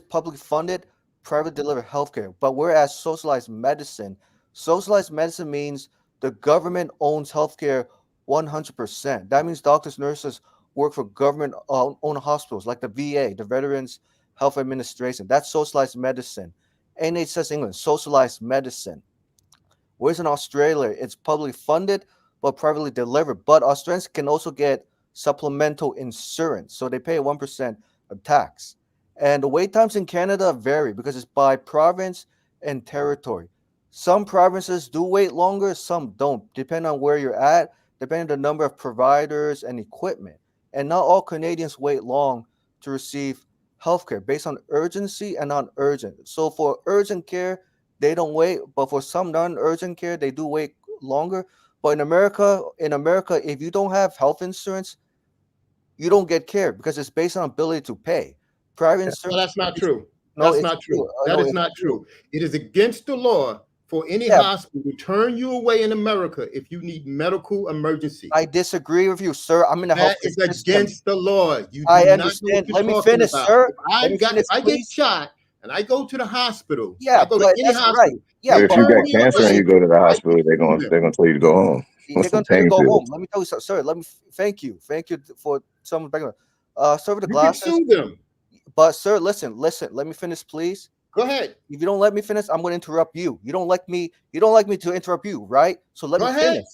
public funded, private delivered healthcare. But whereas socialized medicine means the government owns healthcare 100%. That means doctors, nurses work for government owned hospitals like the VA, the Veterans Health Administration. That's socialized medicine. NHS England, socialized medicine. Whereas in Australia, it's publicly funded but privately delivered. But Australians can also get supplemental insurance, so they pay 1% of tax. And the wait times in Canada vary because it's by province and territory. Some provinces do wait longer, some don't, depending on where you're at, depending on the number of providers and equipment. And not all Canadians wait long to receive healthcare based on urgency and non-urgent. So for urgent care, they don't wait, but for some non-urgent care, they do wait longer. But in America, if you don't have health insurance, you don't get care because it's based on ability to pay. Private No, insurance, that's not true. no, That's it's not true. true. That No, is it's not true. true. It is against the law for any Yeah, hospital to turn you away in America if you need medical emergency. I disagree with you, sir. I'm in the That healthcare is system. against the law. You do I not know what understand. you're Let me talking finish, about. sir. If Let me finish, if I get please. shot and I go to the hospital, if Yeah, I go to but any that's right. hospital, Yeah, they If but you got turn me cancer and away. you go to the I hospital, can sue them. they're gonna tell you to go home with they're some gonna tell you pain to go pills. home. Let me tell you, sir. Let me thank you, for some background. Sir, with the You can glasses. sue them. But sir, listen. Let me finish, please. Go ahead. If you don't let me finish, I'm going to interrupt you. You don't like me. You don't like me to interrupt you, right? So let Go me ahead. finish.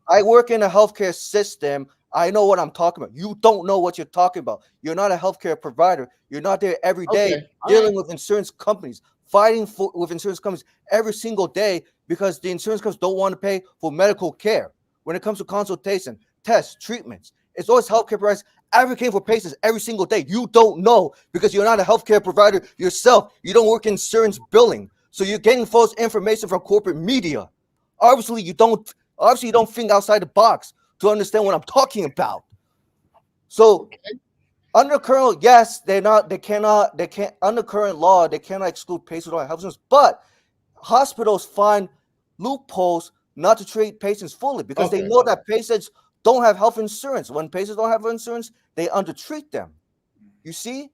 I work in a healthcare system. I know what I'm talking about. You don't know what you're talking about. You're not a healthcare provider. You're not there every day Okay. All right. dealing with insurance companies, with insurance companies every single day because the insurance companies don't want to pay for medical care. When it comes to consultation, tests, treatments, it's always healthcare providers advocating for patients every single day. You don't know because you're not a healthcare provider yourself. You don't work in insurance billing. So you're getting false information from corporate media. Obviously, you don't Obviously, you don't think outside the box to understand what I'm talking about. So under current, yes, they can't under current law, they cannot exclude patients who don't have health insurance, but hospitals find loopholes not to treat patients fully because they Okay. know that patients don't have health insurance. When patients don't have insurance, they undertreat them. You see?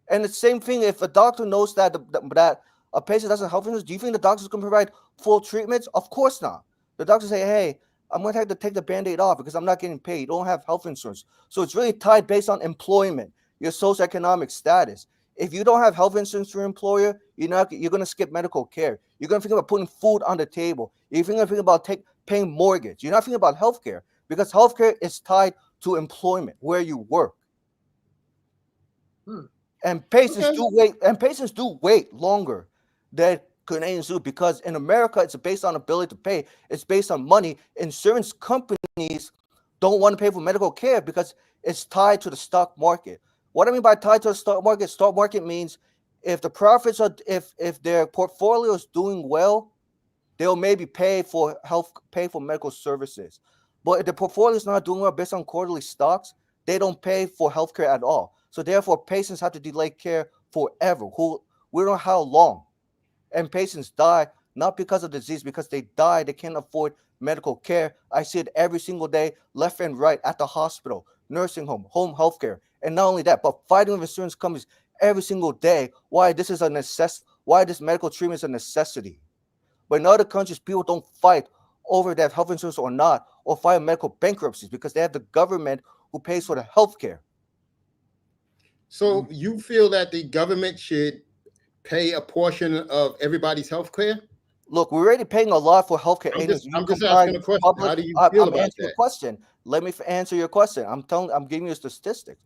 And the same thing if a doctor knows that that a patient doesn't have health insurance, do you think the doctor's going to provide full treatments? Of course not. The doctor say, "Hey, I'm going to have to take the band-aid off because I'm not getting paid. You don't have health insurance." So it's really tied based on employment, your socioeconomic status. If you don't have health insurance for your employer, you're going to skip medical care. You're going to think about putting food on the table. You're going to think about paying mortgage. You're not thinking about healthcare because healthcare is tied to employment, where you work. And patients Okay. do wait longer than Canadians do because in America it's based on ability to pay. It's based on money. Insurance companies don't want to pay for medical care because it's tied to the stock market. What I mean by tied to the stock market means if the profits are if their portfolio is doing well, they'll maybe pay for medical services. But if the portfolio is not doing well based on quarterly stocks, they don't pay for healthcare at all. So therefore, patients have to delay care forever. We don't know how long. And patients die not because of disease, because they die, they can't afford medical care. I see it every single day, left and right, at the hospital, nursing home, home healthcare. And not only that, but fighting with insurance companies every single day why why this medical treatment is a necessity. But in other countries, people don't fight over their health insurance or not, or file medical bankruptcies because they have the government who pays for the health care. So you feel that the government should pay a portion of everybody's health care? Look, we're already paying a lot for healthcare. And you I'm just combine asking a question. public. How do you feel I'm about answering your that? question. Let me answer your question. I'm giving you statistics.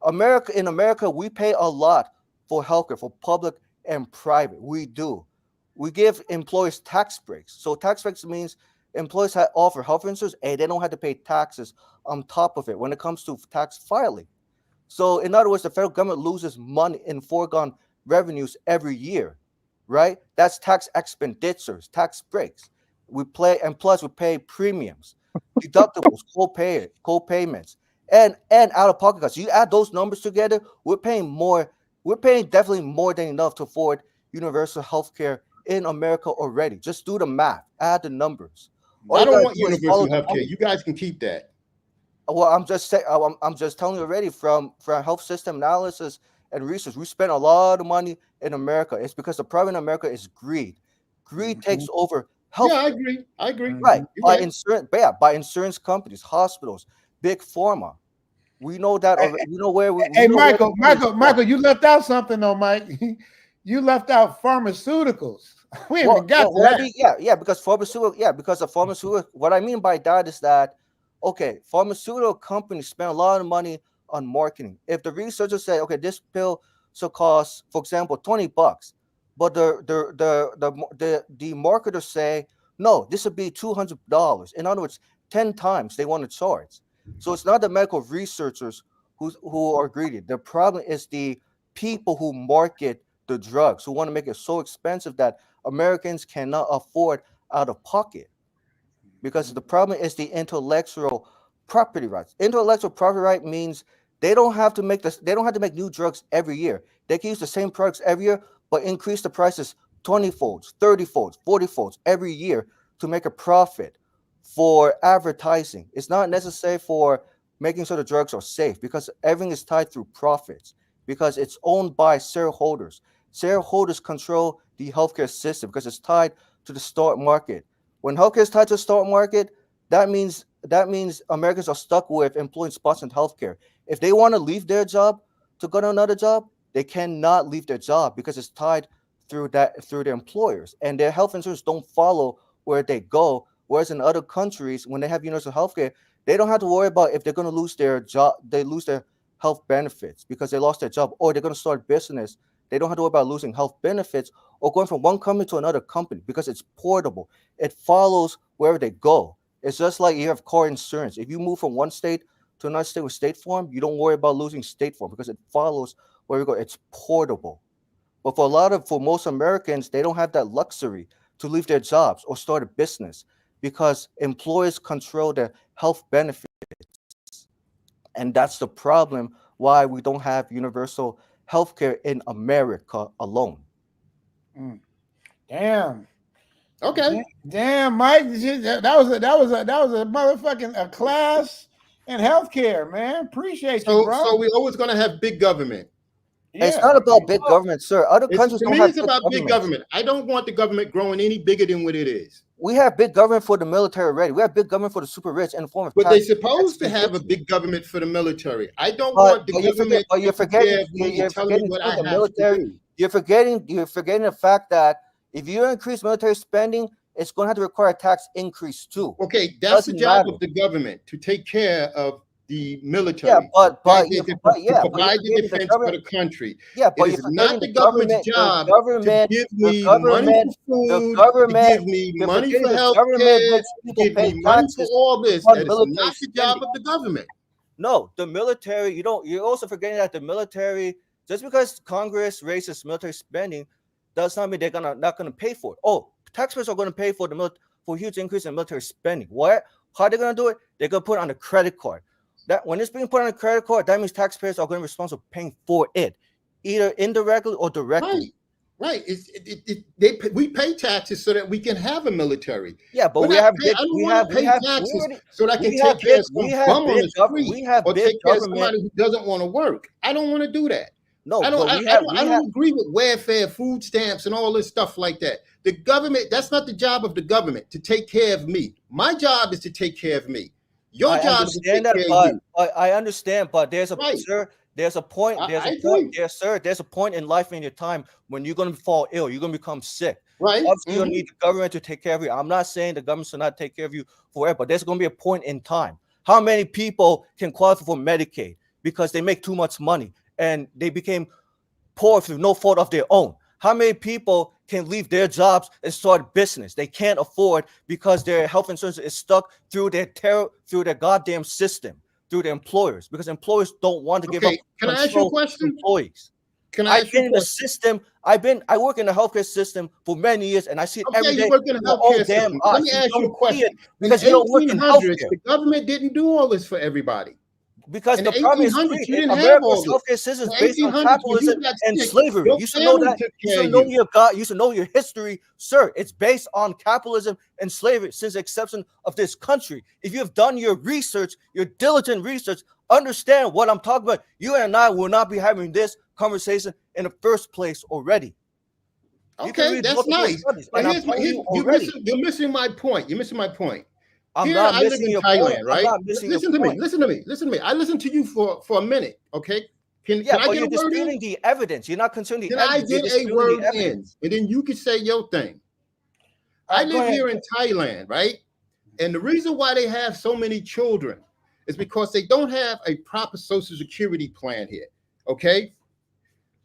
In America, we pay a lot for healthcare, for public and private. We do. We give employers tax breaks. So tax breaks means employers offer health insurance and they don't have to pay taxes on top of it when it comes to tax filing. So, in other words, the federal government loses money in foregone revenues every year, right? That's tax expenditures, tax breaks. And plus we pay premiums, deductibles, co-payments, and out-of-pocket costs. You add those numbers together, we're paying more. We're paying definitely more than enough to afford universal health care in America already. Just do the math, add the numbers. All I you don't gotta want do is follow universal the health care. money. You guys can keep that. Well, I'm just saying. I'm just telling you already from health system analysis and research. We spend a lot of money in America. It's because the problem in America is greed. Greed takes over health. Yeah, I agree. I agree. Right. You're By right. insurance, yeah, by insurance companies, hospitals, big pharma. We know that already. We know where we Hey, know where the money is going. Michael, you left out something though, Mike. You left out pharmaceuticals. We haven't even got to what I that. mean, because the pharmaceutical. What I mean by that is that, okay, pharmaceutical companies spend a lot of money on marketing. If the researchers say, okay, this pill should cost, for example, $20, but the marketers say, no, this would be $200. In other words, 10 times they want to charge. So it's not the medical researchers who are greedy. The problem is the people who market the drugs, who want to make it so expensive that Americans cannot afford out of pocket. Because the problem is the intellectual property rights. Intellectual property right means they don't have to make new drugs every year. They can use the same products every year, but increase the prices 20 folds, 30 folds, 40 folds every year to make a profit for advertising. It's not necessary for making sure the drugs are safe, because everything is tied through profits, because it's owned by shareholders. Shareholders control the healthcare system because it's tied to the stock market. When healthcare is tied to the stock market, that means Americans are stuck with employing sponsored healthcare. If they want to leave their job to go to another job, they cannot leave their job because it's tied through their employers, and their health insurance don't follow where they go. Whereas in other countries, when they have universal healthcare, they don't have to worry about if they're going to lose their job, they lose their health benefits because they lost their job, or they're going to start business. They don't have to worry about losing health benefits or going from one company to another company because it's portable. It follows wherever they go. It's just like you have car insurance. If you move from one state to another state with State Farm, you don't worry about losing State Farm because it follows where you go. It's portable. But for most Americans, they don't have that luxury to leave their jobs or start a business because employers control their health benefits. And that's the problem why we don't have universal healthcare in America alone. Damn. Okay. Damn, Mike. That was a motherfucking a class in healthcare, man. Appreciate you, bro. So we're always gonna have big government. It's not about big government, sir. Other countries To don't me, have it's about big government. I don't want the government growing any bigger than what it is. We have big government for the military already. We have big government for the super rich in the form of But tax. they're supposed to have a big government for the military. I don't want the government But you're forgetting telling me what I the have military. to do. You're forgetting the fact that if you increase military spending, it's going to have to require a tax increase too. Okay, that's the job of the government to take care of the military. Yeah, but to provide the defense for the country. Yeah, but it is not the government's job to give me money for food, to give me money for health care, to give me money for all this. That is not the job of the government. No, the military, you're also forgetting that the military, just because Congress raises military spending, does not mean they're not gonna pay for it. Oh, taxpayers are gonna pay for for a huge increase in military spending. What? How are they gonna do it? They're gonna put it on a credit card. That when it's being put on a credit card, that means taxpayers are going to be responsible for paying for it, either indirectly or directly. Right. We pay taxes so that we can have a military. Yeah, but I don't want to pay taxes so that I can take care of some bum on the street or take care of somebody who doesn't want to work. I don't want to do that. No, I don't agree with welfare, food stamps, and all this stuff like that. The government, that's not the job of the government to take care of me. My job is to take care of me. Your job is to take care of you. I understand, but there's a point. There's a point in life in your time when you're going to fall ill. You're going to become sick. Right. Obviously, you don't need the government to take care of you. I'm not saying the government should not take care of you forever, but there's going to be a point in time. How many people can qualify for Medicaid because they make too much money and they became poor through no fault of their own? How many people can leave their jobs and start a business? They can't afford because their health insurance is stuck through their goddamn system, through their employers, because employers don't want to give up. Can I ask you a question? Employees. I've been in the system. I work in the healthcare system for many years, and I see it every day. You work in the healthcare system. Let me ask you a question. Because you don't work in healthcare. The government didn't do all this for everybody. Because the problem is America's healthcare system is based on capitalism and slavery. You should know that. You should know your history, sir. It's based on capitalism and slavery since the inception of this country. If you have done your research, your diligent research, understand what I'm talking about. You and I will not be having this conversation in the first place already. Okay, that's nice. But here's you're missing my point. You're missing my point. I'm Here, not I live missing in your Thailand, point. right? I'm not missing Listen your to me. point. Listen to me. Listen to me. I listened to you for a minute. Okay. Can I but get you're a word in? disputing the evidence. You're not considering the Can I evidence. You're get a disputing word the in? evidence. And then you can say your thing. I live here in Thailand, right? And the reason why they have so many children is because they don't have a proper social security plan here. Okay.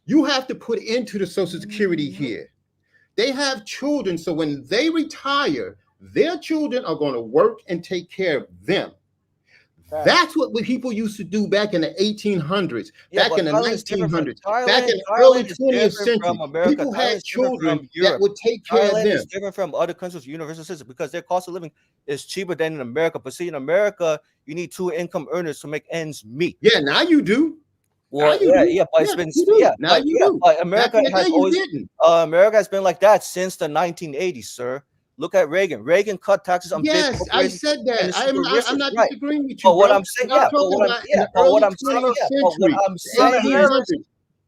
You have to put into the social security here. They have children, so when they retire, their children are going to work and take care of them. That's what people used to do back in the 1800s, back in the 1900s, back in the early 20th century. People had children that would take care of Thailand them. is different from other countries with universal system because their cost of living is cheaper than in America. But see, in America, you need 2 income earners to make ends meet. Yeah, now you do. Well, but it's been but America has always America has been like that since the 1980s, sir. Look at Reagan. Reagan cut taxes on big Yes, I corporations said that. and the super rich, I'm not right. disagreeing with you, But what bro. I'm saying, I'm talking about in the early 20th century, the 1800s.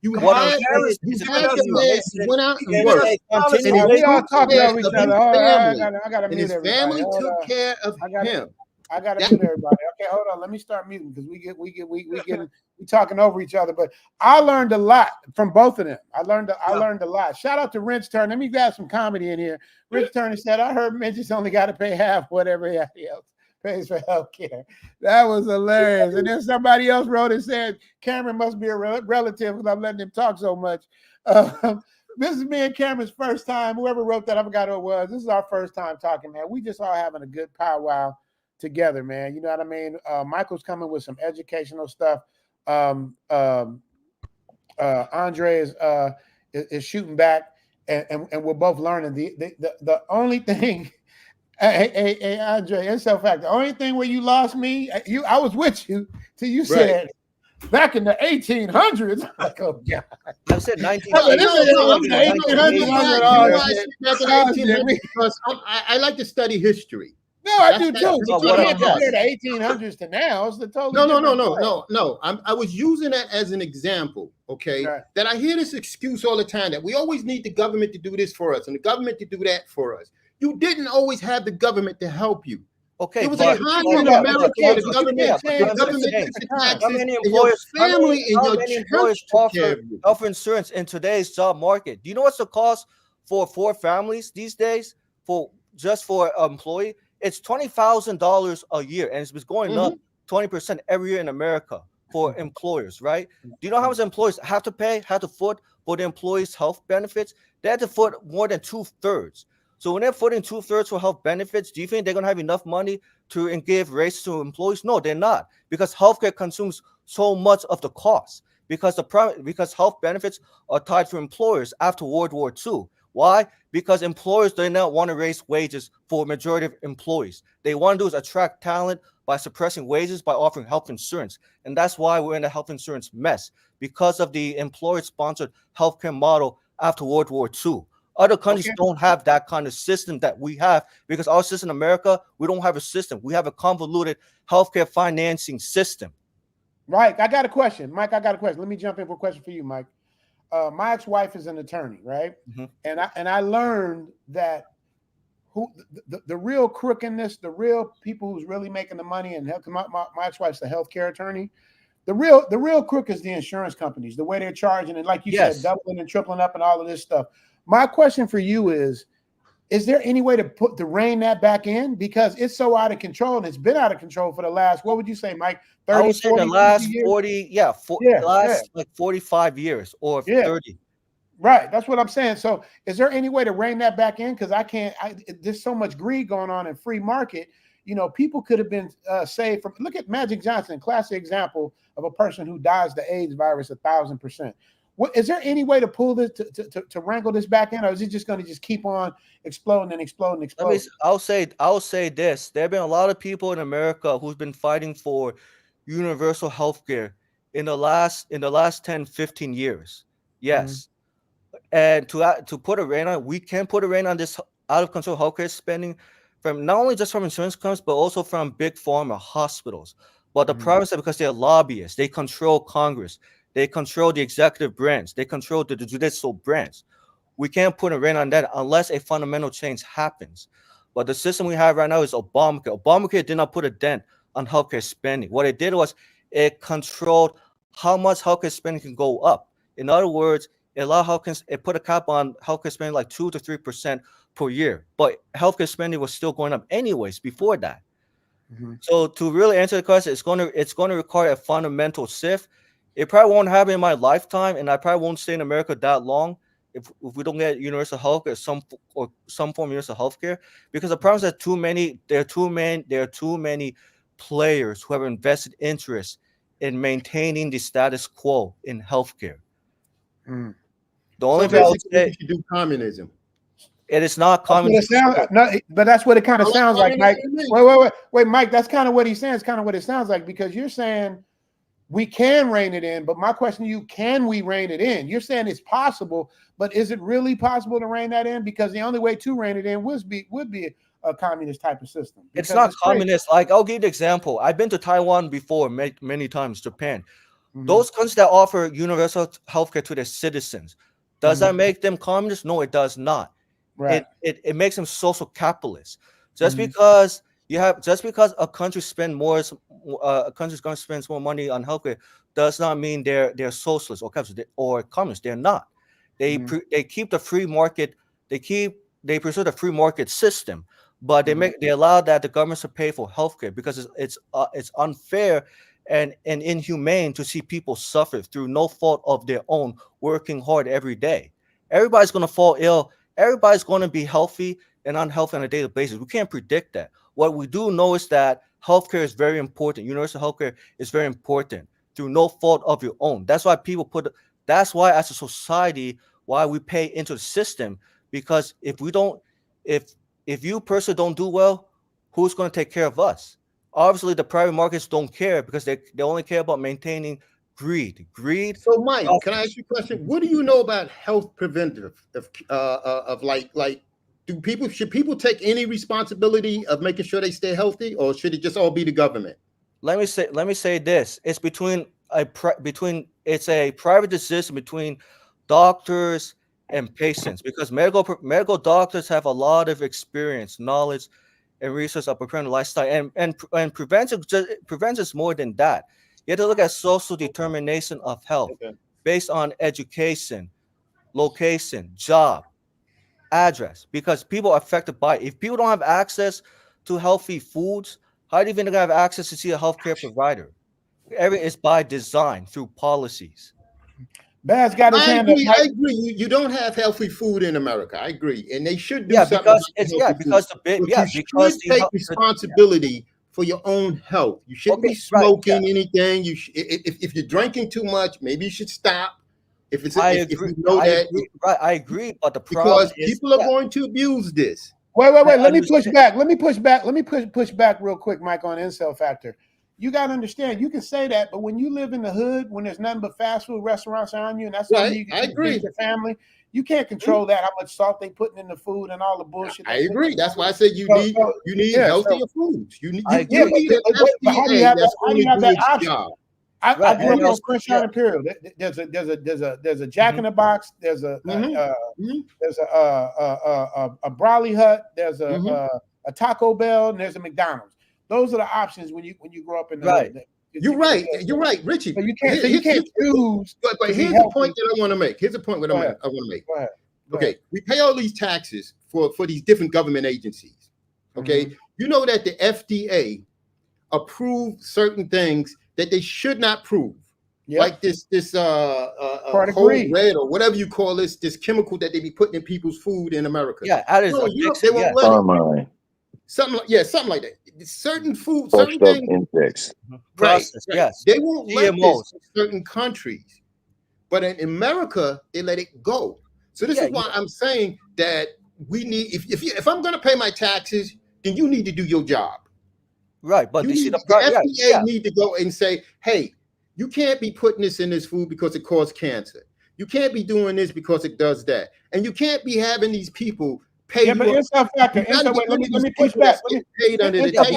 You had the man who went out and worked, and he all took talking care over each of other. his Hold on, family, I gotta and mute his everybody. family Hold took on. care of him. I gotta mute everybody. Okay, hold on. Let me start muting because we talking over each other. But I learned a lot from both of them. I learned a lot. Shout out to Rich Turner. Let me grab some comedy in here. Rich Turner said, "I heard midgets only got to pay half whatever else pays for health care." That was hilarious. And then somebody else wrote and said, "Cameron must be a relative because I'm letting him talk so much." This is me and Cameron's first time. Whoever wrote that, I forgot who it was. This is our first time talking, man. We just all having a good powwow together, man. You know what I mean? Michael's coming with some educational stuff. Andre is shooting back, and we're both learning. The only thing, hey Andre, in so fact, the only thing where you lost me, I was with you till you said back in the 1800s. Like, oh God. I said 1900s because I like to study history. No, I do too. You can't compare the 1800s to now. It's the totally No. I was using that as an example, okay? That I hear this excuse all the time that we always need the government to do this for us and the government to do that for us. You didn't always have the government to help you. Okay, it was a time in America where the government took the taxes, how many and your employers, family and your church took care of you. Offer insurance in today's job market? Do you know what's the cost for 4 families these days for just for an employee? It's $20,000 a year, and it's been going up 20% every year in America for employers, right? Do you know how much employers have to foot for the employees' health benefits? They have to foot more than 2/3. So when they're footing 2/3 for health benefits, do you think they're going to have enough money to give raises to employees? No, they're not, because healthcare consumes so much of the cost. Because health benefits are tied to employers after World War II. Why? Because employers do not want to raise wages for a majority of employees. They want to do is attract talent by suppressing wages by offering health insurance. And that's why we're in a health insurance mess, because of the employer-sponsored healthcare model after World War II. Other countries don't have that kind of system that we have, because our system in America, we don't have a system. We have a convoluted healthcare financing system. Right. I got a question. Mike, I got a question. Let me jump in for a question for you, Mike. My ex-wife is an attorney, right? And I learned that the real crookedness, the real people who's really making the money, and my ex-wife's a healthcare attorney. The real crook is the insurance companies, the way they're charging, and like you said, doubling and tripling up and all of this stuff. My question for you is there any way to rein that back in? Because it's so out of control, and it's been out of control for the last, what would you say, Mike? 30, I would say 40, the last 40, like 45 years or 30. Right. That's what I'm saying. So is there any way to rein that back in? Because there's so much greed going on in free market. You know, people could have been saved from, look at Magic Johnson, classic example of a person who dies the AIDS virus 1,000%. Is there any way to pull this, to wrangle this back in, or is it just going to just keep on exploding and exploding and exploding? I'll say this. There have been a lot of people in America who's been fighting for universal health care in the last 10, 15 years. Yes. And to put a rein on, we can put a rein on this out of control healthcare spending from not only just from insurance companies, but also from big pharma hospitals. But the problem is that because they're lobbyists, they control Congress. They control the executive branch. They control the judicial branch. We can't put a rein on that unless a fundamental change happens. But the system we have right now is Obamacare. Obamacare did not put a dent on healthcare spending. What it did was it controlled how much healthcare spending can go up. In other words, it put a cap on healthcare spending like 2 to 3% per year. But healthcare spending was still going up anyways before that. So to really answer the question, it's going to require a fundamental shift. It probably won't happen in my lifetime, and I probably won't stay in America that long if we don't get universal health care, some form of universal health care, because the problem is that there are too many players who have invested interest in maintaining the status quo in healthcare. Mm. The only So thing I would basically, say, we should do communism. it is not That's what it communism. sounds, no, but that's what it kind of Well, sounds I like, mean, Mike. I mean- Wait, Mike. That's kind of what he's saying. It's kind of what it sounds like, because you're saying we can rein it in. But my question to you, can we rein it in? You're saying it's possible, but is it really possible to rein that in? Because the only way to rein it in would be a communist type of system. It's Because not crazy. communist. Like, I'll give you an example. I've been to Taiwan before, many times, Japan. Mhm. Those countries that offer universal healthcare to their citizens, does that make them communist? No, it does not. Right. It makes them social capitalists. Just Mhm. because a country spends going to spend more money on healthcare does not mean they're socialist or communist. They're not. They keep the free market. They pursue the free market system, but they allow that the governments to pay for healthcare because it's unfair and inhumane to see people suffer through no fault of their own, working hard every day. Everybody's going to fall ill. Everybody's going to be healthy and unhealthy on a daily basis. We can't predict that. What we do know is that healthcare is very important. Universal healthcare is very important through no fault of your own. That's why that's why as a society, why we pay into the system, because if you personally don't do well, who's going to take care of us? Obviously, the private markets don't care because they only care about maintaining greed. So, Mike, can I ask you a question? What do you know about health preventive of like? Should people take any responsibility of making sure they stay healthy, or should it just all be the government? Let me say this: it's it's a private decision between doctors and patients, because medical doctors have a lot of experience, knowledge, and research of preparing lifestyle, and prevention is more than that. You have to look at social determination of health based on education, location, job, address, because people are affected by it. If people don't have access to healthy foods, how do you even have access to see a healthcare provider? It's by design through policies. Baz got his hand up. I agree. You don't have healthy food in America. I agree, and they should do something. You should take responsibility for your own health. You shouldn't be smoking anything. If you're drinking too much, maybe you should stop. If I agree, but the problem because people are going to abuse this. Wait. Let me push back. Let me push back real quick, Mike, on incel factor. You got to understand, you can say that, but when you live in the hood, when there's nothing but fast food restaurants around you, and that's all you can feed your family, you can't control that, how much salt they putting in the food and all the bullshit. I agree. That's why I said you need healthier foods. You need how do you have that option? I grew up on Crenshaw Imperial. There's a Jack in the Box. There's a Brawley Hut. There's a Taco Bell, and there's a McDonald's. Those are the options when you grow up in the hood. You're right, Richie. So you can't choose. But here's the point that I want to make. Here's the point that I want to make. Go ahead. Okay, we pay all these taxes for these different government agencies. Okay, you know that the FDA approved certain things that they should not prove, like this code red or whatever you call this chemical that they be putting in people's food in America. Yeah, that is they won't let it. Something like that. Certain food, certain things. Process, yes. They won't let this in certain countries, but in America they let it go. So this is why I'm saying that we need. If I'm going to pay my taxes, then you need to do your job. Right, but the FDA need to go and say, hey, you can't be putting this in this food because it causes cancer. You can't be doing this because it does that, and you can't be having these people pay. Yeah, but inside factor. Let me push back. Let me push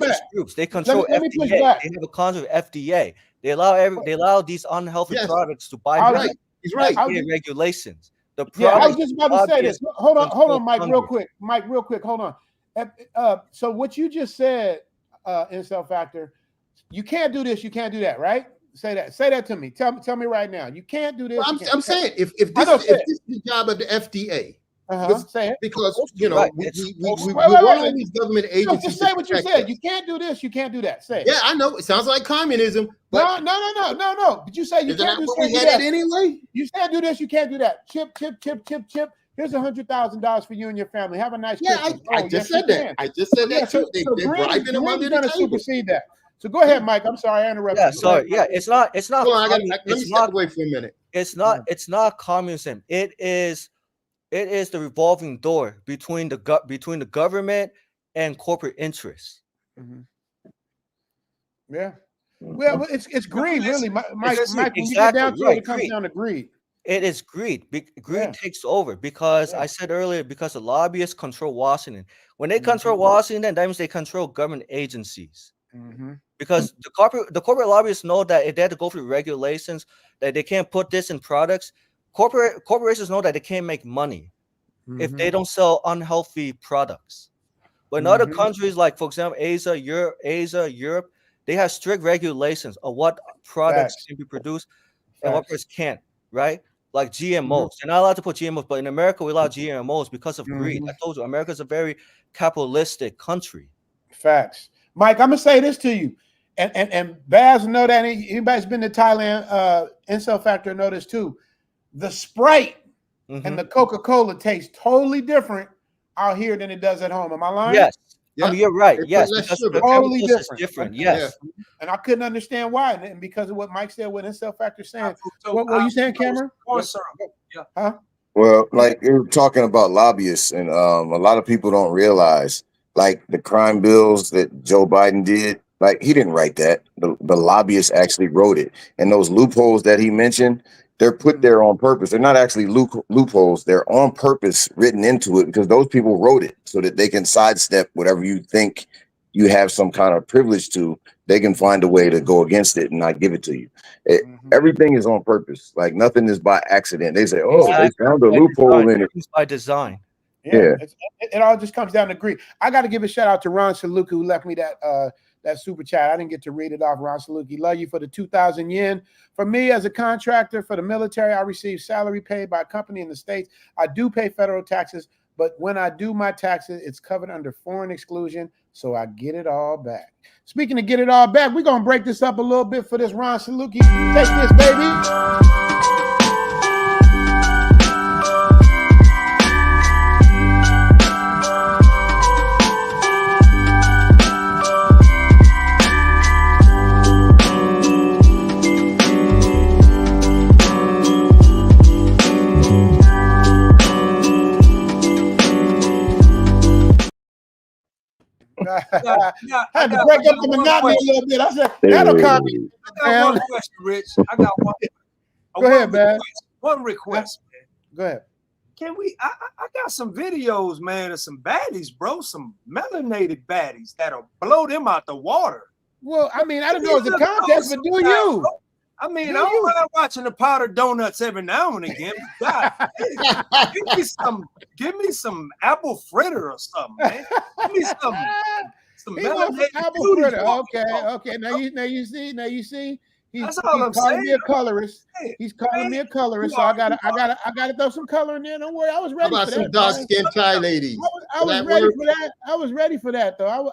back. They control FDA. They have a contract with FDA. They allow these unhealthy products to bypass FDA regulations. The Yeah, I was product just about to say this. Hold on, Mike, real quick. Mike, real quick. Hold on. So what you just said, Incel Factor, you can't do this, you can't do that, right? Say that to me. Tell me right now. You can't do this. Well, I'm saying if this is the job of the FDA, say it. because we Wait, rely on these government agencies. Just say what you said. You can't do this. You can't do that. Say it. Yeah, I know. It sounds like communism. But no. But you say you can't do we had it anyway. You can't do this. You can't do that. Chip. Here's $100,000 for you and your family. Have a nice Christmas. I just said that. I just said that too. They're bribing them under the table. Supersede that. So go ahead, Mike. I'm sorry, I interrupted. Yeah, sorry. Yeah, it's not. Hold on, let me step away for a minute. It's not communism. It is the revolving door between the government and corporate interests. Yeah. Well, it's greed, really. Mike, when you get down to it comes down to greed. It is greed. Greed takes over because I said earlier, because the lobbyists control Washington. When they control Washington, that means they control government agencies. Because the corporate lobbyists know that if they have to go through regulations, that they can't put this in products. Corporations know that they can't make money if they don't sell unhealthy products. But in other countries, like for example, Asia, Europe, they have strict regulations of what products can be produced and what products can't, right? Like GMOs. They're not allowed to put GMOs, but in America, we allow GMOs because of greed. I told you, America's a very capitalistic country. Facts. Mike, I'm gonna say this to you, and Baz know that. Anybody's been to Thailand, Incel Factor know this too. The Sprite and the Coca-Cola taste totally different out here than it does at home. Am I lying? Yes. I mean, you're right. Yes, because the totally different. Yes. And I couldn't understand why, and because of what Mike said, what Incel Factor saying. What were you saying, Cameron? Huh? Well, like you're talking about lobbyists, and a lot of people don't realize, like the crime bills that Joe Biden did, like he didn't write that. The lobbyists actually wrote it, and those loopholes that he mentioned, they're put there on purpose. They're not actually loopholes. They're on purpose written into it because those people wrote it so that they can sidestep whatever you think you have some kind of privilege to. They can find a way to go against it and not give it to you. Everything is on purpose. Like nothing is by accident. They say, "Oh, they found a loophole in it." It's by design. Yeah. It all just comes down to greed. I got to give a shout out to Ron Saluki who left me that super chat. I didn't get to read it off. Ron Saluki, love you for the 2,000 yen. For me, as a contractor for the military, I receive salary paid by a company in the States. I do pay federal taxes, but when I do my taxes, it's covered under foreign exclusion, so I get it all back. Speaking of get it all back, we're going to break this up a little bit for this Ron Saluki. Take this, baby. I had to break up the monotony a little bit. I said, that'll come. I got one question, Rich. I got one. Go ahead, man. One request, man. Go ahead. Can we? I got some videos, man, of some baddies, bro. Some melanated baddies that'll blow them out the water. Well, I mean, I don't know it's a contest, but do you? I mean, I don't mind watching the powdered donuts every now and again. God, give me some apple fritter or something, man. Give me some melanated apple fritter. Okay. Now you see. He's calling me a colorist. He's calling me a colorist. So I gotta throw some color in there. Don't worry, I was ready for that. Some dark-skinned Thai ladies. I was ready for that. I was ready for that though.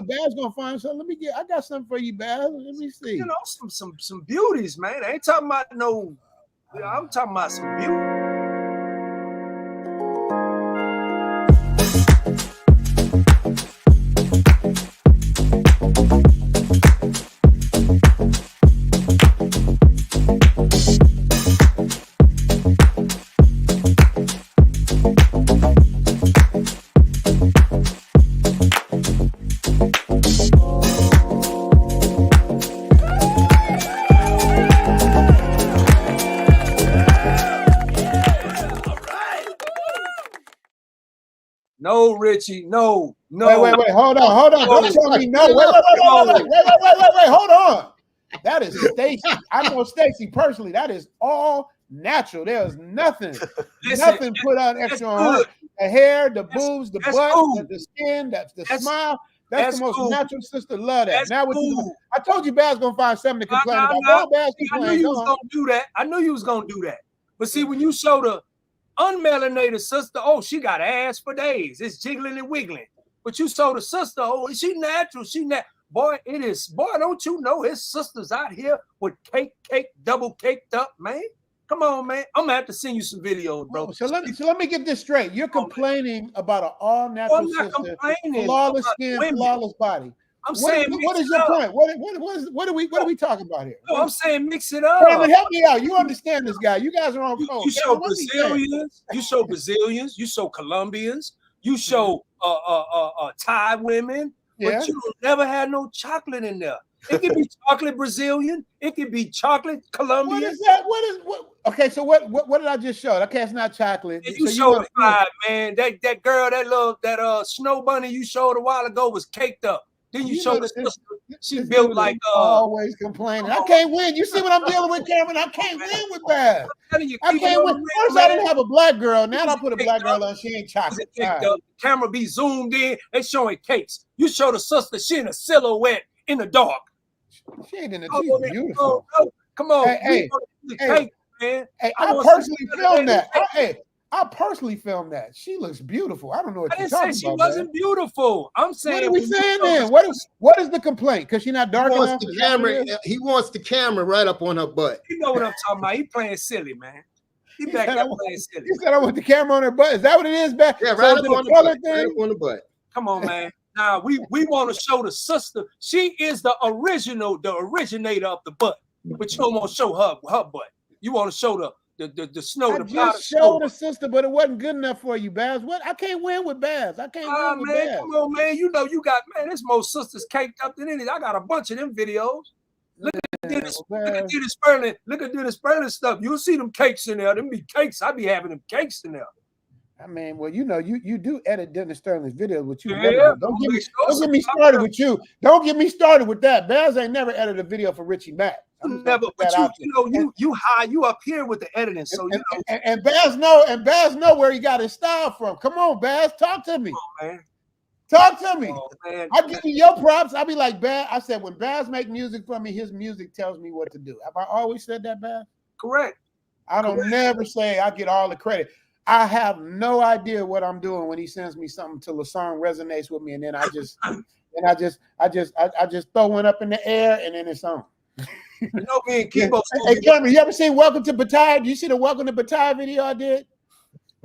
Baz's gonna find something. I got something for you, Baz. Let me see. You know, some beauties, man. I ain't talking about no. I'm talking about some beauty. No, Richie, no. Wait. Hold on. Don't tell me no. Wait. Hold on. That is Stacy. I know Stacy personally. That is all natural. There's nothing put on extra on her. The hair, the boobs, the butt, the skin, the smile. That's the most natural sister. Love that. Now what you? I told you, Baz gonna find something to complain about. No, Baz, I knew you was gonna do that. I knew you was gonna do that. But see, when you show the unmelanated sister, oh, she got ass for days. It's jiggling and wiggling. But you show the sister, oh, she natural. Boy, it is. Boy, don't you know his sisters out here with cake, double caked up, man? Come on, man. I'm gonna have to send you some videos, bro. So let me get this straight. You're complaining about an all-natural sister, flawless skin, flawless body. I'm saying, what is your point? What are we talking about here? No, I'm saying mix it up. Cameron, help me out. You understand this guy. You guys are on code. You show Brazilians, you show Brazilians, you show Colombians, you show Thai women, but you don't never had no chocolate in there. It could be chocolate Brazilian, it could be chocolate Colombian. What is that? Okay, so what did I just show? Okay, it's not chocolate. You showed five, man. That girl, that snow bunny you showed a while ago was caked up. Then you showed the sister. She built like always complaining. I can't win. You see what I'm dealing with, Cameron? I can't win with Baz. I can't win. First, I didn't have a black girl. Now I put a black girl on. She ain't chocolate. The camera be zoomed in. They showing cakes. You show the sister. She in a silhouette in the dark. She ain't in the. She's beautiful. Come on. Hey, cake, man. Hey, I personally filmed that. I personally filmed that. She looks beautiful. I don't know what you're talking about. I didn't say she wasn't beautiful. I'm saying. What are we saying then? What is the complaint? Because she's not dark enough. He wants the camera right up on her butt. You know what I'm talking about? He playing silly, man. He back there playing silly. He said I want the camera on her butt. Is that what it is, back? Yeah, right up on the butt. Right up on the butt. Come on, man. Now we want to show the sister. She is the originator of the butt, but you don't want to show her butt. You want to show the snow. I just showed the sister, but it wasn't good enough for you, Baz. What? I can't win with Baz. I can't win with Baz. Come on, man. You know you got, man, there's more sisters caked up than any. I got a bunch of them videos. Look at Dennis Sperling. Look at Dennis Sperling stuff. You'll see them cakes in there. Them be cakes. I be having them cakes in there. I mean, well, you know, you do edit Dennis Sterling's videos, which you never do. Don't get me started with you. Don't get me started with that. Baz ain't never edited a video for Richie Mack. Never, but you high, you up here with the editing, so you know. And Baz know where he got his style from. Come on, Baz, talk to me. Come on, man. Talk to me. Oh, I give you your props. I'll be like, Baz. I said, when Baz make music for me, his music tells me what to do. Have I always said that, Baz? Correct. I don't never say I get all the credit. I have no idea what I'm doing when he sends me something till the song resonates with me, and then I just throw one up in the air, and then it's on. You know, me and Kibo. Hey, Cameron, you ever seen Welcome to Batai? Did you see the Welcome to Batai video I did?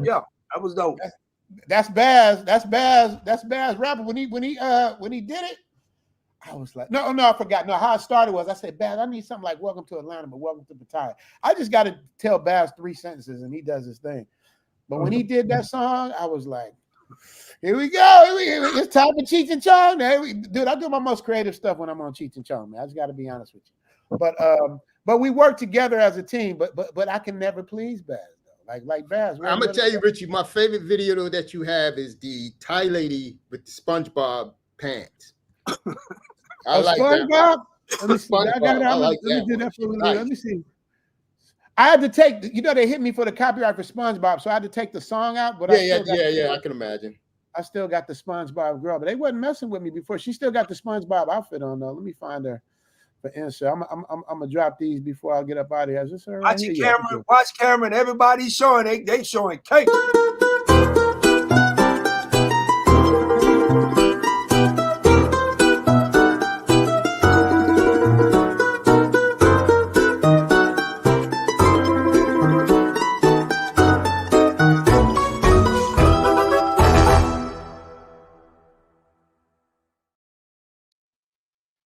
Yeah, that was dope. That's Baz. That's Baz rapper. When he did it, I was like, no, I forgot. No, how it started was I said, Baz, I need something like Welcome to Atlanta, but Welcome to Batai. I just got to tell Baz 3 sentences, and he does his thing. But when he did that song, I was like, here we go. It's time for Cheech and Chong. Dude, I do my most creative stuff when I'm on Cheech and Chong, man. I just got to be honest with you. But we work together as a team. But I can never please Baz though. Like Baz. I'm gonna tell you, Richie. My favorite video that you have is the Thai lady with the SpongeBob pants. I like SpongeBob? that. Let me see. Let me do that for a little bit. Let me see. I had to take, they hit me for the copyright for SpongeBob, so I had to take the song out. But I can imagine. I still got the SpongeBob girl, but they wasn't messing with me before. She still got the SpongeBob outfit on though. Let me find her for insert. I'm gonna drop these before I get up out of here. Is this her? Right here? Watch Cameron. Everybody's showing they showing cake.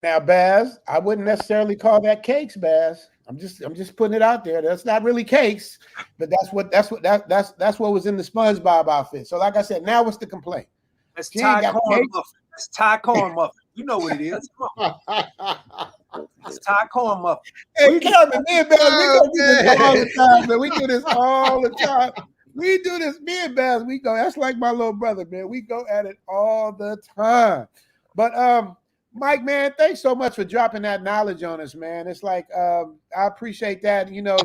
Now, Baz, I wouldn't necessarily call that cakes, Baz. I'm just putting it out there. That's not really cakes, but that's what was in the SpongeBob outfit. So, like I said, now what's the complaint? That's Thai corn muffin. That's Thai corn muffin. You know what it is. It's Thai corn muffin. Hey, Cameron, me and Baz, we do this all the time, man. We do this all the time. We do this, me and Baz. We go. That's like my little brother, man. We go at it all the time. But Mike, man, thanks so much for dropping that knowledge on us, man. It's like I appreciate that. You know,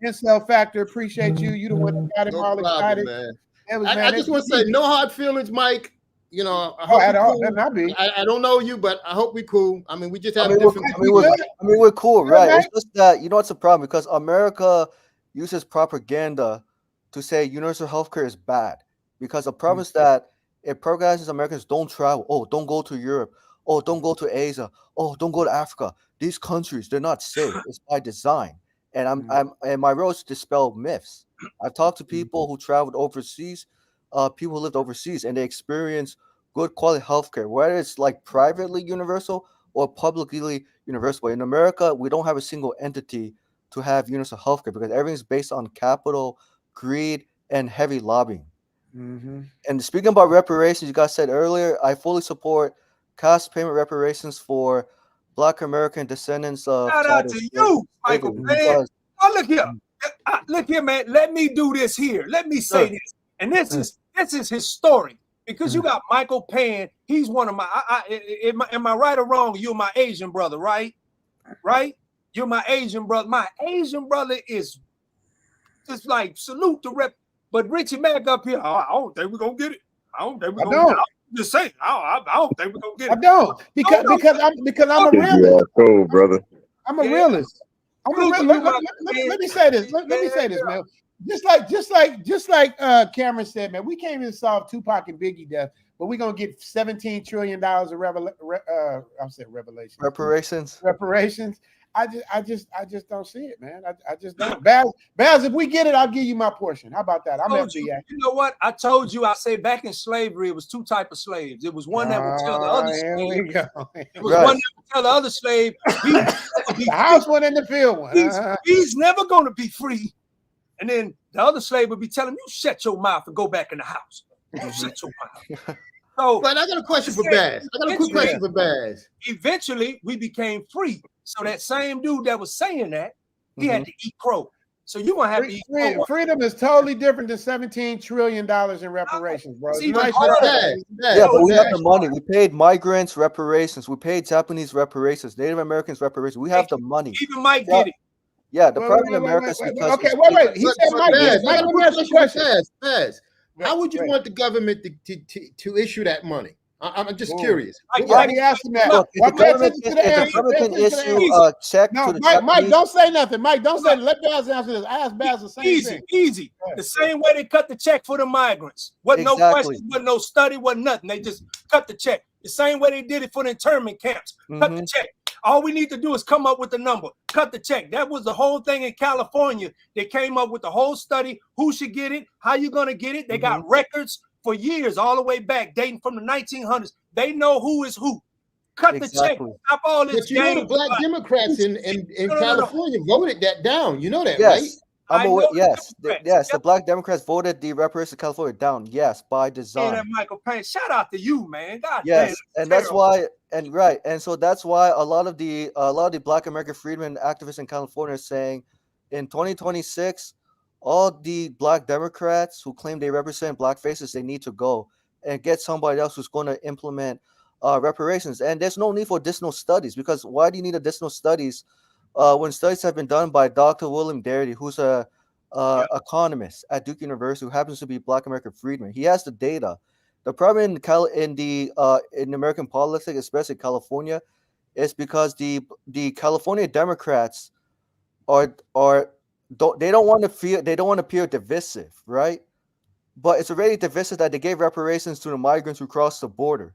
Incel Factor, appreciate you. You the one that got him No all problem, excited. man. It was, I man. just want to say no hard feelings, Mike. You know, I Oh, hope at we all. cool. That not be. I don't know you, but I hope we cool. I mean, we just I have mean, different. we're cool, Good, right? Mike. It's just that you know what's the problem because America uses propaganda to say universal healthcare is bad because the problem is that it programming Americans don't travel. Oh, don't go to Europe. Oh, don't go to Asia. Oh, don't go to Africa. These countries, they're not safe. It's by design. And and my role is to dispel myths. I've talked to people who traveled overseas, people who lived overseas, and they experience good quality healthcare, whether it's like privately universal or publicly universal. In America, we don't have a single entity to have universal healthcare because everything's based on capital, greed, and heavy lobbying. Mm-hmm. And speaking about reparations, you guys said earlier, I fully support cash payment reparations for Black American descendants of Shout out chattel to you, Michael slavery Pan. because Oh, look here. Look here, man. Let me do this here. Let me say Sure. this. And this is historic because you got Michael Pan. He's one of my. Am I right or wrong? You're my Asian brother, right? Right? You're my Asian brother. My Asian brother is just like salute the rep. But Richie Mack up here, I don't think we're gonna get it. I don't think we're gonna get it. I'm just saying, I don't think we're gonna get it. I don't because I'm a realist. Cool, brother. I'm a realist. Let me say this. Let me say this, man. Just like Cameron said, man, we can't even solve Tupac and Biggie death, but we're gonna get $17 trillion of reparations. I just don't see it, man. I just don't. Baz, if we get it, I'll give you my portion. How about that? I'm FBA. You know what? I told you. I say back in slavery, it was two types of slaves. It was one that would tell the other slave. It was one that would tell the other slave. The house one and the field one. He's never going to be free. And then the other slave would be telling him, "You shut your mouth and go back in the house. You shut your mouth." So, but I got a question for Baz. I got a quick question for Baz. Eventually, we became free. So that same dude that was saying that, he had to eat crow. So you're gonna have to eat crow. Freedom is totally different than $17 trillion in reparations, bro. Yeah, but we have the money. We paid migrants reparations. We paid Japanese reparations, Native Americans reparations. We have the money. Even Mike did it. Yeah, the problem in America is because wait. He said Mike did it. Mike, let me ask you a question. Baz, how would you want the government to issue that money? I'm just curious. Why he asked him that? If the government can issue a check to the Mike, Japanese, don't say nothing. Mike, don't say. Let Baz answer this. I asked Baz the same thing. Easy. The same way they cut the check for the migrants. Wasn't no questions, wasn't no study, wasn't nothing. They just cut the check. The same way they did it for the internment camps. Cut the check. All we need to do is come up with the number. Cut the check. That was the whole thing in California. They came up with the whole study. Who should get it? How you gonna get it? They got records for years, all the way back, dating from the 1900s. They know who is who. Cut the check. Stop all this. But you know the Black Democrats in California voted that down. You know that, yes. right? I'm aware. Yes, the Black Democrats voted the reparations of California down. Yes, by design. And Michael Payne, shout out to you, man. God yes, damn, and that's why, and so that's why a lot of the Black American freedmen activists in California are saying, in 2026, all the Black Democrats who claim they represent Black faces, they need to go and get somebody else who's going to implement reparations. And there's no need for additional studies because why do you need additional studies? When studies have been done by Dr. William Darity, who's a economist at Duke University, who happens to be Black American freedman, he has the data. The problem in American politics, especially California, is because the California Democrats they don't want to appear divisive, right? But it's already divisive that they gave reparations to the migrants who crossed the border,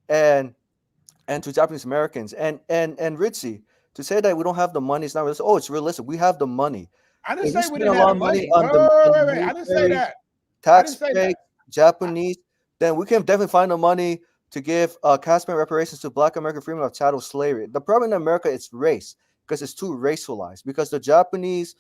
and to Japanese Americans, and Ritzy. To say that we don't have the money is not realistic. Oh, it's realistic. We have the money. I didn't say we didn't have the money. Wait. I didn't say that. Tax pay, Japanese. Then we can definitely find the money to give cash payment reparations to Black American freedmen of chattel slavery. The problem in America is race because it's too racialized. Because the Japanese,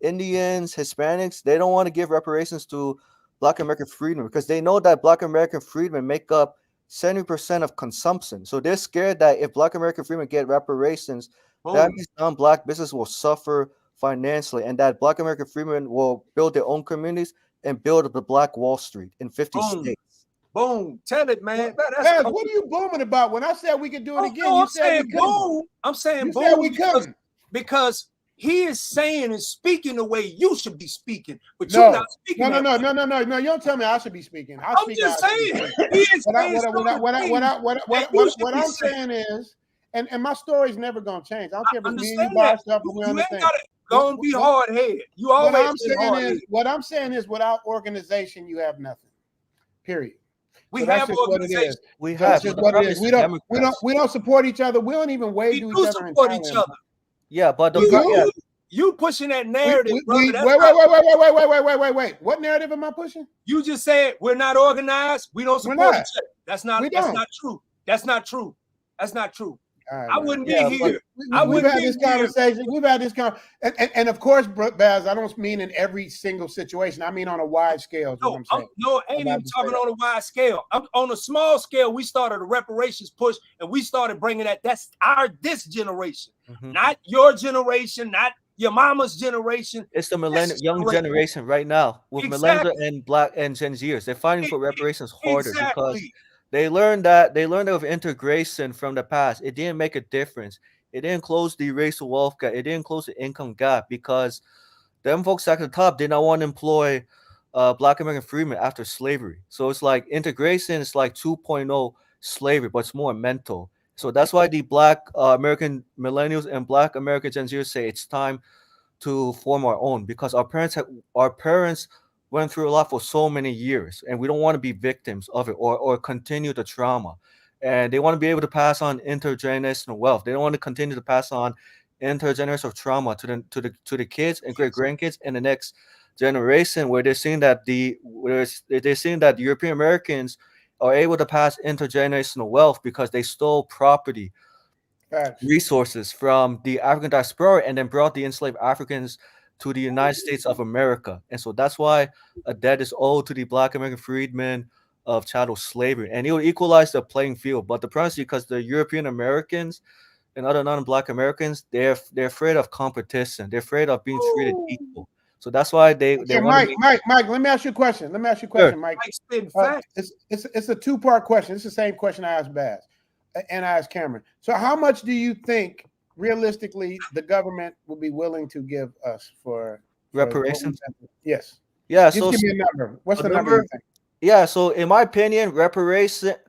Indians, Hispanics, they don't want to give reparations to Black American freedmen because they know that Black American freedmen make up 70% of consumption. So they're scared that if Black American freedmen get reparations, that means non-Black business will suffer financially, and that Black American freedmen will build their own communities and build the Black Wall Street in 50 states. Boom. Tell it, man. Baz, what are you booming about? When I said we could do it again, no, you I'm said saying we couldn't. boom. I'm saying You boom said we couldn't. because he is saying and speaking the way you should be speaking, but No. you're not speaking. No. You don't tell me I should be speaking. I'm just saying. What I'm saying is, and my story's never gonna change. I don't care if it's me and you buy stuff, but we understand. Gonna be hard headed. You always what I'm saying is, without organization, you have nothing. Period. We So that's have just what it is. We That's have. just what it is. We don't support each other. We don't even wave to each other. Support each other. Yeah, but you pushing that narrative, brother. Wait. What narrative am I pushing? You just said we're not organized. We don't support each other. That's not true. That's not true. That's not true. Right, I wouldn't be here. We've had this conversation. We've had this conversation. And of course, Baz, I don't mean in every single situation. I mean on a wide scale. No, I ain't even talking on a wide scale. On a small scale, we started a reparations push, and we started bringing that. That's this generation, not your generation, not your mama's generation. It's the young generation right now with millennials and Black and Gen Zers. They're fighting for reparations harder because they learned that with integration from the past. It didn't make a difference. It didn't close the racial wealth gap. It didn't close the income gap because them folks at the top did not want to employ Black American freedmen after slavery. So it's like integration is like 2.0 slavery, but it's more mental. So that's why the Black American millennials and Black American Gen Zers say it's time to form our own, because our parents went through a lot for so many years, and we don't want to be victims of it or continue the trauma. And they want to be able to pass on intergenerational wealth. They don't want to continue to pass on intergenerational trauma to the kids and great grandkids and the next generation, where they're seeing that European Americans are able to pass intergenerational wealth because they stole property, resources from the African diaspora and then brought the enslaved Africans to the United States of America. And so that's why a debt is owed to the Black American freedmen of chattel slavery, and it will equalize the playing field. But the problem is because the European Americans and other non-Black Americans, they're afraid of competition. They're afraid of being treated equal. So that's why they Mike, let me ask you a question. Sure. Mike. It's a two-part question. It's the same question I asked Baz and I asked Cameron. So how much do you think realistically the government will be willing to give us for reparations? Yes. Yeah. Just give me a number. What's the number you think? Yeah, so in my opinion,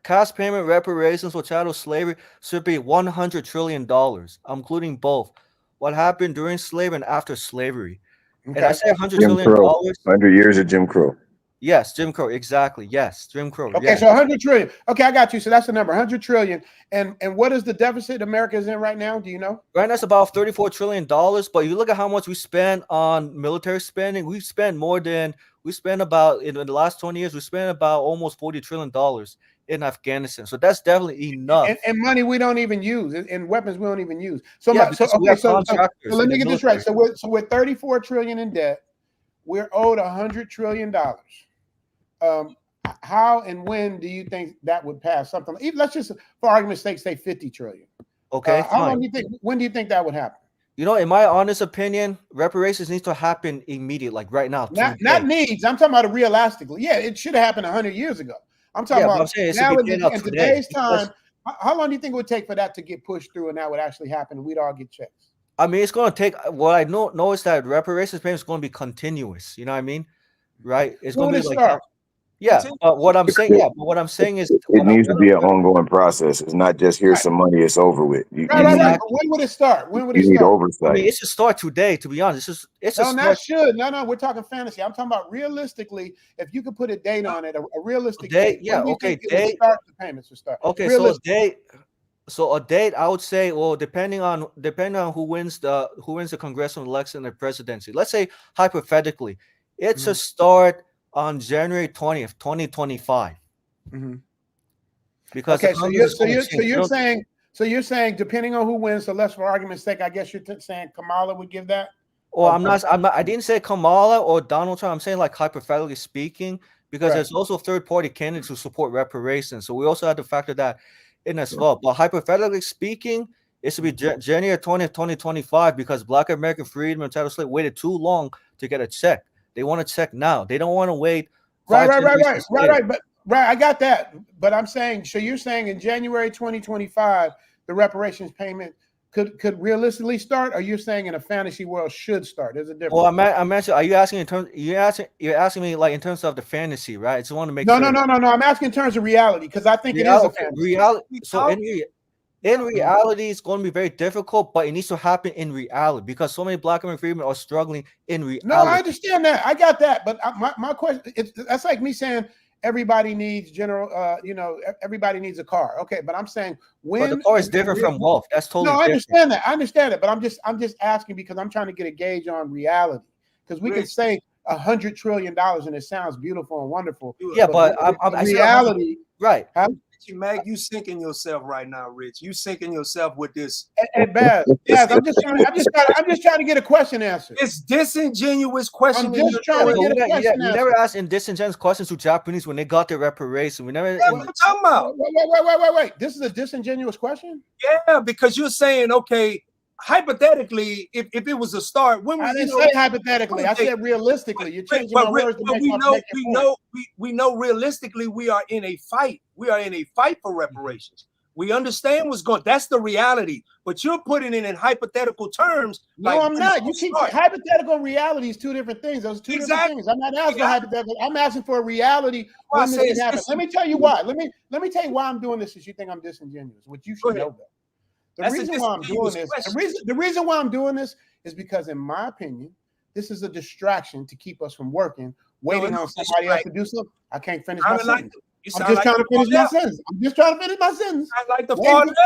cash payment reparations for chattel slavery should be $100 trillion. I'm including both what happened during slavery and after slavery. Okay. And I say $100 trillion. 100 years of Jim Crow. Yes, Jim Crow, exactly. Yes, Jim Crow. Okay, yes. So 100 trillion. Okay, I got you. So that's the number, 100 trillion. And what is the deficit America is in right now? Do you know? Right now it's about $34 trillion. But you look at how much we spend on military spending. We spend about, in the last 20 years, we spent about almost $40 trillion in Afghanistan. So that's definitely enough. And money we don't even use, and weapons we don't even use. So, yeah, so let me get this right. So we're 34 trillion in debt. We're owed $100 trillion. How and when do you think that would pass? Something like, let's just, for argument's sake, say 50 trillion. Okay. How long do you think? When do you think that would happen? You know, in my honest opinion, reparations needs to happen immediately, like right now. Not needs. I'm talking about realistically. Yeah, it should have happened 100 years ago. I'm talking about now in today's time. How long do you think it would take for that to get pushed through and that would actually happen and we'd all get checks? I mean, it's going to take. What I know is that reparations payment is going to be continuous. You know what I mean? Right? It's going to be like start? Yeah, but what I'm saying, is it needs to be an ongoing process. It's not just here's some money, it's over with. Right. When would it start? When would it start? You need I oversight. mean, it should start today. To be honest, No, we're talking fantasy. I'm talking about realistically. If you could put a date on it, a realistic date. Yeah, okay. Date. Start the payments to start. Okay, so a date. I would say, well, depending on who wins the congressional election and the presidency. Let's say hypothetically, it should start on January 20th, 2025. Mm-hmm. Because you're saying depending on who wins, so let's for argument's sake, I guess you're saying Kamala would give that. Or I'm not. I didn't say Kamala or Donald Trump. I'm saying like hypothetically speaking, because there's also third-party candidates who support reparations. So we also have to factor that in as well. But hypothetically speaking, it should be January 20th, 2025, because Black American freedmen and chattel slave waited too long to get a check. They want to check now. They don't want to wait. Right. Right, I got that. But I'm saying, so you're saying in January 2025, the reparations payment could realistically start, or you're saying in a fantasy world should start? There's a difference. Well, I'm asking. Are you asking in terms? You're asking me like in terms of the fantasy, right? I just want to make No, sure. no. I'm asking in terms of reality because I think it is a fantasy. Reality. So in reality, it's going to be very difficult, but it needs to happen in reality because so many Black American freedmen are struggling in reality. No, I understand that. I got that. But my question, that's like me saying everybody needs everybody needs a car. Okay, but I'm saying when. But the car is different from wealth. That's totally No, I different. understand that. I understand it. But I'm just asking because I'm trying to get a gauge on reality. Because we can say $100 trillion and it sounds beautiful and wonderful. Yeah, but I'm reality, right? Mag, you sinking yourself right now, Rich. You sinking yourself with this. Hey, Baz, I'm just trying to get a question answered. It's disingenuous question. I'm just trying to get a question We answered. never asked in disingenuous questions to Japanese when they got their reparations. We never. What I'm talking about. Wait. This is a disingenuous question. Yeah, because you're saying, okay, hypothetically, if it was a start, when I didn't say hypothetically. I said realistically. You're changing my words to make we know realistically we are in a fight. We are in a fight for reparations. We understand what's going. That's the reality. But you're putting it in hypothetical terms. No, I'm not. You keep hypothetical reality is two different things. Those two different things. I'm not asking hypothetical. I'm asking for a reality when this can happen. Let me tell you why. Let me tell you why I'm doing this. Since you think I'm disingenuous, which you should know that. The reason why I'm doing this, the reason why I'm doing this is because, in my opinion, this is a distraction to keep us from working, waiting on somebody else to do something. I can't finish my sentence. I'm just trying to finish my sentence. I'm just trying to finish my sentence. I like the far left.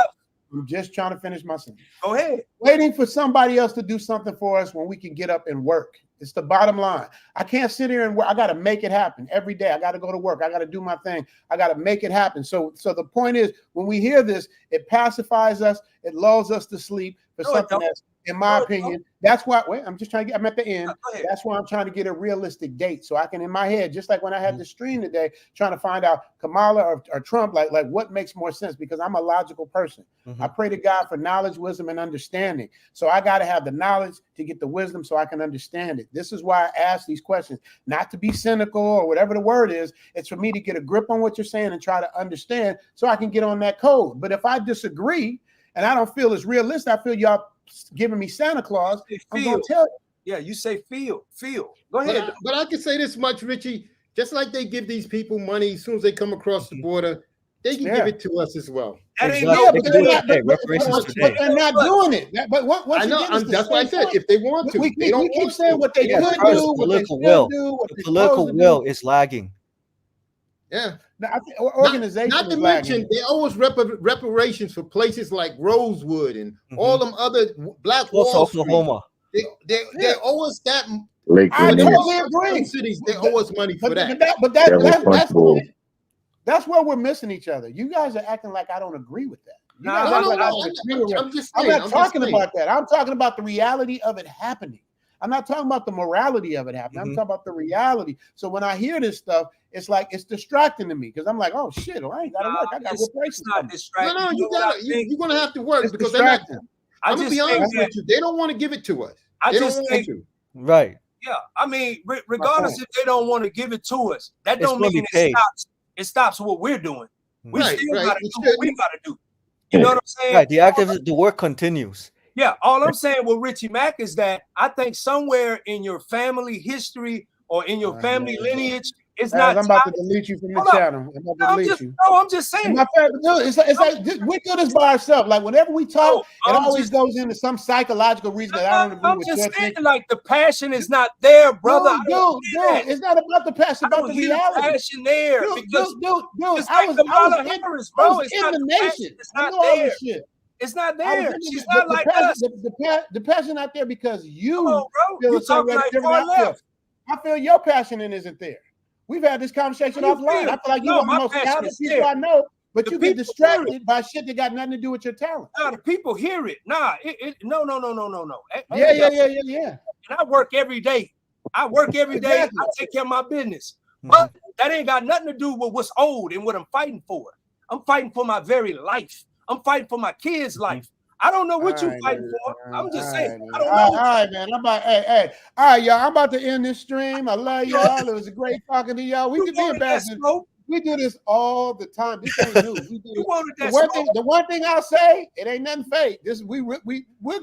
I'm just trying to finish my sentence. Go ahead. Waiting for somebody else to do something for us when we can get up and work. It's the bottom line. I can't sit here and work. I got to make it happen every day. I got to go to work. I got to do my thing. I got to make it happen. So the point is, when we hear this, it pacifies us. It lulls us to sleep for something that's, in my opinion, that's why. Wait, I'm just trying to get. I'm at the end. That's why I'm trying to get a realistic date, so I can, in my head, just like when I had the stream today, trying to find out Kamala or Trump, like what makes more sense, because I'm a logical person. I pray to God for knowledge, wisdom, and understanding. So I got to have the knowledge to get the wisdom, so I can understand it. This is why I ask these questions, not to be cynical or whatever the word is. It's for me to get a grip on what you're saying and try to understand, so I can get on that code. But if I disagree and I don't feel it's realistic, I feel y'all giving me Santa Claus, I'm gonna tell you. Yeah, you say feel. Go ahead. But I can say this much, Richie. Just like they give these people money as soon as they come across the border, they can give it to us as well. But they're not doing it. That's why I said if they want to. We keep saying what they could do, what they should do, what the political will is lagging. Yeah. Now, I think organization. Not to mention, they owe us reparations for places like Rosewood and all them other Black Wall Street. Oklahoma. They owe us that. I totally agree. Cities, they owe us money for that. That's where we're missing each other. You guys are acting like I don't agree with that. I'm not talking about that. I'm talking about the reality of it happening. I'm not talking about the morality of it happening. I'm talking about the reality. So when I hear this stuff, it's like it's distracting to me because I'm like, oh shit, I ain't gotta work. I got reparations. No, you're gonna have to work because they're not. I'm gonna be honest with you. They don't want to give it to us. They don't want to. Right. Yeah, I mean, regardless if they don't want to give it to us, that don't mean it stops what we're doing. We still gotta do what we gotta do. You know what I'm saying? Right. The work continues. Yeah, all I'm saying with Richie Mack is that I think somewhere in your family history or in your family lineage, it's not. I'm about to delete you from the channel. I'm just saying. It's like we do this by ourselves. Like whenever we talk, it always goes into some psychological reason that I don't agree with. I'm just saying, like the passion is not there, brother. Dude, it's not about the passion, about the reality. Passion there, dude. It's like Kamala Harris, bro. It's in not the nation. It's not there. It's not there. She's not like us. The passion out there because you feel you talking like far left. I feel your passion isn't there. We've had this conversation offline. I feel like you're one of the most talented people I know, but you get distracted by shit that got nothing to do with your talent. No, the people hear it. No. Yeah. And I work every day. I take care of my business. But that ain't got nothing to do with what's old and what I'm fighting for. I'm fighting for my very life. I'm fighting for my kids' life. I don't know what you're fighting for. I'm just saying. I don't know. All right, man. All right, y'all. I'm about to end this stream. I love y'all. It was a great talking to y'all. We could be ambassadors. We do this all the time. This ain't new. We do this. The one thing I'll say, it ain't nothing fake. This we'll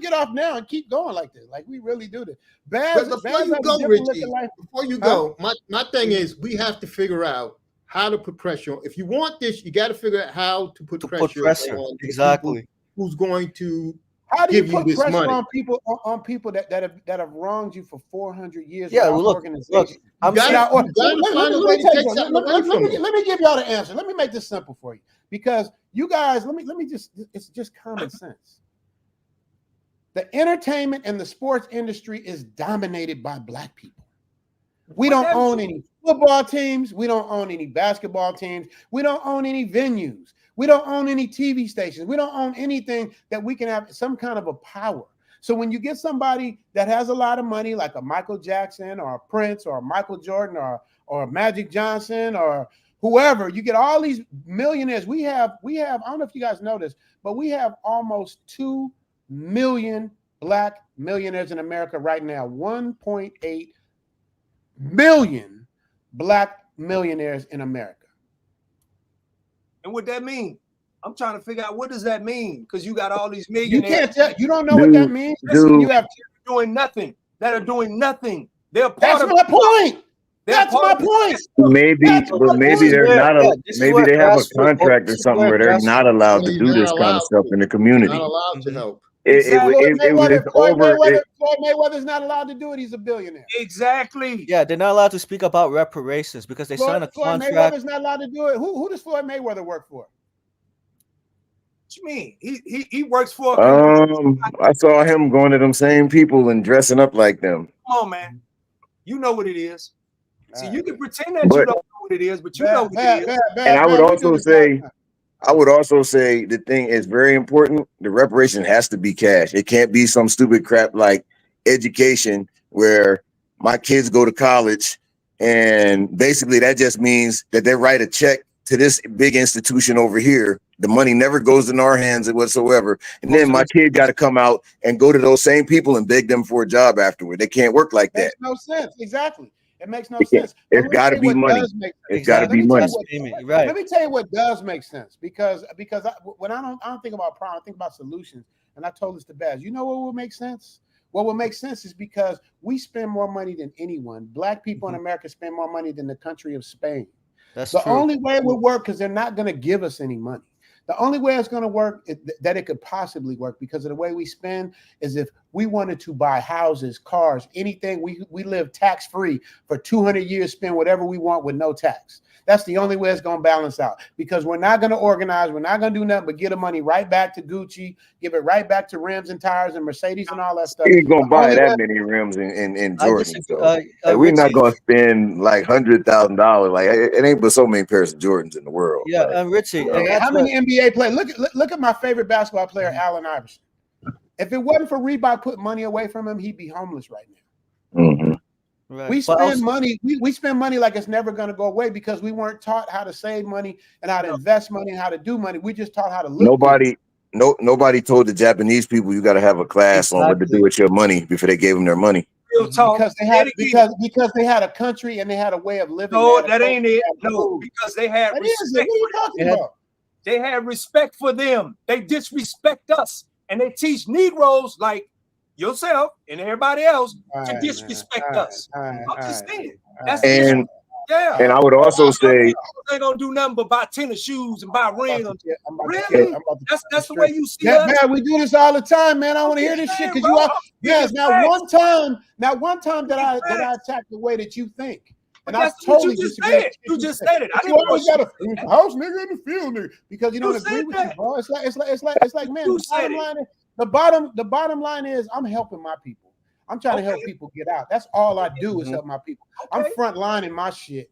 get off now and keep going like this. Like we really do this. But before you go, Richie, before you go, my thing is we have to figure out how to put pressure on. If you want this, you got to figure out how to put pressure on exactly who's going to how do you give put you this pressure money. on people that have wronged you for 400 years? Yeah, without look, organization? I'm Let saying me give y'all the answer. Let me make this simple for you, because you guys, let me just, it's just common sense. The entertainment and the sports industry is dominated by Black people. We don't own any football teams. We don't own any basketball teams. We don't own any venues. We don't own any TV stations. We don't own anything that we can have some kind of a power. So when you get somebody that has a lot of money, like a Michael Jackson or a Prince or a Michael Jordan or Magic Johnson or whoever, you get all these millionaires. We have, I don't know if you guys know this, but we have almost 2 million Black millionaires in America right now. 1.8 million Black millionaires in America. And what that mean? I'm trying to figure out what does that mean, because you got all these You millionaires. can't tell. You don't know what that means. When you have doing nothing that are doing nothing. They're part That's of my point. That's my point. Maybe, but maybe they're not. Maybe they have a contract or something where they're not allowed to do this kind of stuff in the community. Not allowed to help. Floyd Mayweather Mayweather's not allowed to do it. He's a billionaire. Exactly. Yeah, they're not allowed to speak about reparations because they signed a Floyd contract. Mayweather's not allowed to do it. Who does Floyd Mayweather work for? What you mean? He works for. I saw him going to them same people and dressing up like them. Come on, man. You know what it is. See, you can pretend that you don't know what it is, but you know what it is. And I would also say the thing is very important. The reparation has to be cash. It can't be some stupid crap like education where my kids go to college and basically that just means that they write a check to this big institution over here. The money never goes in our hands whatsoever. And then my kid got to come out and go to those same people and beg them for a job afterward. They can't work like that. Makes no sense. Exactly. It makes no sense. It's got to be money. It's got to be money. Let me tell you what does make sense, because when I don't think about problem, I think about solutions. And I told this to Baz. You know what will make sense? What will make sense is because we spend more money than anyone. Black people in America spend more money than the country of Spain. That's the true. only way it would work, because they're not going to give us any money. The only way it's going to work, that it could possibly work, because of the way we spend, is if we wanted to buy houses, cars, anything. We live tax-free for 200 years, spend whatever we want with no tax. That's the only way it's going to balance out, because we're not going to organize. We're not going to do nothing but give the money right back to Gucci, give it right back to rims and tires and Mercedes and all that stuff. You ain't going to buy that many rims in Jordan. We're not going to spend like $100,000. Like it ain't but so many pairs of Jordans in the world. Yeah, and Richie. How many NBA players? Look at my favorite basketball player, Allen Iverson. If it wasn't for Reebok putting money away from him, he'd be homeless right now. Mm-hmm. Right. We spend money. We spend money like it's never going to go away, because we weren't taught how to save money and how to invest money and how to do money. We just taught how to look. Nobody told the Japanese people you got to have a class on what to do with your money before they gave them their money. Because they had a country and they had a way of living. No, that ain't it. No, because they had respect. What are you talking about? They had respect for them. They disrespect us, and they teach Negroes like yourself and everybody else to disrespect us. I'm just saying. That's and yeah. And I would also say they don't do nothing but buy tennis shoes and buy rings. Really? That's the way you see us. Man, we do this all the time, man. I want to hear this shit, because you are. Yes, now one time that I attacked the way that you think. And I totally disagree. You just said it. I didn't always got a house nigga in the field nigga, because you don't agree with you, bro. It's like man, the bottom line is I'm helping my people. I'm trying to help people get out. That's all I do is help my people. I'm frontlining my shit.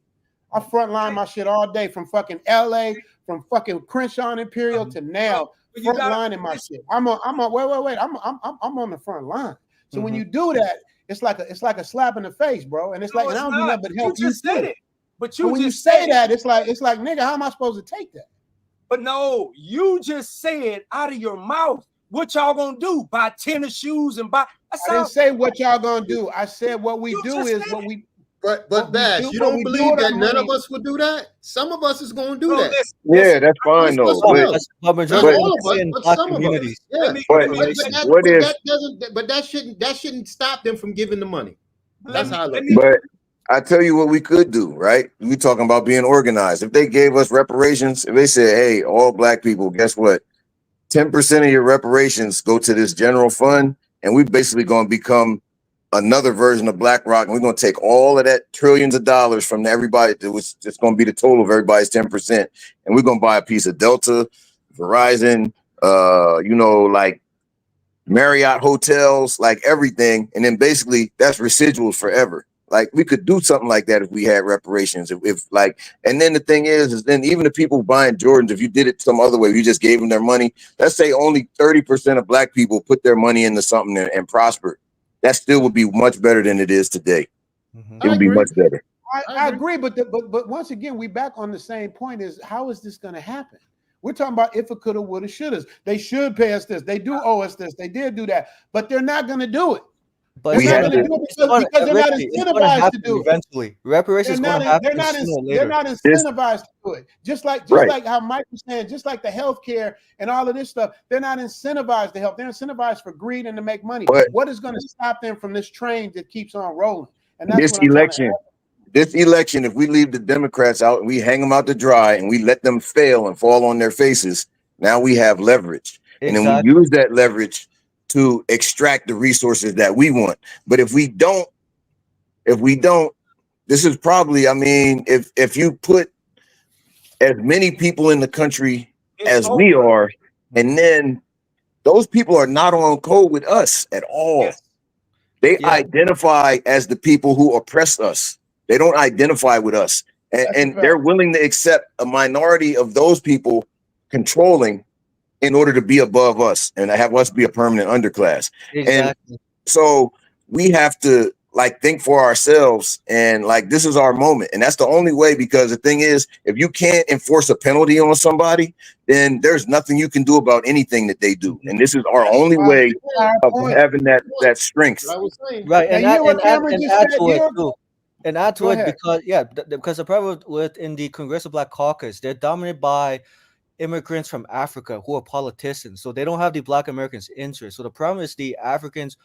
I frontline my shit all day, from fucking LA, from fucking Crenshaw and Imperial to now. Frontlining my shit. I'm on the front line. So when you do that, it's like a slap in the face, bro. And it's like, and I don't do nothing but help you. Just said it. But when you say that, it's like, nigga, how am I supposed to take that? But no, you just said out of your mouth, what y'all gonna do? Buy tennis shoes and buy. I didn't say what y'all gonna do. I said what we do is what we. But Bash, you don't believe that none of us would do that? Some of us is going to do that. Yeah, that's fine though. But Not majority all of us, in but black some of us. communities. Yeah, But what if? that shouldn't stop them from giving the money. That's how I look. But I tell you what we could do, right? We talking about being organized. If they gave us reparations, if they said, "Hey, all black people, guess what? 10% of your reparations go to this general fund, and we basically going to become another version of BlackRock, and we're going to take all of that trillions of dollars from everybody. It was just going to be the total of everybody's 10%, and we're going to buy a piece of Delta, Verizon, like Marriott hotels, like everything, and then basically that's residuals forever." Like we could do something like that if we had reparations. If and then the thing is then even the people buying Jordans, if you did it some other way, you just gave them their money. Let's say only 30% of black people put their money into something and prospered. That still would be much better than it is today. It would be much better. I agree, but once again, we back on the same point: is how is this going to happen? We're talking about if it coulda, woulda, shouldas. They should pay us this. They do owe us this. They did do that, but they're not going to do it. But they're not going to do it because they're not incentivized to do it. Eventually, reparations is going to happen sooner or later. They're not incentivized to do it. Just like how Mike was saying, just like the healthcare and all of this stuff, they're not incentivized to help. They're incentivized for greed and to make money. What is going to stop them from this train that keeps on rolling? And that's this election, if we leave the Democrats out and we hang them out to dry and we let them fail and fall on their faces, now we have leverage. And then we use that leverage to extract the resources that we want. But if we don't, this is probably, if you put as many people in the country as we are, and then those people are not on code with us at all. They identify as the people who oppress us. They don't identify with us. And they're willing to accept a minority of those people controlling in order to be above us and have us be a permanent underclass. And so we have to think for ourselves and this is our moment. And that's the only way, because the thing is, if you can't enforce a penalty on somebody, then there's nothing you can do about anything that they do. And this is our only way of having that strength. Right. And add to it because the problem within the Congressional Black Caucus, they're dominated by immigrants from Africa who are politicians, so they don't have the Black Americans' interest. So the problem is the Africans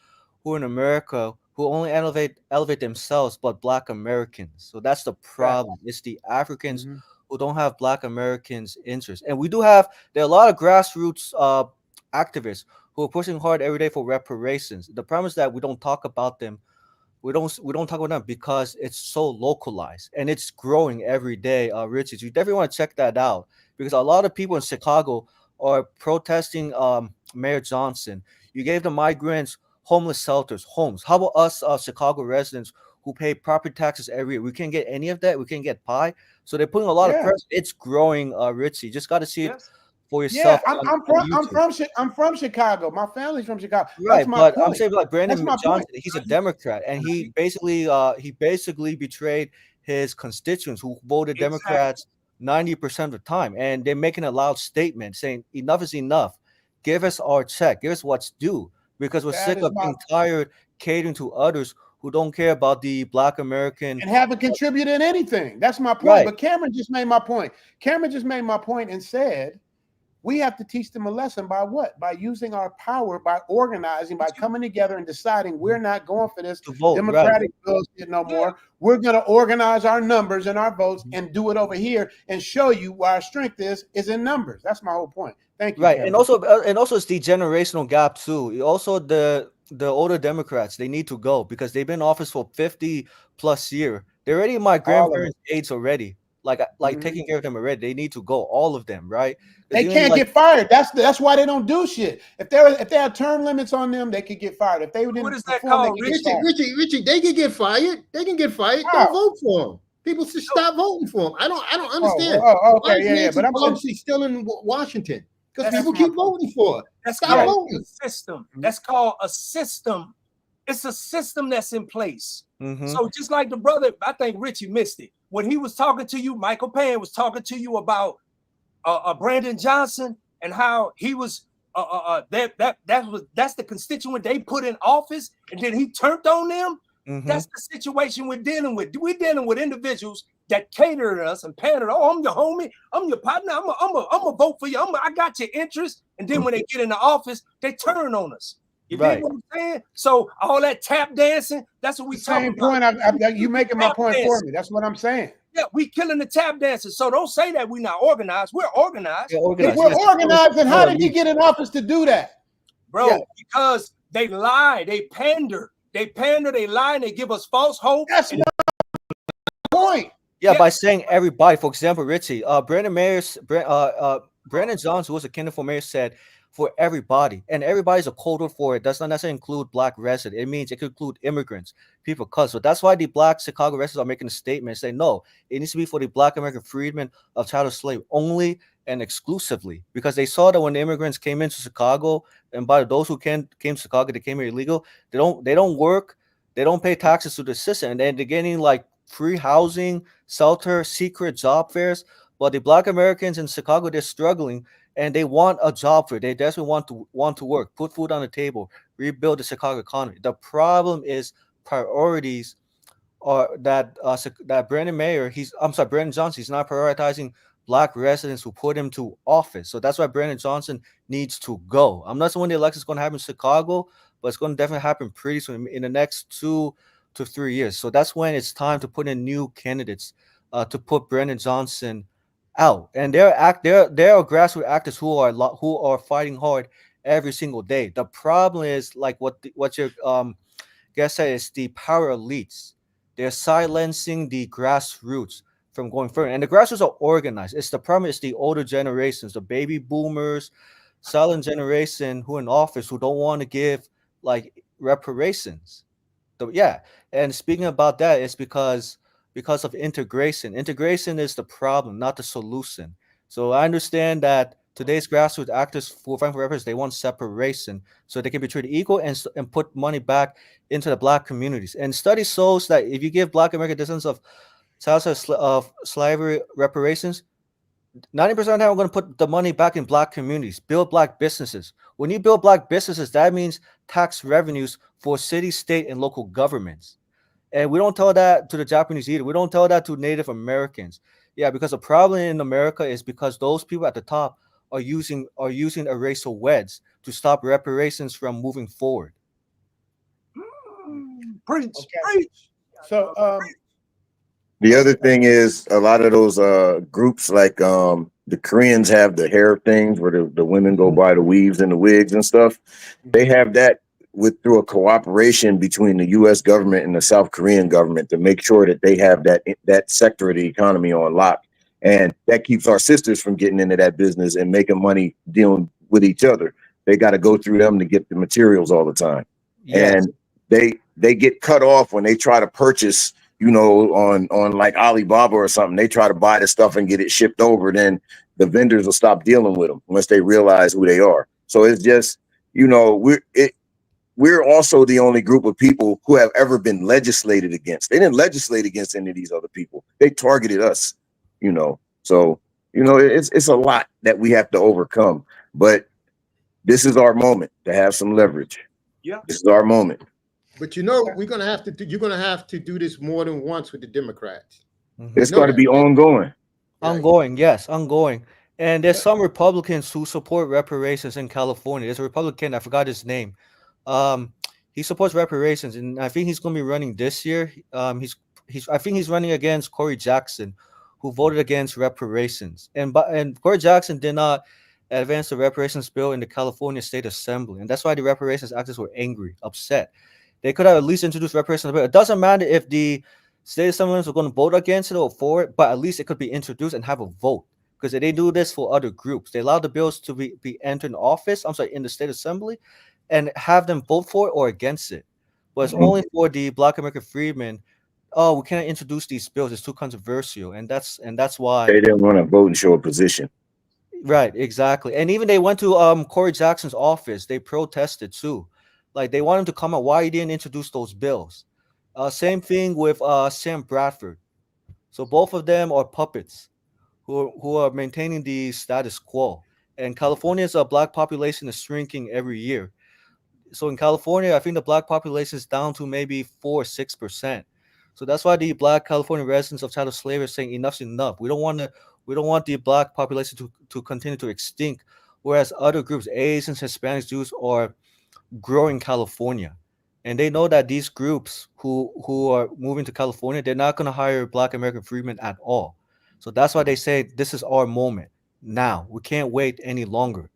who are in America who only elevate themselves, but Black Americans. So that's the problem. It's the Africans who don't have Black Americans' interest. And there are a lot of grassroots activists who are pushing hard every day for reparations. The problem is that we don't talk about them. We don't talk about them because it's so localized and it's growing every day. Richard, you definitely want to check that out, because a lot of people in Chicago are protesting Mayor Johnson. You gave the migrants homeless shelters, homes. How about us Chicago residents who pay property taxes every year? We can't get any of that. We can't get pie. So they're putting a lot of pressure. It's growing, Richie. You just got to see it for yourself. Yeah, I'm from Chicago. My family's from Chicago. Right, but I'm saying Brandon Johnson, he's a Democrat, and he basically betrayed his constituents who voted Democrats 90% of the time, and they're making a loud statement saying enough is enough. Give us our check. Give us what's due, because we're sick of being tired catering to others who don't care about the Black American and haven't contributed anything. That's my point. But Cameron just made my point. And said we have to teach them a lesson by what? By using our power, by organizing, by coming together and deciding we're not going for this Democratic bullshit no more. We're going to organize our numbers and our votes and do it over here and show you where our strength is in numbers. That's my whole point. Thank you. Right, Cameron. and also it's the generational gap too. Also the older Democrats, they need to go because they've been in office for 50 plus years. They're already my grandparents' age already. Taking care of them already. They need to go, all of them, right? They can't get fired. That's why they don't do shit. If they had term limits on them, they could get fired. If they didn't, what is that called, Richie? They can get fired. They can get fired. Don't vote for them. People should stop voting for them. I don't understand. Okay, but I'm still in Washington because people keep voting for it. Stop voting. System. That's called a system. It's a system that's in place. So just like the brother, I think Richie missed it when he was talking to you. Michael Pan was talking to you about Brandon Johnson and how he was that's the constituent they put in office, and then he turned on them. That's the situation we're dealing with. We're dealing with individuals that cater to us and pander. Oh, I'm your homie. I'm your partner. I'm a vote for you. I got your interest. And then when they get in the office, they turn on us. You dig what I'm saying? So all that tap dancing, that's what we talking about. Same point. You making my point for me. That's what I'm saying. Yeah, we killing the tap dancers. So don't say that we're not organized. We're organized. If we're organized, then how did he get in office to do that? Bro, because they lie, they pander. They pander, they lie, and they give us false hope. That's my point. Yeah, by saying everybody. For example, Richie, Brandon Johnson, who was a candidate for mayor, said for everybody, and everybody's a code word for it. Does not necessarily include black residents. It means it could include immigrants, people of color. So that's why the black Chicago residents are making a statement, saying no, it needs to be for the black American freedmen of chattel slave only and exclusively, because they saw that when the immigrants came into Chicago, and by those who came to Chicago, they came here illegal. They don't work, they don't pay taxes to the system, and then they're getting like free housing, shelter, secret job fairs. But the black Americans in Chicago, they're struggling, and they want a job fair. They desperately want to work, put food on the table, rebuild the Chicago economy. The problem is priorities are that Brandon Johnson, he's not prioritizing black residents who put him to office. So that's why Brandon Johnson needs to go. I'm not saying when the election is going to happen in Chicago, but it's going to definitely happen pretty soon in the next 2 to 3 years. So that's when it's time to put in new candidates to put Brandon Johnson out. And there are grassroots actors who are fighting hard every single day. The problem is like what your guest said, is the power elites. They're silencing the grassroots from going further. And the grassroots are organized. It's the problem is the older generations, the baby boomers, silent generation who are in office who don't want to give like reparations. And speaking about that, it's because of integration. Integration is the problem, not the solution. So I understand that today's grassroots actors who fight for reparations, they want separation so they can be treated equal and put money back into the black communities. And study shows that if you give black American descendants of of slavery reparations, 90% of the time we're going to put the money back in black communities, build black businesses. When you build black businesses, that means tax revenues for city, state, and local governments. And we don't tell that to the Japanese either. We don't tell that to Native Americans. Yeah, because the problem in America is because those people at the top are using a racial wedge to stop reparations from moving forward. Preach. So the other thing is a lot of those groups like the Koreans have the hair things where the women go buy the weaves and the wigs and stuff. They have that through a cooperation between the U.S. government and the South Korean government to make sure that they have that sector of the economy on lock. And that keeps our sisters from getting into that business and making money dealing with each other. They got to go through them to get the materials all the time. Yes. And they get cut off when they try to purchase, on like Alibaba or something. They try to buy the stuff and get it shipped over. Then the vendors will stop dealing with them once they realize who they are. So it's just, we're also the only group of people who have ever been legislated against. They didn't legislate against any of these other people. They targeted us, So, it's a lot that we have to overcome. But this is our moment to have some leverage. Yeah. This is our moment. But you're gonna have to do this more than once with the Democrats. It's got to be ongoing. Ongoing. And there's some Republicans who support reparations in California. There's a Republican, I forgot his name. He supports reparations, and I think he's going to be running this year. I think he's running against Corey Jackson, who voted against reparations. And Corey Jackson did not advance the reparations bill in the California State Assembly, and that's why the reparations activists were angry, upset. They could have at least introduced reparations bill. It doesn't matter if the state assemblies were going to vote against it or for it, but at least it could be introduced and have a vote. Because they do this for other groups. They allow the bills to be entered in office, in the state assembly, and have them vote for it or against it. But it's only for the Black American freedmen. Oh, we can't introduce these bills. It's too controversial. And that's why they didn't want to vote and show a position. Right, exactly. And even they went to Corey Jackson's office. They protested too. Like they wanted to come out why he didn't introduce those bills. Same thing with Sam Bradford. So both of them are puppets who are maintaining the status quo. And California's black population is shrinking every year. So in California, I think the black population is down to maybe 4 or 6%. So that's why the black California residents of chattel slavery are saying enough's enough. We don't want the black population to continue to extinct, whereas other groups, Asians, Hispanics, Jews, are growing California. And they know that these groups who are moving to California, they're not going to hire black American freedmen at all. So that's why they say this is our moment now. We can't wait any longer.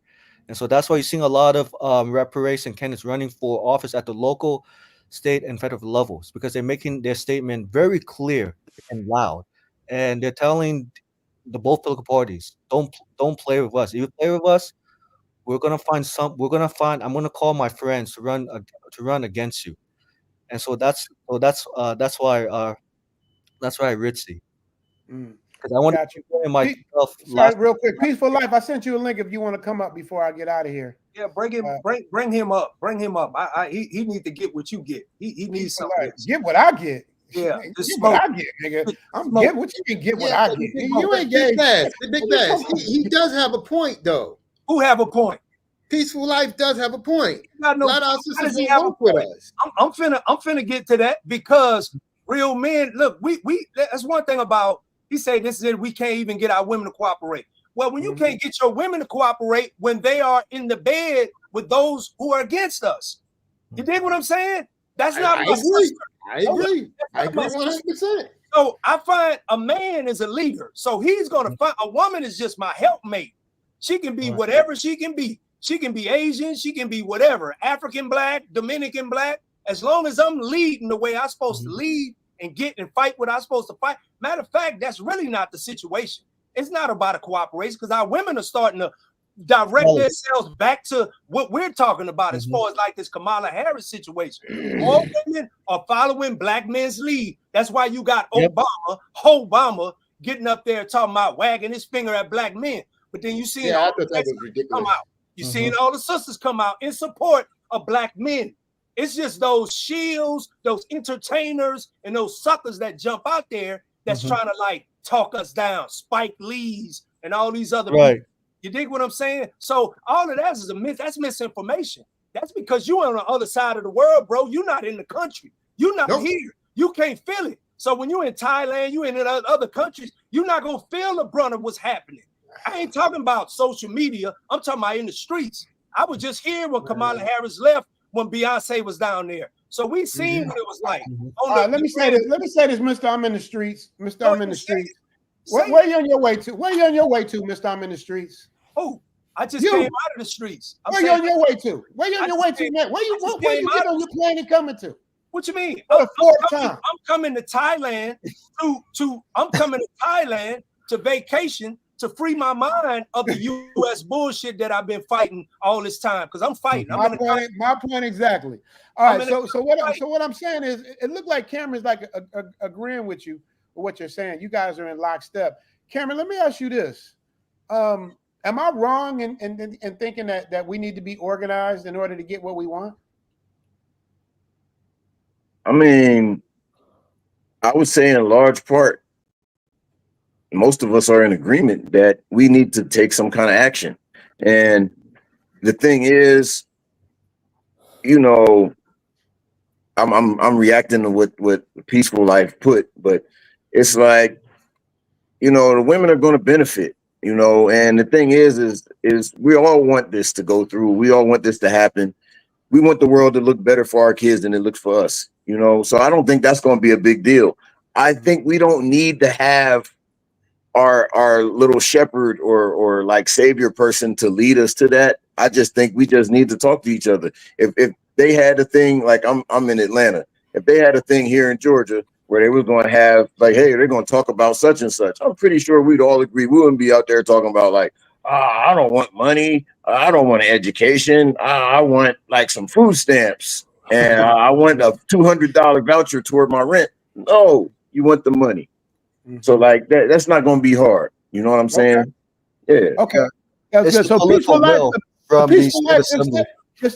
And so that's why you're seeing a lot of reparation candidates running for office at the local, state, and federal levels because they're making their statement very clear and loud. And they're telling the both political parties, don't play with us. If you play with us, I'm gonna call my friends to run against you. And so that's why Ritzy. Mm. Because I want Got to you. put myself Sorry, last. real quick. Peaceful Life. I sent you a link if you want to come up before I get out of here. Yeah, bring him up. Bring him up. He needs to get what you get. He needs Peaceful something. Life. Get what I get. Yeah, Get just what smoke. I get, nigga. I'm Smoke. get what you mean. Get what Yeah, I but get. Big You ain't gay. Bass. Big Bass. He does have a point though. Who have a point? Peaceful Life does have a point. Got no, a lot of our how sisters does he will have a work with point? us. I'm finna get to that because real men. Look, we that's one thing about. He said this is it. We can't even get our women to cooperate. Well, when you can't get your women to cooperate when they are in the bed with those who are against us, you dig what I'm saying? That's not I my agree. sister. I agree. I agree 100%. So I find a man is a leader. So he's gonna find a woman is just my helpmate. She can be whatever she can be. She can be Asian, she can be whatever, African black, Dominican black. As long as I'm leading the way I'm supposed to lead and get and fight what I'm supposed to fight. Matter of fact, that's really not the situation. It's not about a cooperation because our women are starting to direct themselves back to what we're talking about as far as like this Kamala Harris situation. All women are following black men's lead. That's why you got Obama getting up there talking about wagging his finger at black men. But then you see I thought that was ridiculous. come out. You seeing all the sisters come out in support of black men. It's just those shields, those entertainers, and those suckers that jump out there that's trying to like talk us down. Spike Lee's and all these other people. You dig what I'm saying? So all of that is a myth. That's misinformation. That's because you're on the other side of the world, bro. You're not in the country. You're not here. You can't feel it. So when you're in Thailand, you're in other countries, you're not gonna feel the brunt of what's happening. I ain't talking about social media. I'm talking about in the streets. I was just here when Kamala Harris left when Beyonce was down there. So we seen what it was like. All right, let me say this, Mr. I'm in the streets. Mr. I'm in the streets. Where you on your way to? Where you on your way to, Mr. I'm in the streets? Oh, I just came out of the streets. Where you on your way to? Where you on your way to, man? Where you get on your plane and coming to? What you mean? For the fourth time. I'm coming to Thailand I'm coming to Thailand to vacation to free my mind of the U.S. bullshit that I've been fighting all this time because I'm fighting. My point exactly. All right, so what I'm saying is, it looked like Cameron's like agreeing with you with what you're saying. You guys are in lockstep. Cameron, let me ask you this: am I wrong in thinking that we need to be organized in order to get what we want? I mean, I would say in large part, most of us are in agreement that we need to take some kind of action. And the thing is, you know, I'm reacting to what Peaceful Life put, but it's like, you know, the women are going to benefit, you know, and the thing is we all want this to go through. We all want this to happen. We want the world to look better for our kids than it looks for us, you know? So I don't think that's going to be a big deal. I think we don't need to have our little shepherd or like savior person to lead us to that. I just think we just need to talk to each other. If they had a thing, like I'm in Atlanta, if they had a thing here in Georgia where they were going to have like, hey, they're going to talk about such and such, I'm pretty sure we'd all agree. We wouldn't be out there talking about like, I don't want money. I don't want an education. I want like some food stamps and I want a $200 voucher toward my rent. No, you want the money. So like that's not going to be hard. You know what I'm saying? Yeah. Okay. That's good. So Peaceful Life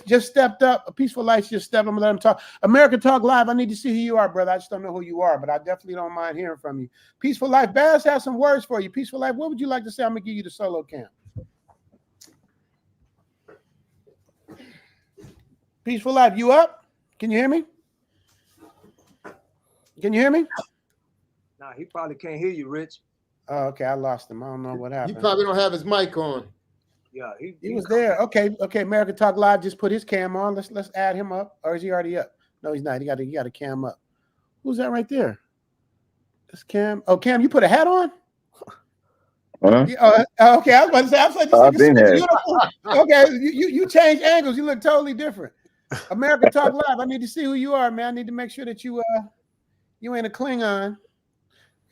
just stepped up. A Peaceful Life just stepped up. I'm gonna let him talk. America Talk Live. I need to see who you are, brother. I just don't know who you are, but I definitely don't mind hearing from you. Peaceful Life. Bass has some words for you. Peaceful Life. What would you like to say? I'm gonna give you the solo cam. Peaceful Life, you up? Can you hear me? Can you hear me? Nah, he probably can't hear you, Rich. Oh, okay, I lost him. I don't know what happened. You probably don't have his mic on. Yeah, he was there. Okay, American Talk Live just put his cam on. Let's add him up. Or is he already up? No, he's not. He got a cam up. Who's that right there? That's Cam. Oh, Cam, you put a hat on? Huh? Yeah, okay, I was about to say, I was like, this I've nigga been super here. beautiful. Okay, you change angles. You look totally different. American Talk Live. I need to see who you are, man. I need to make sure that you ain't a Klingon.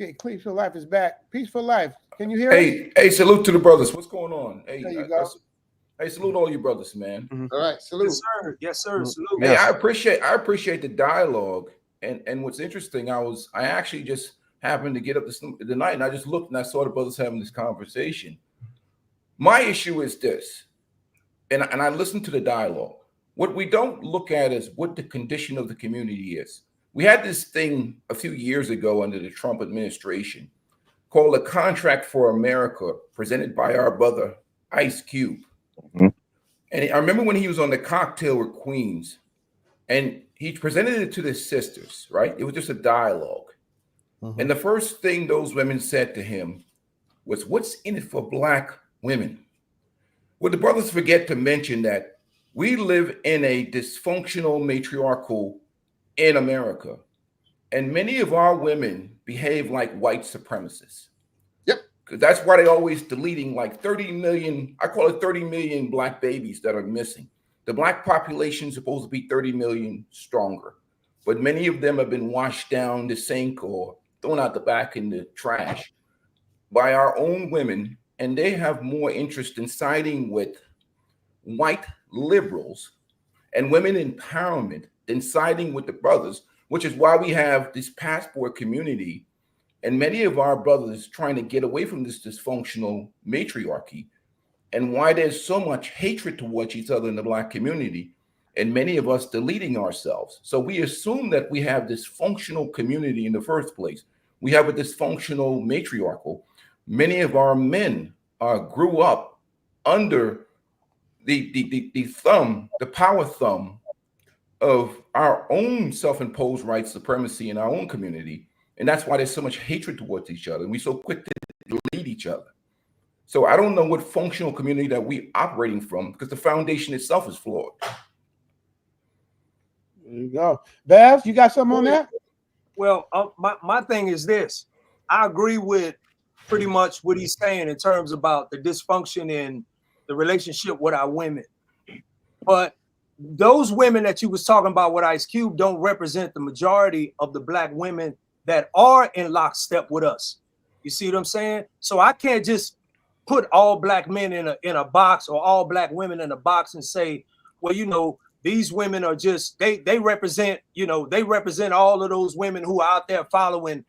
Okay, Peaceful Life is back. Peaceful Life. Can you hear us? Hey, salute to the brothers. What's going on? Hey, There you go. Hey, salute all you brothers, man. All right, salute. Yes, sir. Yes, sir. Salute. Hey, I appreciate the dialogue. And what's interesting, I actually just happened to get up the night and I just looked and I saw the brothers having this conversation. My issue is this, and I listened to the dialogue. What we don't look at is what the condition of the community is. We had this thing a few years ago under the Trump administration called a Contract for America, presented by our brother Ice Cube. Mm-hmm. And I remember when he was on the Cocktail with Queens, and he presented it to the sisters, right? It was just a dialogue. And the first thing those women said to him was, what's in it for Black women? Well, the brothers forget to mention that we live in a dysfunctional matriarchal in America. And many of our women behave like white supremacists. Yep. Because that's why they're always deleting like 30 million, I call it 30 million Black babies that are missing. The Black population is supposed to be 30 million stronger, but many of them have been washed down the sink or thrown out the back in the trash by our own women, and they have more interest in siding with white liberals and women empowerment than siding with the brothers, which is why we have this passport community and many of our brothers trying to get away from this dysfunctional matriarchy, and why there's so much hatred towards each other in the Black community, and many of us deleting ourselves. So we assume that we have this functional community in the first place. We have a dysfunctional matriarchal. Many of our men grew up under the thumb, the power thumb of our own self-imposed white supremacy in our own community. And that's why there's so much hatred towards each other. And we're so quick to delete each other. So I don't know what functional community that we're operating from, because the foundation itself is flawed. There you go. Bev, you got something on that? Well, my thing is this. I agree with pretty much what he's saying in terms about the dysfunction in the relationship with our women. But those women that you was talking about with Ice Cube don't represent the majority of the Black women that are in lockstep with us. You see what I'm saying? So I can't just put all Black men in a box or all Black women in a box and say, well, you know, these women are just, they represent, you know, they represent all of those women who are out there following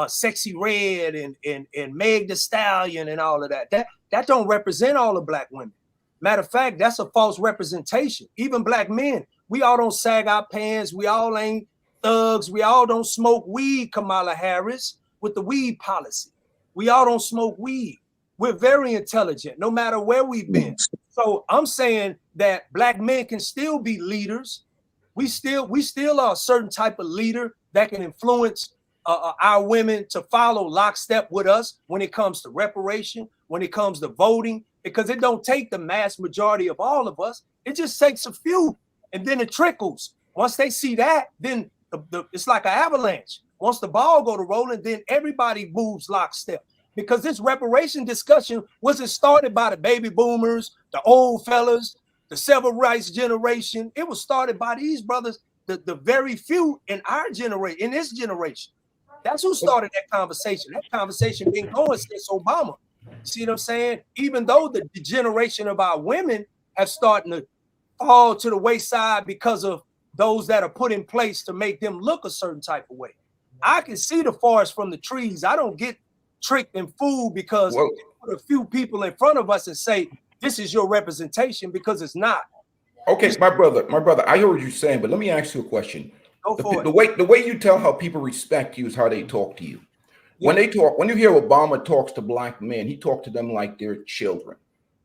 Sexy Red and Meg Thee Stallion and all of that. That don't represent all the Black women. Matter of fact, that's a false representation. Even Black men, we all don't sag our pants. We all ain't thugs. We all don't smoke weed, Kamala Harris, with the weed policy. We all don't smoke weed. We're very intelligent, no matter where we've been. So I'm saying that Black men can still be leaders. We still are a certain type of leader that can influence our women to follow lockstep with us when it comes to reparation, when it comes to voting, because it don't take the mass majority of all of us. It just takes a few, and then it trickles. Once they see that, then it's like an avalanche. Once the ball go to rolling, then everybody moves lockstep. Because this reparation discussion wasn't started by the baby boomers, the old fellas, the civil rights generation. It was started by these brothers, the very few in our generation, in this generation. That's who started that conversation. That conversation been going since Obama. See what I'm saying? Even though the generation of our women have started to fall to the wayside because of those that are put in place to make them look a certain type of way. I can see the forest from the trees. I don't get tricked and fooled because they put a few people in front of us and say, this is your representation, because it's not. Okay, my brother, I hear what you're saying, but let me ask you a question. Go for it. The way you tell how people respect you is how they talk to you. When they talk, when you hear Obama talks to Black men, he talks to them like they're children.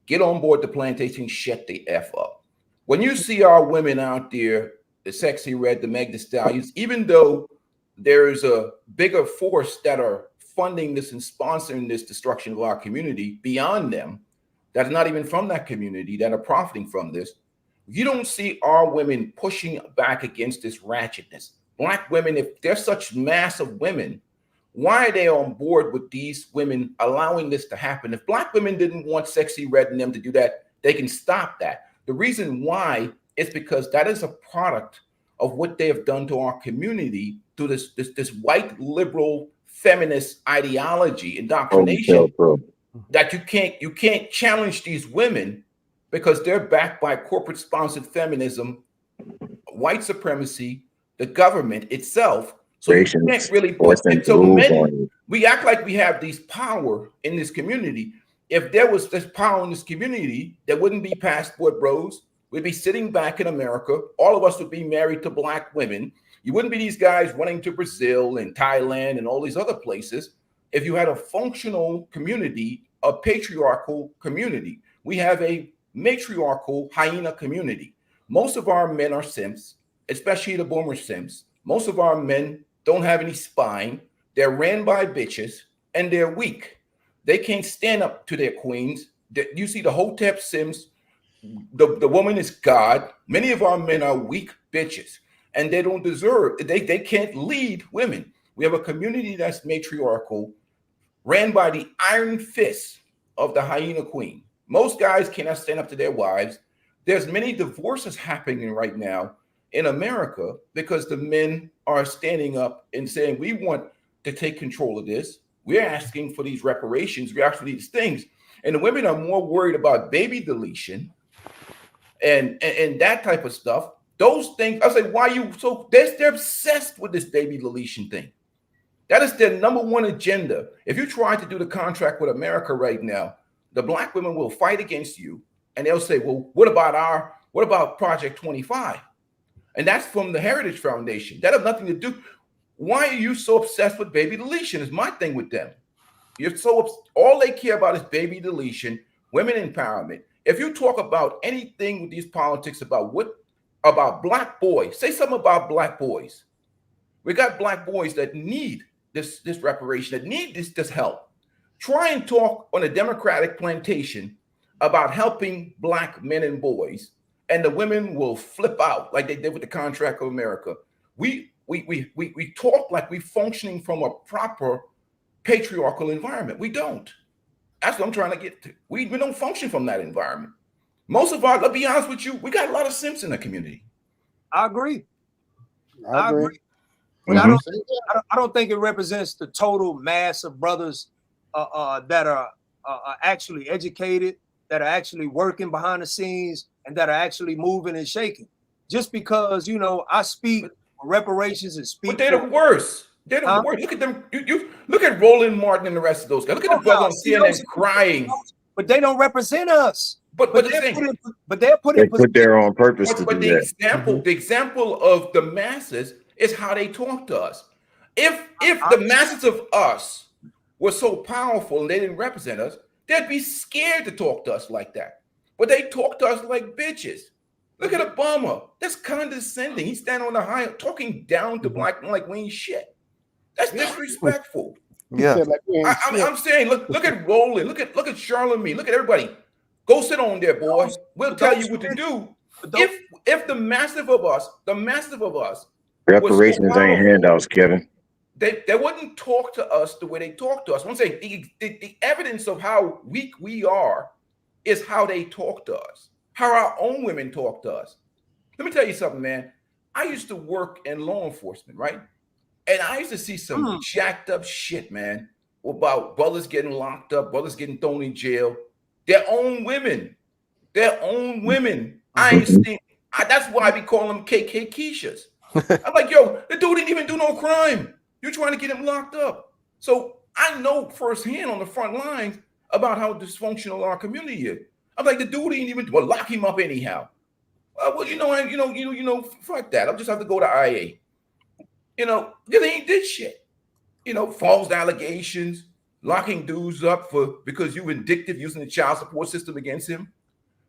Get on board the plantation, shut the F up. When you see our women out there, the Sexy Red, the Meg Thee Stallions, even though there is a bigger force that are funding this and sponsoring this destruction of our community beyond them, that's not even from that community, that are profiting from this, you don't see our women pushing back against this ratchetness. Black women, if they're such massive women, why are they on board with these women allowing this to happen? If Black women didn't want Sexy Red and them to do that, they can stop that. The reason why is because that is a product of what they have done to our community through this white liberal feminist ideology, indoctrination, that you can't challenge these women because they're backed by corporate sponsored feminism, white supremacy, the government itself. So you can't really put it. So men, we act like we have these power in this community. If there was this power in this community, there wouldn't be passport bros. We'd be sitting back in America. All of us would be married to Black women. You wouldn't be these guys running to Brazil and Thailand and all these other places. If you had a functional community, a patriarchal community, we have a matriarchal hyena community. Most of our men are simps, especially the boomer simps. Most of our men don't have any spine. They're ran by bitches and they're weak. They can't stand up to their queens. You see the Hotep Sims, the woman is God. Many of our men are weak bitches and they don't deserve, they can't lead women. We have a community that's matriarchal, ran by the iron fist of the hyena queen. Most guys cannot stand up to their wives. There's many divorces happening right now in America because the men are standing up and saying, we want to take control of this. We're asking for these reparations. We're asking for these things. And the women are more worried about baby deletion and that type of stuff. Those things, I say, why you so they're obsessed with this baby deletion thing. That is their number one agenda. If you try to do the contract with America right now, the Black women will fight against you and they'll say, well, what about Project 25? And that's from the Heritage Foundation. That has nothing to do. Why are you so obsessed with baby deletion is my thing with them. You're so all they care about is baby deletion, women empowerment. If you talk about anything with these politics about Black boys, say something about Black boys. We got Black boys that need this reparation, that need this help. Try and talk on a Democratic plantation about helping Black men and boys, and the women will flip out like they did with the Contract of America. We talk like we're functioning from a proper patriarchal environment. We don't. That's what I'm trying to get to. We don't function from that environment. Most of our, let's be honest with you, we got a lot of simps in the community. I agree. I agree. But I don't think it represents the total mass of brothers that are actually educated, that are actually working behind the scenes, and that are actually moving and shaking. Just because, you know, I speak reparations and speak. But they're the worst. They're the worst. Look at them. You look at Roland Martin and the rest of those guys. Look at the brother on CNN crying. But they don't represent us. But they're put in put there on purpose to do that. The example of the masses is how they talk to us. If the masses of us were so powerful and they didn't represent us, they'd be scared to talk to us like that. But they talk to us like bitches. Look at Obama. That's condescending. He's standing on the high, talking down to Black men like we ain't shit. That's disrespectful. Yeah. I'm saying, look at Roland. Look at Charlemagne. Look at everybody. Go sit on there, boy. We'll tell you what to do. If the massive of us, reparations ain't handouts, Kevin. They wouldn't talk to us the way they talk to us. I'm saying the evidence of how weak we are is how they talk to us, how our own women talk to us. Let me tell you something, man. I used to work in law enforcement, right? And I used to see some jacked up shit, man, about brothers getting locked up, brothers getting thrown in jail. Their own women. I ain't seen. That's why I be calling them KK Keishas. I'm like, yo, the dude didn't even do no crime. You're trying to get him locked up. So I know firsthand on the front lines about how dysfunctional our community is. I'm like, the dude didn't even lock him up anyhow. Well, you know, fuck that. I'll just have to go to IA. You know, they ain't did shit. You know, false allegations, locking dudes up because you vindictive using the child support system against him.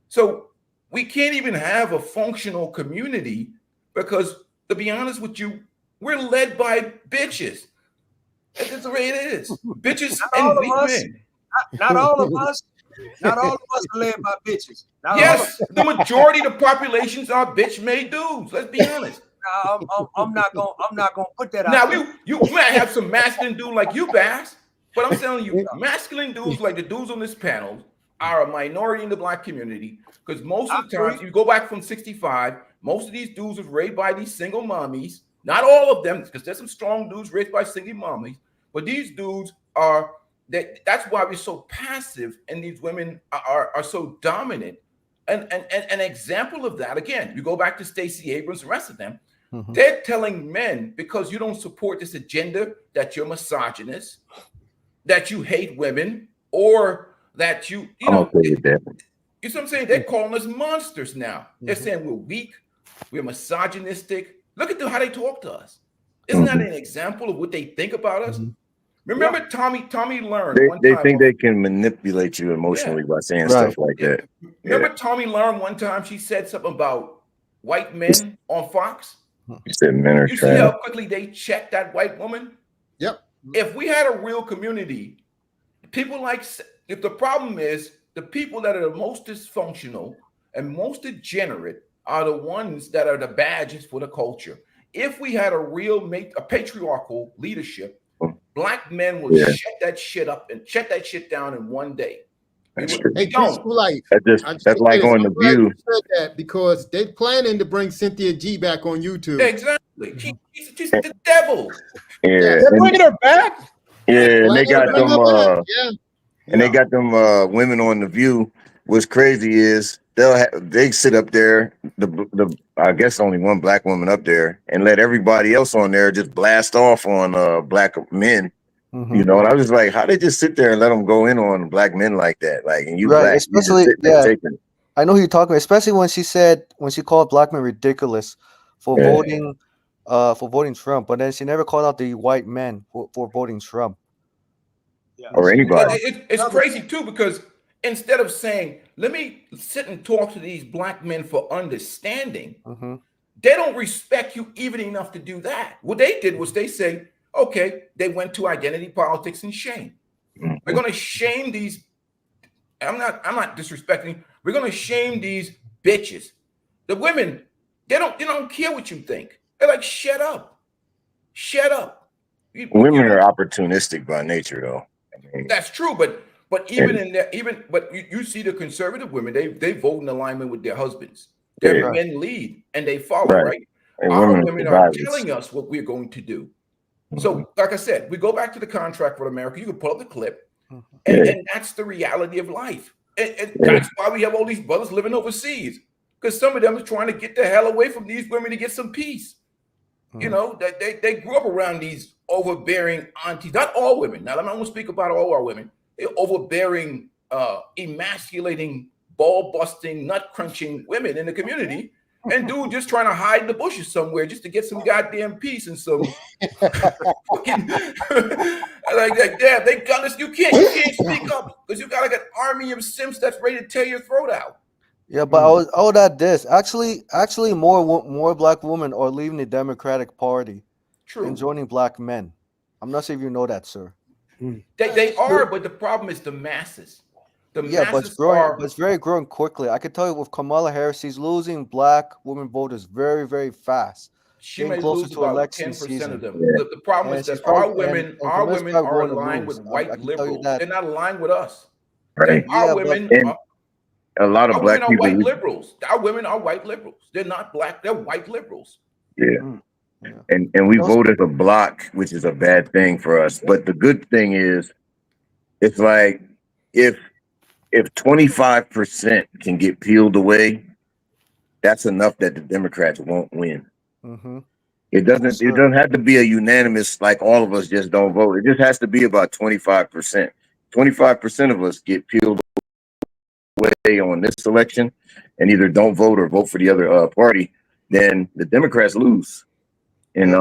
So we can't even have a functional community because, to be honest with you, we're led by bitches. That's the way it is. Bitches and weak men. Not all of us. Not all of us are led by bitches. Not Yes, the majority of the populations are bitch-made dudes. Let's be honest. I'm not gonna put that out. Now there. you might have some masculine dude like you, Bass, but I'm telling you, masculine dudes like the dudes on this panel are a minority in the black community because most of the time, you go back from 65, most of these dudes was raised by these single mommies. Not all of them, because there's some strong dudes raised by single mommies, but these dudes are that's why we're so passive and these women are so dominant. And an example of that, again, you go back to Stacey Abrams and the rest of them, they're telling men, because you don't support this agenda, that you're misogynist, that you hate women, or that you know, you see what I'm saying? They're calling us monsters now. They're saying we're weak, we're misogynistic. Look at how they talk to us. Isn't that an example of what they think about us? Remember Tommy learned one They time. think they can manipulate you emotionally by saying stuff like that. Remember Tommy learned one time she said something about white men on Fox? You said men are You see how trash. quickly they checked that white woman? Yep. If we had a real community, people like, if the problem is the people that are the most dysfunctional and most degenerate are the ones that are the badges for the culture. If we had a real a patriarchal leadership, black men will shut that shit up and shut that shit down in one day. That's true. Hey, Peaceful Life. That's like on The View. Said that because they're planning to bring Cynthia G back on YouTube. Exactly. She's the devil. Yeah, They're bringing her back. Yeah, and they got them. Yeah. And they got them women on The View. What's crazy is they sit up there. The I guess only one black woman up there, and let everybody else on there just blast off on black men. You know, and I was just like, how they just sit there and let them go in on black men like that? Like, and you Right, black, you just especially sitting there taking it. I know who you're talking about, especially when she called black men ridiculous for voting Trump, but then she never called out the white men for voting Trump. Or anybody. It's crazy too, because instead of saying, let me sit and talk to these black men for understanding, they don't respect you even enough to do that. What they did was they say, okay, they went to identity politics and shame. We're going to shame these. I'm not disrespecting. We're going to shame these bitches. The women, they don't care what you think. They're like, shut up. Shut up. Women are opportunistic by nature, though. I mean, that's true, but even in that, you see the conservative women, they vote in alignment with their husbands. Their men lead and they follow, right? And Our women are survivors. telling us what we're going to do. So, like I said, we go back to the contract for America. You can pull up the clip, and that's the reality of life. And that's why we have all these brothers living overseas, because some of them are trying to get the hell away from these women to get some peace. You know, that they grew up around these overbearing aunties. Not all women. Now, I'm not going to speak about all our women. They're overbearing, emasculating, ball-busting, nut-crunching women in the community. And dude just trying to hide in the bushes somewhere just to get some goddamn peace and some fucking like yeah, they got us. You can't speak up because you got like an army of simps that's ready to tear your throat out. Yeah, but I would add this. Actually, more black women are leaving the Democratic Party and joining black men. I'm not sure if you know that, sir. They are, but the problem is the masses. The But masses it's growing. are. But it's very growing quickly. I can tell you with Kamala Harris, she's losing black women voters very, very fast. She Getting may closer lose to about election 10% season. of them. The problem And is that she's probably- our women and Kamala's probably are going to aligned lose. with I white can tell you liberals. that. They're not aligned with us. Right. Our women and a lot of our black women are people. white liberals. Our women are white liberals. They're not black. They're white liberals. Yeah. And we vote as a block, which is a bad thing for us. But the good thing is, it's like if 25% can get peeled away, that's enough that the Democrats won't win. It doesn't have to be a unanimous, like all of us just don't vote. It just has to be about 25%. 25% of us get peeled away on this election and either don't vote or vote for the other party, then the Democrats lose. And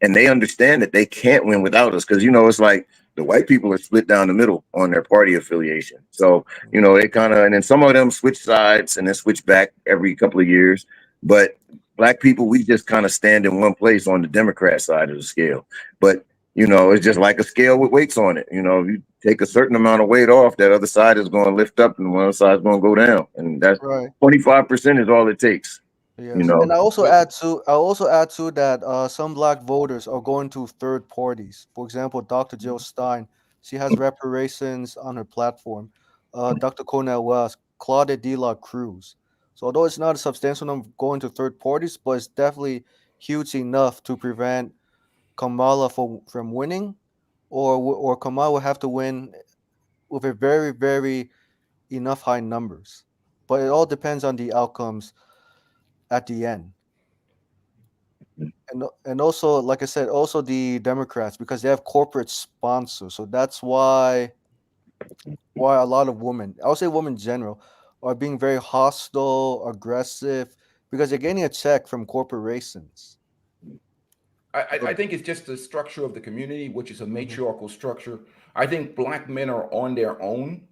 they understand that they can't win without us, because it's like The white people are split down the middle on their party affiliation. So, they kind of, and then some of them switch sides and then switch back every couple of years. But black people, we just kind of stand in one place on the Democrat side of the scale. But, it's just like a scale with weights on it. If you take a certain amount of weight off, that other side is going to lift up and one other side is going to go down. And that's 25% is all it takes. Yes, and I also add to that some black voters are going to third parties. For example, Dr. Jill Stein, she has reparations on her platform. Dr. Cornel West, Claudia De La Cruz. So although it's not a substantial number going to third parties, but it's definitely huge enough to prevent Kamala from winning, or Kamala will have to win with a very, very enough high numbers. But it all depends on the outcomes at the end. And also, like I said, also the Democrats, because they have corporate sponsors. So that's why a lot of women, I would say women in general, are being very hostile, aggressive, because they're getting a check from corporations. I think it's just the structure of the community, which is a matriarchal structure. I think black men are on their own.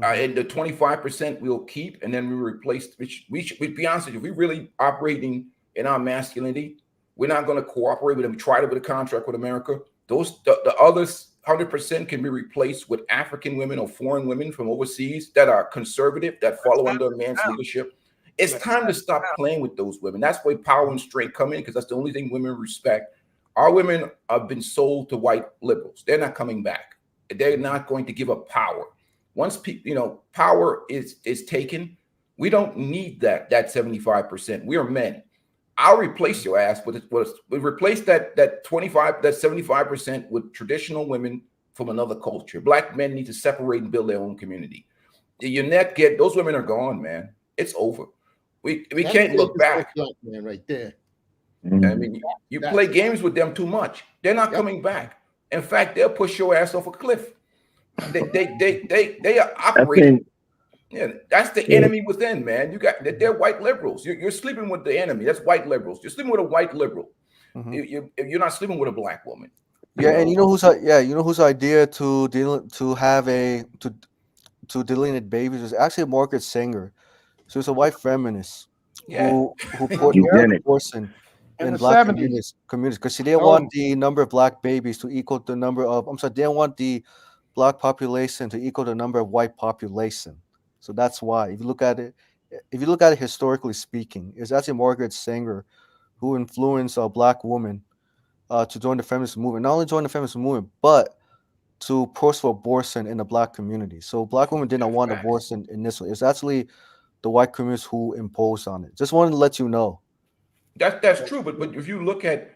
And the 25% we'll keep, and then we replace, which we should be honest with you, if we're really operating in our masculinity, we're not going to cooperate with them. We tried it with a contract with America. The others 100% can be replaced with African women or foreign women from overseas that are conservative, that follow under a man's leadership. It's time to stop playing with those women. That's where power and strength come in, because that's the only thing women respect. Our women have been sold to white liberals. They're not coming back. They're not going to give up power. Once power is taken, we don't need that 75%. We are men. I'll replace your ass with we replace that 75% with traditional women from another culture. Black men need to separate and build their own community. Those women are gone, man. It's over. We can't look back. Black man right there. I mean, you play games with them too much. They're not coming back. In fact, they'll push your ass off a cliff. They are operating. Yeah, that's the enemy within, man. They're white liberals. You're sleeping with the enemy. That's white liberals. You're sleeping with a white liberal. You're not sleeping with a black woman. And you know whose idea to delineate babies was actually Margaret Sanger. She was a white feminist who put abortion in black communities because she didn't want the number of black babies to equal the number of they didn't want the black population to equal the number of white population. So that's why, if you look at it historically speaking, it's actually Margaret Sanger who influenced a black woman to join the feminist movement. Not only join the feminist movement, but to push for abortion in the black community. So black women did not want abortion initially. It's actually the white communities who imposed on it. Just wanted to let you know. That's true, but if you look at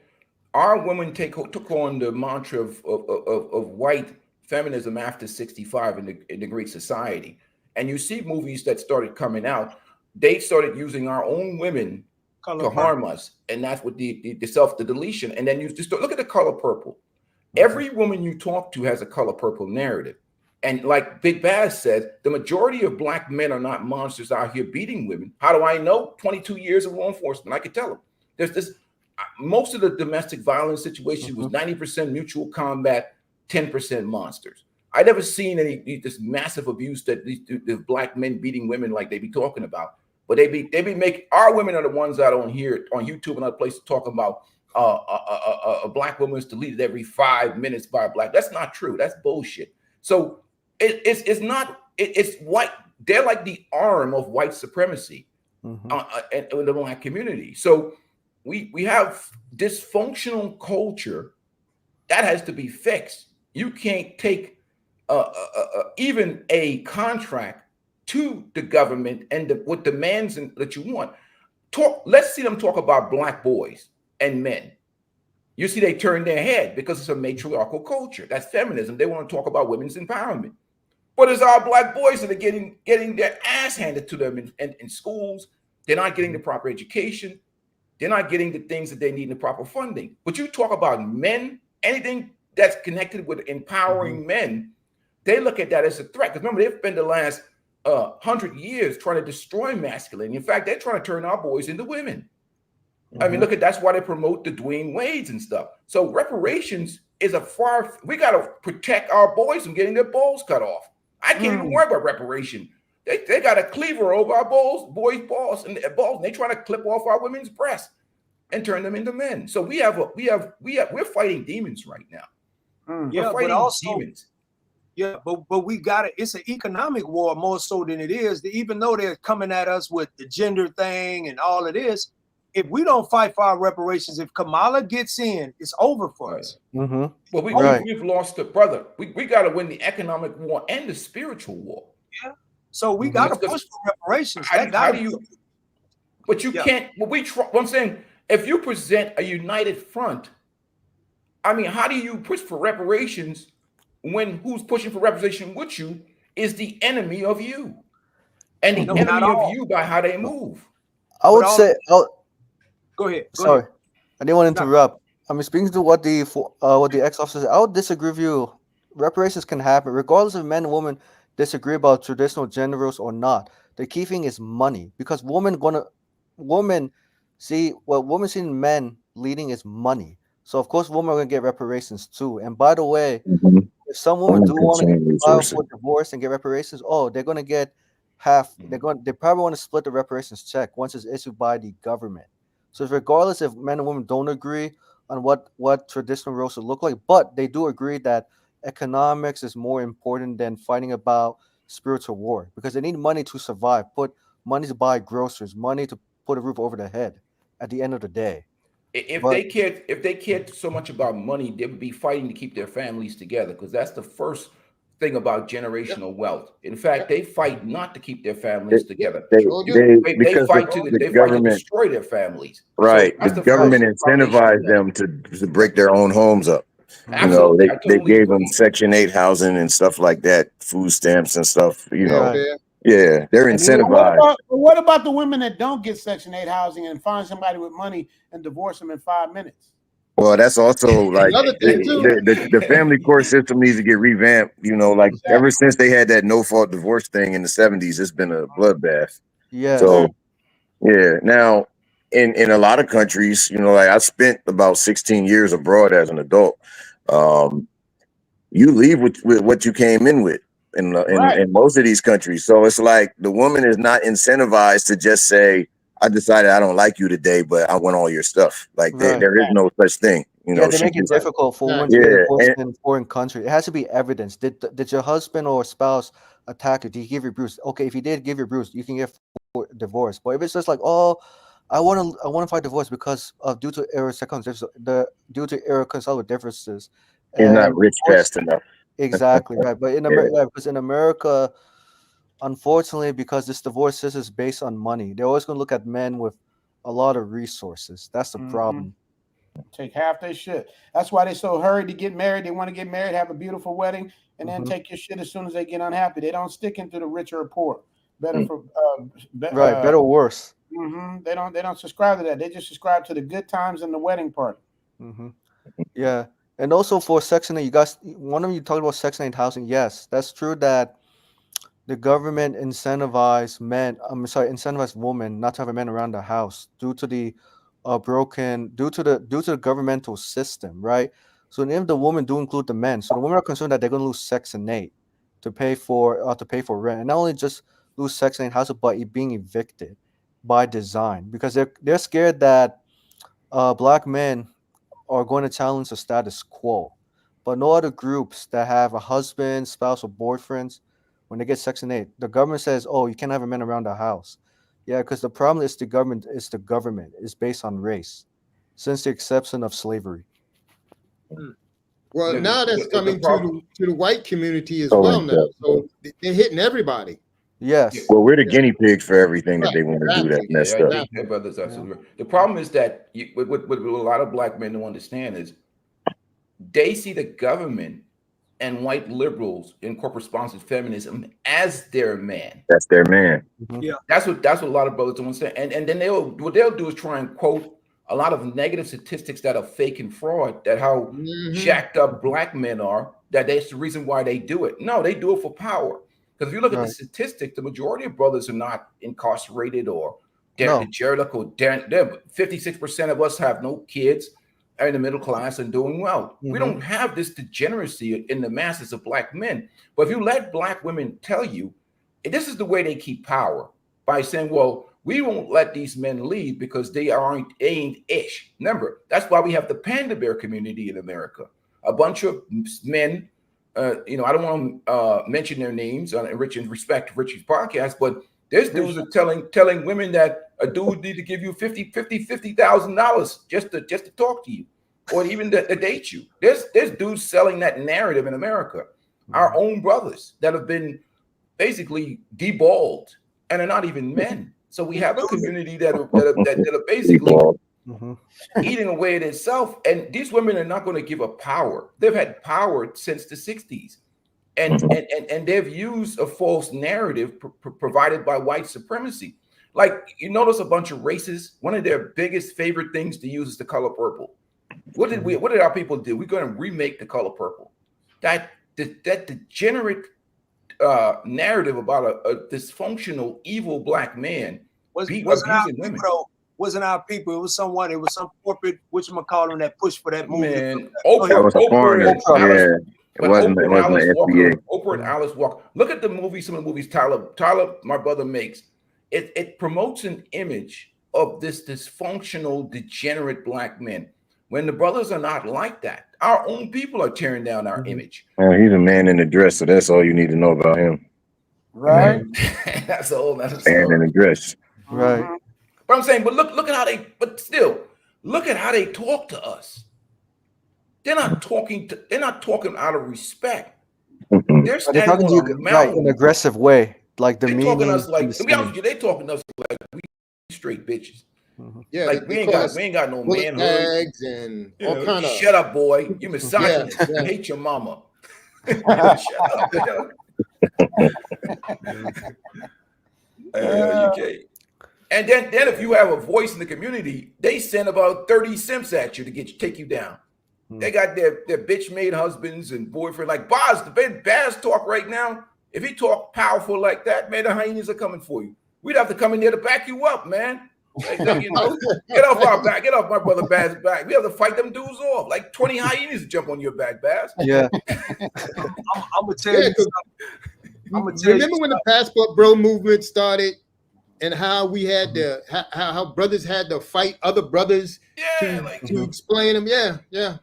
our women took on the mantra of white feminism after 65 in the Great Society, and you see movies that started coming out, they started using our own women to harm us, and that's what the deletion. And then you just look at the color purple. Every woman you talk to has a color purple narrative. And like Big Bass said, the majority of black men are not monsters out here beating women. How do I know? 22 years of law enforcement. I could tell them. There's this. Most of the domestic violence situation was 90% mutual combat, 10% monsters. I never seen this massive abuse that these black men beating women like they be talking about. But they be making, our women are the ones that on here on YouTube and other places talking about a black woman is deleted every 5 minutes by a black. That's not true. That's bullshit. So it's white. They're like the arm of white supremacy in the black community. So we have dysfunctional culture that has to be fixed. You can't take even a contract to the government and what demands that you want. Let's see them talk about black boys and men. You see, they turn their head because it's a matriarchal culture. That's feminism. They want to talk about women's empowerment. But it's our black boys that are getting their ass handed to them in schools. They're not getting the proper education. They're not getting the things that they need in the proper funding. But you talk about men, anything that's connected with empowering men, they look at that as a threat. Because remember, they've spent the last 100 years trying to destroy masculinity. In fact, they're trying to turn our boys into women. I mean, that's why they promote the Dwayne Wades and stuff. So reparations is a far. We got to protect our boys from getting their balls cut off. I can't even worry about reparation. They got a cleaver over our boys' balls, and they try to clip off our women's breasts and turn them into men. So we're fighting demons right now. Yeah, We're but fighting also, demons. yeah, but we got it. It's an economic war more so than it is. Even though they're coming at us with the gender thing and all of this, if we don't fight for our reparations, if Kamala gets in, it's over for us. Well, we've lost the brother. We got to win the economic war and the spiritual war. Yeah. So we got to push for reparations. How do you? But you can't. What I'm saying, if you present a united front, I mean, how do you push for reparations when who's pushing for representation with you is the enemy of you, and the enemy of you by how they move? I would say. Go ahead. Sorry, I didn't want to interrupt. I mean, speaking to what the ex-officer said, I would disagree with you. Reparations can happen regardless if men and women disagree about traditional gender roles or not. The key thing is money, because women see in men leading is money. So of course, women are gonna get reparations too. And by the way, if some women do want to file for divorce and get reparations, they're gonna get half. They probably want to split the reparations check once it's issued by the government. So regardless if men and women don't agree on what traditional roles should look like, but they do agree that economics is more important than fighting about spiritual war, because they need money to survive, put money to buy groceries, money to put a roof over their head at the end of the day. If they cared so much about money, they would be fighting to keep their families together, because that's the first thing about generational wealth. In fact, they fight not to keep their families together. They fight to destroy their families. Right. So the government incentivized them to break their own homes up. Absolutely. You know, they gave them Section 8 housing and stuff like that, food stamps and stuff, you know. Yeah, they're incentivized. What about the women that don't get Section 8 housing and find somebody with money and divorce them in 5 minutes? Well, that's also like the family court system needs to get revamped. You know, like ever since they had that no-fault divorce thing in the 70s, it's been a bloodbath. Yeah. So, yeah. Now, in a lot of countries, you know, like I spent about 16 years abroad as an adult. You leave with what you came in with in most of these countries. So it's like the woman is not incentivized to just say, I decided I don't like you today, but I want all your stuff. Like there is no such thing. You know, they make it difficult for women to get divorced in foreign country. It has to be evidence. Did your husband or spouse attack you? Did he give you bruise? Okay, if he did give you bruise, you can get divorced. But if it's just like, I want to fight divorce because of due to irreconcilable differences. You're not rich fast enough. Exactly right. But in America, because in America, unfortunately, because this divorce system is based on money, they're always going to look at men with a lot of resources. That's the problem. Take half their shit. That's why they're so hurried to get married. They want to get married, have a beautiful wedding, and then take your shit as soon as they get unhappy. They don't stick into the rich or poor. Better or worse. They don't subscribe to that. They just subscribe to the good times and the wedding party. Yeah. And also for Section 8, you guys, one of you talked about Section 8 housing. Yes, that's true that the government incentivized women not to have a man around the house due to the due to the governmental system, right? So if the women do include the men, so the women are concerned that they're going to lose Section 8 to pay for rent, and not only just lose Section 8 housing, but being evicted by design, because they're scared that black men are going to challenge the status quo. But no other groups that have a husband, spouse, or boyfriends, when they get Section 8, the government says, you can't have a man around the house. Yeah, because the problem is the government is based on race, since the exception of slavery. Well, now that's coming to the white community as well now. So they're hitting everybody. Yes. Well, we're the guinea pigs for everything that they want to do. That's messed up. The problem is that what a lot of black men don't understand is they see the government and white liberals and corporate sponsored feminism as their man. That's their man. Yeah, that's what a lot of brothers don't understand. And then what they'll do is try and quote a lot of negative statistics that are fake and fraud, that how jacked up black men are, that's the reason why they do it. No, they do it for power. Because if you look at the statistic, the majority of brothers are not incarcerated or derelict or 56% of us have no kids. are in the middle class and doing well. We don't have this degeneracy in the masses of black men. But if you let black women tell you, this is the way they keep power, by saying, well, we won't let these men leave because they ain't ish. Remember, that's why we have the panda bear community in America. A bunch of men, I don't want to mention their names on respect to Richie's podcast, but there's dudes are telling women that a dude need to give you $50,000 just to talk to you, or even to date you. There's dudes selling that narrative in America. Our own brothers that have been basically deballed and are not even men. So we have a community that are basically eating away at itself. And these women are not going to give up power. They've had power since the 60s. And they've used a false narrative provided by white supremacy. Like, you notice a bunch of races, one of their biggest favorite things to use is the color purple. What did our people do? We're going to remake the color purple. That degenerate narrative about a dysfunctional, evil black man wasn't our people. It was some corporate, whatchamacallit, that pushed for that movie. Man, Oprah and Alice Walker. Look at the movie, some of the movies Tyler, my brother, makes. It promotes an image of this dysfunctional, degenerate black men. When the brothers are not like that, our own people are tearing down our image. He's a man in a dress, so that's all you need to know about him. Right? That's all. That's man in a dress. Right. But I'm saying, look at how look at how they talk to us. They're not talking out of respect. They're talking to you right, in an aggressive way, like the meaning. Talking to us like, to be honest with you, they talking to us like we straight bitches. Yeah, like we ain't got no manhood and all kind of. Shut up, boy. You misogynist. I hate your mama. Shut up. You can't. And then if you have a voice in the community, they send about 30 simps at you to take you down. They got their bitch made husbands and boyfriend. Like Baz talk right now. If he talk powerful like that, man, the hyenas are coming for you. We'd have to come in there to back you up, man. Like, get off our back. Get off my brother Baz's back. We have to fight them dudes off. Like 20 hyenas to jump on your back, Baz. Yeah. I'm gonna tell you something. Remember when the Passport Bro movement started, and how we had to how brothers had to fight other brothers to explain them? Yeah.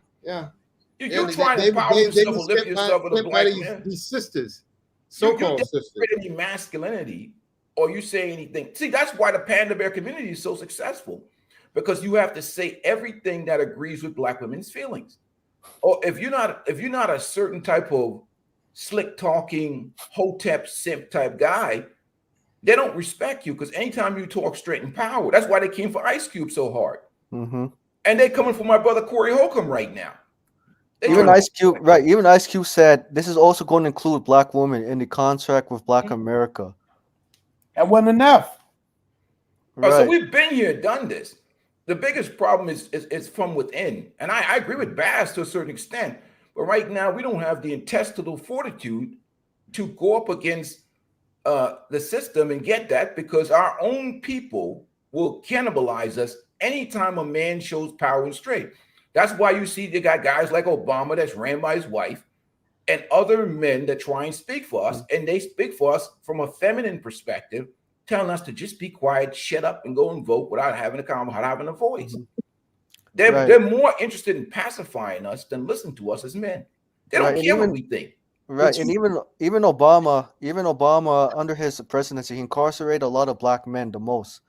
You're trying to power yourself and lift yourself with a black man. These sisters, so-called sisters. Any masculinity, or you say anything. See, that's why the Panda Bear community is so successful, because you have to say everything that agrees with black women's feelings. Or if you're not a certain type of slick talking hotep simp type guy, they don't respect you, because anytime you talk straight and power, that's why they came for Ice Cube so hard. And they're coming for my brother Corey Holcomb right now. Even Ice Cube said this is also going to include black women in the contract with Black America. That wasn't enough. Right. So we've been here, done this. The biggest problem is from within. And I agree with Bass to a certain extent. But right now, we don't have the intestinal fortitude to go up against the system and get that, because our own people will cannibalize us anytime a man shows power and strength. That's why you see they got guys like Obama that's ran by his wife, and other men that try and speak for us, and they speak for us from a feminine perspective, telling us to just be quiet, shut up, and go and vote without having a comment, without having a voice. They're more interested in pacifying us than listening to us as men. They don't care what we think. Right, and even Obama under his presidency, he incarcerated a lot of black men the most,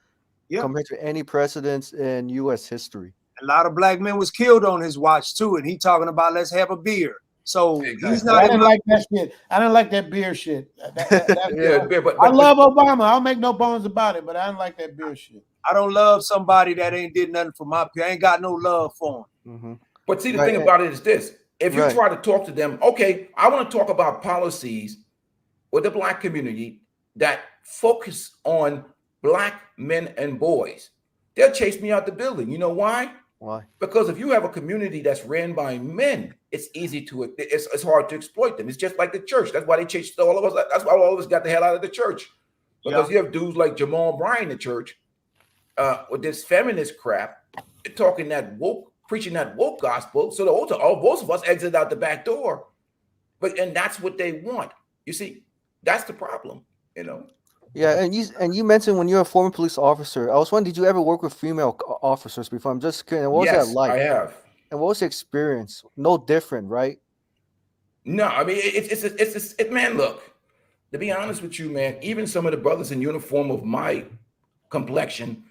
compared to any presidents in U.S. history. A lot of black men was killed on his watch too, and he talking about let's have a beer. So he's not. I didn't like that shit. I didn't like that beer shit. I love Obama. I'll make no bones about it, but I didn't like that beer shit. I don't love somebody that ain't did nothing for my people. I ain't got no love for him. But see, the thing about it is this: if you try to talk to them, okay, I want to talk about policies with the black community that focus on black men and boys, they'll chase me out the building. You know why? Why? Because if you have a community that's ran by men, it's hard to exploit them. It's just like the church. That's why they chased all of us. That's why all of us got the hell out of the church. Because you have dudes like Jamal Bryant in the church with this feminist crap, talking that woke preaching that woke gospel. So most of us exit out the back door. And that's what they want. You see, that's the problem, you know. Yeah, and you mentioned when you're a former police officer, I was wondering, did you ever work with female officers before? I'm just curious. What was that Yes, like? I have. And what was the experience? No different, right? No, I mean it's man. Look, to be honest with you, man, even some of the brothers in uniform of my complexion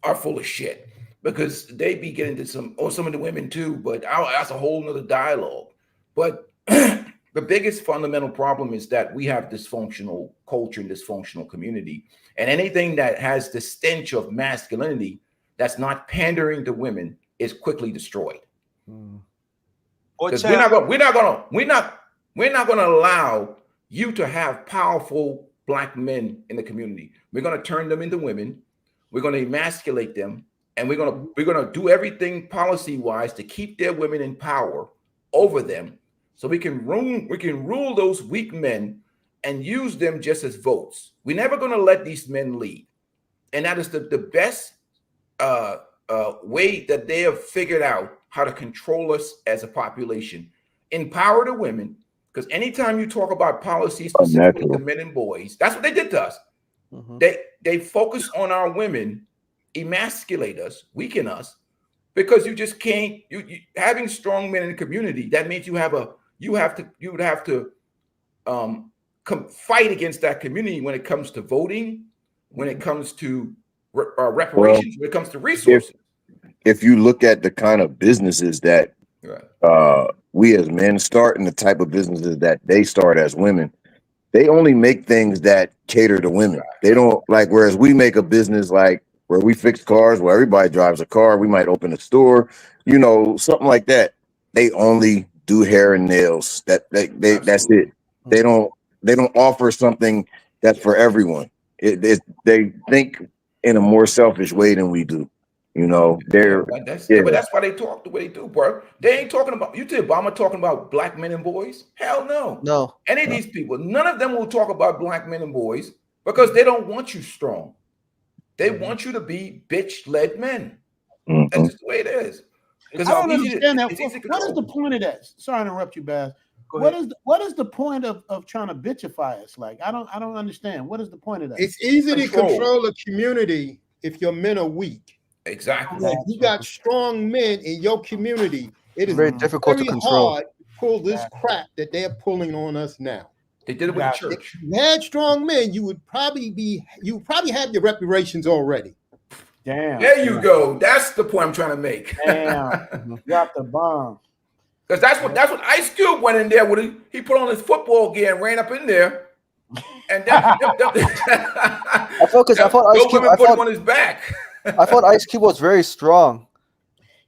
are full of shit because they be getting to some of the women too. But that's a whole nother dialogue. But the biggest fundamental problem is that we have dysfunctional culture and dysfunctional community, and anything that has the stench of masculinity that's not pandering to women is quickly destroyed. Because we're not gonna allow you to have powerful black men in the community. We're gonna turn them into women. We're gonna emasculate them, and we're gonna do everything policy wise to keep their women in power over them, so we can rule those weak men and use them just as votes. We're never gonna let these men lead, and that is the best way that they have figured out how to control us as a population. Empower the women, because anytime you talk about policy specifically to men and boys, that's what they did to us. They focus on our women, emasculate us, weaken us, because you just can't. You having strong men in the community, that means you would have to fight against that community when it comes to voting, when it comes to reparations, when it comes to resources. If you look at the kind of businesses that we as men start and the type of businesses that they start as women, they only make things that cater to women. They don't whereas we make a business like where we fix cars, where everybody drives a car, we might open a store, something like that. They only do hair and nails. That's it. They don't offer something that's for everyone. They think in a more selfish way than we do. But that's why they talk the way they do, bro. They ain't talking about you. Think Obama talking about black men and boys? Hell no. No. Any of these people, none of them will talk about black men and boys because they don't want you strong. They want you to be bitch-led men. That's just the way it is. I don't understand that. What is the point of that? Sorry to interrupt you, Baz. What is the point of trying to bitchify us? I don't understand. What is the point of that? It's easy to control a community if your men are weak. Exactly. If you got strong men in your community, it is very difficult to control. hard to pull this crap that they're pulling on us now. They did it with the church. If you had strong men, you would probably have your reparations already. Damn. There you go. That's the point I'm trying to make. Damn. Drop the bomb. Because that's what Ice Cube went in there with. He put on his football gear and ran up in there. And I thought Ice Cube put him on his back. I thought Ice Cube was very strong.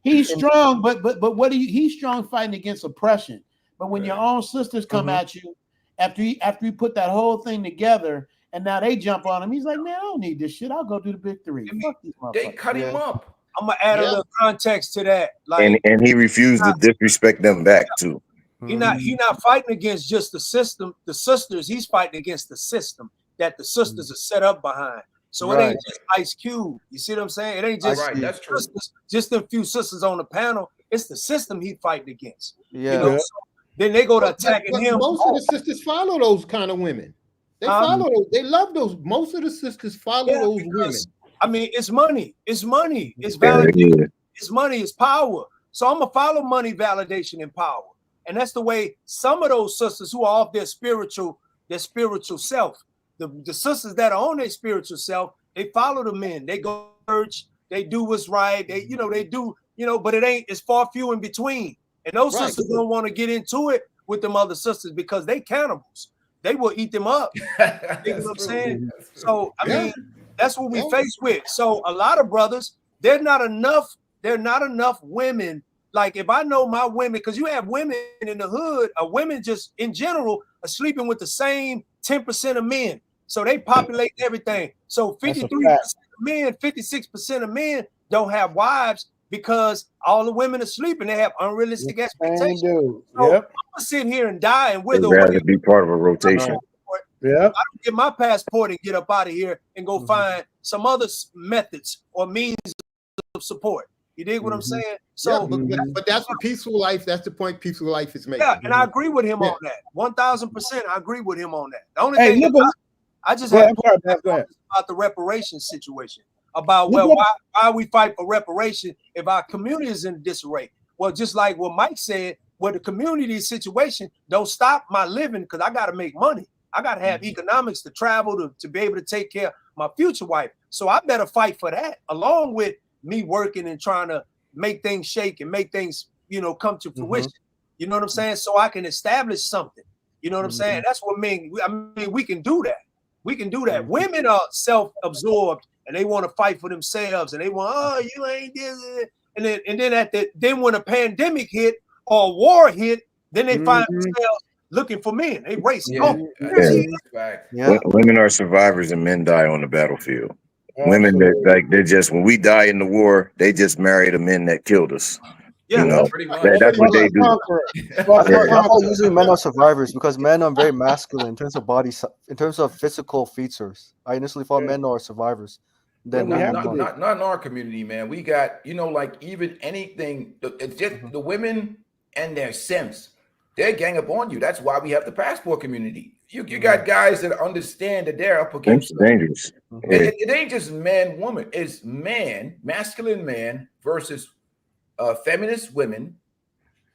He's strong, but he's strong fighting against oppression. But when your own sisters come at you after you put that whole thing together, and now they jump on him, he's like, man, I don't need this shit. I'll go do the big three. Fuck these motherfuckers. They cut him up. I'm gonna add a little context to that. And he refused to disrespect them back too. He not fighting against just the system, the sisters. He's fighting against the system that the sisters are set up behind. So it ain't just Ice Cube. You see what I'm saying? It ain't just that's true. Just a few sisters on the panel. It's the system he fighting against. Yeah. So then they go to attacking him. Most of the sisters follow those kind of women. They follow those. They love those. Most of the sisters follow those women. I mean, it's money. It's money. It's validation. It's money. It's power. So I'm gonna follow money, validation, and power. And that's the way some of those sisters who are off their spiritual self. The sisters that are on their spiritual self, they follow the men. They go to church. They do what's right. They do. But it's far few in between. And those sisters don't want to get into it with them other sisters because they cannibals. They will eat them up. You know what I'm saying? So I mean, that's what we face with. So a lot of brothers, they're not enough women. Like if I know my women, because you have women in the hood, women just in general are sleeping with the same 10% of men. So they populate everything. So 53% of men, 56% of men don't have wives because all the women are sleeping. They have unrealistic expectations. So I'm gonna sit here and die and wither away. Rather be part of a rotation. Yeah, I don't get my passport and get up out of here and go find some other methods or means of support. You dig what I'm saying? Yeah, So but that's the peaceful life. That's the point peaceful life is making. yeah, and I agree with him on that. 1000%. I agree with him on that. The only Hey, thing look, I just go had ahead, I'm sorry, Beth, go ahead. about the reparations situation. About Look well, what- why we fight for reparation if our community is in disarray? Well, just like what Mike said, where the community situation don't stop my living because I got to make money. I got to have economics to travel to be able to take care of my future wife. So I better fight for that, along with me working and trying to make things shake and make things, come to fruition. You know what I'm saying? So I can establish something. You know what I'm saying? That's what I mean, we can do that. We can do that. Women are self-absorbed and they want to fight for themselves and they want, oh, you ain't this. And then when a pandemic hit or war hit, then they find themselves looking for men. They racing. Women are survivors and men die on the battlefield. Women that they're just, when we die in the war, they just marry the men that killed us. Yeah, that's what they do. That's why usually men are survivors, because men are very masculine in terms of in terms of physical features. I initially thought men are survivors. Then not in our community, man. We got, like even anything, it's just the women and their simps. They gang up on you. That's why we have the passport community. You got guys that understand that they're up against dangerous. It ain't just man, woman. It's man, masculine man versus feminist women,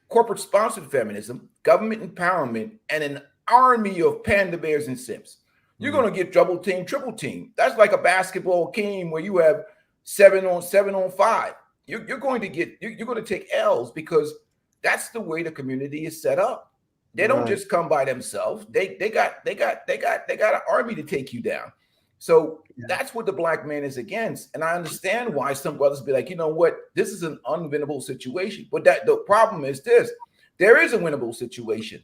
corporate sponsored feminism, government empowerment, and an army of panda bears and simps. You're going to get double team, triple team. That's like a basketball team where you have 7 on 5. You're going to take L's because that's the way the community is set up. They don't just come by themselves. They got an army to take you down. So that's what the black man is against. And I understand why some brothers be like, you know what, this is an unwinnable situation. But the problem is this: there is a winnable situation,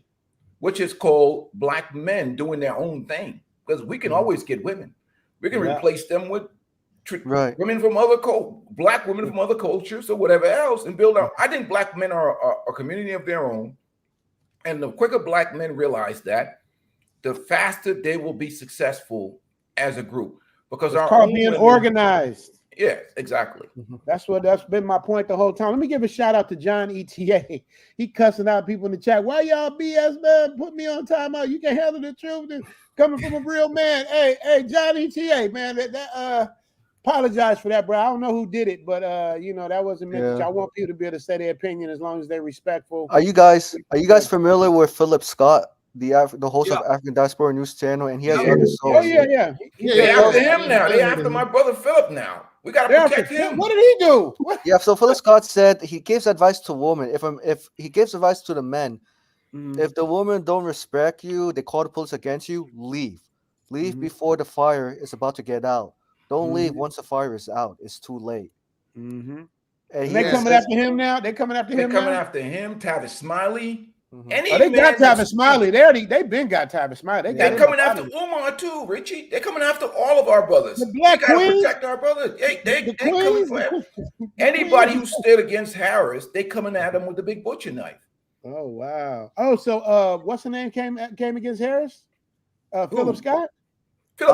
which is called black men doing their own thing. Because we can always get women. We can replace them with women from black women from other cultures or whatever else and build out. I think black men are a community of their own. And the quicker black men realize that, the faster they will be successful as a group. Because it's called being organized. Yeah, exactly. That's been my point the whole time. Let me give a shout out to John ETA. He cussing out people in the chat. Why y'all BS, man? Put me on timeout. You can handle the truth. Coming from a real man. Hey, John ETA, man. Apologize for that, bro. I don't know who did it, but that wasn't meant to. I want people to be able to say their opinion as long as they're respectful. Are you guys familiar with Philip Scott, the host of African Diaspora News Channel? And he has other shows. Oh yeah. They after him now. They after my brother Philip now. We gotta protect him. What did he do? Yeah, so Philip Scott said he gives advice to women. If he gives advice to the men, if the women don't respect you, they call the police against you, leave before the fire is about to get out. Don't leave once the fire is out. It's too late. And they coming after him now. They coming after him. After him. Tavis Smiley. They got Tavis Smiley. They've been got Tavis Smiley. They're coming after Umar too, Richie. They're coming after all of our brothers. The Black Queens. Protect our brothers. They coming for anybody who stood against Harris. They coming at him with the big butcher knife. Oh wow. Oh, so what's the name came against Harris? Philip Scott. So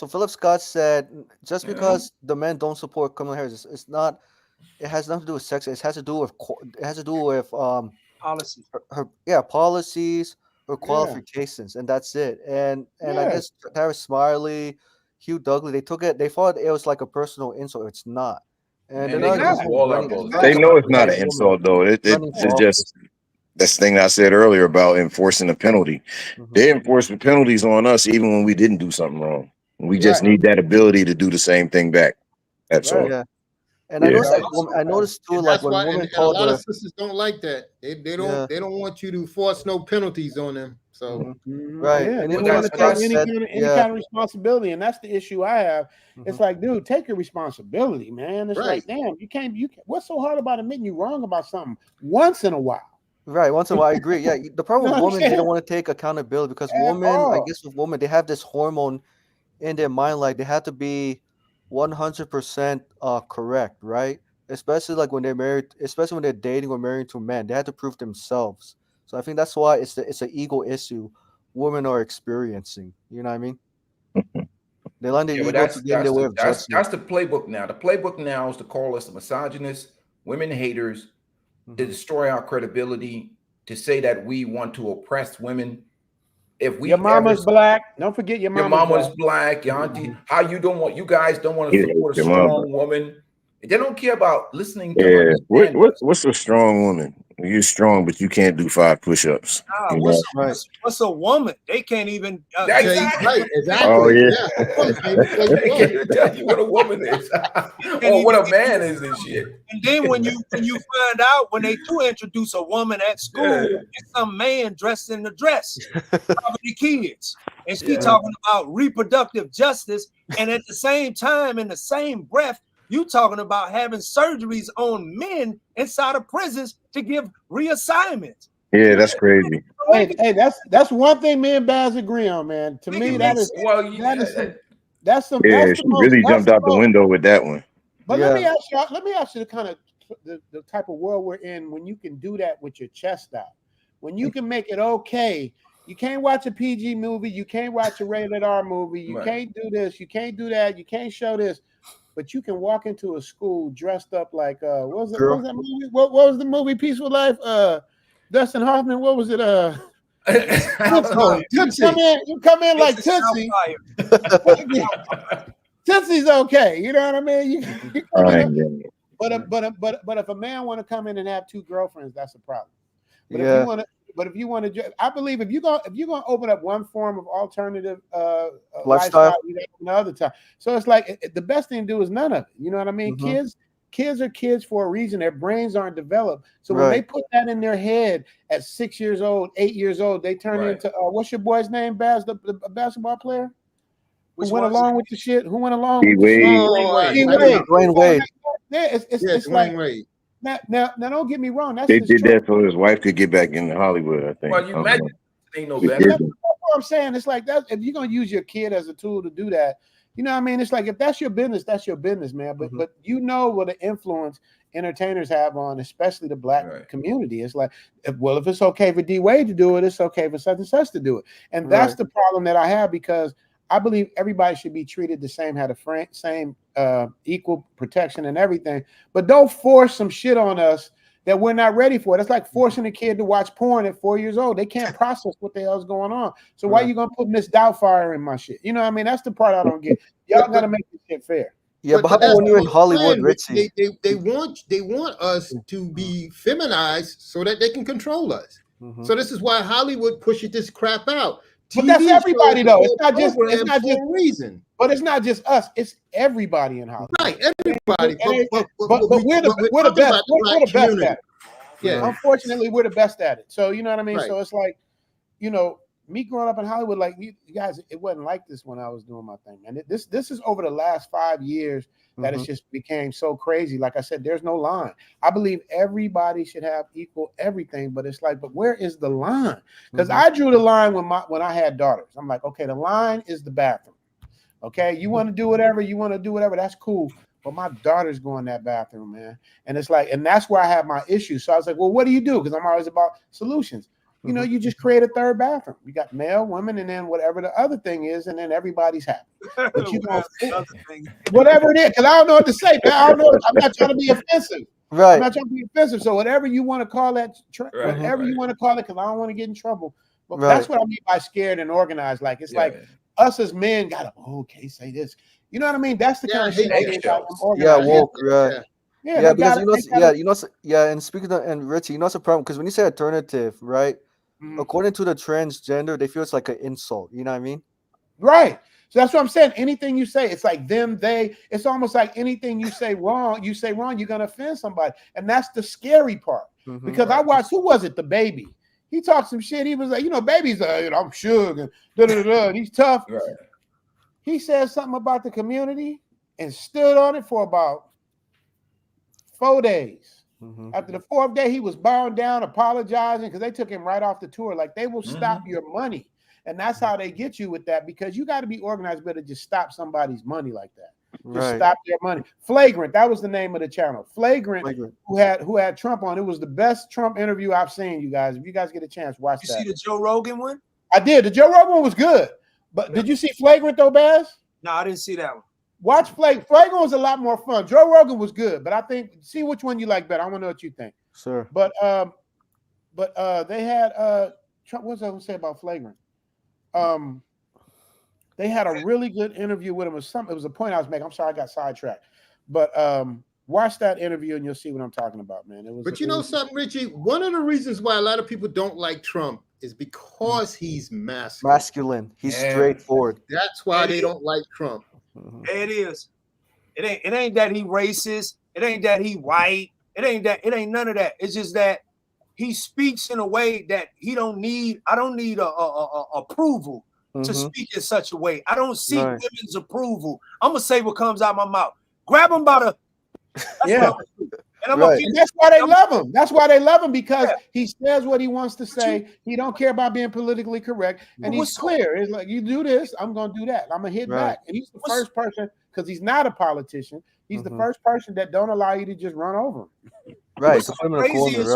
Philip Scott said just because the men don't support Kamala Harris, it's not. It has nothing to do with sex. It has to do with policies. Her policies, her qualifications, and that's it. And I guess Tavis Smiley, Hugh Douglas, they thought it was like a personal insult. It's not. And they know it's not an insult though. It's just this thing I said earlier about enforcing a penalty. They enforce the penalties on us even when we didn't do something wrong. We just need that ability to do the same thing back. That's all. Yeah. And I noticed too, like when women a lot of sisters don't like that. They don't want you to force no penalties on them. So right, and they don't want to take any kind of responsibility, and that's the issue I have. It's like, dude, take your responsibility, man. It's like, damn, you can't. What's so hard about admitting you're wrong about something once in a while? Right, once in a while, I agree. Yeah, the problem with women, they don't want to take accountability because I guess with women, they have this hormone in their mind, like they have to be 100% correct, right? Especially like when they're married, especially when they're dating or married to men, they have to prove themselves. So I think that's why it's an ego issue women are experiencing. You know what I mean? They line their Yeah, but ego to get in their way of judgment. that's the playbook now. The playbook now is to call us misogynists, women haters, to destroy our credibility, to say that we want to oppress women. If we Your mama's black. Don't forget your your mama's mama's black, your auntie, how you guys don't want to Yeah, support a your mama. strong woman. They don't care about listening to Yeah. understand. What's a strong woman? You're strong, but you can't do 5 push-ups. Nah, You know? what's a woman? They can't even Exactly. Right, exactly. Oh yeah. They can't even tell you what a woman is or what a man is and shit. And then when you find out when they do introduce a woman at school, it's some man dressed in the dress, probably kids, and she talking about reproductive justice, and at the same time, in the same breath, you talking about having surgeries on men inside of prisons to give reassignments. Yeah, that's crazy. Hey, that's one thing me and Baz agree on, man. To me, that's some Yeah, that's she the most, really that's jumped the out the most, window with that one. But let me ask you the kind of the type of world we're in when you can do that with your chest out. When you can make it okay. You can't watch a PG movie, you can't watch a rated R movie, you can't do this, you can't do that, you can't show this. But you can walk into a school dressed up like what was that movie? What was the movie Peaceful Life? Dustin Hoffman, what was it? You come in like Tootsie. Tootsie's okay. You know what I mean? You come in, but if a man want to come in and have 2 girlfriends, that's a problem. But if you want to, I believe if you're gonna open up one form of alternative lifestyle, you got another time. So it's like the best thing to do is none of it. You know what I mean? Kids are kids for a reason. Their brains aren't developed. So when they put that in their head at 6 years old, 8 years old, they turn into what's your boy's name, Baz, the basketball player who went along with the shit. Who went along with the shit? Dwayne Wade. It's like Wade. Now, don't get me wrong. They did that so his wife could get back into Hollywood, I think. Well, you imagine ain't no better. That's what I'm saying. It's like that. If you're gonna use your kid as a tool to do that, you know what I mean? It's like if that's your business, man. But you know what the influence entertainers have on, especially the black community. It's like, if it's okay for D Wade to do it, it's okay for such and such to do it. And that's the problem that I have, because I believe everybody should be treated the same, have the same equal protection and everything. But don't force some shit on us that we're not ready for. That's like forcing a kid to watch porn at 4 years old. They can't process what the hell's going on. So why you gonna put Miss Doubtfire in my shit? You know what I mean? That's the part I don't get. Y'all gotta make this shit fair. Yeah, but how about when you're in Hollywood, Richie? They want us to be feminized so that they can control us. So this is why Hollywood pushes this crap out. But that's everybody though. It's not just a reason. But it's not just us. It's everybody in Hollywood. Right, everybody. But we're the best. We're the best at it. Yeah. Unfortunately, we're the best at it. So you know what I mean. Right. So it's like, me growing up in Hollywood, like you guys, it wasn't like this when I was doing my thing. And this is over the last 5 years that it's just became so crazy. Like I said, there's no line. I believe everybody should have equal everything, but it's like, but where is the line? Because I drew the line when I had daughters. I'm like, okay, the line is the bathroom. Okay, you want to do whatever, that's cool. But my daughter's going in that bathroom, man. And it's like, and that's where I have my issues. So I was like, well, what do you do? Because I'm always about solutions. You just create a third bathroom. You got male, women, and then whatever the other thing is, and then everybody's happy. But you don't whatever it is, because I don't know what to say, man. I don't know. I'm not trying to be offensive. Right. I'm not trying to be offensive. So whatever you want to call that, whatever you want to call it, because I don't want to get in trouble. But that's what I mean by scared and organized. Like it's like us as men gotta say this. You know what I mean? That's the kind of shit. Woke, right. Yeah, because and speaking of, and Richie, it's a problem because when you say alternative, right? According to the transgender, they feel it's like an insult. You know what I mean? Right. So that's what I'm saying. Anything you say, it's like them, they. It's almost like anything you say wrong, you're gonna offend somebody, and that's the scary part. Because I watched, who was it? The Baby. He talked some shit. He was like, baby's, I'm Suge and and he's tough. Right. He said something about the community and stood on it for about 4 days. After the 4th day, he was bowing down, apologizing because they took him right off the tour. Like they will stop your money. And that's how they get you with that, because you got to be organized, better just stop somebody's money like that. Just stop their money. Flagrant, that was the name of the channel. Flagrant. Who had Trump on. It was the best Trump interview I've seen, you guys. If you guys get a chance, watch that. You see the Joe Rogan one? I did. The Joe Rogan one was good. But did you see Flagrant though, Baz? No, I didn't see that one. Watch Flagrant was a lot more fun. Joe Rogan was good, but I think see which one you like better. I want to know what you think. Sure. But they had Trump. What was I going to say about Flagrant? They had a really good interview with him. It was a point I was making. I'm sorry I got sidetracked. But watch that interview and you'll see what I'm talking about, man. But you know something, Richie? One of the reasons why a lot of people don't like Trump is because he's masculine. Masculine. He's straightforward. That's why they don't like Trump. It is. It ain't that he racist. It ain't that he white. It ain't none of that. It's just that he speaks in a way that I don't need approval to speak in such a way. I don't seek women's approval. I'm gonna say what comes out of my mouth. Grab him by the And that's why they love him. That's why they love him, because he says what he wants to say. He don't care about being politically correct, and he's clear. It's like, you do this, I'm gonna do that. I'm gonna hit back. And he's the first person, because he's not a politician. He's the first person that don't allow you to just run over him. Right. What's so crazy is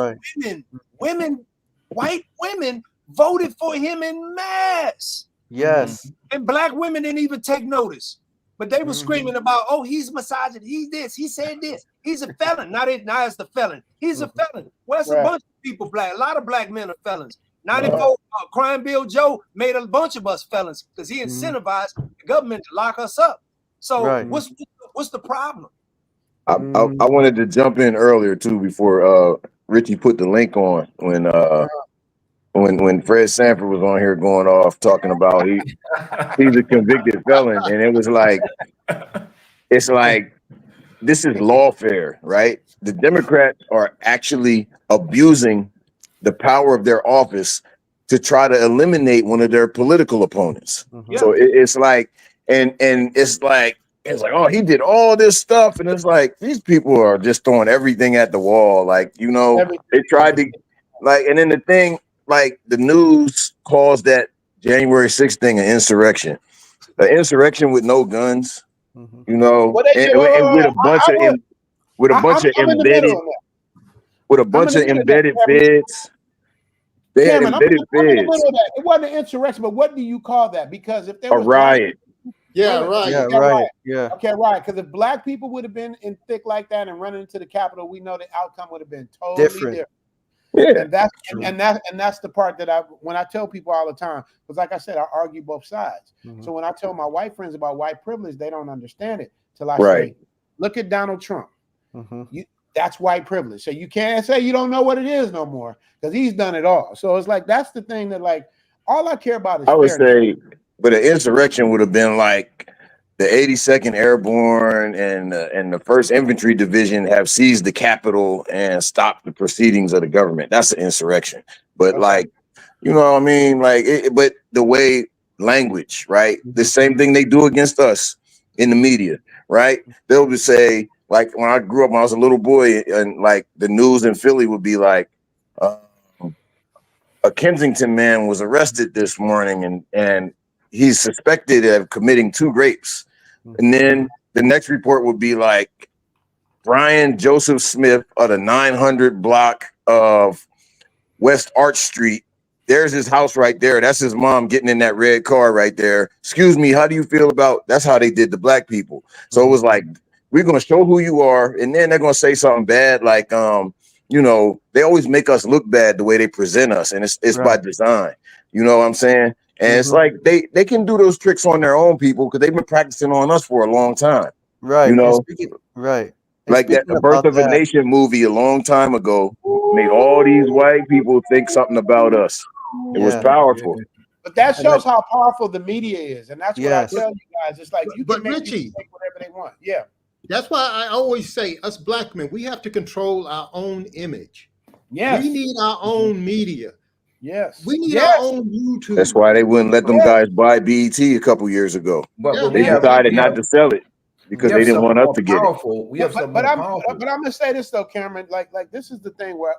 white women voted for him in mass. Yes. And black women didn't even take notice. But they were screaming about, oh, he's misogynist, he's this, he said this, he's a felon. Now it's the felon. He's a felon. Well, it's a bunch of people black. A lot of black men are felons. 94 Crime Bill Joe made a bunch of us felons because he incentivized the government to lock us up. So what's the problem? I wanted to jump in earlier too before Richie put the link on when Fred Sanford was on here going off talking about he's a convicted felon, and it was like, it's like, this is lawfare, right? The Democrats are actually abusing the power of their office to try to eliminate one of their political opponents. So it's like, and it's like, oh, he did all this stuff, and it's like, these people are just throwing everything at the wall. Like, you know, they tried to, like, and then the thing, like, the news calls that January 6th thing an insurrection. An insurrection with no guns, you know, and with a bunch of embedded feds. They had embedded feds. It wasn't an insurrection, but what do you call that? Because if there was a riot. Okay, right. Because if black people would have been in thick like that and running into the Capitol, we know the outcome would have been totally different. And that's the part that when I tell people all the time, because like I said, I argue both sides. So when I tell my white friends about white privilege, they don't understand it till I say, look at Donald Trump. That's white privilege. So you can't say you don't know what it is no more, because he's done it all. So it's like, that's the thing that, like, all I care about is I would say, but an insurrection would have been like the 82nd Airborne and the 1st Infantry Division have seized the Capitol and stopped the proceedings of the government. That's an insurrection. But like, you know what I mean? Like, but the way language, right? The same thing they do against us in the media, right? They'll just say, like, when I grew up, when I was a little boy, and like the news in Philly would be like, a Kensington man was arrested this morning and he's suspected of committing 2 rapes. And then the next report would be like, Brian Joseph Smith of the 900 block of West Arch Street. There's his house right there. That's his mom getting in that red car right there. Excuse me, how do you feel about, that's how they did the black people. So it was like, we're going to show who you are. And then they're going to say something bad. Like, you know, they always make us look bad the way they present us. And it's by design. You know what I'm saying? And it's like they can do those tricks on their own people because they've been practicing on us for a long time. Right. You know, like that the Birth of a Nation movie a long time ago made all these white people think something about us. It was powerful. But that shows how powerful the media is. And that's what I tell you guys. It's like, you can make Richie, people think whatever they want. Yeah. That's why I always say, us black men, we have to control our own image. Yes. We need our own media. Yes. We need our own YouTube. That's why they wouldn't let them guys buy BET a couple years ago. But they decided not to sell it because they didn't want us to get it. But I'm gonna say this though, Cameron. Like this is the thing where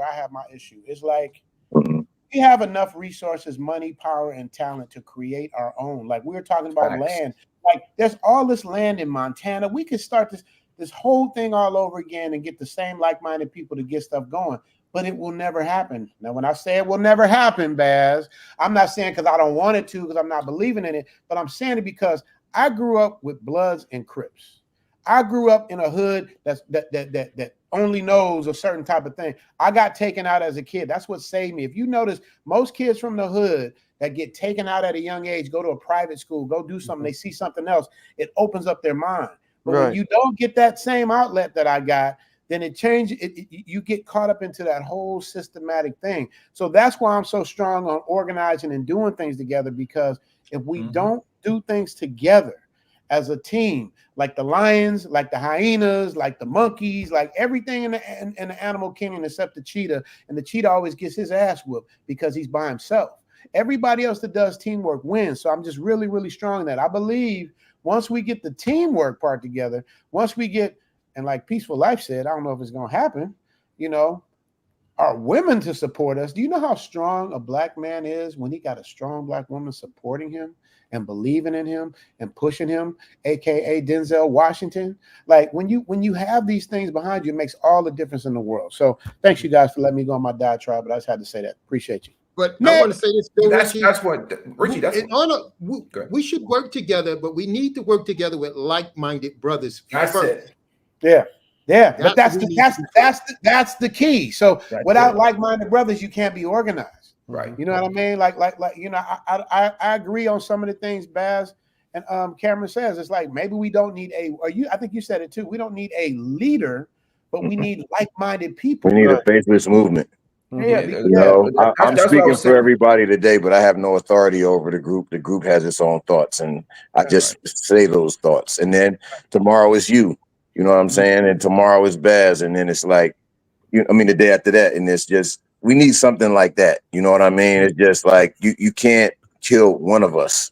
I have my issue. It's like, we have enough resources, money, power, and talent to create our own. Like, we were talking about land. Like, there's all this land in Montana. We could start this whole thing all over again and get the same like-minded people to get stuff going. But it will never happen. Now, when I say it will never happen, Baz, I'm not saying because I don't want it to, because I'm not believing in it, but I'm saying it because I grew up with Bloods and Crips. I grew up in a hood that only knows a certain type of thing. I got taken out as a kid. That's what saved me. If you notice, most kids from the hood that get taken out at a young age, go to a private school, go do something, they see something else, it opens up their mind. But when you don't get that same outlet that I got, then it changes. You get caught up into that whole systematic thing. So that's why I'm so strong on organizing and doing things together, because if we don't do things together as a team, like the lions, like the hyenas, like the monkeys, like everything in the animal kingdom except the cheetah, and the cheetah always gets his ass whooped because he's by himself. Everybody else that does teamwork wins. So I'm just really, really strong in that. I believe once we get the teamwork part together, once we get, and like Peaceful Life said, I don't know if it's going to happen, you know, our women to support us. Do you know how strong a black man is when he got a strong black woman supporting him and believing in him and pushing him, aka Denzel Washington? Like when you have these things behind you, it makes all the difference in the world. So thanks you guys for letting me go on my diatribe, but I just had to say that. Appreciate you. But I want to say this, Bill, Richie. That's what Richie. That's we should work together, but we need to work together with like-minded brothers. That's first. Yeah. Yeah, but that's the key. So without like-minded brothers, you can't be organized. Right. You know what I mean? Like you know, I agree on some of the things Baz and Cameron says. It's like maybe we don't need I think you said it too. We don't need a leader, but we need like-minded people. We need a faithless movement. Yeah, You know, I'm speaking for everybody today, but I have no authority over the group. The group has its own thoughts, and I just say those thoughts. And then tomorrow is you. You know what I'm saying? And tomorrow is Baz, and then it's like, the day after that, and it's just we need something like that. You know what I mean? It's just like you can't kill one of us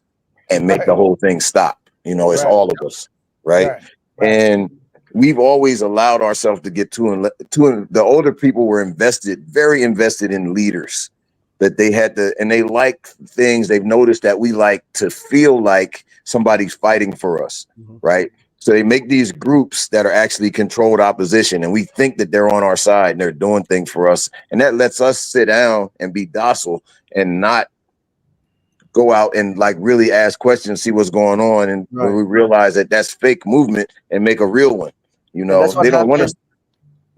and make the whole thing stop. You know, it's all of us, right? And we've always allowed ourselves to get the older people were very invested in leaders, that they had to, and they like things. They've noticed that we like to feel like somebody's fighting for us, right? So they make these groups that are actually controlled opposition, and we think that they're on our side and they're doing things for us. And that lets us sit down and be docile and not go out and like really ask questions, see what's going on. And when we realize that that's fake movement and make a real one, you know, they don't want to.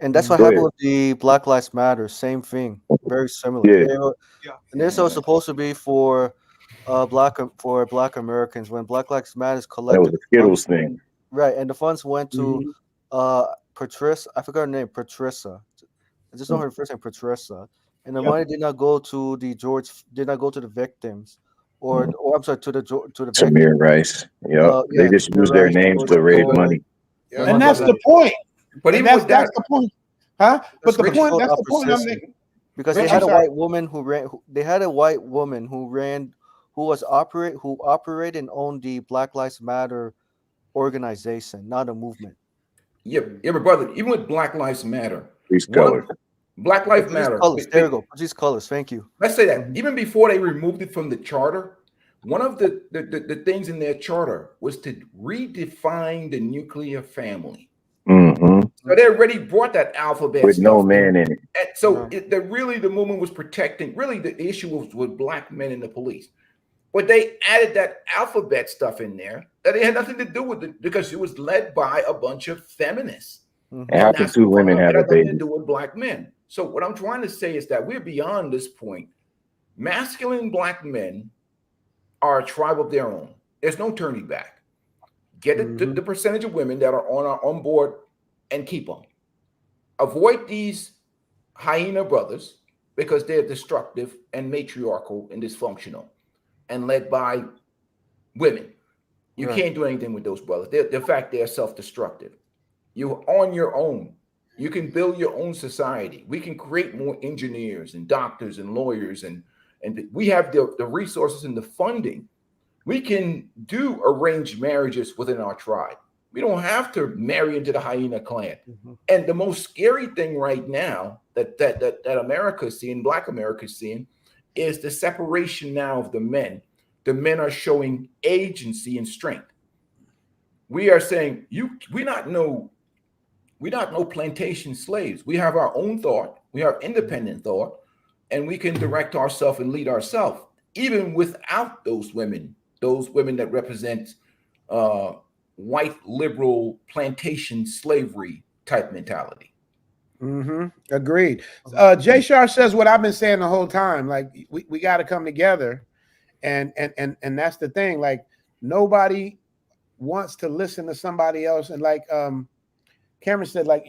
And that's what happened with the Black Lives Matter. Same thing, very similar. Yeah. And this was supposed to be for Black Americans. When Black Lives Matter collected, that was a Skittles thing, right? And the funds went to Patricia. I forgot her name, Patricia. I just know her first name, Patricia. And the money did not go to the victims, or I'm sorry, to the Tamir victims. Rice. They just use their names to raise money. And that's the point. But even with that's the point, huh? But the point, that's the point I'm making. Because they had a white woman who ran. They had a white woman who operated and owned the Black Lives Matter organization, not a movement. Yeah, but brother, even with Black Lives Matter, Black Lives Matter. Colors. There you go. These colors. Thank you. Let's say that even before they removed it from the charter, one of the things in their charter was to redefine the nuclear family. So they already brought that alphabet with no man in it. And so the movement was protecting. Really, the issue was with black men in the police, but they added that alphabet stuff in there that it had nothing to do with it because it was led by a bunch of feminists. And how can two women have a baby? To do with black men. So what I'm trying to say is that we're beyond this point. Masculine black men are a tribe of their own. There's no turning back. Get the percentage of women that are on board and keep them. Avoid these hyena brothers because they're destructive and matriarchal and dysfunctional and led by women. You can't do anything with those brothers. In fact, they're self-destructive. You're on your own. You can build your own society. We can create more engineers and doctors and lawyers, and we have the resources and the funding. We can do arranged marriages within our tribe. We don't have to marry into the hyena clan. And the most scary thing right now that America is seeing, Black America is seeing, is the separation now of the men. The men are showing agency and strength. We are saying, we're not no plantation slaves. We have our own thought. We have independent thought, and we can direct ourselves and lead ourselves, even without those women that represent white liberal plantation slavery type mentality. Agreed. Jay Shar says what I've been saying the whole time. Like we got to come together, and that's the thing. Like nobody wants to listen to somebody else, and like Cameron said, like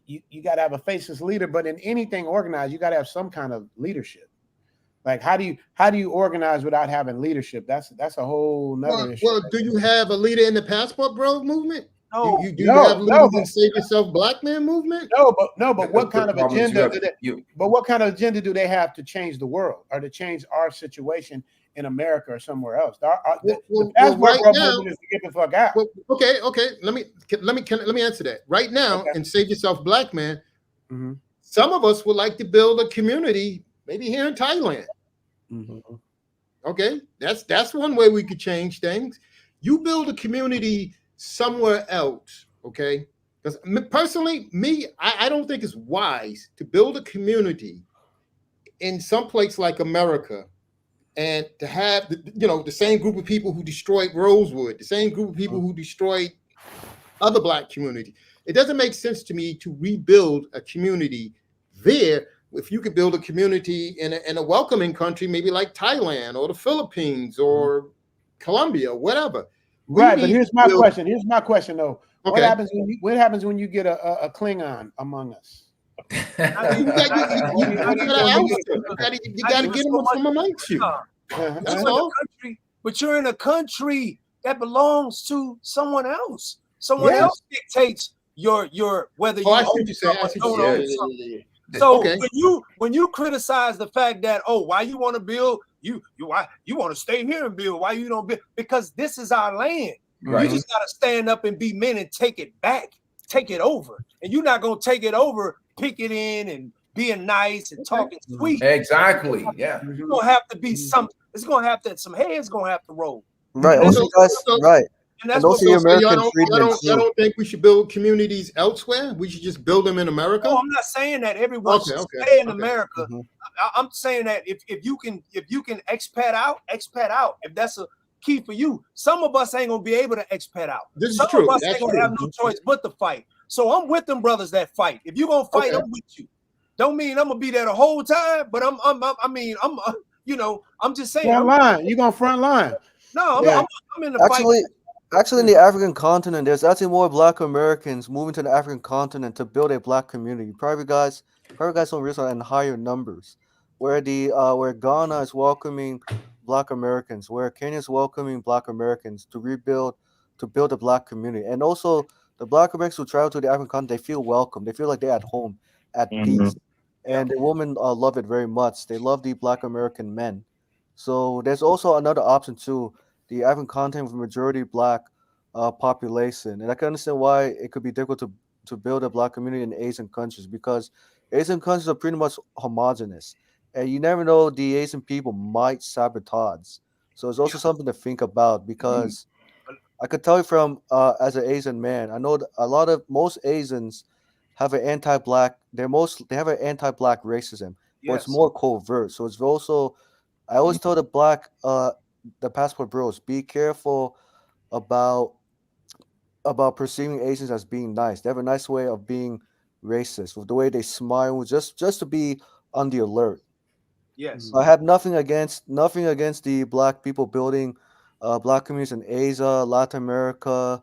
you got to have a faceless leader. But in anything organized, you got to have some kind of leadership. Like how do you organize without having leadership? That's a whole nother issue. Well, do you have a leader in the Passport Bros movement? No. Do you have leaders in Save Yourself Black Man movement? But what kind of agenda do they? But what kind of agenda do they have to change the world or to change our situation in America or somewhere else? The Passport Bros movement is to get the fuck out. Okay. Let me answer that. Right now, in Save Yourself Black Man, some of us would like to build a community, maybe here in Thailand. Okay, that's one way we could change things. You build a community somewhere else, okay? Because personally, I don't think it's wise to build a community in some place like America and to have the same group of people who destroyed Rosewood, the same group of people who destroyed other Black communities. It doesn't make sense to me to rebuild a community there. If you could build a community in a welcoming country, maybe like Thailand or the Philippines or Colombia, whatever. Right, but here's my question. Here's my question though. Okay. What happens when you get a Klingon among us? You gotta get them from amongst you. That's all. But you're in a country that belongs to someone else. Someone else dictates your whether you. I see what you're saying. So when you criticize the fact that why you want to build you want to stay here and build, why you don't build, because this is our land. Right. You just got to stand up and be men and take it back, take it over, and you're not gonna take it over picketing and being nice and talking sweet. Exactly. Yeah. It's gonna have to be some. It's gonna have to some heads gonna have to roll. Right. Also, guys. Right. And that's also your American freedom. I don't think we should build communities elsewhere. We should just build them in America. No, I'm not saying that everyone should stay in America. I'm saying that if you can expat out, if that's a key for you. Some of us ain't gonna be able to expat out. Some of us ain't gonna have no choice but to fight. So I'm with them brothers that fight. If you're gonna fight, I'm with you. Don't mean I'm gonna be there the whole time, but I'm just saying. Front line. You're gonna front line. No, I'm in the fight. Actually, in the African continent, there's actually more Black Americans moving to the African continent to build a Black community. Probably guys don't realize in higher numbers. Where where Ghana is welcoming Black Americans, where Kenya is welcoming Black Americans to build a Black community, and also the Black Americans who travel to the African continent, they feel welcome. They feel like they're at home, at peace, and the women love it very much. They love the Black American men. So there's also another option too. The African continent with a majority Black population, and I can understand why it could be difficult to build a Black community in Asian countries, because Asian countries are pretty much homogenous, and you never know, the Asian people might sabotage. So it's also something to think about, because I could tell you from as an Asian man, I know that most Asians have an anti-Black. They have an anti-Black racism, but it's more covert. So it's also, I always tell the Passport Bros, be careful about perceiving Asians as being nice. They have a nice way of being racist with the way they smile, just to be on the alert. Yes. I have nothing against the Black people building Black communities in Asia, Latin America,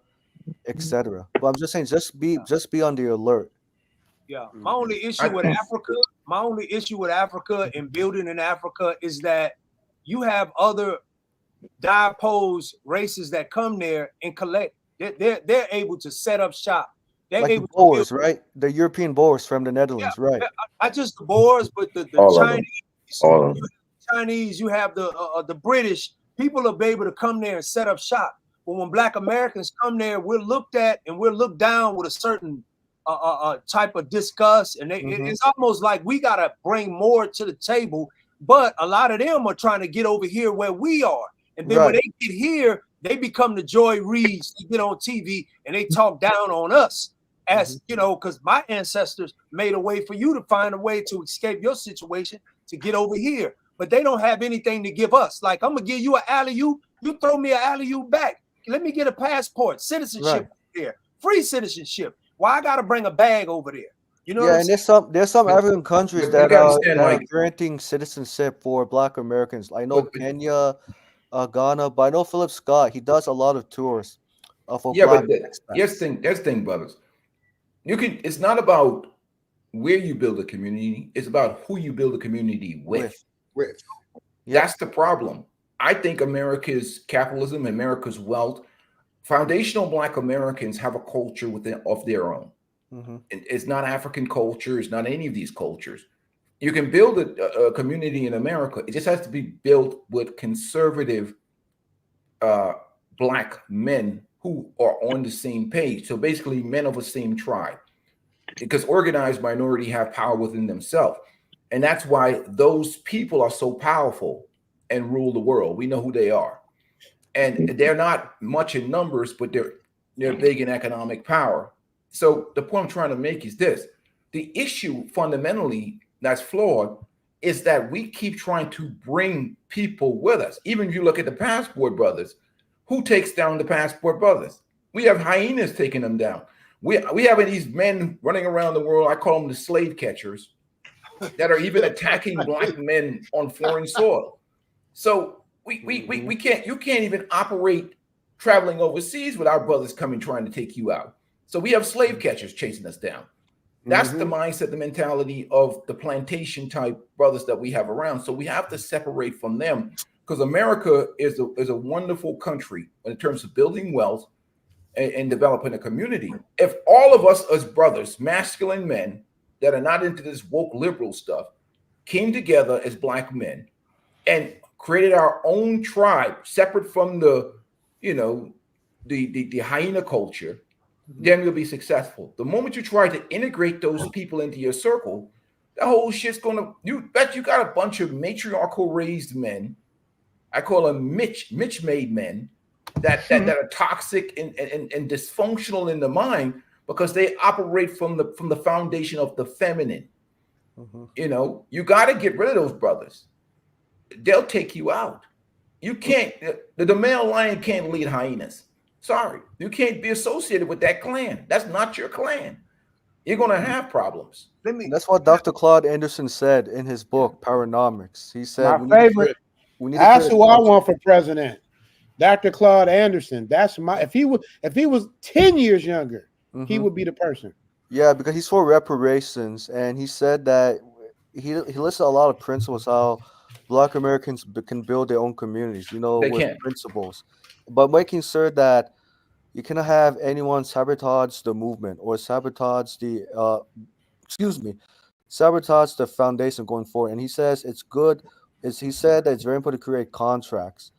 etc. But I'm just saying, just be on the alert. Yeah. My only issue with Africa and building in Africa is that you have other diapose races that come there and collect. They're able to set up shop. They're like able the Boers, right? The European Boers from the Netherlands, right? Not just the Boers, but the Chinese. You have the British. People are able to come there and set up shop. But when Black Americans come there, we're looked at and we're looked down with a certain type of disgust, and it's almost like we gotta bring more to the table. But a lot of them are trying to get over here where we are. And then when they get here, they become the Joy Reids. They get on TV and they talk down on us, as because my ancestors made a way for you to find a way to escape your situation to get over here. But they don't have anything to give us. Like, I'm gonna give you an alley-oop, you throw me an alley-oop back. let me get a passport, citizenship Right. there, free citizenship. Why I gotta bring a bag over there? You know what Yeah, I'm and saying? there's some African countries But you gotta understand, that are Mike. granting citizenship for Black Americans. I know But Kenya, Ghana, but I know Philip Scott. He does a lot of tours for yeah, Black but expats. here's the thing, brothers. You can. It's not about where you build a community. It's about who you build a community with. With. That's the problem. I think America's capitalism, America's wealth, foundational Black Americans have a culture of their own. Mm-hmm. It's not African culture. It's not any of these cultures. You can build a community in America. It just has to be built with conservative Black men who are on the same page. So basically, men of the same tribe, because organized minority have power within themselves. And that's why those people are so powerful and rule the world. We know who they are. And they're not much in numbers, but they're big in economic power. So the point I'm trying to make is this. The issue fundamentally that's flawed is that we keep trying to bring people with us. Even if you look at the Passport Brothers, who takes down the Passport Brothers? We have hyenas taking them down. We have these men running around the world. I call them the slave catchers that are even attacking Black men on foreign soil. So we can't, you can't even operate traveling overseas with our brothers coming trying to take you out. So we have slave catchers chasing us down. That's the mindset, the mentality of the plantation type brothers that we have around. So we have to separate from them, because America is a wonderful country in terms of building wealth and developing a community. If all of us as brothers, masculine men that are not into this woke liberal stuff, came together as Black men and created our own tribe separate from the hyena culture, then we'll be successful. The moment you try to integrate those people into your circle, that whole shit's gonna, you bet you got a bunch of matriarchal raised men. I call them Mitch made men that are toxic and dysfunctional in the mind, because they operate from the foundation of the feminine. You got to get rid of those brothers. They'll take you out. You can't, the male lion can't lead hyenas. Sorry, you can't be associated with that clan. That's not your clan. You're gonna have problems. That's what Dr. Claude Anderson said in his book Paranomics. He said My favorite. That's who I want for president, Dr. Claude Anderson. That's my. If he was 10 years younger, he would be the person. Yeah, because he's for reparations, and he said that he listed a lot of principles how Black Americans can build their own communities, They with can. principles, but making sure that you cannot have anyone sabotage the movement or sabotage the sabotage the foundation going forward. And he says it's good. He said that it's very important to create contracts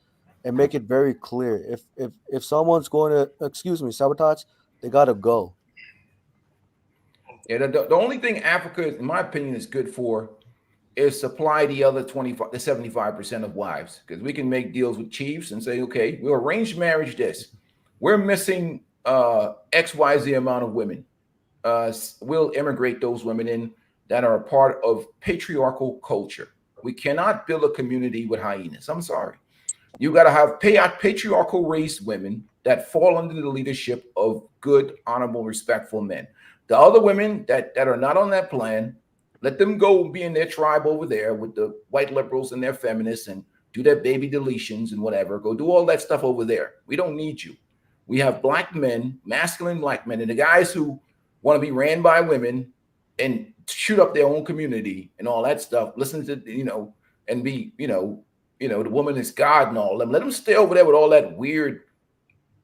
and make it very clear. If someone's going to sabotage, they gotta go. Yeah, the only thing Africa, in my opinion, is good for is supply the other 25 to 75% of wives, because we can make deals with chiefs and say, okay, we'll arrange marriage this. We're missing XYZ amount of women. We'll immigrate those women in that are a part of patriarchal culture. We cannot build a community with hyenas. I'm sorry. You got to have patriarchal raised women that fall under the leadership of good, honorable, respectful men. The other women that are not on that plan, let them go be in their tribe over there with the white liberals and their feminists and do their baby deletions and whatever. Go do all that stuff over there. We don't need you. We have Black men, masculine Black men, and the guys who want to be ran by women and shoot up their own community and all that stuff. Listen to, and be, the woman is God and all them. Let them stay over there with all that weird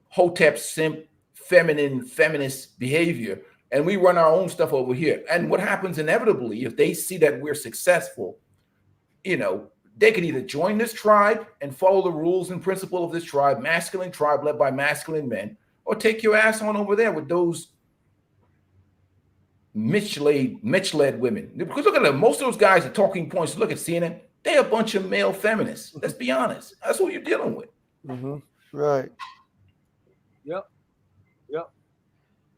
Hotep simp, feminist behavior. And we run our own stuff over here. And what happens inevitably, if they see that we're successful, they can either join this tribe and follow the rules and principle of this tribe, masculine tribe led by masculine men, or take your ass on over there with those Mitch-led women. Because look at them, most of those guys are talking points. Look at CNN. They're a bunch of male feminists. Let's be honest. That's what you're dealing with. Right. Yep.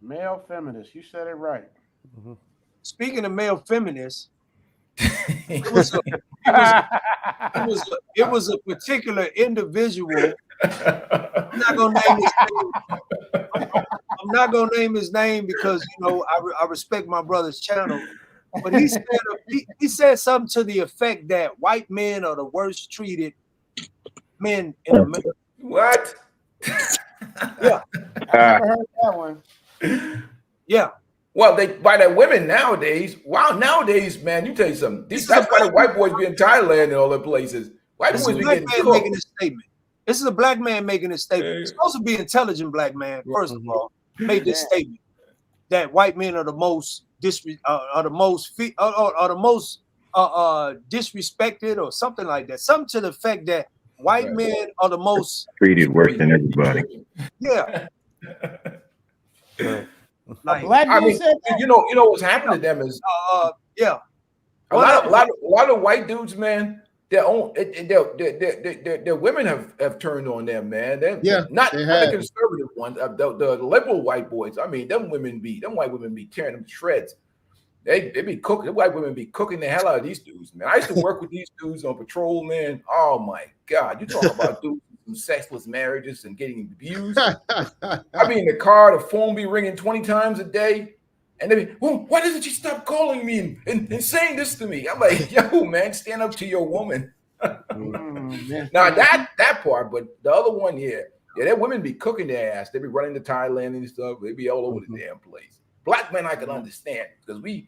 Male feminists. You said it right. Speaking of male feminists, it was a particular individual I'm not gonna name his name. I'm not gonna name his name because I respect my brother's channel. But he said he said something to the effect that white men are the worst treated men in America. What? Yeah. I never heard that one. Yeah. Well, by the women nowadays. Wow, nowadays, man, you tell you something. That's why the white boys be in Thailand and all the places. White This is boys a be black getting man cooked. making this statement. This is a black man making this statement. He's supposed to be an intelligent black man, first of all, made this statement that white men are the most disrespected or something like that. Something to the effect that white men are the most Treated worse than everybody. Yeah. Like, black dude said that? you know what's happening to them is yeah. A lot of white dudes, man. Their women have turned on them, man. Not the conservative ones, the liberal white boys. I mean, them white women be tearing them to shreds. They be cooking. The white women be cooking the hell out of these dudes, man. I used to work with these dudes on patrol, man. Oh my God, you talk about dudes with sexless marriages and getting abused. I be in the car, the phone be ringing 20 times a day. And they be, well, why doesn't she stop calling me and saying this to me? I'm like, yo, man, stand up to your woman. Now that part, but the other one, that women be cooking their ass. They be running to Thailand and stuff. They be all over the damn place. Black men, I can understand because we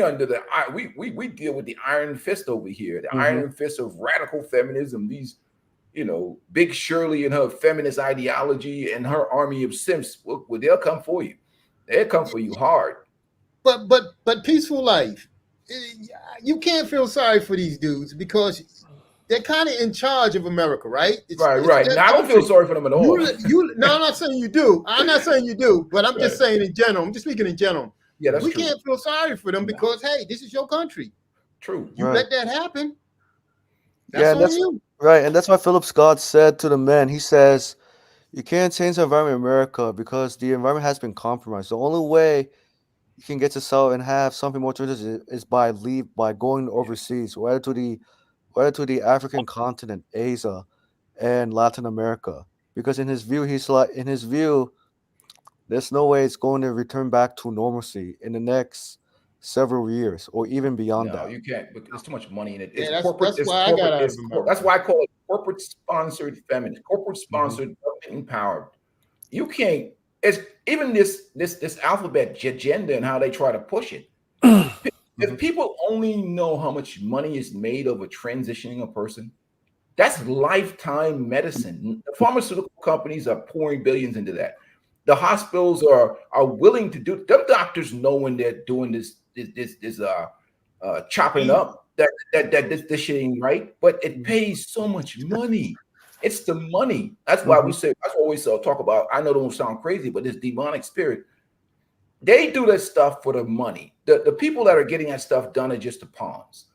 under the we deal with the iron fist over here, the iron fist of radical feminism. These, Big Shirley and her feminist ideology and her army of simps. Well, they'll come for you. They'll come for you hard. But peaceful life, you can't feel sorry for these dudes because they're kind of in charge of America, right? Right. Now, I don't feel sorry for them at all. No, I'm not saying you do. I'm not saying you do, but I'm just saying in general. I'm just speaking in general. Yeah, that's we true. Can't feel sorry for them because, hey, this is your country. True. You let that happen. That's you. Right, and that's why Philip Scott said to the men, he says, you can't change the environment in America because the environment has been compromised. The only way you can get to sell and have something more traditional is by going overseas, whether to the African continent, Asia, and Latin America. Because in his view, there's no way it's going to return back to normalcy in the next several years or even beyond that. No, you can't. There's too much money in it. That's why I got out of America. That's why I call it corporate-sponsored feminist, corporate-sponsored empowered. You can't. It's even this alphabet agenda and how they try to push it. If people only know how much money is made over transitioning a person, that's lifetime medicine. The pharmaceutical companies are pouring billions into that. The hospitals are willing to do. Them doctors know when they're doing this chopping up that this shit ain't right, but it pays so much money. It's the money. That's why we say. That's what we talk about. I know it don't sound crazy, but this demonic spirit. They do this stuff for the money. The people that are getting that stuff done are just the pawns.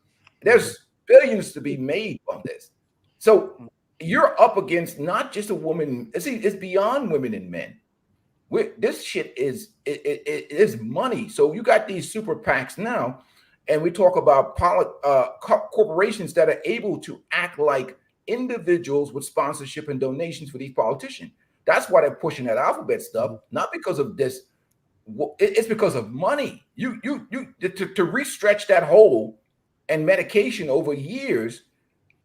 There's billions to be made on this. So you're up against not just a woman. It's beyond women and men. This shit is money. So you got these super PACs now, and we talk about corporations that are able to act like individuals with sponsorship and donations for these politicians. That's why they're pushing that alphabet stuff, not because of this. It's because of money. You to restretch that hole and medication over years.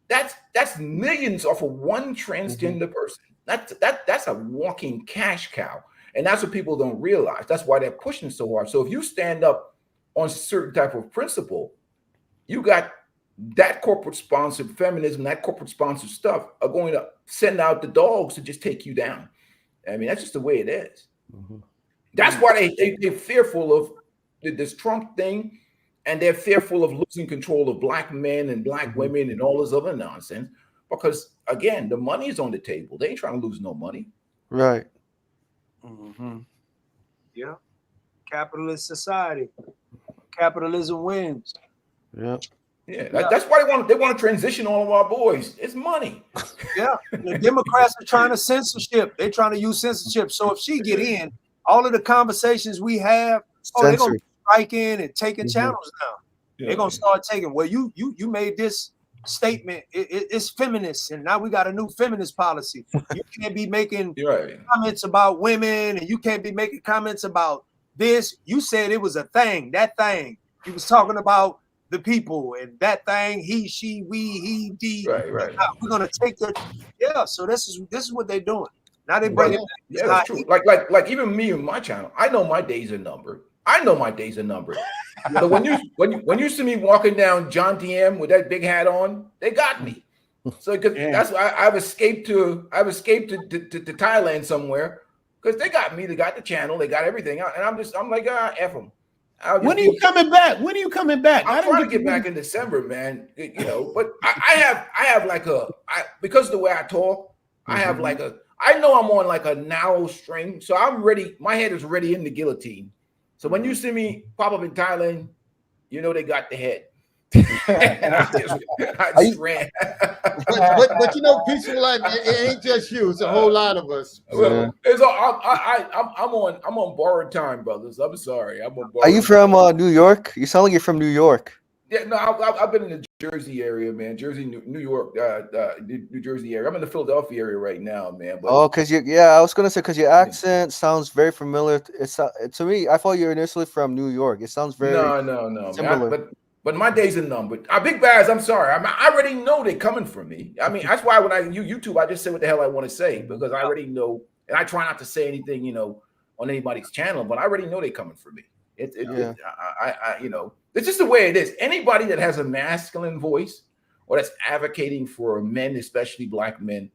That's millions off of one transgender person. That's a walking cash cow. And that's what people don't realize. That's why they're pushing so hard. So if you stand up on a certain type of principle, you got that corporate sponsored feminism, that corporate sponsored stuff are going to send out the dogs to just take you down. I mean, that's just the way it is. That's why they're fearful of this Trump thing, and they're fearful of losing control of black men and black women and all this other nonsense. Because again, the money's on the table. They ain't trying to lose no money. Right. Yeah. Capitalist society. Capitalism wins. Yeah. Yeah, that's why they want to transition all of our boys. It's money. Yeah, the Democrats are trying to censorship. They're trying to use censorship. So if she get in, all of the conversations we have, they're gonna strike in and taking channels down. They're gonna start taking. Well, you made this statement. It's feminist, and now we got a new feminist policy. You can't be making comments about women, and you can't be making comments about this. You said it was a thing. That thing. You was talking about the people, and that thing. He, she, we, he, D. Right. We're gonna take the. Yeah. So this is what they're doing. Now they bring it back. Yeah, that's true. Like even me and my channel, I know my days are numbered. So when you see me walking down John TM with that big hat on, they got me. So that's why I've escaped to Thailand somewhere because they got me. They got the channel. They got everything. And I'm like, F them. When are you coming back? When are you coming back? I'm trying to get back in December, man. But I have like because of the way I talk, I have like I know I'm on like a narrow string, so I'm ready. My head is ready in the guillotine. So when you see me pop up in Thailand, they got the head. I just ran. but peaceful life, it ain't just you. It's a whole lot of us. Well, I'm on borrowed time, brothers. I'm sorry. I'm on borrowed Are you from New York? You sound like you're from New York. Yeah, no, I've been in the Jersey area, man. Jersey, New York, New Jersey area. I'm in the Philadelphia area right now, man. But I was gonna say because your accent sounds very familiar. It's to me. I thought you were initially from New York. It sounds very no, similar. But my days are numbered. Big Bass, I'm sorry. I already know they're coming for me. I mean, that's why when I YouTube, I just say what the hell I want to say because I already know, and I try not to say anything, on anybody's channel. But I already know they're coming for me. It's just the way it is. Anybody that has a masculine voice or that's advocating for men, especially black men,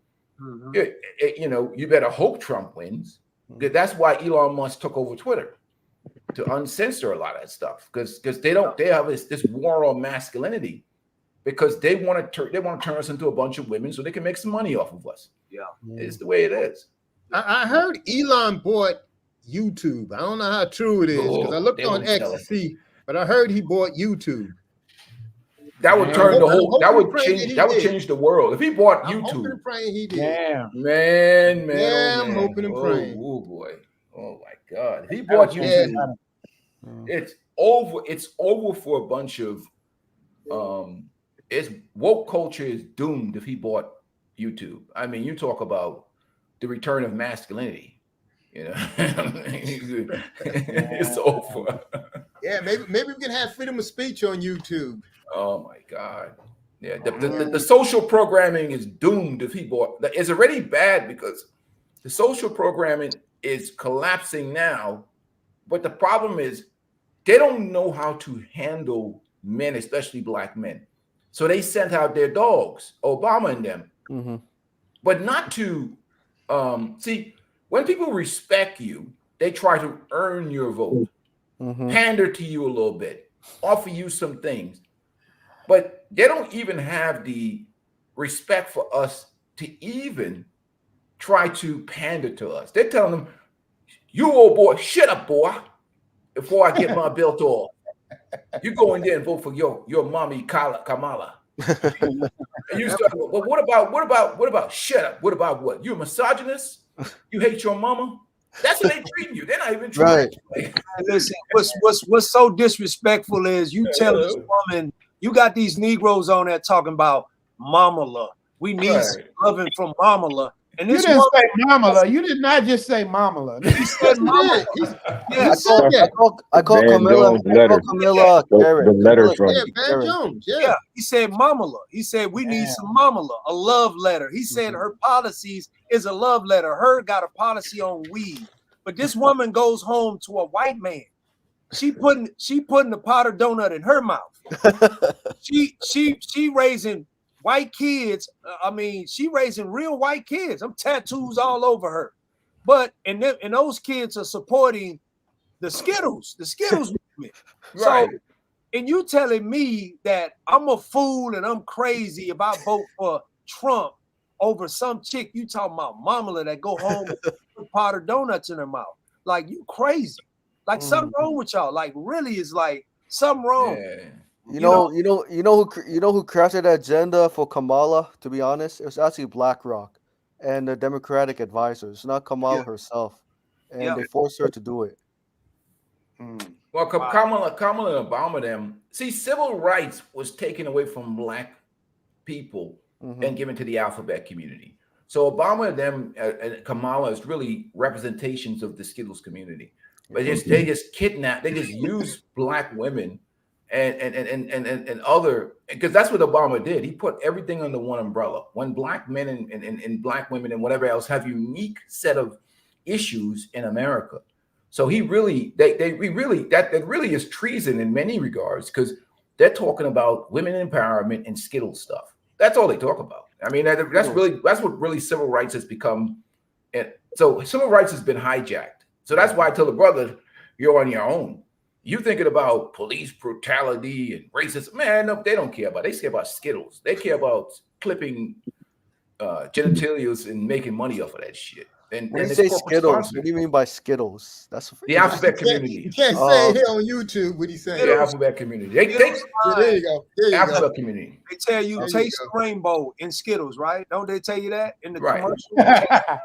you better hope Trump wins. That's why Elon Musk took over Twitter to uncensor a lot of that stuff because they have this war on masculinity because they want to turn us into a bunch of women so they can make some money off of us. Yeah, it's the way it is. I heard Elon bought YouTube. I don't know how true it is because I looked on X to see, but I heard he bought YouTube. That would turn the whole. That would change the world if he bought YouTube. I'm hoping and praying he did. Man. I'm hoping and praying. Oh boy. Oh my God. If he bought YouTube, it's over. It's over for a bunch of. It's woke culture is doomed if he bought YouTube. I mean, you talk about the return of masculinity. It's over. Yeah, maybe we can have freedom of speech on YouTube. Oh my God. Yeah, the social programming is doomed if he bought. It's already bad because the social programming is collapsing now. But the problem is they don't know how to handle men, especially black men. So they sent out their dogs, Obama and them, but not to see. When people respect you, they try to earn your vote, pander to you a little bit, offer you some things. But they don't even have the respect for us to even try to pander to us. They're telling them, you old boy, shut up, boy, before I get my belt off. You go in there and vote for your mommy, Kamala. And you start, well, what about shut up? What about what? You a misogynist? You hate your mama? That's what they treat you. They're not even trying. Right. Listen, what's so disrespectful is you tell this woman, you got these Negroes on there talking about Mamala. We need some loving from Mamala. And this you didn't say Mamala. You did not just say Mamala. He said Mamala. I call Camilla. The letter from Van Jones. Yeah, he said Mamala. He said we need some Mamala, a love letter. He said her policies is a love letter. Her got a policy on weed, but this woman goes home to a white man. She putting the powdered donut in her mouth. she raising white kids. I mean, she raising real white kids. I'm tattoos all over her. But and those kids are supporting the Skittles movement. Right. So, and you telling me that I'm a fool and I'm crazy about vote for Trump over some chick you talking about Mamala that go home and put powdered donuts in her mouth. Like, you crazy. Like something wrong with y'all. Like, really is like something wrong. Yeah. You know who crafted the agenda for Kamala? To be honest, it was actually BlackRock and the Democratic advisors, not Kamala herself, and they forced her to do it. Well, Kamala and Obama, them see, civil rights was taken away from black people and given to the alphabet community. So Obama and them and Kamala is really representations of the Skittles community. But they just kidnap, they just use black women and other, because that's what Obama did. He put everything under one umbrella. When black men and black women and whatever else have unique set of issues in America. So he really, that really is treason in many regards, because they're talking about women empowerment and Skittles stuff. That's all they talk about. I mean, that's what really civil rights has become. And so civil rights has been hijacked. So that's why I tell the brother, you're on your own. You thinking about police brutality and racism, man, no, they don't care about it. They care about Skittles. They care about clipping genitalias and making money off of that shit. And When you it's say corporate Skittles, sponsored. what do you mean by Skittles? That's The alphabet community. You can't say it here on YouTube what he's saying. The alphabet community. They Yeah, there you go. There you alphabet go. community. They tell you There you taste go. the rainbow in Skittles, right? Don't they tell you that in the Right. commercial?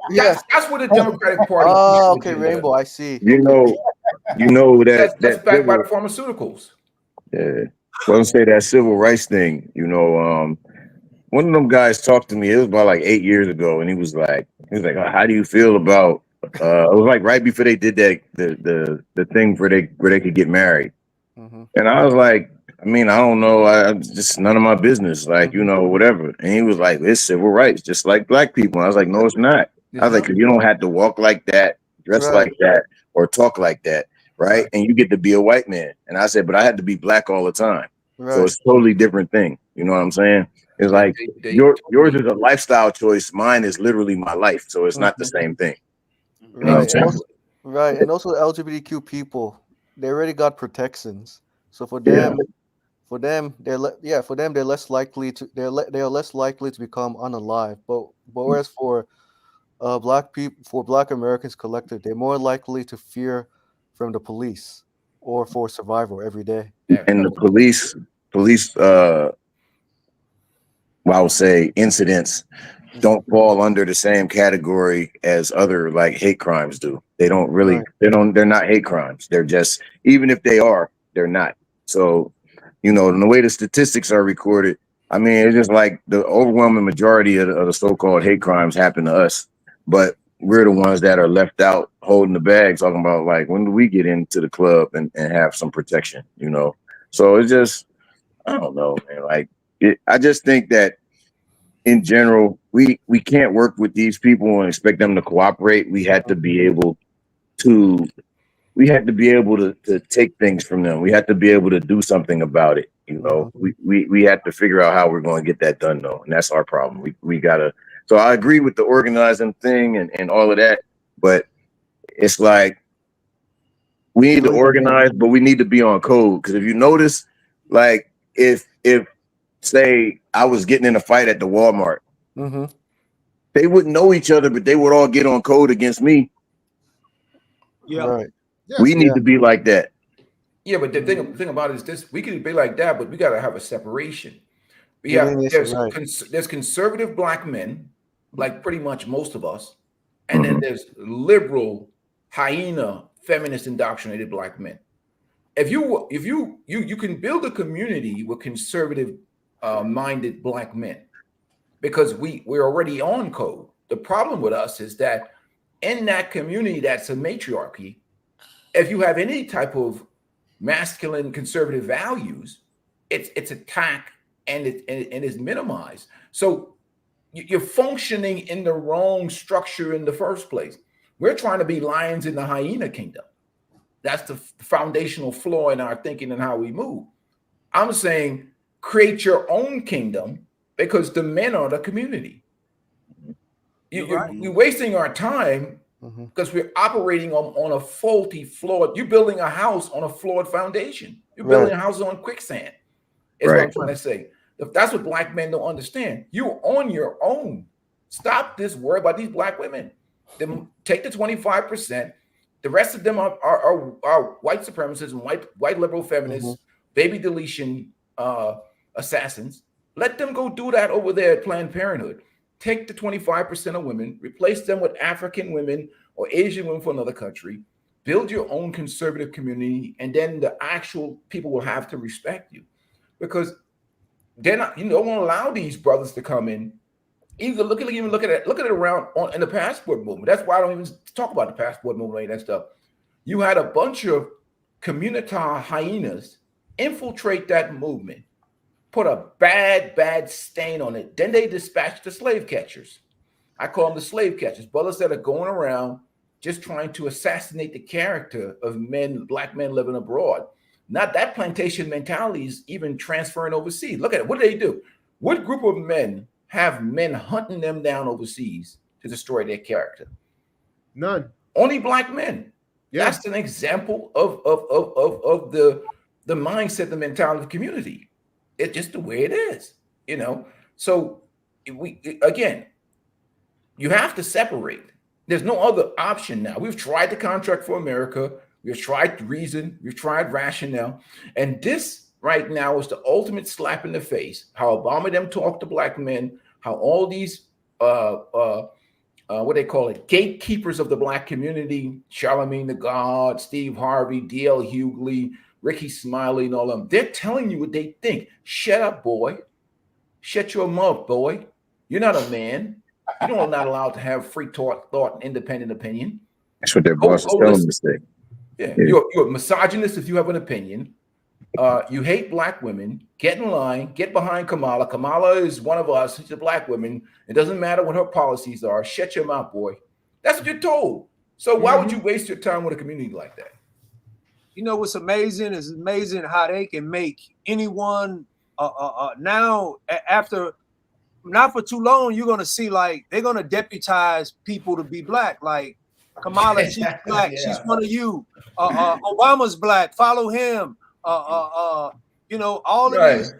Yes. That's what the Democratic Party. Oh, okay, rainbow. I see. You know That's that backed by civil, the pharmaceuticals. yeah. Well, say that civil rights thing. One of them guys talked to me. It was about like 8 years ago, and he was like, "How do you feel about?" It was like right before they did that the thing where they could get married, and I was like, I mean, I don't know. I just none of my business. Like, whatever. And he was like, it's civil rights, just like black people. And I was like, no, it's not. I was like, 'cause you don't have to walk like that, dress like that, or talk like that, right? And you get to be a white man. And I said, but I had to be black all the time. So it's a totally different thing. You know what I'm saying? It's like yours is a lifestyle choice. Mine is literally my life. So it's not the same thing. You know what I'm saying? And also LGBTQ people, they already got protections. So for them, they're less likely to they are less likely to become unalive. But whereas for black people, for Black Americans collective, they're more likely to fear from the police or for survival every day. And the police I would say incidents don't fall under the same category as other like hate crimes do. They don't really, they're not hate crimes. They're just, even if they are, they're not. So, and the way the statistics are recorded, I mean, it's just like the overwhelming majority of the so-called hate crimes happen to us, but we're the ones that are left out holding the bag, talking about like, when do we get into the club and have some protection, So it's just, I don't know, man. Like, I just think that in general, we can't work with these people and expect them to cooperate. We had to be able to take things from them. We had to be able to do something about it. We had to figure out how we're going to get that done though. And that's our problem. We gotta, so I agree with the organizing thing and all of that, but it's like, we need to organize, but we need to be on code. Because if you notice, like if say I was getting in a fight at the Walmart, they wouldn't know each other, but they would all get on code against me. Yeah. We need to be like that. Yeah, but the thing about it is this: we can be like that, but we got to have a separation. There's conservative black men, like pretty much most of us, and then there's liberal hyena feminist indoctrinated black men. If you can build a community with conservative minded black men, because we're already on code. The problem with us is that in that community that's a matriarchy, if you have any type of masculine conservative values, it's attacked and it's minimized. So you're functioning in the wrong structure in the first place. We're trying to be lions in the hyena kingdom. That's the foundational flaw in our thinking and how we move. I'm saying create your own kingdom, because the men are the community. You're wasting our time because we're operating on a faulty, flawed. You're building a house on a flawed foundation. You're building a house on quicksand. Is what I'm trying to say. That's what black men don't understand. You're on your own. Stop this worry about these black women. Then take the 25%. The rest of them are white supremacists and white liberal feminists, baby deletion assassins. Let them go do that over there at Planned Parenthood. Take the 25% of women, replace them with African women or Asian women from another country, build your own conservative community, and then the actual people will have to respect you. Because they're not. You don't want to allow these brothers to come in. Even look at it around in the passport movement. That's why I don't even talk about the passport movement and that stuff. You had a bunch of community hyenas infiltrate that movement, put a bad stain on it. Then they dispatched the slave catchers. I call them the slave catchers, brothers that are going around just trying to assassinate the character of men, black men living abroad. Not that plantation mentality is even transferring overseas. Look at it. What do they do? What group of men have men hunting them down overseas to destroy their character? None. Only black men. Yeah. That's an example of the mindset, the mentality of the community. It's just the way it is, you know. So again, you have to separate. There's no other option now. We've tried the Contract for America. We've tried reason. We've tried rationale. And this right now is the ultimate slap in the face. How Obama them talk to black men, how all these what they call it, gatekeepers of the black community, Charlemagne the God, Steve Harvey, D.L. Hughley, Ricky Smiley, and all of them, they're telling you what they think. Shut up, boy. Shut your mouth, boy. You're not a man. You're not allowed to have free thought and independent opinion. That's what their boss is telling them to say. Yeah. You're a misogynist if you have an opinion. You hate black women. Get in line. Get behind Kamala. Kamala is one of us. She's a black woman. It doesn't matter what her policies are. Shut your mouth, boy. That's what you're told. So why would you waste your time with a community like that? You know what's amazing? It's amazing how they can make anyone now after not for too long. You're gonna see like they're gonna deputize people to be black. Like Kamala, she's black. Yeah. She's one of you. Obama's black. Follow him. You know, all of these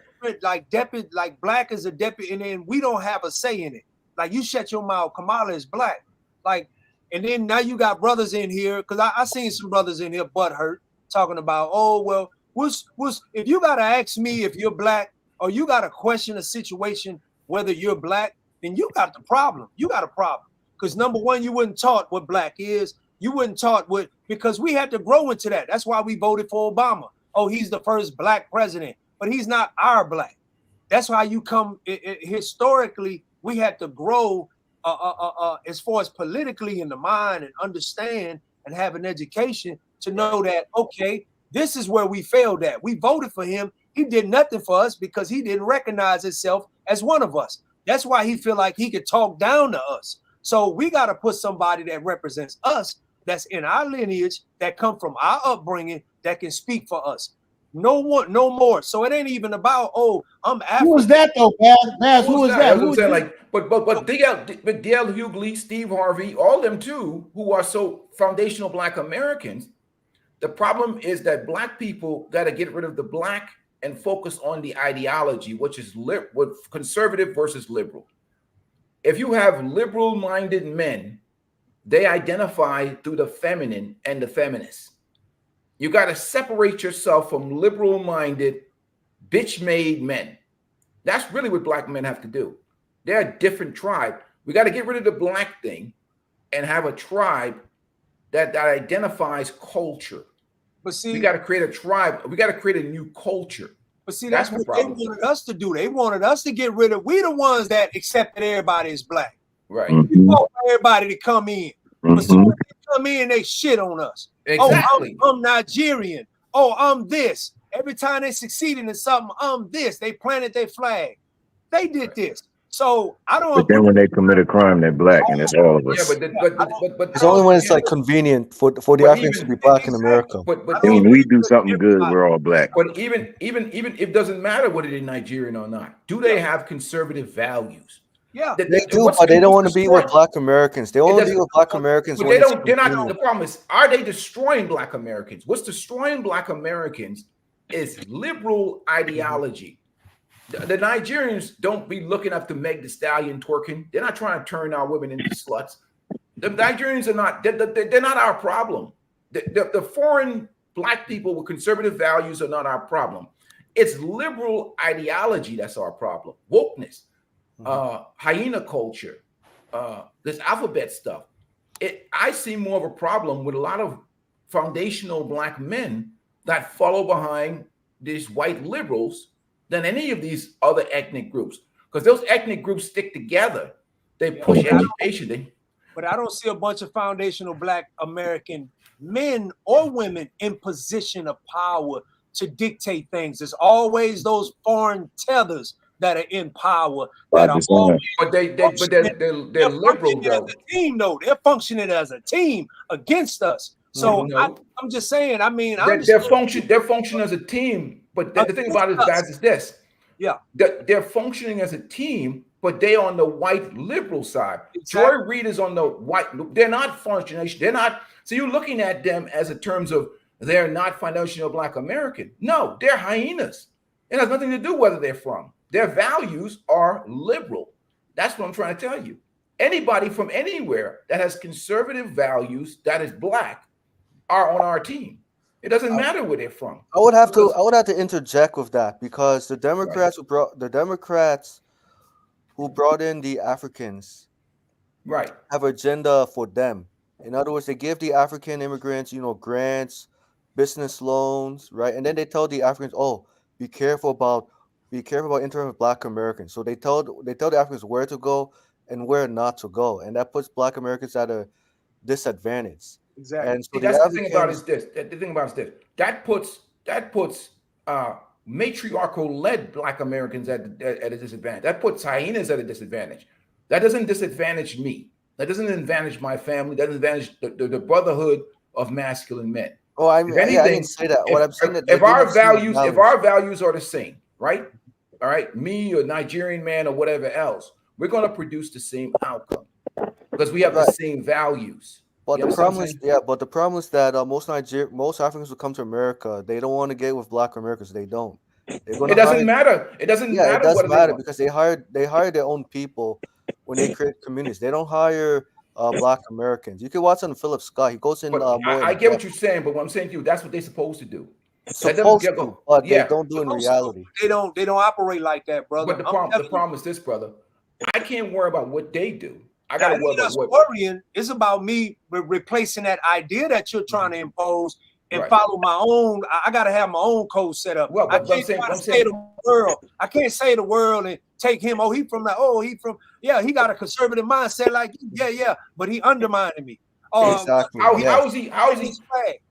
like deputy, like black is a deputy, and then we don't have a say in it. Like you shut your mouth. Kamala is black. Like, and then now you got brothers in here because I seen some brothers in here butt hurt talking about, oh well, if you gotta ask me if you're black or you gotta question a situation whether you're black, then you got the problem. You got a problem because number one, you weren't taught what black is. You weren't taught what because we had to grow into that. That's why we voted for Obama. Oh, he's the first black president, but he's not our black. That's why you come historically. We had to grow as far as politically in the mind and understand and have an education to know that, okay, this is where we failed at. We voted for him. He did nothing for us because he didn't recognize himself as one of us. That's why he feel like he could talk down to us. So we got to put somebody that represents us, that's in our lineage, that come from our upbringing, that can speak for us. No one, no more. So it ain't even about, oh, I'm African. Who was that though, Baz? Who was that? Who was that? Like, but D.L. Hughley, Steve Harvey, all them too, who are so foundational black Americans. The problem is that black people got to get rid of the black and focus on the ideology, which is conservative versus liberal. If you have liberal-minded men, they identify through the feminine and the feminists. You got to separate yourself from liberal-minded, bitch-made men. That's really what black men have to do. They're a different tribe. We got to get rid of the black thing and have a tribe that identifies culture. But see, we got to create a tribe. We got to create a new culture. But see, that's what they wanted us to do. They wanted us to get rid of. We the ones that accepted everybody as black. Right. We want everybody to come in. But so when they come in, they shit on us. Exactly. Oh, I'm Nigerian. Oh, I'm this. Every time they succeeded in something, I'm this. They planted their flag. They did this. So I don't. But then when they commit a crime, they're black, and it's all of us. Yeah, but it's only when it's like convenient for the Africans to be black in America. But and when we do something good, we're all black. But even it doesn't matter whether they're Nigerian or not. Do they have conservative values? Yeah, they do, but they don't want to be with black Americans. They only be with black Americans. But they don't. They're not. The problem is, are they destroying black Americans? What's destroying black Americans is liberal ideology. The Nigerians don't be looking up to Meg Thee Stallion twerking. They're not trying to turn our women into sluts. The Nigerians are not. They're not our problem. The foreign black people with conservative values are not our problem. It's liberal ideology that's our problem. Wokeness. Hyena culture, this alphabet stuff. I see more of a problem with a lot of foundational black men that follow behind these white liberals than any of these other ethnic groups, because those ethnic groups stick together. They push education. But I don't see a bunch of foundational Black American men or women in position of power to dictate things. There's always those foreign tethers that are in power that are always but they're liberal though. As a team, though. They're functioning as a team against us. So no. I'm just saying, I mean, they're functioning as a team, but the thing about it, guys, is this. Yeah. They're functioning as a team, but they're on the white liberal side. Exactly. Joy Reid is on the white. They're not functioning. They're not. So you're looking at them as in terms of they're not foundational Black American. No, they're hyenas. It has nothing to do whether they're from. Their values are liberal. That's what I'm trying to tell you. Anybody from anywhere that has conservative values that is Black are on our team. It doesn't matter where they're from. I would have to interject with that, because the Democrats who brought in the Africans have agenda for them. In other words, they give the African immigrants, grants, business loans, right? And then they tell the Africans, oh, be careful about interning with Black Americans. So they tell the Africans where to go and where not to go, and that puts Black Americans at a disadvantage. Exactly. And so that's the thing about is this. The thing about is this. That puts matriarchal-led Black Americans at a disadvantage. That puts hyenas at a disadvantage. That doesn't disadvantage me. That doesn't advantage my family. That doesn't advantage the brotherhood of masculine men. Oh, I didn't say that. What I'm saying that if our values are the same, right? All right, me or Nigerian man or whatever else, we're going to produce the same outcome because we have the same values. But the problem is that most Africans who come to America, they don't want to get with Black Americans. They don't. It doesn't matter. It doesn't matter. It does matter because they hire their own people when they create communities. They don't hire Black Americans. You can watch on Philip Scott. He goes in. I get what you're saying, but what I'm saying to you, that's what they're supposed to do. But they don't do in reality. They don't operate like that, brother. But the problem is this, brother. I can't worry about what they do. I got to worry about what. Worrying is about me replacing that idea that you're trying to impose and follow my own. I got to have my own code set up. Well, I can't say the world. I can't say the world and take him. Oh, he got a conservative mindset. Like, but he undermining me. Exactly.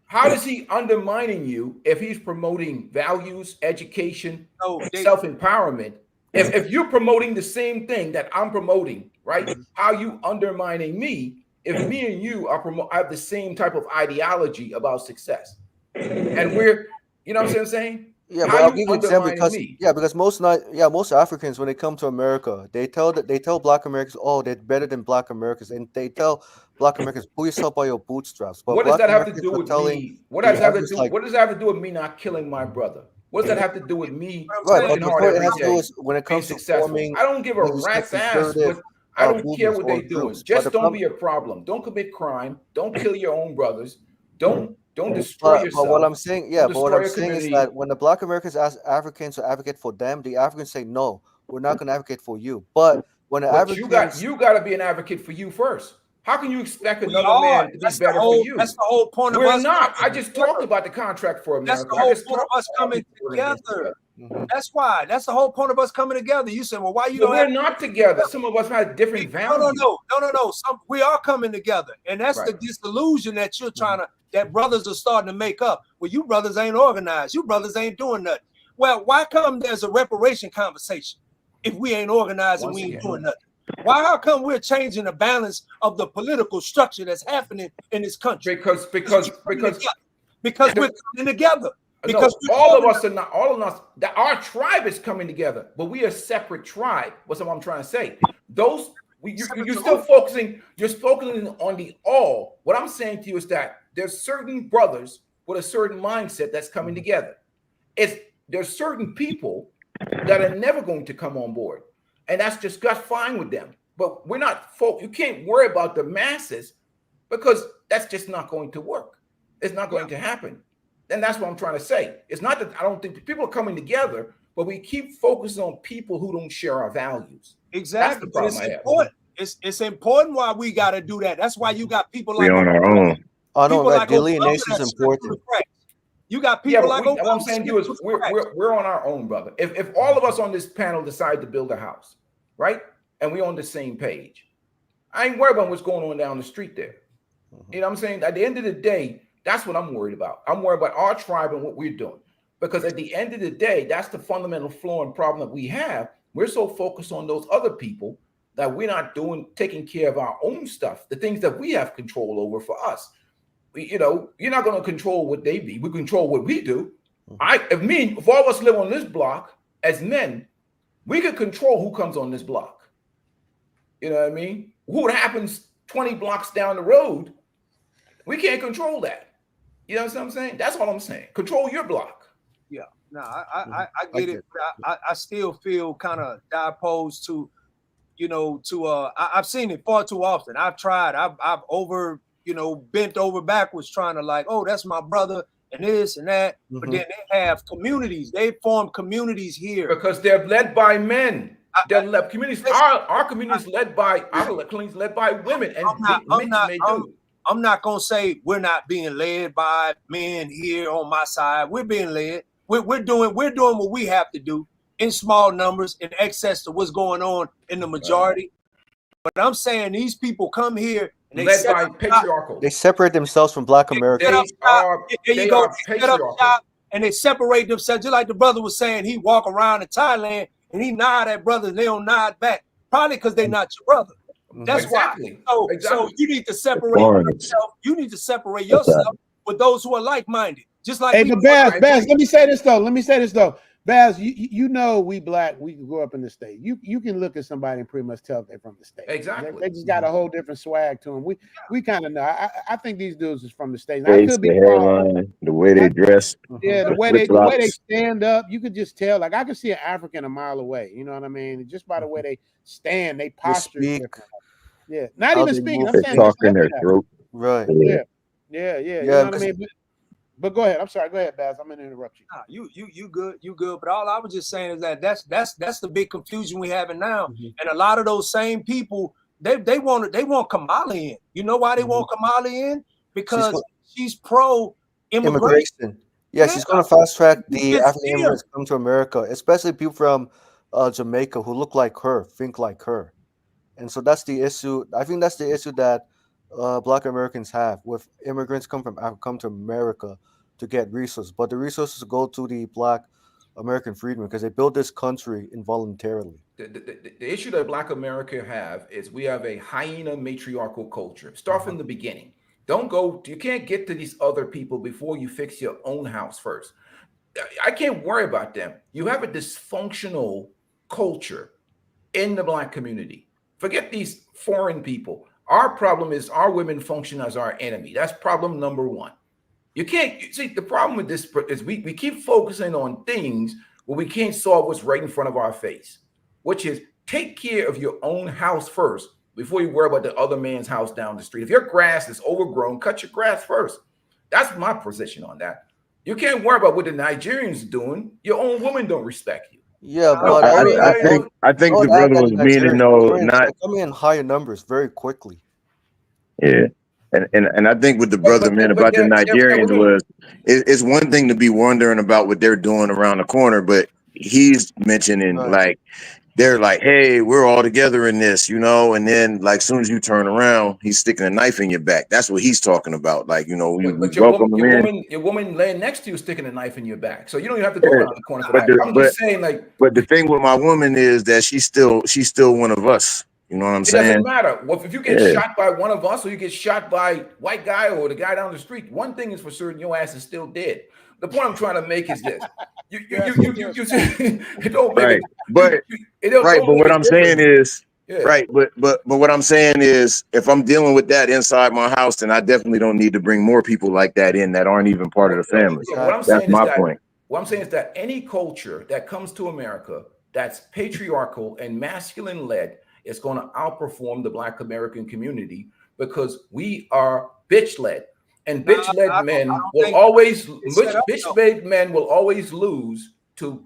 How is he undermining you if he's promoting values, education, self-empowerment? If you're promoting the same thing that I'm promoting, right? How are you undermining me if me and you have the same type of ideology about success? And we're, you know what I'm saying? Yeah, but I'll give you an example because most Africans, when they come to America, they tell Black Americans, oh, they're better than Black Americans, and they tell Black Americans, pull yourself by your bootstraps. But what does that have to do with me? What does that have to do with me not killing my brother? What does that have to do with me? Right, but it has to do with when it comes to forming. I don't give a rat's ass. I don't care what they're doing. Just don't be a problem. Don't commit crime. Don't kill your own brothers. Don't destroy yourself. But what I'm saying, is that when the Black Americans ask Africans to advocate for them, the Africans say no, we're not going to advocate for you. But when the Africans, you got to be an advocate for you first. How can you expect another man to be better for you? That's the whole point of us. We're not. I just talked about the contract for America. That's the whole point of us coming together. That's why. That's the whole point of us coming together. You said, well, why you? We're not together. Some of us have different values. No. We are coming together, and that's the disillusion that you're trying to. That brothers are starting to make up. Well, you brothers ain't organized. You brothers ain't doing nothing. Well, why come there's a reparation conversation if we ain't organized and we ain't doing nothing? How come we're changing the balance of the political structure that's happening in this country? Because we're coming together. Because all of us are not. All of us. Our tribe is coming together, but we are a separate tribe. What's what I'm trying to say? You're still focusing. You're focusing on the all. What I'm saying to you is that there's certain brothers with a certain mindset that's coming together. There's certain people that are never going to come on board. And that's fine with them. But we're not you can't worry about the masses because that's just not going to work. It's not going to happen. And that's what I'm trying to say. It's not that I don't think people are coming together, but we keep focusing on people who don't share our values. Exactly. That's the problem I have. It's important why we got to do that. That's why you got people like on our own. I know, right? Delineation is important. You got Yeah, people but like what I'm saying to you is we're on our own, brother. If all of us on this panel decide to build a house, right, and we're on the same page, I ain't worried about what's going on down the street there. You know what I'm saying? At the end of the day, that's what I'm worried about. I'm worried about our tribe and what we're doing. Because at the end of the day, that's the fundamental flaw and problem that we have. We're so focused on those other people that we're not taking care of our own stuff, the things that we have control over for us. You're not going to control what they be. We control what we do. If all of us live on this block as men, we could control who comes on this block. You know what I mean? What happens 20 blocks down the road, we can't control that. You know what I'm saying? That's all I'm saying. Control your block. Yeah, no, I get it. I still feel kind of opposed to, I've seen it far too often. I've tried. I've bent over backwards trying to like, oh, that's my brother and this and that. But then they have communities. They form communities here because they're led by men. They're led communities. Our communities led by women, and I'm not gonna say we're not being led by men here on my side. We're being led. We're doing what we have to do in small numbers in excess to what's going on in the majority. But I'm saying these people come here and they led by patriarchal. They separate themselves from Black Americans. They set up shop and they separate themselves. Just like the brother was saying, he walk around in Thailand and he nod at brothers and they don't nod back. Probably because they're not your brother. That's why. So you need to separate yourself. You need to separate yourself with those who are like-minded. Just like but Baz, let me say this though. Baz, you know we Black, we grew up in the state. You can look at somebody and pretty much tell if they're from the state. Exactly. They just got a whole different swag to them. We kind of know. I think these dudes is from the state. Face, the hairline, the way they dress. Yeah, the way they stand up, you could just tell. Like I could see an African a mile away. You know what I mean? Just by the way they stand, they posture different. Yeah, not even speaking. I'm saying talk in their throat. Right. Yeah. You know what I mean? But go ahead. I'm sorry. Go ahead, Baz. I'm gonna interrupt you. Nah, you good. But all I was just saying is that that's the big confusion we having now. And a lot of those same people, they want Kamala in. You know why they want Kamala in? Because she's pro immigration. Yeah, she's gonna fast track the African immigrants come to America, especially people from Jamaica who look like her, think like her. And so that's the issue. I think that's the issue that Black Americans have with immigrants come to America to get resources, but the resources go to the Black American freedmen because they built this country involuntarily. The issue that Black America have is we have a hyena matriarchal culture. Start from the beginning. You can't get to these other people before you fix your own house first. I can't worry about them. You have a dysfunctional culture in the Black community. Forget these foreign people. Our problem is our women function as our enemy. That's problem number one. You see, the problem with this is we keep focusing on things where we can't solve what's right in front of our face, which is take care of your own house first before you worry about the other man's house down the street. If your grass is overgrown, cut your grass first. That's my position on that. You can't worry about what the Nigerians are doing. Your own women don't respect you. Yeah, but I think the brother was meaning not come in higher numbers very quickly. Yeah. And I think what the brother meant about the Nigerians was it's one thing to be wondering about what they're doing around the corner, but he's mentioning like they're like, hey, we're all together in this, and then like soon as you turn around, he's sticking a knife in your back. That's what he's talking about. Like, we welcome him in. Your woman laying next to you sticking a knife in your back. So you don't even have to go around the corner for that. I'm just saying, like, but the thing with my woman is that she's still one of us. You know what I'm saying? It doesn't matter. Well, if you get shot by one of us or you get shot by white guy or the guy down the street, one thing is for certain, your ass is still dead. The point I'm trying to make is this. It don't make but what I'm saying is but what I'm saying is if I'm dealing with that inside my house, then I definitely don't need to bring more people like that in that aren't even part of the family. That's my point. What I'm saying is that any culture that comes to America that's patriarchal and masculine led is going to outperform the Black American community because we are bitch-led. And bitch-led men will always lose to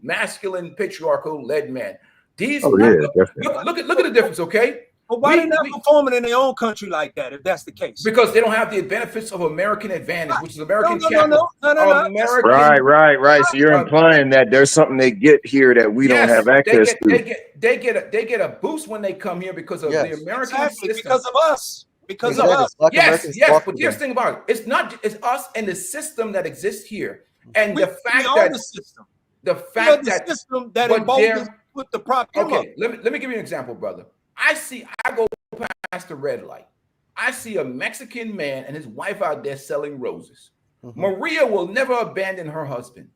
masculine patriarchal-led men. Look at the difference, okay? But why they not performing in their own country like that? If that's the case, because they don't have the benefits of American advantage, which is American no. capital. American, right. So you're implying that there's something they get here that we don't have access to. They get a boost when they come here because of the American system. Because of us. Because of us. Yes. But here's the thing about it. It's us and the system that exists here. And the fact that the system. The system that emboldens with the problem. Okay, let me give you an example, brother. I go past the red light. I see a Mexican man and his wife out there selling roses. Maria will never abandon her husband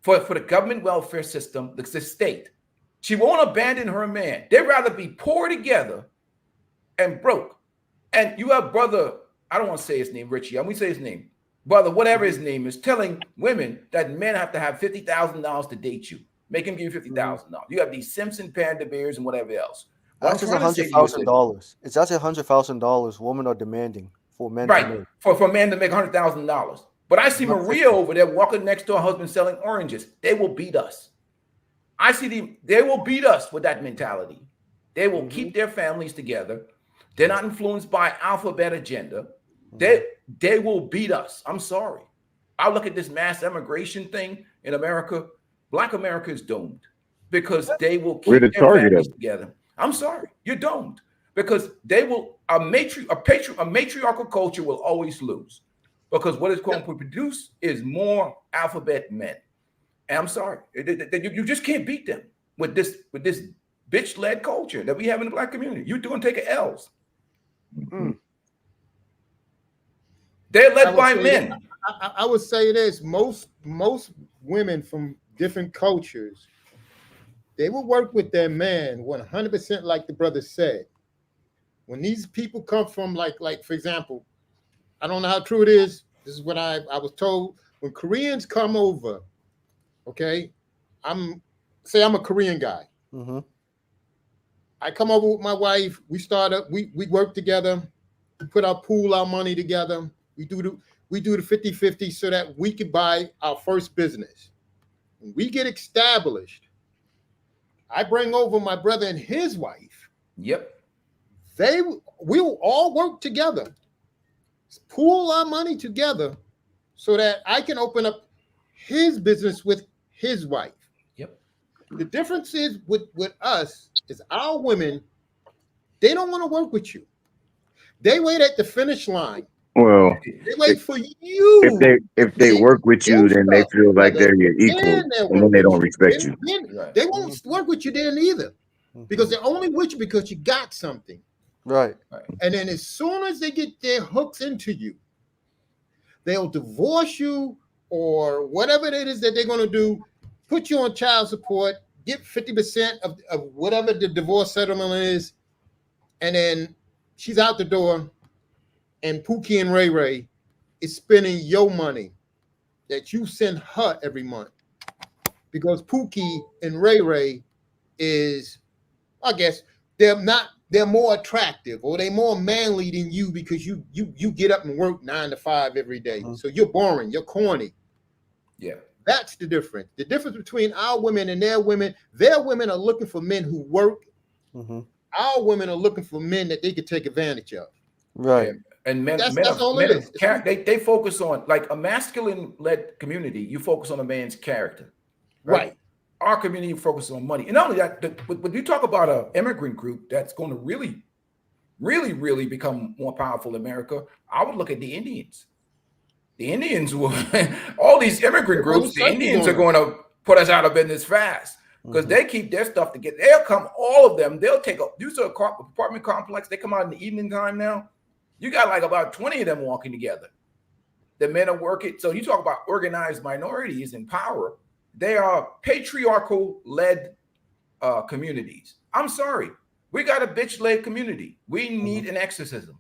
for the government welfare system, the state. She won't abandon her man. They'd rather be poor together and broke. And you have brother, I don't want to say his name, Richie. I'm going to say his name. Brother, whatever his name is, telling women that men have to have $50,000 to date you. Make him give you $50,000. You have these Simpson Panda Bears and whatever else. That's just $100,000. It's actually $100,000 women are demanding for men to make. For men to make $100,000. But I see Maria over there walking next to her husband selling oranges. They will beat us. I see them. They will beat us with that mentality. They will keep their families together. They're not influenced by alphabet agenda. They will beat us. I'm sorry. I look at this mass immigration thing in America. Black America is doomed because they will keep their families together. I'm sorry, you're doomed because they will. A matriarchal culture will always lose because what it's going to produce is more alphabet men. And I'm sorry, you just can't beat them with this bitch-led culture that we have in the Black community. You're going to take L's. They're led by men. I would say this: most women from different cultures, they will work with their man 100%, like the brother said. When these people come from, like for example, I don't know how true it is. This is what I was told. When Koreans come over, okay, I'm a Korean guy. I come over with my wife. We work together. We put our money together. We do the 50-50 so that we can buy our first business. When we get established, I bring over my brother and his wife. Yep. We'll all work together, pool our money together so that I can open up his business with his wife. Yep. The difference is with us is our women, they don't want to work with you. They wait at the finish line. Well, they wait for you. If they work with you, then they feel like they're your equal, and then they don't respect you. They won't work with you then either, because they're only with you because you got something. Right. And then as soon as they get their hooks into you, they'll divorce you or whatever it is that they're going to do, put you on child support, get 50% of whatever the divorce settlement is, and then she's out the door. And Pookie and Ray Ray is spending your money that you send her every month, because Pookie and Ray Ray is, I guess, they're more attractive or they're more manly than you because you get up and work 9 to 5 every day. So you're boring, you're corny. Yeah. That's the difference. The difference between our women and their women are looking for men who work. Our women are looking for men that they could take advantage of. Right. And men, that's all it is. They focus on, like a masculine-led community, you focus on a man's character. Right. Our community focuses on money. And not only that, when you talk about an immigrant group that's going to really, really, really become more powerful in America, I would look at the Indians. The Indians will, all these immigrant groups, the Indians are going to put us out of business fast because they keep their stuff together. They'll come, all of them, they'll take use of apartment complex. They come out in the evening time now. You got like about 20 of them walking together. The men are working. So you talk about organized minorities in power. They are patriarchal-led communities. I'm sorry. We got a bitch-led community. We need an exorcism.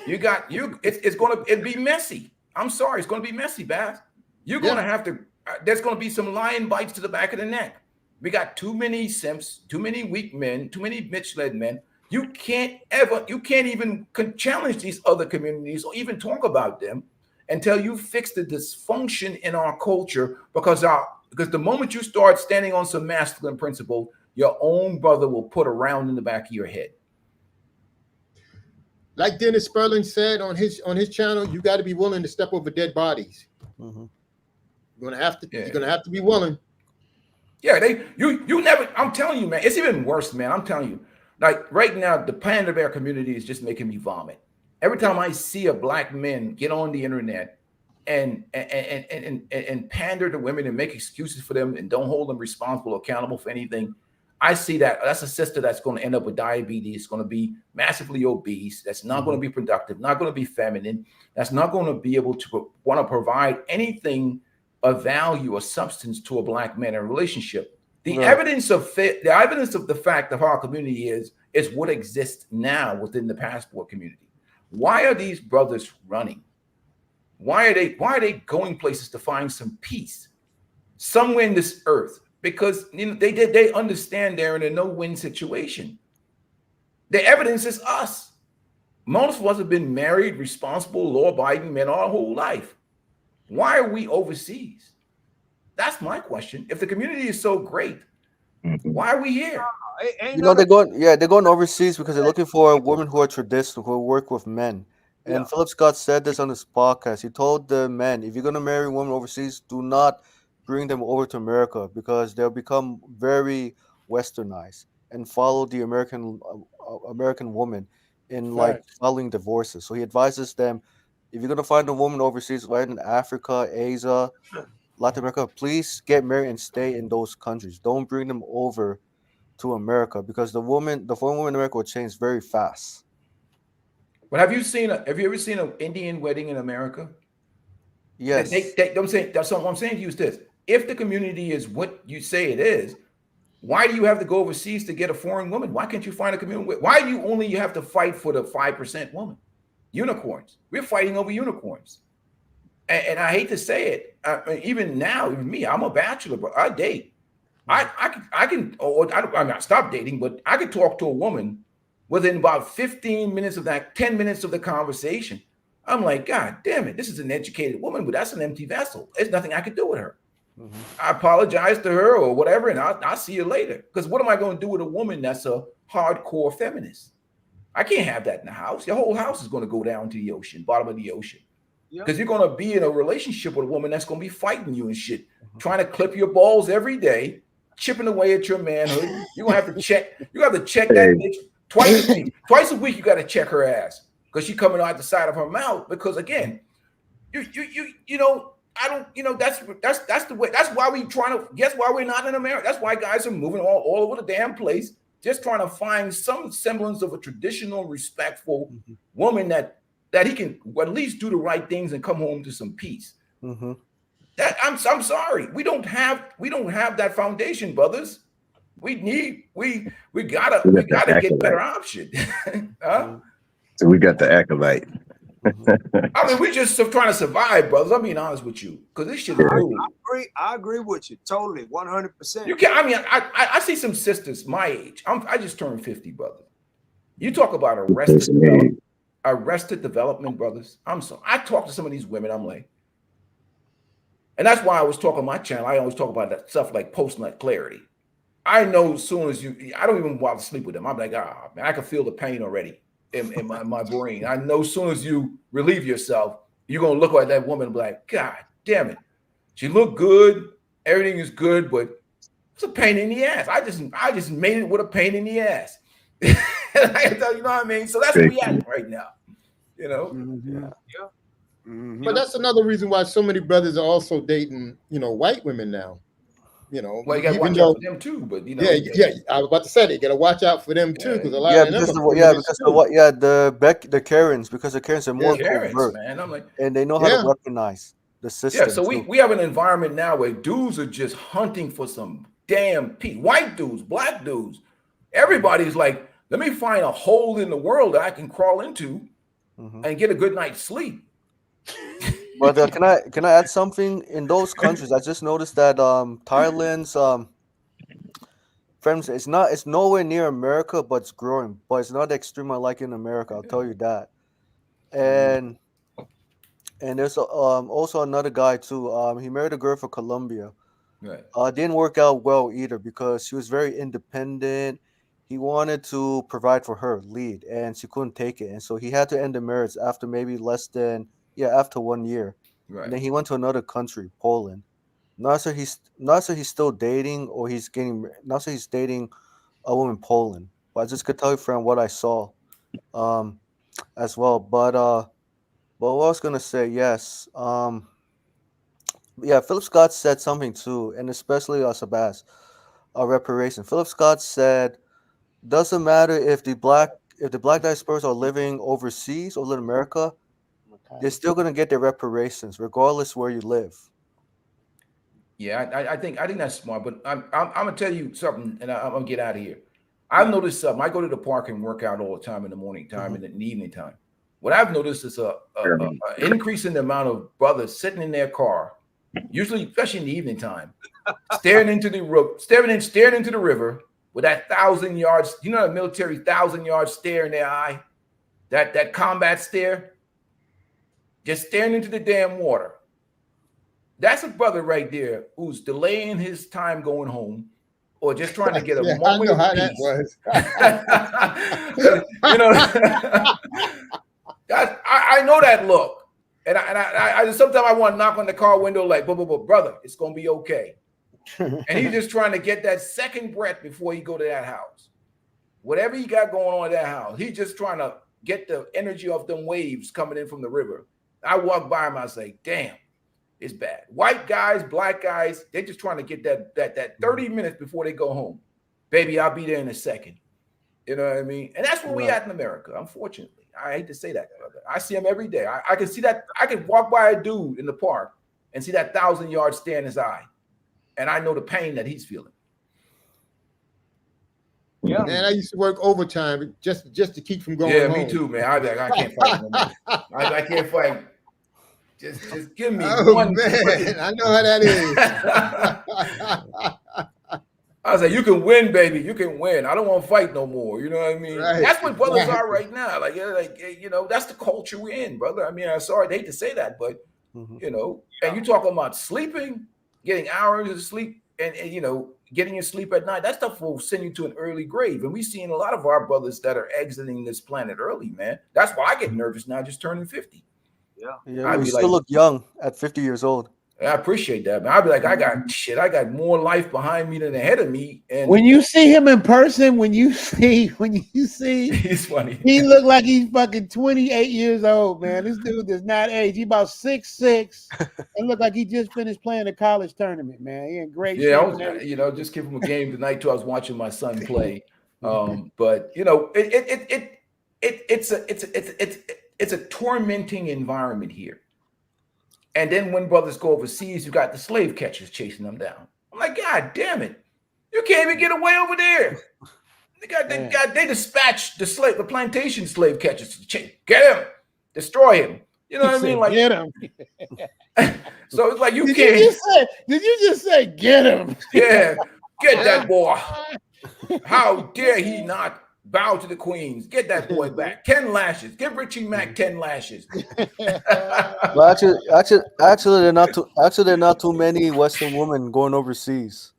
It's going to be messy. I'm sorry. It's going to be messy, Bass. You're going to have to, there's going to be some lion bites to the back of the neck. We got too many simps, too many weak men, too many bitch-led men. You can't even challenge these other communities or even talk about them until you fix the dysfunction in our culture, because the moment you start standing on some masculine principle, your own brother will put a round in the back of your head. like Dennis Sperling said on his channel, you got to be willing to step over dead bodies. Mm-hmm. You're gonna have to be willing. Yeah, you never. I'm telling you, man, it's even worse, man. I'm telling you, like right now, the Panda Bear community is just making me vomit. Every time I see a black man get on the internet and pander to women and make excuses for them and don't hold them responsible or accountable for anything, I see that's a sister that's going to end up with diabetes, going to be massively obese, that's not going to be productive, not going to be feminine, that's not going to be able to want to provide anything of value or substance to a black man in a relationship. The evidence of the fact of our community is what exists now within the passport community. Why are these brothers running? Why are they going places to find some peace somewhere in this earth? Because they understand they're in a no-win situation. The evidence is us. Most of us have been married, responsible, law-abiding men our whole life. Why are we overseas? That's my question. If the community is so great, why are we here? They're going overseas because they're looking for women who are traditional, who work with men. And Philip Scott said this on his podcast. He told the men, if you're going to marry women overseas, do not bring them over to America because they'll become very westernized and follow the American woman in like filing divorces. So he advises them, if you're going to find a woman overseas, right in Africa, Asia, Latin America, please get married and stay in those countries. Don't bring them over to America because the foreign woman in America will change very fast. But have you ever seen an Indian wedding in America? Yes. I'm saying that's what I'm saying to you is this. If the community is what you say it is, why do you have to go overseas to get a foreign woman? Why can't you find a community? Why do you have to fight for the 5% woman? Unicorns. We're fighting over unicorns. And I hate to say it, even now, even me, I'm a bachelor, but I date. I'm not stop dating, but I could talk to a woman within about 15 minutes of that, 10 minutes of the conversation. I'm like, God damn it, this is an educated woman, but that's an empty vessel. There's nothing I could do with her. I apologize to her or whatever, and I'll see you later. Because what am I going to do with a woman that's a hardcore feminist? I can't have that in the house. Your whole house is going to go down to the ocean, bottom of the ocean. Because you're going to be in a relationship with a woman that's going to be fighting you and shit, trying to clip your balls every day, chipping away at your manhood. You're going to have to check. You have to check that bitch twice a week. Twice a week, you got to check her ass because she's coming out the side of her mouth. Because again, I don't, that's the way. That's why we trying to. Guess why we're not in America? That's why guys are moving all over the damn place, just trying to find some semblance of a traditional, respectful woman that he can at least do the right things and come home to some peace. That I'm sorry, we don't have that foundation, brothers. We gotta get better option. Huh? So we got the acolyte. I mean, we just trying to survive, brothers. I'm being honest with you, because this shit is rude. I agree with you totally, 100%. You can't. I mean, I see some sisters my age. I just turned 50, brother. You talk about arrested development, brothers. I'm sorry. I talk to some of these women. I'm like, and that's why I was talking on my channel. I always talk about that stuff like post-nut clarity. I know as soon as I don't even want to sleep with them. I'm like, man, I can feel the pain already in my brain. I know as soon as you relieve yourself, you're gonna look at that woman and be like, God damn it, she looked good, everything is good, but it's a pain in the ass. I just made it with a pain in the ass. You know what I mean? So that's where we at right now. You know? But that's another reason why so many brothers are also dating, white women now. Well, you got to watch out for them too. But yeah, I was about to say they got to watch out for them too, because a lot of them. The Karens, because the Karens are more covert, man. I'm like, and they know how to weaponize the system. Yeah, so we have an environment now where dudes are just hunting for some damn peace. White dudes, black dudes, everybody's like, let me find a hole in the world that I can crawl into and get a good night's sleep. But can I add something? In those countries, I just noticed that Thailand's friends, it's nowhere near America, but it's growing. But it's not extreme like in America. I'll tell you that. And there's also another guy too. He married a girl from Colombia. Right. Didn't work out well either because she was very independent, he wanted to provide for her, lead, and she couldn't take it, and so he had to end the marriage after maybe after 1 year, Right. and then he went to another country, Poland. Not sure he's still dating or he's getting. Not sure he's dating a woman in Poland, but I just could tell you from what I saw, um, as well. But what I was gonna say, yes, yeah, Philip Scott said something too, and especially Sabas, reparation. Philip Scott said, doesn't matter if the black diasporas are living overseas or live in America, they're still gonna get their reparations regardless where you live. Yeah, I think that's smart, but I'm gonna tell you something, and I'm gonna get out of here. I've noticed something. I go to the park and work out all the time in the morning time and in the evening time. What I've noticed is a increase in the amount of brothers sitting in their car, usually, especially in the evening time, staring into the river with that 1,000 yards. You know, the military 1,000 yard stare in their eye, that combat stare, just staring into the damn water. That's a brother right there who's delaying his time going home, or just trying to get a Yeah, I moment know of how peace. that was. You know, I know that look, and I sometimes I want to knock on the car window like, brother, it's gonna be okay. And he's just trying to get that second breath before he go to that house. Whatever he got going on in that house, he's just trying to get the energy off them waves coming in from the river. I walk by him, I say, damn. It's bad. White guys, black guys, they're just trying to get that 30 minutes before they go home. Baby, I'll be there in a second. You know what I mean? And that's where we at in America, unfortunately. I hate to say that, brother. I see him every day. I can see that. I can walk by a dude in the park and see that 1,000 yard stare in his eye. And I know the pain that he's feeling. Yeah, man, I used to work overtime just to keep from going home. Me too, man. I can't fight no more. I can't fight. Just give me one. Man, I know how that is. I was like, you can win, baby. You can win. I don't want to fight no more. You know what I mean? Right, That's what brothers are right now. Like, you know, that's the culture we're in, brother. I mean, I'm sorry, I hate to say that, but you know, and you talking about sleeping, getting hours of sleep, and you know, getting your sleep at night. That stuff will send you to an early grave. And we've seen a lot of our brothers that are exiting this planet early, man. That's why I get nervous now, just turning 50. Yeah, we still look young at 50 years old. I appreciate that, man. I'll be like, I got more life behind me than ahead of me. And when you see him in person, when you see, he's funny. He look like he's fucking 28 years old, man. This dude does not age. He about 6'6", and look like he just finished playing a college tournament, man. He in great shape. Yeah, I was, you know, just give him a game tonight too. I was watching my son play, but you know, it's a tormenting environment here. And then when brothers go overseas, you got the slave catchers chasing them down. I'm like, God damn it. You can't even get away over there. They dispatched the plantation slave catchers to get him, destroy him. You know what I mean? Like, get him. So it's like Did you just say get him? Yeah, get that boy. How dare he not bow to the queens? Get that boy back. 10 lashes. Give Richie Mack 10 lashes. Well, actually, there are not too many Western women going overseas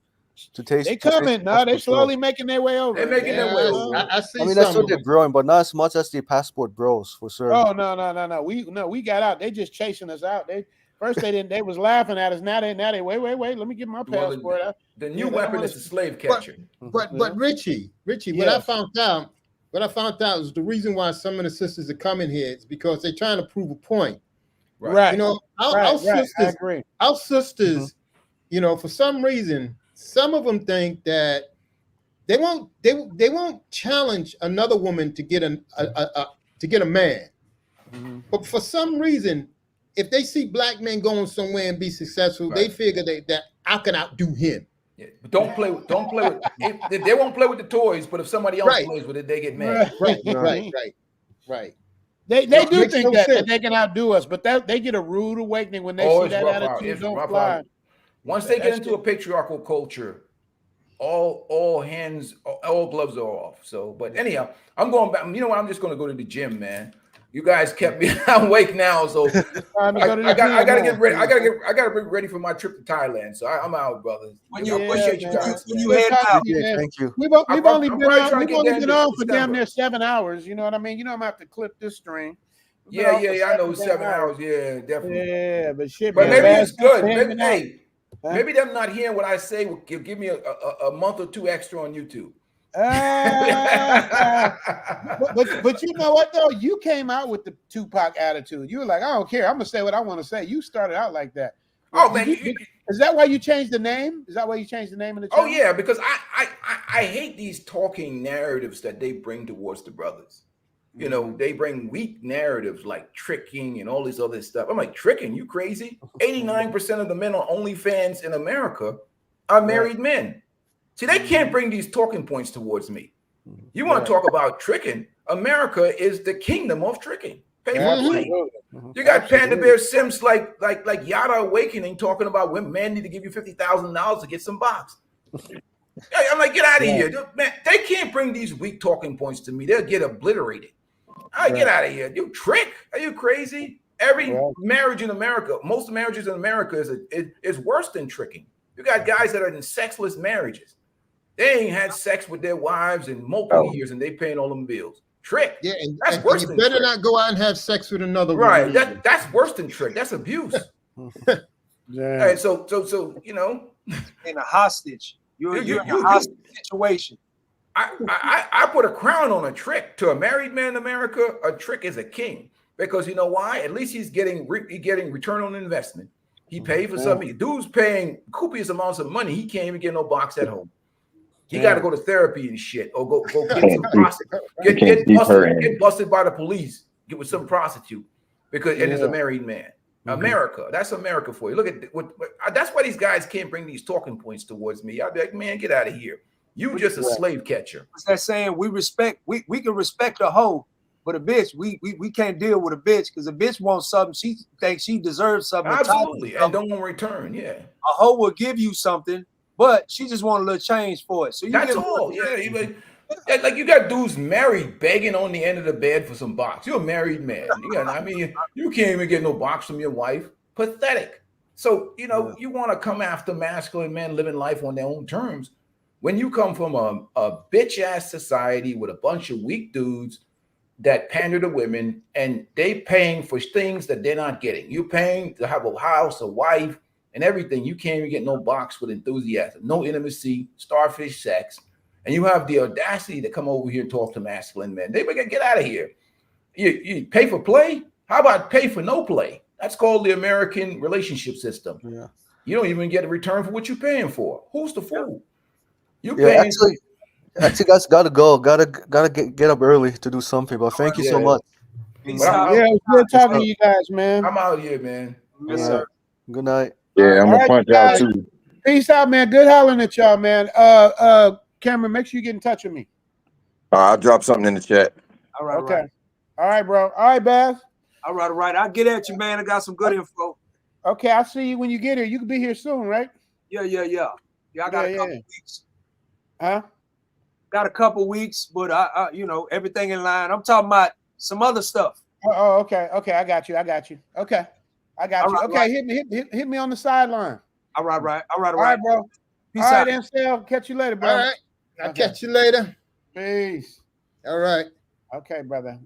to taste. They coming. No, they slowly making their way over. They're making their way over. I see. I mean, that's what they're growing, but not as much as the passport bros for sure. Oh no. We got out. They just chasing us out. First they didn't. They was laughing at us. Now they wait. Let me get my passport out. The new weapon is the slave catcher. But Richie, what I found out is the reason why some of the sisters are coming here is because they're trying to prove a point. Right. You know, our sisters, you know, for some reason, some of them think that they won't challenge another woman to get a man. But for some reason, if they see black men going somewhere and be successful, they figure that I can outdo him. Yeah, but don't play with. They won't play with the toys, but if somebody else plays with it, they get mad. Right. They do think that they can outdo us, but they get a rude awakening when they see that attitude don't fly. Once they get into a patriarchal culture, all gloves are off. So, but anyhow, I'm going back. You know what? I'm just going to go to the gym, man. You guys kept me awake now, so I gotta get ready. I gotta be ready for my trip to Thailand. So I'm out, brothers. Appreciate you guys. When you head out, thank you. We've only been on for December. damn near 7 hours. You know what I mean? You know I'm gonna have to clip this string. Yeah, I know 7 hours. Yeah, definitely. Yeah, but shit, but man, maybe it's good. Maybe, hey, maybe them not hearing what I say will give me a month or two extra on YouTube. But you know what though? You came out with the Tupac attitude. You were like, I don't care. I'm gonna say what I want to say. You started out like that. Oh man, is that why you changed the name? Is that why you changed the name of the channel? Oh yeah, because I hate these talking narratives that they bring towards the brothers. You know, they bring weak narratives like tricking and all this other stuff. I'm like, tricking? You crazy? 89% of the men on OnlyFans in America are married men. See, they can't bring these talking points towards me. You want to talk about tricking? America is the kingdom of tricking. Pay for play. You got Panda Bear Sims like Yada Awakening talking about when men need to give you $50,000 to get some box. I'm like, get out of here. Man, they can't bring these weak talking points to me. They'll get obliterated. All right, get out of here. You trick? Are you crazy? Every marriage in America, most marriages in America is worse than tricking. You got guys that are in sexless marriages. They ain't had sex with their wives in multiple years and they paying all them bills. Trick. Yeah, and that's worse you than better trick. not go out and have sex with another right. woman. That's worse than trick. That's abuse. Hey, so you know, in a hostage. You're in a hostage situation. I put a crown on a trick. To a married man in America, a trick is a king. Because you know why? At least he's getting return on investment. He paid for something. Dude's paying copious amounts of money. He can't even get no box at home. He got to go to therapy and shit, or go get some prostitute. Get busted by the police. Get with some prostitute because it is a married man. America, that's America for you. Look at that's why these guys can't bring these talking points towards me. I'd be like, man, get out of here. You just a slave catcher. What's that saying? We can respect a hoe, but a bitch, we can't deal with a bitch because a bitch wants something. She thinks she deserves something. Absolutely, and don't want to return. Yeah, a hoe will give you something, but she just want a little change for it. So that's all. Yeah, like you got dudes married begging on the end of the bed for some box. You're a married man. I mean, you can't even get no box from your wife. Pathetic. So you know you want to come after masculine men living life on their own terms. When you come from a bitch ass society with a bunch of weak dudes that pander to women and they paying for things that they're not getting. You're paying to have a house, a wife, and everything. You can't even get no box with enthusiasm, no intimacy, starfish sex. And you have the audacity to come over here and talk to masculine men. They better get out of here. You pay for play? How about pay for no play? That's called the American relationship system. Yeah. You don't even get a return for what you're paying for. Who's the fool? You Yeah, paying actually, guys, gotta go. Gotta get up early to do something. But thank you so much. It was good talking to you guys, man. I'm out here, man. Yes, sir. Good night. Yeah, I'm gonna punch out too. Peace out, man. Good hollering at y'all, man. Cameron, make sure you get in touch with me. I'll drop something in the chat. All right. Okay. All right, bro. All right, Baz. All right. I'll get at you, man. I got some good info. Okay, I'll see you when you get here. You can be here soon, right? Yeah. I got a couple weeks. Huh? Got a couple weeks, but I everything in line. I'm talking about some other stuff. Oh, okay. I got you. Okay, I got you. Okay, hit me on the sideline. All right, All right, bro. Peace all out. right, Ansel. Catch you later, bro. All right. I'll catch you later. Peace. All right. Okay, brother.